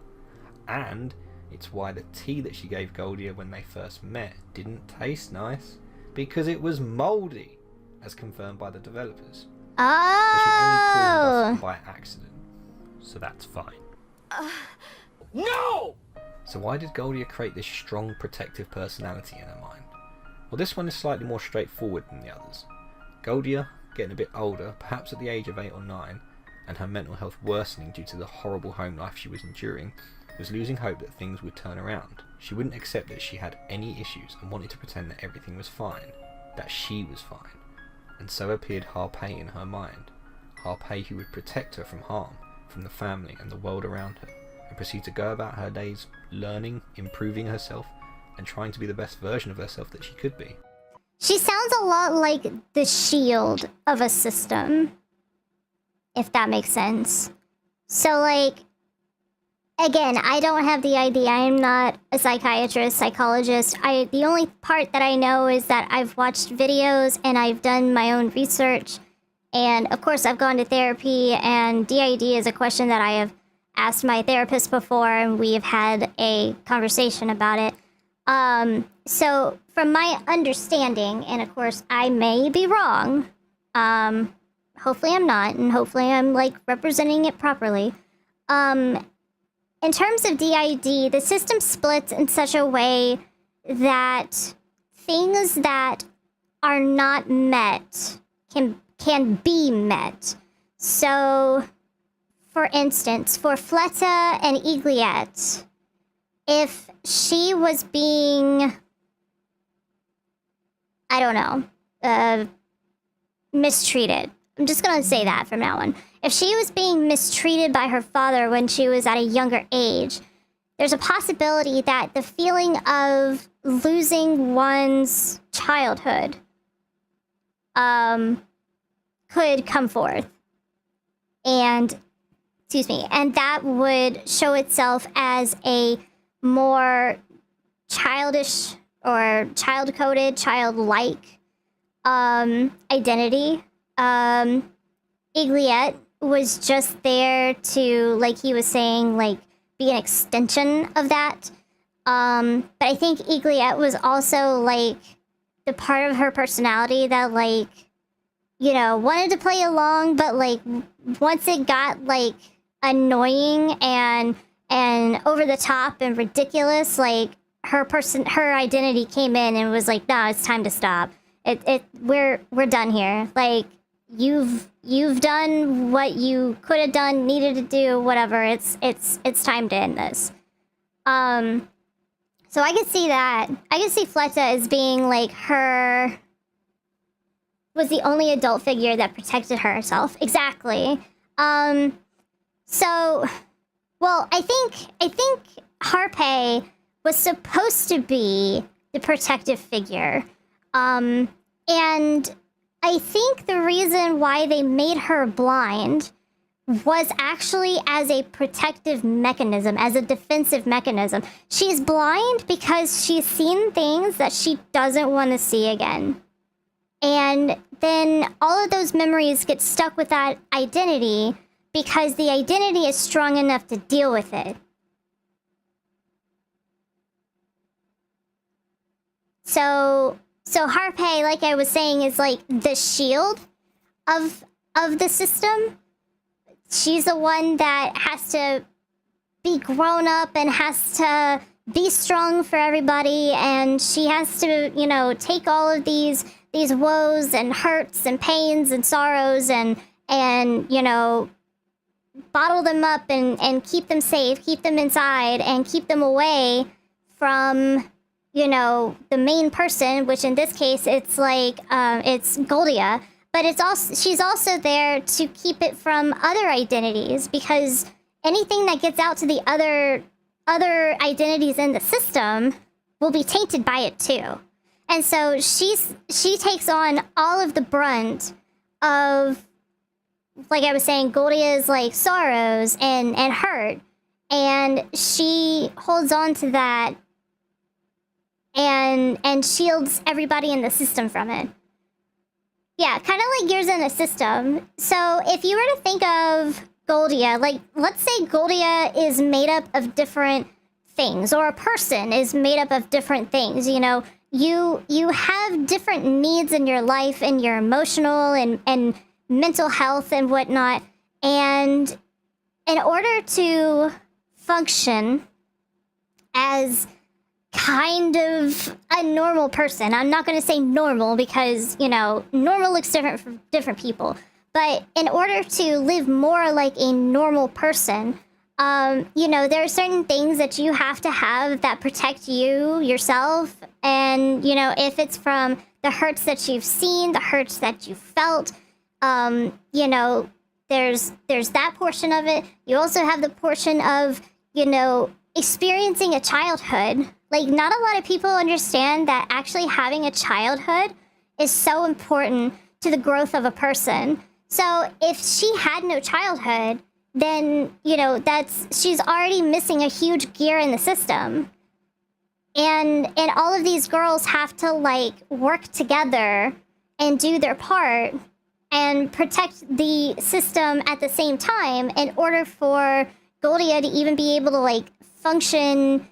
And it's why the tea that she gave Goldia when they first met didn't taste nice, because it was mouldy, as confirmed by the developers. Oh! But she only caused us by accident, so that's fine. No! So why did Goldia create this strong protective personality in her mind? Well, this one is slightly more straightforward than the others. Goldia, getting a bit older, perhaps at the age of 8 or 9, and her mental health worsening due to the horrible home life she was enduring, was losing hope that things would turn around. She wouldn't accept that she had any issues and wanted to pretend that everything was fine, that she was fine. And so appeared Harpay in her mind. Harpay who would protect her from harm, from the family and the world around her, and proceed to go about her days learning, improving herself, and trying to be the best version of herself that she could be. She sounds a lot like the shield of a system, if that makes sense. So, like, again, I don't have the idea. I am not a psychiatrist, psychologist. The only part that I know is that I've watched videos and I've done my own research. And, of course, I've gone to therapy, and DID is a question that I have asked my therapist before, and we've had a conversation about it. So from my understanding, and of course I may be wrong, hopefully I'm not, and hopefully I'm like representing it properly. In terms of DID, the system splits in such a way that things that are not met can be met. So, for instance, for Fleta and Igliette, if she was being, I don't know, mistreated. I'm just gonna say that from now on. If she was being mistreated by her father when she was at a younger age, there's a possibility that the feeling of losing one's childhood could come forth. And, and that would show itself as a more childish or child-coded, childlike identity. Igliette was just there to, like he was saying, like, be an extension of that. But I think Igliette was also, like, the part of her personality that, like, you know, wanted to play along, but, like, once it got, like, annoying and over the top and ridiculous, like, her identity came in and was like, no, it's time to stop. We're done here. Like, you've done what you could have done, needed to do, whatever. It's time to end this. So I could see that. I could see Fleta as being like was the only adult figure that protected herself. Exactly. So, well, I think Harpe was supposed to be the protective figure. And I think the reason why they made her blind was actually as a protective mechanism, as a defensive mechanism. She's blind because she's seen things that she doesn't want to see again. And then all of those memories get stuck with that identity because the identity is strong enough to deal with it. So Harpe, like I was saying, is like the shield of the system. She's the one that has to be grown up and has to be strong for everybody, and she has to, you know, take all of these woes and hurts and pains and sorrows and you know, bottle them up and keep them safe, keep them inside, and keep them away from, you know, the main person, which in this case it's like it's Goldia, but it's also, she's also there to keep it from other identities, because anything that gets out to the other identities in the system will be tainted by it too. And so she takes on all of the brunt of, like I was saying, Goldia's like sorrows and hurt, and she holds on to that and shields everybody in the system from it. Yeah, kind of like gears in the system. So if you were to think of Goldia, like, let's say Goldia is made up of different things, or a person is made up of different things, you know, you have different needs in your life, and your emotional and mental health and whatnot, and in order to function as kind of a normal person. I'm not going to say normal because, you know, normal looks different for different people. But in order to live more like a normal person, you know, there are certain things that you have to have that protect you, yourself. And, you know, if it's from the hurts that you've seen, the hurts that you felt, you know, there's that portion of it. You also have the portion of, you know, experiencing a childhood. Like, not a lot of people understand that actually having a childhood is so important to the growth of a person. So if she had no childhood, then, you know, she's already missing a huge gear in the system. And all of these girls have to, like, work together and do their part and protect the system at the same time in order for, Goldia to even be able to, like, function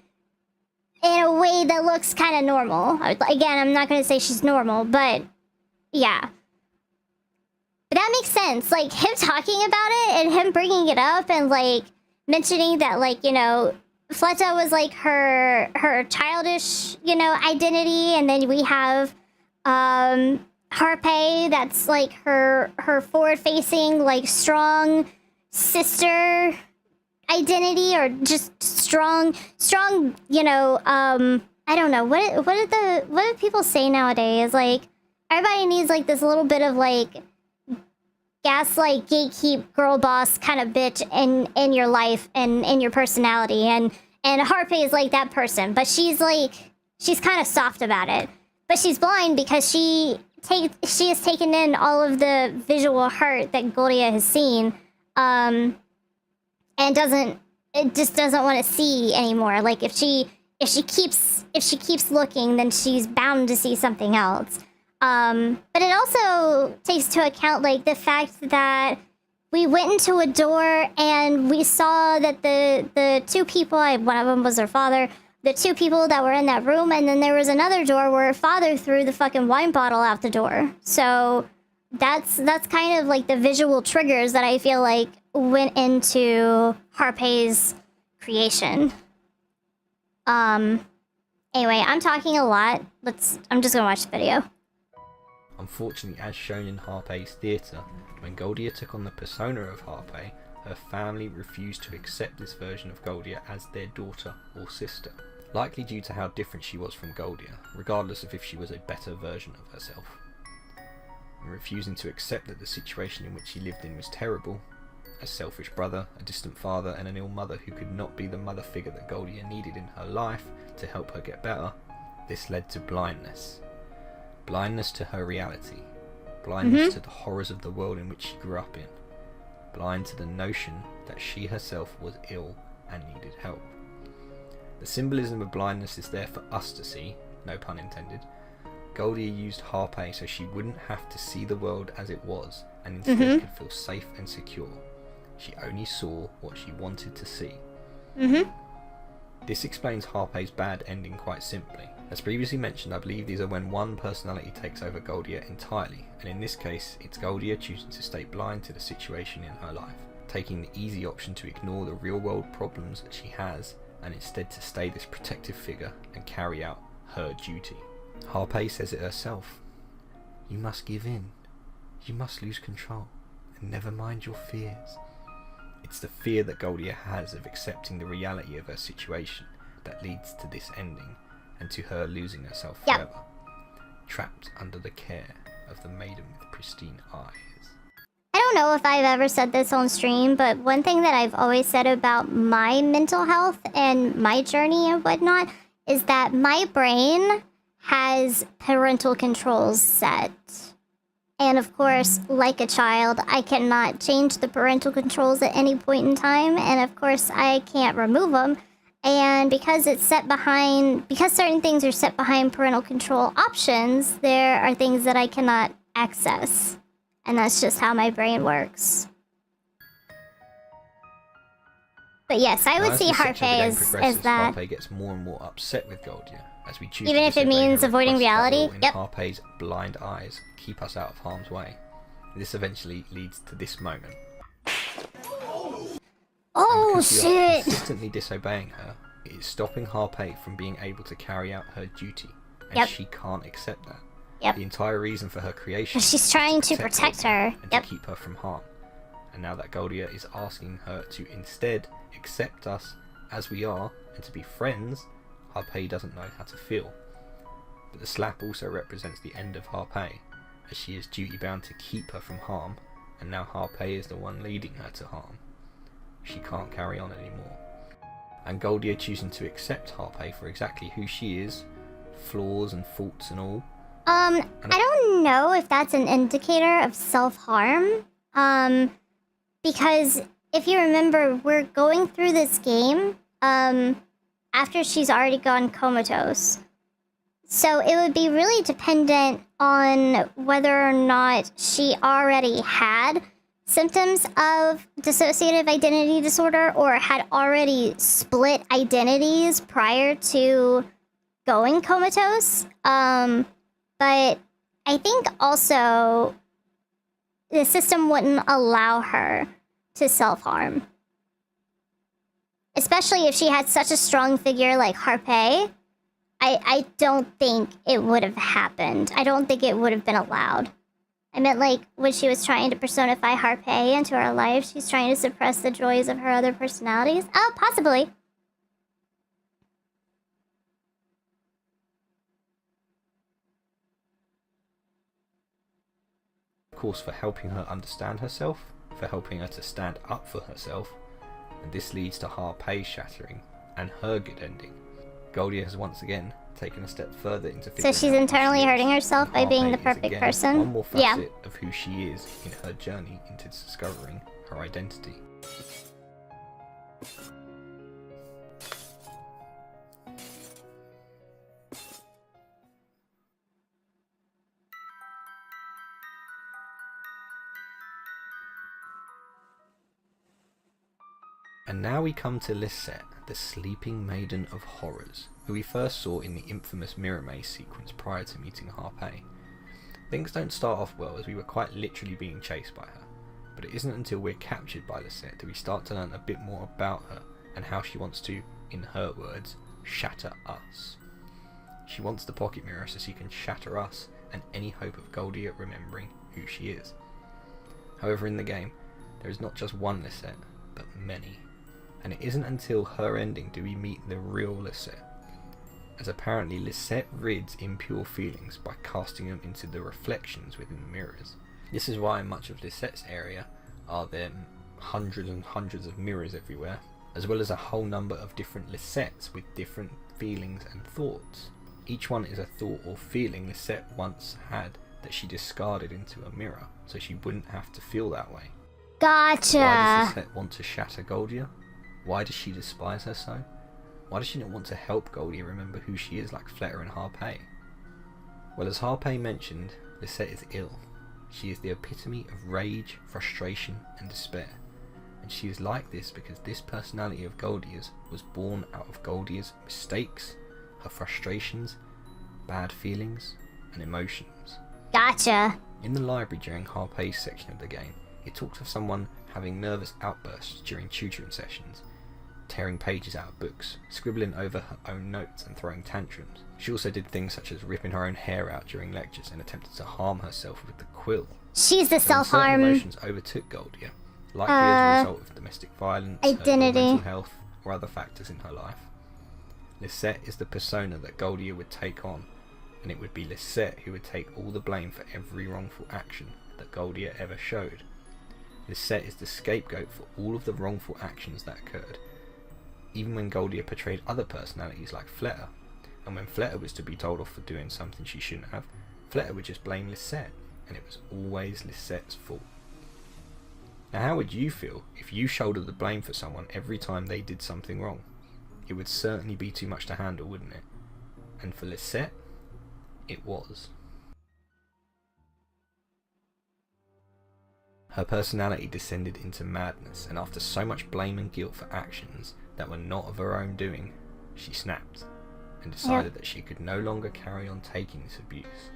in a way that looks kind of normal. Again, I'm not going to say she's normal, but yeah. But that makes sense. Like, him talking about it and him bringing it up and, like, mentioning that, like, you know, Fleta was, like, her childish, you know, identity. And then we have Harpe, that's, like, her forward-facing, like, strong sister identity, or just strong, you know, I don't know. What do people say nowadays? Like, everybody needs, like, this little bit of, like, gaslight, gatekeep, girl boss kind of bitch in your life and in your personality. And Harpe is, like, that person. But she's, like, she's kind of soft about it. But she's blind because she has taken in all of the visual hurt that Goldia has seen. And just doesn't want to see anymore. Like, if she keeps looking, then she's bound to see something else. But it also takes into account, like, the fact that we went into a door and we saw that the two people, one of them was her father, the two people that were in that room, and then there was another door where her father threw the fucking wine bottle out the door. So that's kind of, like, the visual triggers that I feel like went into Harpe's creation. Anyway, I'm talking a lot. I'm just gonna watch the video. Unfortunately, as shown in Harpe's theatre, when Goldia took on the persona of Harpe, her family refused to accept this version of Goldia as their daughter or sister, likely due to how different she was from Goldia, regardless of if she was a better version of herself. And refusing to accept that the situation in which she lived in was terrible, a selfish brother, a distant father, and an ill mother who could not be the mother figure that Goldia needed in her life to help her get better, this led to blindness. Blindness to her reality. Blindness to the horrors of the world in which she grew up in. Blind to the notion that she herself was ill and needed help. The symbolism of blindness is there for us to see, no pun intended. Goldia used Harpe so she wouldn't have to see the world as it was, and instead could feel safe and secure. She only saw what she wanted to see. This explains Harpe's bad ending quite simply. As previously mentioned, I believe these are when one personality takes over Goldia entirely, and in this case, it's Goldia choosing to stay blind to the situation in her life, taking the easy option to ignore the real world problems that she has, and instead to stay this protective figure and carry out her duty. Harpe says it herself. You must give in. You must lose control, and never mind your fears. It's the fear that Goldia has of accepting the reality of her situation that leads to this ending, and to her losing herself forever, trapped under the care of the maiden with pristine eyes. I don't know if I've ever said this on stream, but one thing that I've always said about my mental health and my journey and whatnot is that my brain has parental controls set. And of course, like a child, I cannot change the parental controls at any point in time, and of course I can't remove them. And because it's set behind, because certain things are set behind parental control options, there are things that I cannot access. And that's just how my brain works. But yes, I would see Harpe as that. Harpe gets more and more upset with Goldia as we choose even if it means avoiding reality. In Harpe's blind eyes keep us out of harm's way. This eventually leads to this moment. Oh shit! Consistently disobeying her, it is stopping Harpe from being able to carry out her duty, and she can't accept that. The entire reason for her creation. She's trying to protect her and to keep her from harm. And now that Goldia is asking her to instead accept us as we are and to be friends, Harpe doesn't know how to feel. But the slap also represents the end of Harpe, as she is duty bound to keep her from harm, and now Harpe is the one leading her to harm. She can't carry on anymore. And Goldia choosing to accept Harpe for exactly who she is, flaws and faults and all. I don't know if that's an indicator of self-harm. Because if you remember, we're going through this game, after she's already gone comatose. So it would be really dependent on whether or not she already had symptoms of dissociative identity disorder or had already split identities prior to going comatose. But I think also the system wouldn't allow her to self-harm. Especially if she had such a strong figure like Harpay. I don't think it would have happened. I don't think it would have been allowed. I meant like when she was trying to personify Harpay into her life, she's trying to suppress the joys of her other personalities. Oh, possibly. Of course, for helping her understand herself, for helping her to stand up for herself, and this leads to Harpay's shattering and her good ending. Goldia has once again taken a step further into figuring So she's out internally who she hurting is, herself and by being Harpay the is perfect again person? one more Yeah. facet of who she is in her journey into discovering her identity. And now we come to Lisette, the sleeping maiden of horrors, who we first saw in the infamous mirror maze sequence prior to meeting Harpay. Things don't start off well as we were quite literally being chased by her, but it isn't until we're captured by Lisette that we start to learn a bit more about her and how she wants to, in her words, shatter us. She wants the pocket mirror so she can shatter us and any hope of Goldia remembering who she is. However, in the game, there is not just one Lisette, but many. And it isn't until her ending do we meet the real Lisette, as apparently Lisette rids impure feelings by casting them into the reflections within the mirrors. This is why in much of Lisette's area are there hundreds and hundreds of mirrors everywhere, as well as a whole number of different Lisettes with different feelings and thoughts. Each one is a thought or feeling Lisette once had that she discarded into a mirror, so she wouldn't have to feel that way. Gotcha. Why does Lisette want to shatter Goldia? Why does she despise her so? Why does she not want to help Goldia remember who she is like Fleta and Harpay? Well, as Harpay mentioned, Lisette is ill. She is the epitome of rage, frustration and despair. And she is like this because this personality of Goldia's was born out of Goldia's mistakes, her frustrations, bad feelings and emotions. Gotcha. In the library during Harpay's section of the game, it talks of someone having nervous outbursts during tutoring sessions, tearing pages out of books, scribbling over her own notes and throwing tantrums. She also did things such as ripping her own hair out during lectures and attempted to harm herself with the quill. She's the When certain self-harm emotions overtook Goldia, likely as a result of domestic violence, her identity. mental health, or other factors in her life. Lisette is the persona that Goldia would take on, and it would be Lisette who would take all the blame for every wrongful action that Goldia ever showed. Lisette is the scapegoat for all of the wrongful actions that occurred, even when Goldia portrayed other personalities like Fleta, and when Fleta was to be told off for doing something she shouldn't have, Fleta would just blame Lisette, and it was always Lisette's fault. Now how would you feel if you shouldered the blame for someone every time they did something wrong? It would certainly be too much to handle, wouldn't it? And for Lisette, it was. Her personality descended into madness, and after so much blame and guilt for actions that were not of her own doing, she snapped and decided that she could no longer carry on taking this abuse,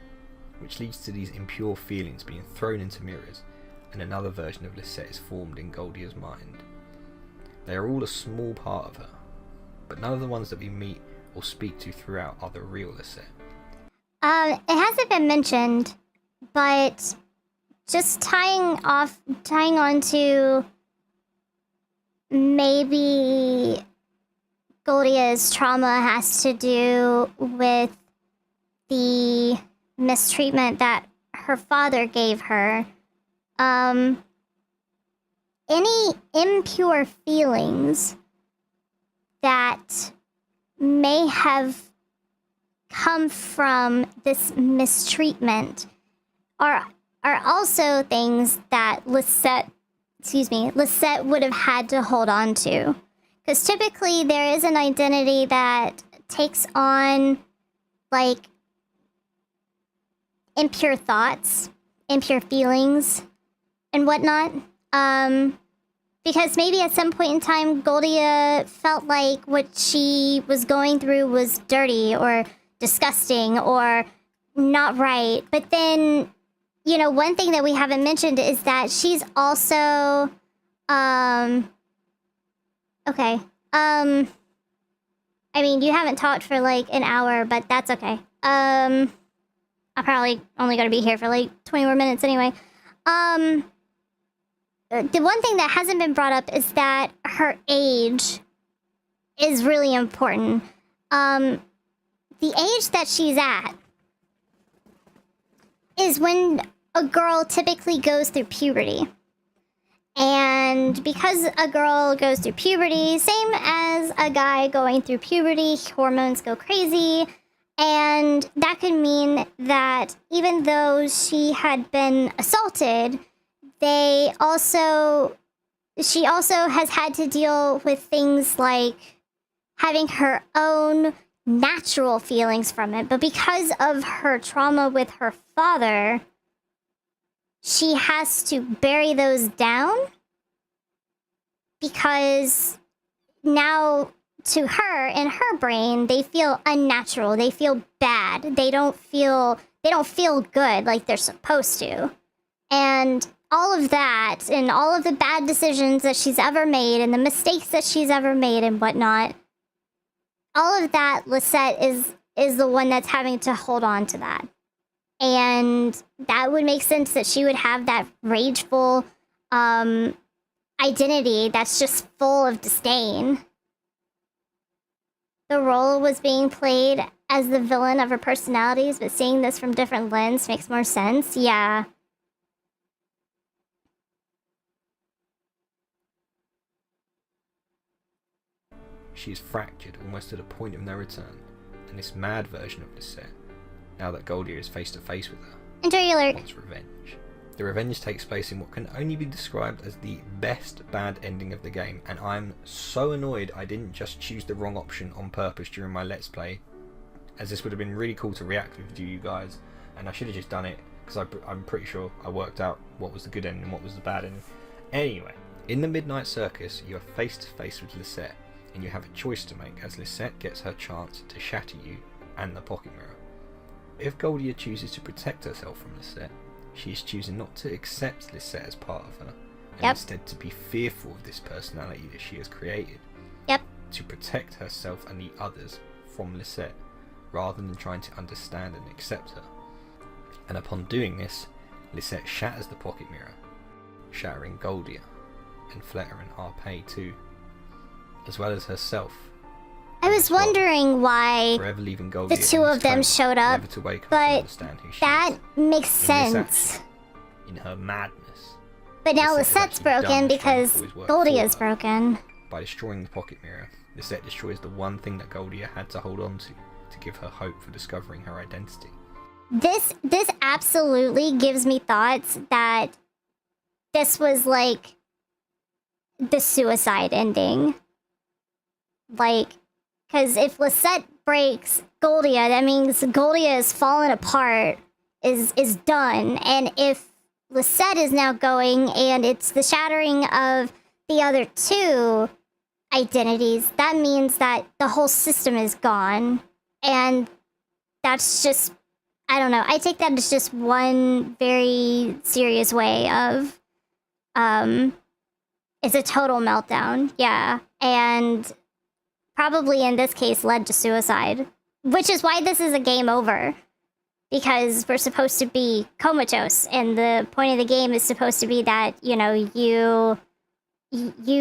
which leads to these impure feelings being thrown into mirrors, and another version of Lisette is formed in Goldia's mind. They are all a small part of her, but none of the ones that we meet or speak to throughout are the real Lisette. It hasn't been mentioned, but just tying on to maybe Goldia's trauma has to do with the mistreatment that her father gave her. Any impure feelings that may have come from this mistreatment are also things that Lisette would have had to hold on to. Because typically there is an identity that takes on, like, impure thoughts, impure feelings, and whatnot. Because maybe at some point in time, Goldia felt like what she was going through was dirty or disgusting or not right. But then, you know, one thing that we haven't mentioned is that she's also, okay. I mean, you haven't talked for like an hour, but that's okay. I'm probably only gonna be here for like 20 more minutes anyway. The one thing that hasn't been brought up is that her age is really important. The age that she's at is when a girl typically goes through puberty. And because a girl goes through puberty, same as a guy going through puberty, hormones go crazy. And that could mean that even though she had been assaulted, she also has had to deal with things like having her own natural feelings from it. But because of her trauma with her father, she has to bury those down because now to her, in her brain, they feel unnatural. They feel bad. They don't feel good like they're supposed to. And all of that and all of the bad decisions that she's ever made and the mistakes that she's ever made and whatnot, all of that, Lisette is the one that's having to hold on to that. And that would make sense that she would have that rageful identity that's just full of disdain. The role was being played as the villain of her personalities, but seeing this from different lens makes more sense. Yeah. She is fractured almost to the point of no return, and this mad version of Lisette, now that Goldia is face to face with her, Enjoy your lurk. wants revenge. The revenge takes place in what can only be described as the best bad ending of the game, and I'm so annoyed I didn't just choose the wrong option on purpose during my Let's Play, as this would have been really cool to react with you guys, and I should have just done it, because I'm pretty sure I worked out what was the good ending and what was the bad ending. Anyway, in the Midnight Circus, you are face to face with Lisette, and you have a choice to make as Lisette gets her chance to shatter you and the pocket mirror. If Goldia chooses to protect herself from Lisette, she is choosing not to accept Lisette as part of her, and instead to be fearful of this personality that she has created. To protect herself and the others from Lisette, rather than trying to understand and accept her. And upon doing this, Lisette shatters the pocket mirror, shattering Goldia, and Fleta and Arpey too, as well as herself. I was wondering why the two of them showed up, but that makes sense. In her madness. But now Lisette's broken because Goldia's broken. By destroying the pocket mirror, Lisette destroys the one thing that Goldia had to hold on to give her hope for discovering her identity. This absolutely gives me thoughts that this was like the suicide ending. Like, because if Lisette breaks Goldia, that means Goldia is fallen apart, is done. And if Lisette is now going and it's the shattering of the other two identities, that means that the whole system is gone. And that's just, I don't know. I take that as just one very serious way of, it's a total meltdown. Yeah. And probably in this case led to suicide, which is why this is a game over, because we're supposed to be comatose, and the point of the game is supposed to be that, you know, you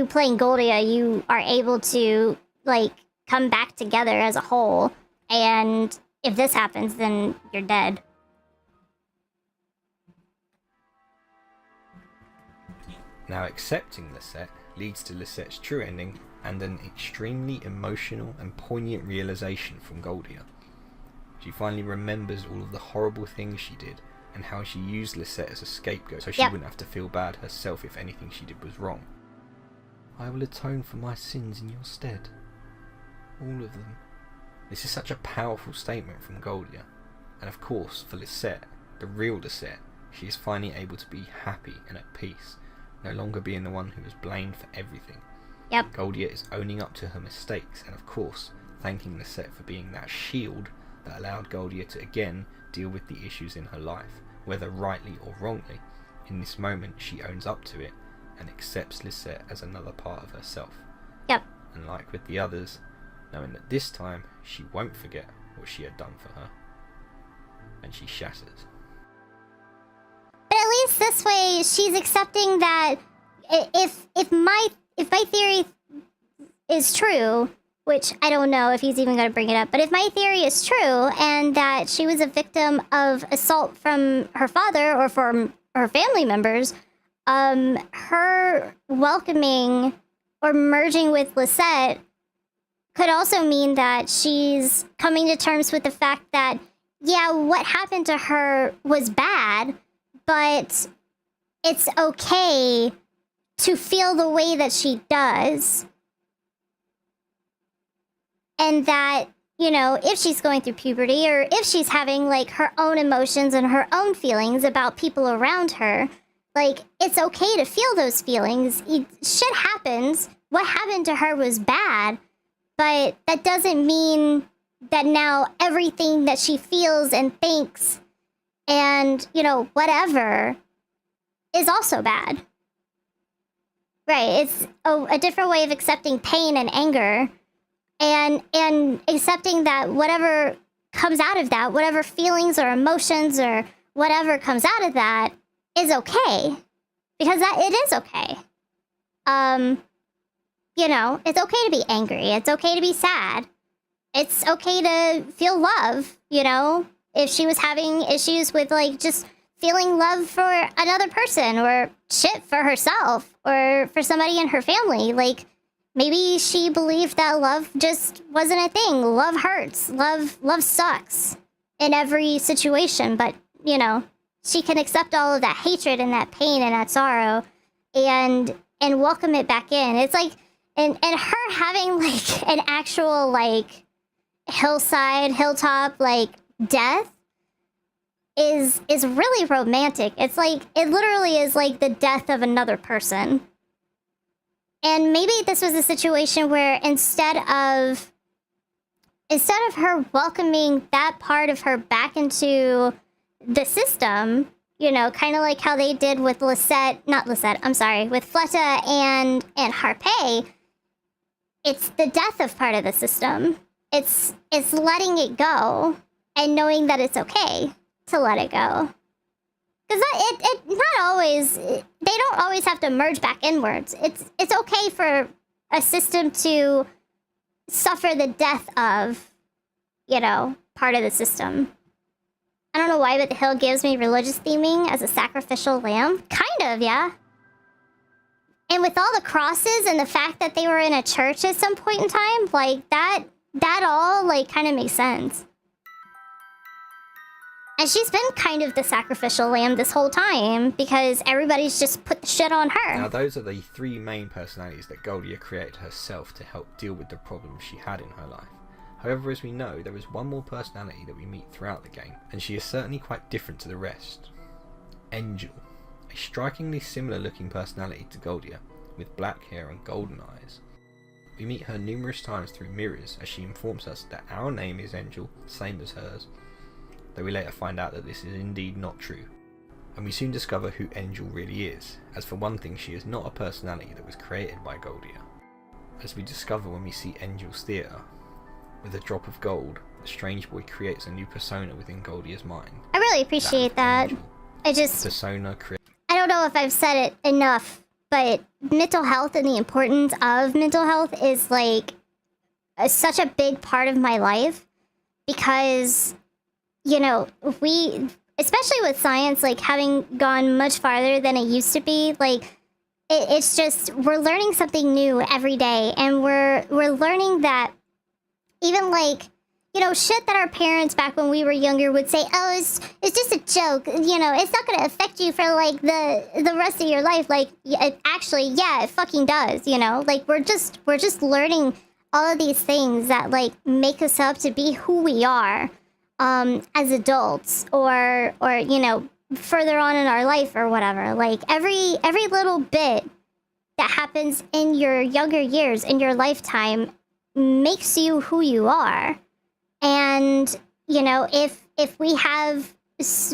playing Goldia, you are able to like come back together as a whole, and if this happens, then you're dead. Now accepting Lisette leads to Lisette's true ending and an extremely emotional and poignant realization from Goldia. She finally remembers all of the horrible things she did and how she used Lisette as a scapegoat so she wouldn't have to feel bad herself if anything she did was wrong. I will atone for my sins in your stead. All of them. This is such a powerful statement from Goldia. And of course, for Lisette, the real Lisette, she is finally able to be happy and at peace, no longer being the one who was blamed for everything. Yep. Goldia is owning up to her mistakes and, of course, thanking Lisette for being that shield that allowed Goldia to again deal with the issues in her life, whether rightly or wrongly. In this moment, she owns up to it and accepts Lisette as another part of herself. Yep. And like with the others, knowing that this time she won't forget what she had done for her, and she shatters. But at least this way, she's accepting that if my theory is true, which I don't know if he's even going to bring it up, but if my theory is true and that she was a victim of assault from her father or from her family members, her welcoming or merging with Lisette could also mean that she's coming to terms with the fact that, yeah, what happened to her was bad, but it's okay to feel the way that she does. And that, you know, if she's going through puberty or if she's having, like, her own emotions and her own feelings about people around her, like, it's okay to feel those feelings. Shit happens. What happened to her was bad, but that doesn't mean that now everything that she feels and thinks and, you know, whatever is also bad. Right, it's a different way of accepting pain and anger and accepting that whatever comes out of that, whatever feelings or emotions or whatever comes out of that is okay. Because it is okay. You know, it's okay to be angry. It's okay to be sad. It's okay to feel love, you know? If she was having issues with, like, just feeling love for another person or shit for herself or for somebody in her family, like, maybe she believed that love just wasn't a thing. Love hurts. Love sucks in every situation, but, you know, she can accept all of that hatred and that pain and that sorrow and welcome it back in. It's like, and her having, like, an actual, like, hilltop, like, death is really romantic. It's like, it literally is like the death of another person. And maybe this was a situation where instead of her welcoming that part of her back into the system, you know, kind of like how they did with with Fleta and Harpay, it's the death of part of the system. It's letting it go and knowing that it's okay to let it go. Because they don't always have to merge back inwards. It's okay for a system to suffer the death of, you know, part of the system. I don't know why, but the hill gives me religious theming as a sacrificial lamb. Kind of, yeah. And with all the crosses and the fact that they were in a church at some point in time, like, that all, like, kind of makes sense. And she's been kind of the sacrificial lamb this whole time because everybody's just put the shit on her. Now, those are the three main personalities that Goldia created herself to help deal with the problems she had in her life. However, as we know, there is one more personality that we meet throughout the game, and she is certainly quite different to the rest. Angel, a strikingly similar looking personality to Goldia, with black hair and golden eyes. We meet her numerous times through mirrors as she informs us that our name is Angel, same as hers, though we later find out that this is indeed not true. And we soon discover who Angel really is, as for one thing she is not a personality that was created by Goldia. As we discover when we see Angel's theatre, with a drop of gold, the strange boy creates a new persona within Goldia's mind. I really appreciate that. I don't know if I've said it enough, but mental health and the importance of mental health is, like, such a big part of my life because, you know, especially with science, like, having gone much farther than it used to be, like, it's just, we're learning something new every day, and we're learning that even, like, you know, shit that our parents back when we were younger would say, oh, it's just a joke, you know, it's not gonna affect you for, like, the rest of your life. Like, actually, yeah, it fucking does, you know? Like, we're just learning all of these things that, like, make us up to be who we are as adults, or you know, further on in our life or whatever. Like every little bit that happens in your younger years, in your lifetime, makes you who you are. And, you know, if we have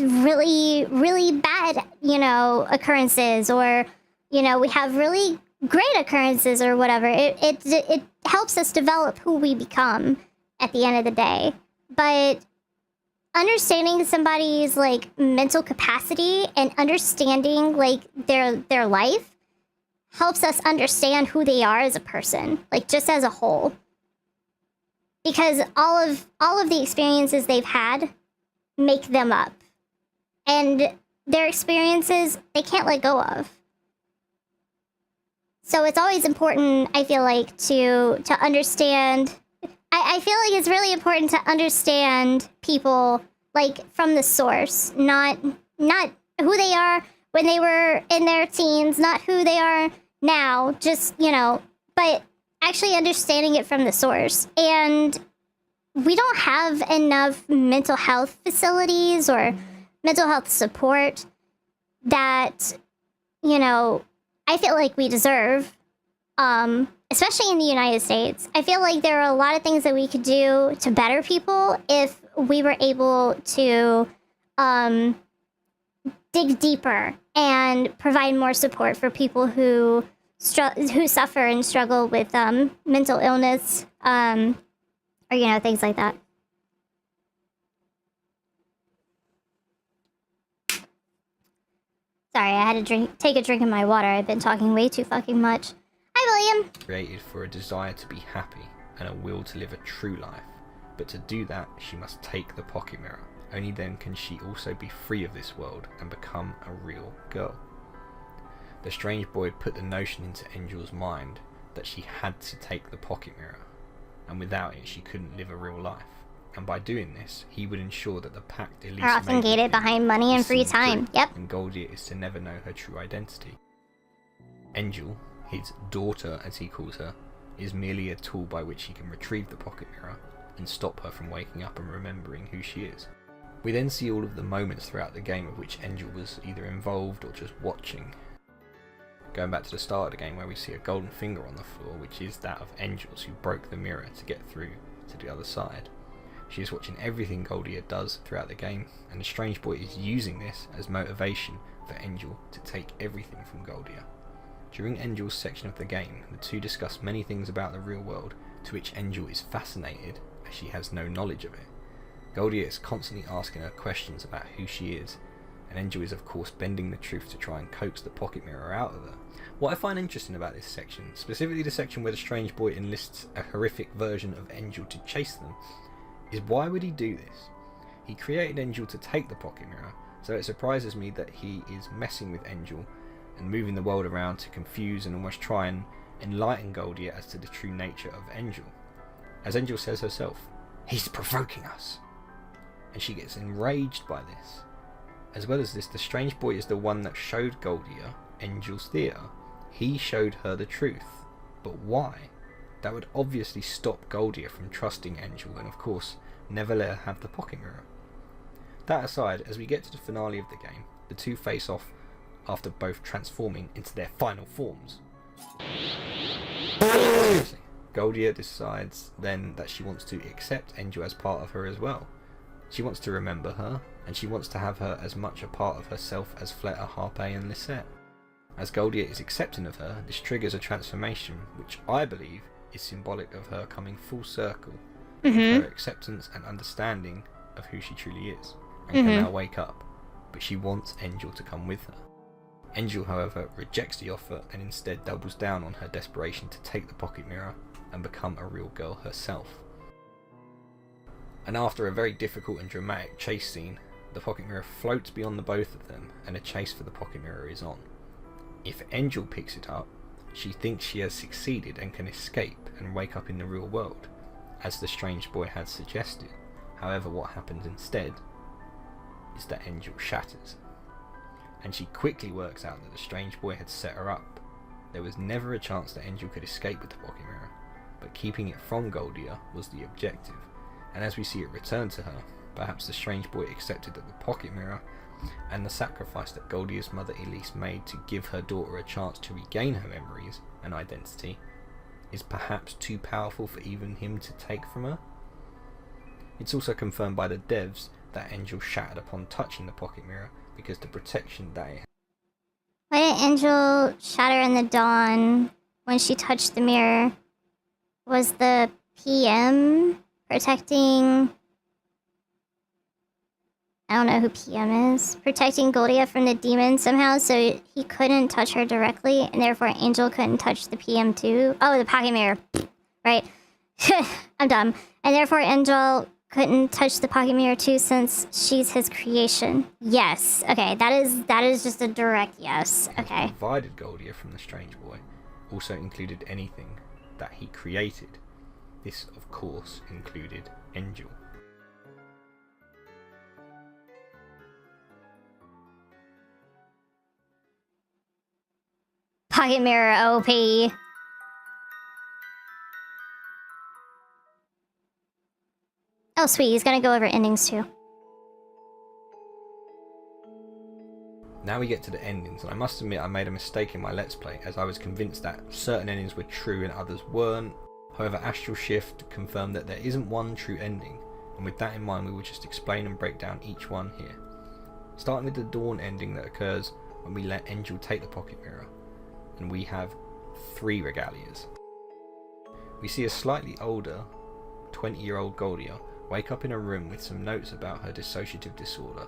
really, really bad, you know, occurrences, or, you know, we have really great occurrences or whatever, it helps us develop who we become at the end of the day. But understanding somebody's like mental capacity and understanding like their life helps us understand who they are as a person, like just as a whole. Because all of the experiences they've had make them up. And their experiences they can't let go of. So it's always important, I feel like, to understand. I feel like it's really important to understand people like from the source, not who they are when they were in their teens, not who they are now, just, you know, but actually understanding it from the source. And we don't have enough mental health facilities or mental health support that, you know, I feel like we deserve. Especially in the United States. I feel like there are a lot of things that we could do to better people if we were able to dig deeper and provide more support for people who suffer and struggle with mental illness, or, you know, things like that. Sorry, I had to take a drink of my water. I've been talking way too fucking much. Hi, William. Created for a desire to be happy and a will to live a true life. But to do that, she must take the pocket mirror. Only then can she also be free of this world and become a real girl. The strange boy had put the notion into Angel's mind that she had to take the pocket mirror, and without it she couldn't live a real life. And by doing this, he would ensure that the pact Elise are often gated behind money and free time. Yep. And Goldia is to never know her true identity. Angel, his daughter as he calls her, is merely a tool by which he can retrieve the pocket mirror and stop her from waking up and remembering who she is. We then see all of the moments throughout the game of which Angel was either involved or just watching. Going back to the start of the game where we see a golden finger on the floor, which is that of Angel's, who broke the mirror to get through to the other side. She is watching everything Goldia does throughout the game, and the strange boy is using this as motivation for Angel to take everything from Goldia. During Angel's section of the game, the two discuss many things about the real world, to which Angel is fascinated as she has no knowledge of it. Goldia is constantly asking her questions about who she is, and Angel is of course bending the truth to try and coax the pocket mirror out of her. What I find interesting about this section, specifically the section where the strange boy enlists a horrific version of Angel to chase them, is why would he do this? He created Angel to take the pocket mirror, so it surprises me that he is messing with Angel and moving the world around to confuse and almost try and enlighten Goldia as to the true nature of Angel. As Angel says herself, "He's provoking us," and she gets enraged by this. As well as this, the strange boy is the one that showed Goldia Angel's theatre. He showed her the truth. But why? That would obviously stop Goldia from trusting Angel and of course never let her have the pocket mirror. That aside, as we get to the finale of the game, the two face off after both transforming into their final forms. Goldia decides then that she wants to accept Angel as part of her as well. She wants to remember her, and she wants to have her as much a part of herself as Fleta, Harpe and Lisette. As Goldia is accepting of her, this triggers a transformation, which I believe is symbolic of her coming full circle, with her acceptance and understanding of who she truly is, and can now wake up, but she wants Angel to come with her. Angel, however, rejects the offer and instead doubles down on her desperation to take the pocket mirror and become a real girl herself. And after a very difficult and dramatic chase scene, the pocket mirror floats beyond the both of them and a chase for the pocket mirror is on. If Angel picks it up, she thinks she has succeeded and can escape and wake up in the real world, as the strange boy had suggested. However, what happens instead is that Angel shatters, and she quickly works out that the strange boy had set her up. There was never a chance that Angel could escape with the pocket mirror, but keeping it from Goldia was the objective, and as we see it return to her, perhaps the strange boy accepted that the pocket mirror and the sacrifice that Goldia's mother Elise made to give her daughter a chance to regain her memories and identity is perhaps too powerful for even him to take from her. It's also confirmed by the devs that Angel shattered upon touching the pocket mirror because the protection that it had. Why did Angel shatter in the dawn when she touched the mirror? Was the PM protecting... I don't know who PM is. Protecting Goldia from the demon somehow, so he couldn't touch her directly, and therefore Angel couldn't touch the PM too. Oh, the pocket mirror. Right. I'm dumb. And therefore Angel couldn't touch the pocket mirror too, since she's his creation. Yes. Okay, that is just a direct yes. Okay. Divided Goldia from the strange boy also included anything that he created. This, of course, included Angel. Pocket mirror OP. Oh sweet, he's gonna go over endings too. Now we get to the endings, and I must admit I made a mistake in my Let's Play, as I was convinced that certain endings were true and others weren't. However, Astral Shift confirmed that there isn't one true ending, and with that in mind we will just explain and break down each one here. Starting with the Dawn ending that occurs when we let Angel take the pocket mirror, and we have 3 regalias. We see a slightly older 20-year-old Goldia wake up in a room with some notes about her dissociative disorder,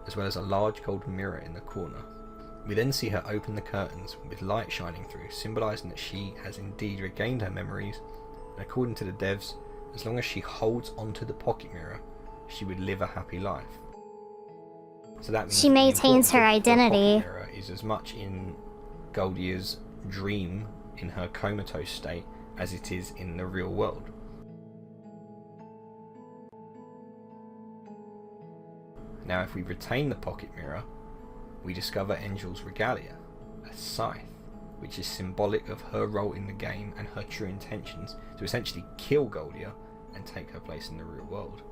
as well as a large golden mirror in the corner. We then see her open the curtains with light shining through, symbolising that she has indeed regained her memories, and according to the devs, as long as she holds onto the pocket mirror, she would live a happy life. So that means she maintains her identity. The pocket mirror is as much in Goldia's dream in her comatose state as it is in the real world. Now if we retain the pocket mirror, we discover Angel's regalia, a scythe, which is symbolic of her role in the game and her true intentions to essentially kill Goldia and take her place in the real world.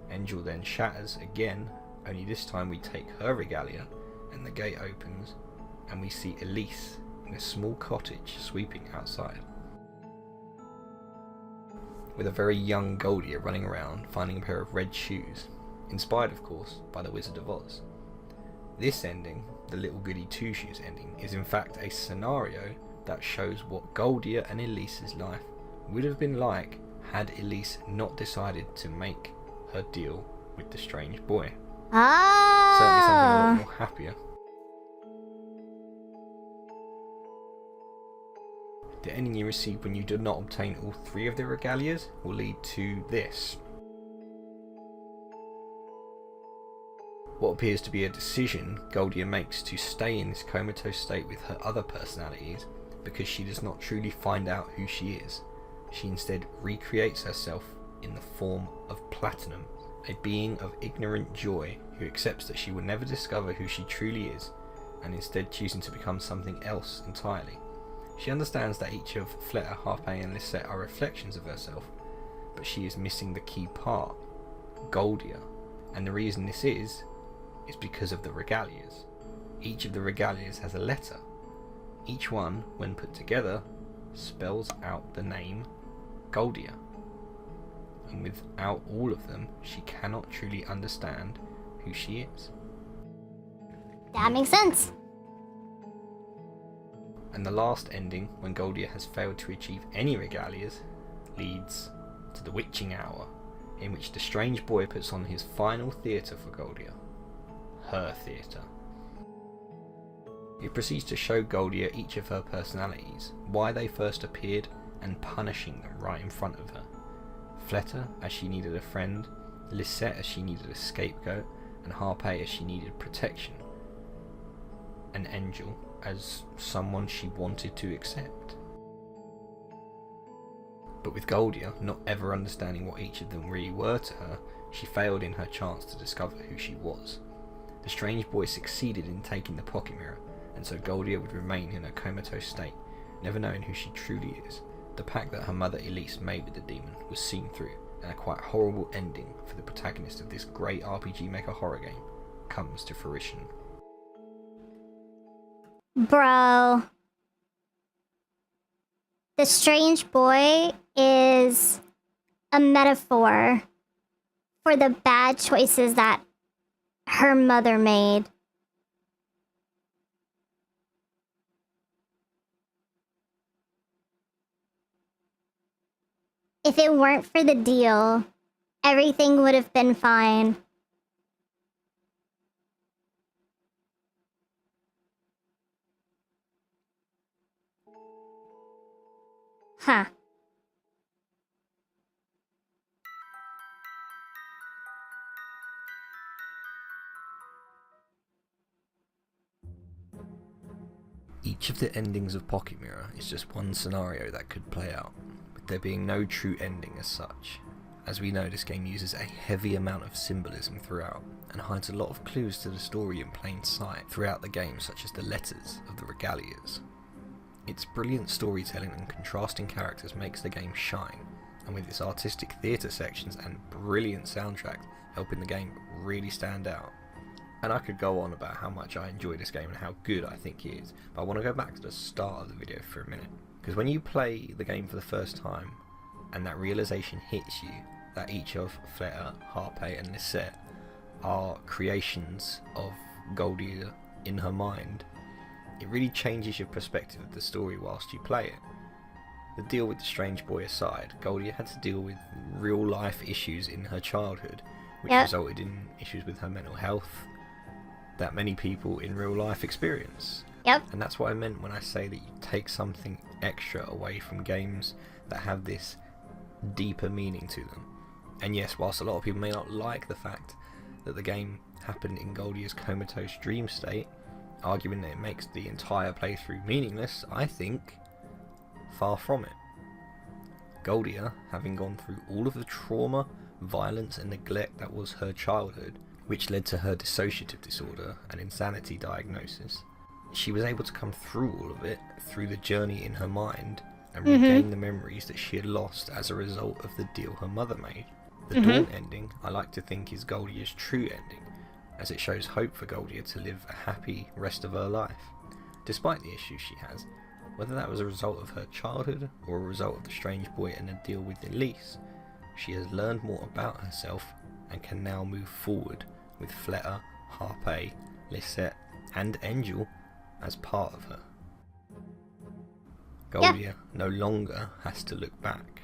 Angel then shatters again, only this time we take her regalia and the gate opens and we see Elise in a small cottage sweeping outside, with a very young Goldia running around finding a pair of red shoes, inspired of course by the Wizard of Oz. This ending, the Little Goody Two Shoes ending, is in fact a scenario that shows what Goldia and Elise's life would have been like had Elise not decided to make her deal with the strange boy. Certainly something a lot more happier. The ending you receive when you do not obtain all 3 of the regalias will lead to this. What appears to be a decision Goldia makes to stay in this comatose state with her other personalities because she does not truly find out who she is. She instead recreates herself in the form of Platinum, a being of ignorant joy who accepts that she will never discover who she truly is, and instead choosing to become something else entirely. She understands that each of Fleta, Harpay and Lisette are reflections of herself, but she is missing the key part, Goldia, and the reason this is because of the regalias. Each of the regalias has a letter. Each one, when put together, spells out the name Goldia. And without all of them, she cannot truly understand who she is. That makes sense. And the last ending, when Goldia has failed to achieve any regalias, leads to the witching hour, in which the strange boy puts on his final theatre for Goldia. Her theatre. It proceeds to show Goldia each of her personalities, why they first appeared, and punishing them right in front of her. Fleta as she needed a friend, Lisette as she needed a scapegoat, and Harpay as she needed protection, and Angel as someone she wanted to accept. But with Goldia not ever understanding what each of them really were to her, she failed in her chance to discover who she was. The strange boy succeeded in taking the pocket mirror, and so Goldia would remain in a comatose state, never knowing who she truly is. The pact that her mother Elise made with the demon was seen through, and a quite horrible ending for the protagonist of this great RPG Maker horror game, comes to fruition. Bro. The strange boy is a metaphor for the bad choices that her mother made. If it weren't for the deal, everything would have been fine. Huh. Each of the endings of Pocket Mirror is just one scenario that could play out, with there being no true ending as such. As we know, this game uses a heavy amount of symbolism throughout, and hides a lot of clues to the story in plain sight throughout the game, such as the letters of the regalias. Its brilliant storytelling and contrasting characters makes the game shine, and with its artistic theatre sections and brilliant soundtrack helping the game really stand out. And I could go on about how much I enjoy this game and how good I think it is, but I want to go back to the start of the video for a minute. Because when you play the game for the first time, and that realization hits you, that each of Fleta, Harpe and Lisette are creations of Goldia in her mind, it really changes your perspective of the story whilst you play it. The deal with the strange boy aside, Goldia had to deal with real life issues in her childhood, which resulted in issues with her mental health that many people in real life experience. Yep. And that's what I meant when I say that you take something extra away from games that have this deeper meaning to them. And yes, whilst a lot of people may not like the fact that the game happened in Goldia's comatose dream state, arguing that it makes the entire playthrough meaningless, I think far from it. Goldia, having gone through all of the trauma, violence and neglect that was her childhood, which led to her dissociative disorder and insanity diagnosis, she was able to come through all of it through the journey in her mind and regain the memories that she had lost as a result of the deal her mother made. The Dawn ending, I like to think, is Goldia's true ending, as it shows hope for Goldia to live a happy rest of her life, despite the issues she has, whether that was a result of her childhood or a result of the strange boy and the deal with Elise. She has learned more about herself and can now move forward with Fleta, Harpe, Lisette and Angel as part of her. Goldia no longer has to look back.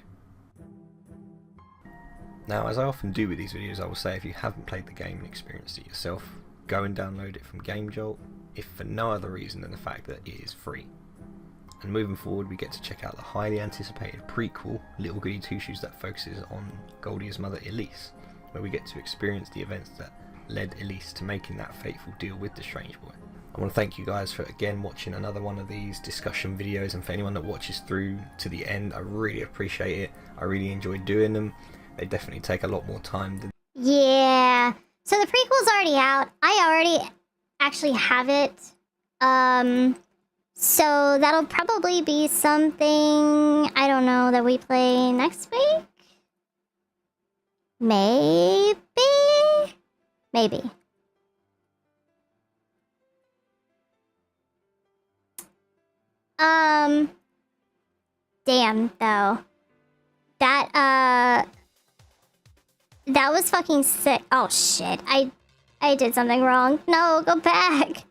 Now, as I often do with these videos, I will say if you haven't played the game and experienced it yourself, go and download it from GameJolt, if for no other reason than the fact that it is free. And moving forward, we get to check out the highly anticipated prequel, Little Goody Two Shoes, that focuses on Goldia's mother Elise, where we get to experience the events that led Elise to making that fateful deal with the strange boy. I want to thank you guys for again watching another one of these discussion videos, and for anyone that watches through to the end, I really appreciate it. I really enjoy doing them. They definitely take a lot more time than... Yeah. So the prequel's already out. I already actually have it. So that'll probably be something, I don't know, that we play next week? Maybe? Maybe. Damn, though. That was fucking sick. Oh, shit. I did something wrong. No, go back.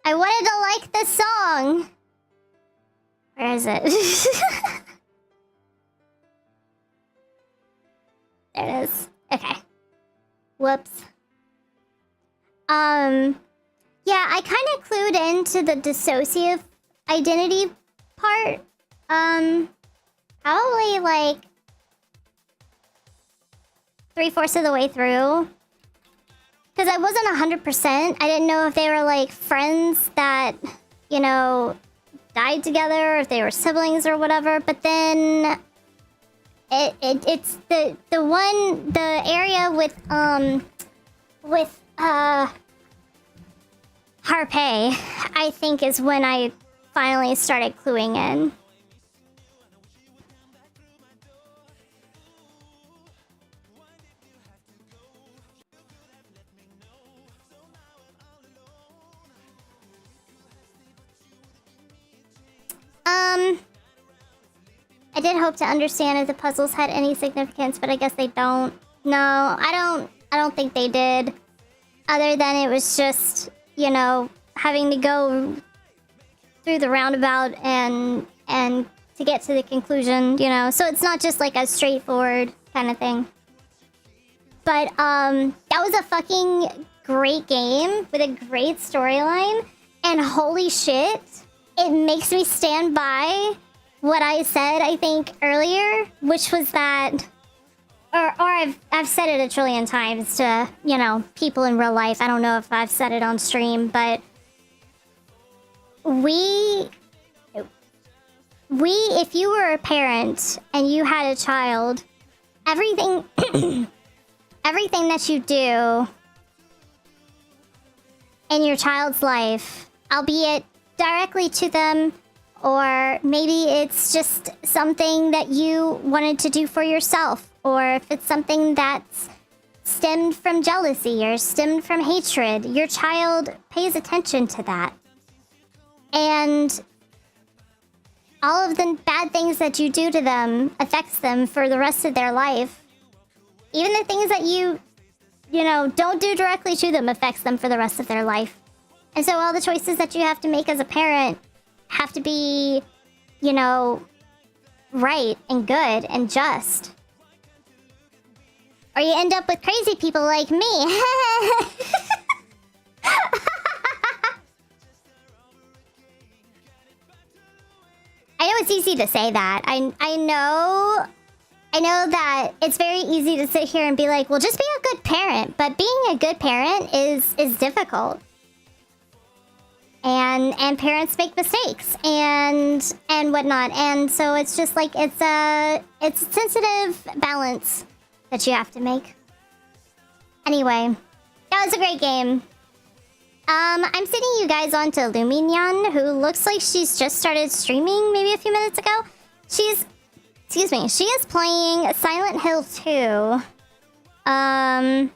I wanted to like the song. Where is it? There it is. Okay. Whoops. Yeah, I kind of clued into the dissociative identity part. Probably like 3/4 of the way through. Because I wasn't 100%. I didn't know if they were like friends that, you know, died together, or if they were siblings or whatever. But then it's the area with Harpe, I think, is when I finally started cluing in. I did hope to understand if the puzzles had any significance, but I guess they don't. No, I don't think they did. Other than it was just, you know, having to go through the roundabout and to get to the conclusion, you know. So it's not just like a straightforward kind of thing. But that was a fucking great game with a great storyline, and holy shit, it makes me stand by what I said, I think, earlier, which was that, or I've said it a trillion times to, you know, people in real life. I don't know if I've said it on stream, but if you were a parent and you had a child, everything everything that you do in your child's life, albeit directly to them, or maybe it's just something that you wanted to do for yourself, or if it's something that's stemmed from jealousy or stemmed from hatred, your child pays attention to that. And all of the bad things that you do to them affects them for the rest of their life. Even the things that you know, don't do directly to them affects them for the rest of their life. And so all the choices that you have to make as a parent have to be, you know, right and good and just. Or you end up with crazy people like me. I know it's easy to say that. I know that it's very easy to sit here and be like, well, just be a good parent. But being a good parent is difficult. And parents make mistakes and whatnot. And so it's just like, it's a sensitive balance that you have to make. Anyway, that was a great game. I'm sending you guys on to Luminion, who looks like she's just started streaming maybe a few minutes ago. She is playing Silent Hill 2. And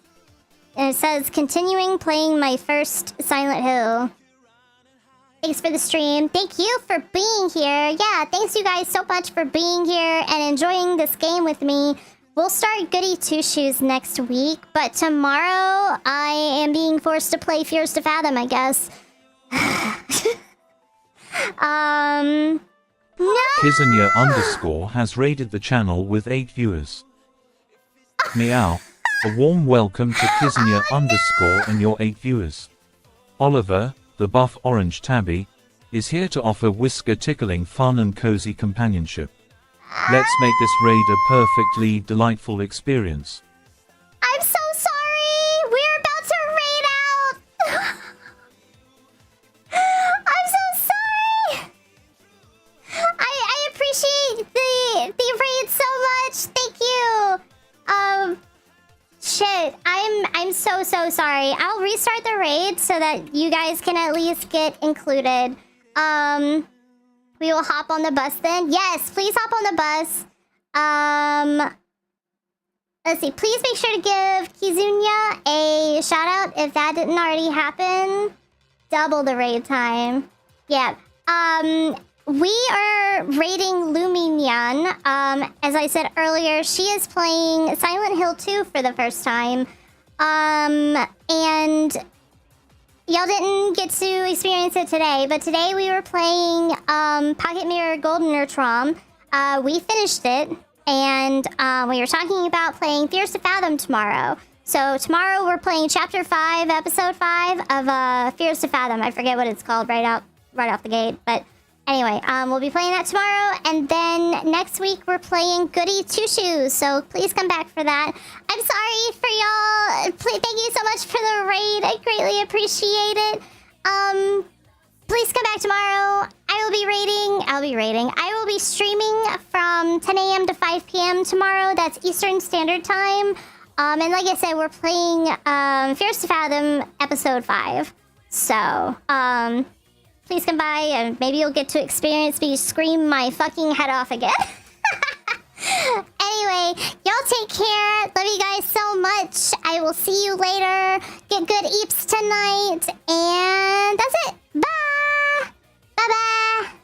it says, continuing playing my first Silent Hill. Thanks for the stream. Thank you for being here. Yeah, thanks you guys so much for being here and enjoying this game with me. We'll start Goody Two-Shoes next week, but tomorrow I am being forced to play Fears to Fathom, I guess. No! Kizunya_ has raided the channel with 8 viewers. Meow. A warm welcome to Kizunya_ and your 8 viewers. Oliver, the buff orange tabby, is here to offer whisker-tickling fun and cozy companionship. Let's make this raid a perfectly delightful experience. I'm so sorry! We're about to raid out! I'm so sorry! I appreciate the raid so much! Thank you! Shit, I'm so sorry. I'll restart the raid so that you guys can at least get included. We will hop on the bus then. Yes, please hop on the bus. Let's see. Please make sure to give Kizunya a shout out if that didn't already happen. Double the raid time. Yeah. We are raiding Luminion. As I said earlier, she is playing Silent Hill 2 for the first time. And y'all didn't get to experience it today, but today we were playing Pocket Mirror Golden Nurtrom. We finished it, and we were talking about playing Fears to Fathom tomorrow. So tomorrow we're playing Chapter 5, Episode 5 of Fears to Fathom. I forget what it's called right off the gate, but anyway, we'll be playing that tomorrow, and then next week we're playing Goody Two-Shoes, so please come back for that. I'm sorry for y'all. Thank you so much for the raid. I greatly appreciate it. Please come back tomorrow. I will be streaming from 10 a.m. to 5 p.m. tomorrow. That's Eastern Standard Time. And like I said, we're playing Fears to Fathom Episode 5. So, please come by and maybe you'll get to experience me scream my fucking head off again. Anyway, y'all take care. Love you guys so much. I will see you later. Get good eeps tonight. And that's it. Bye. Bye-bye.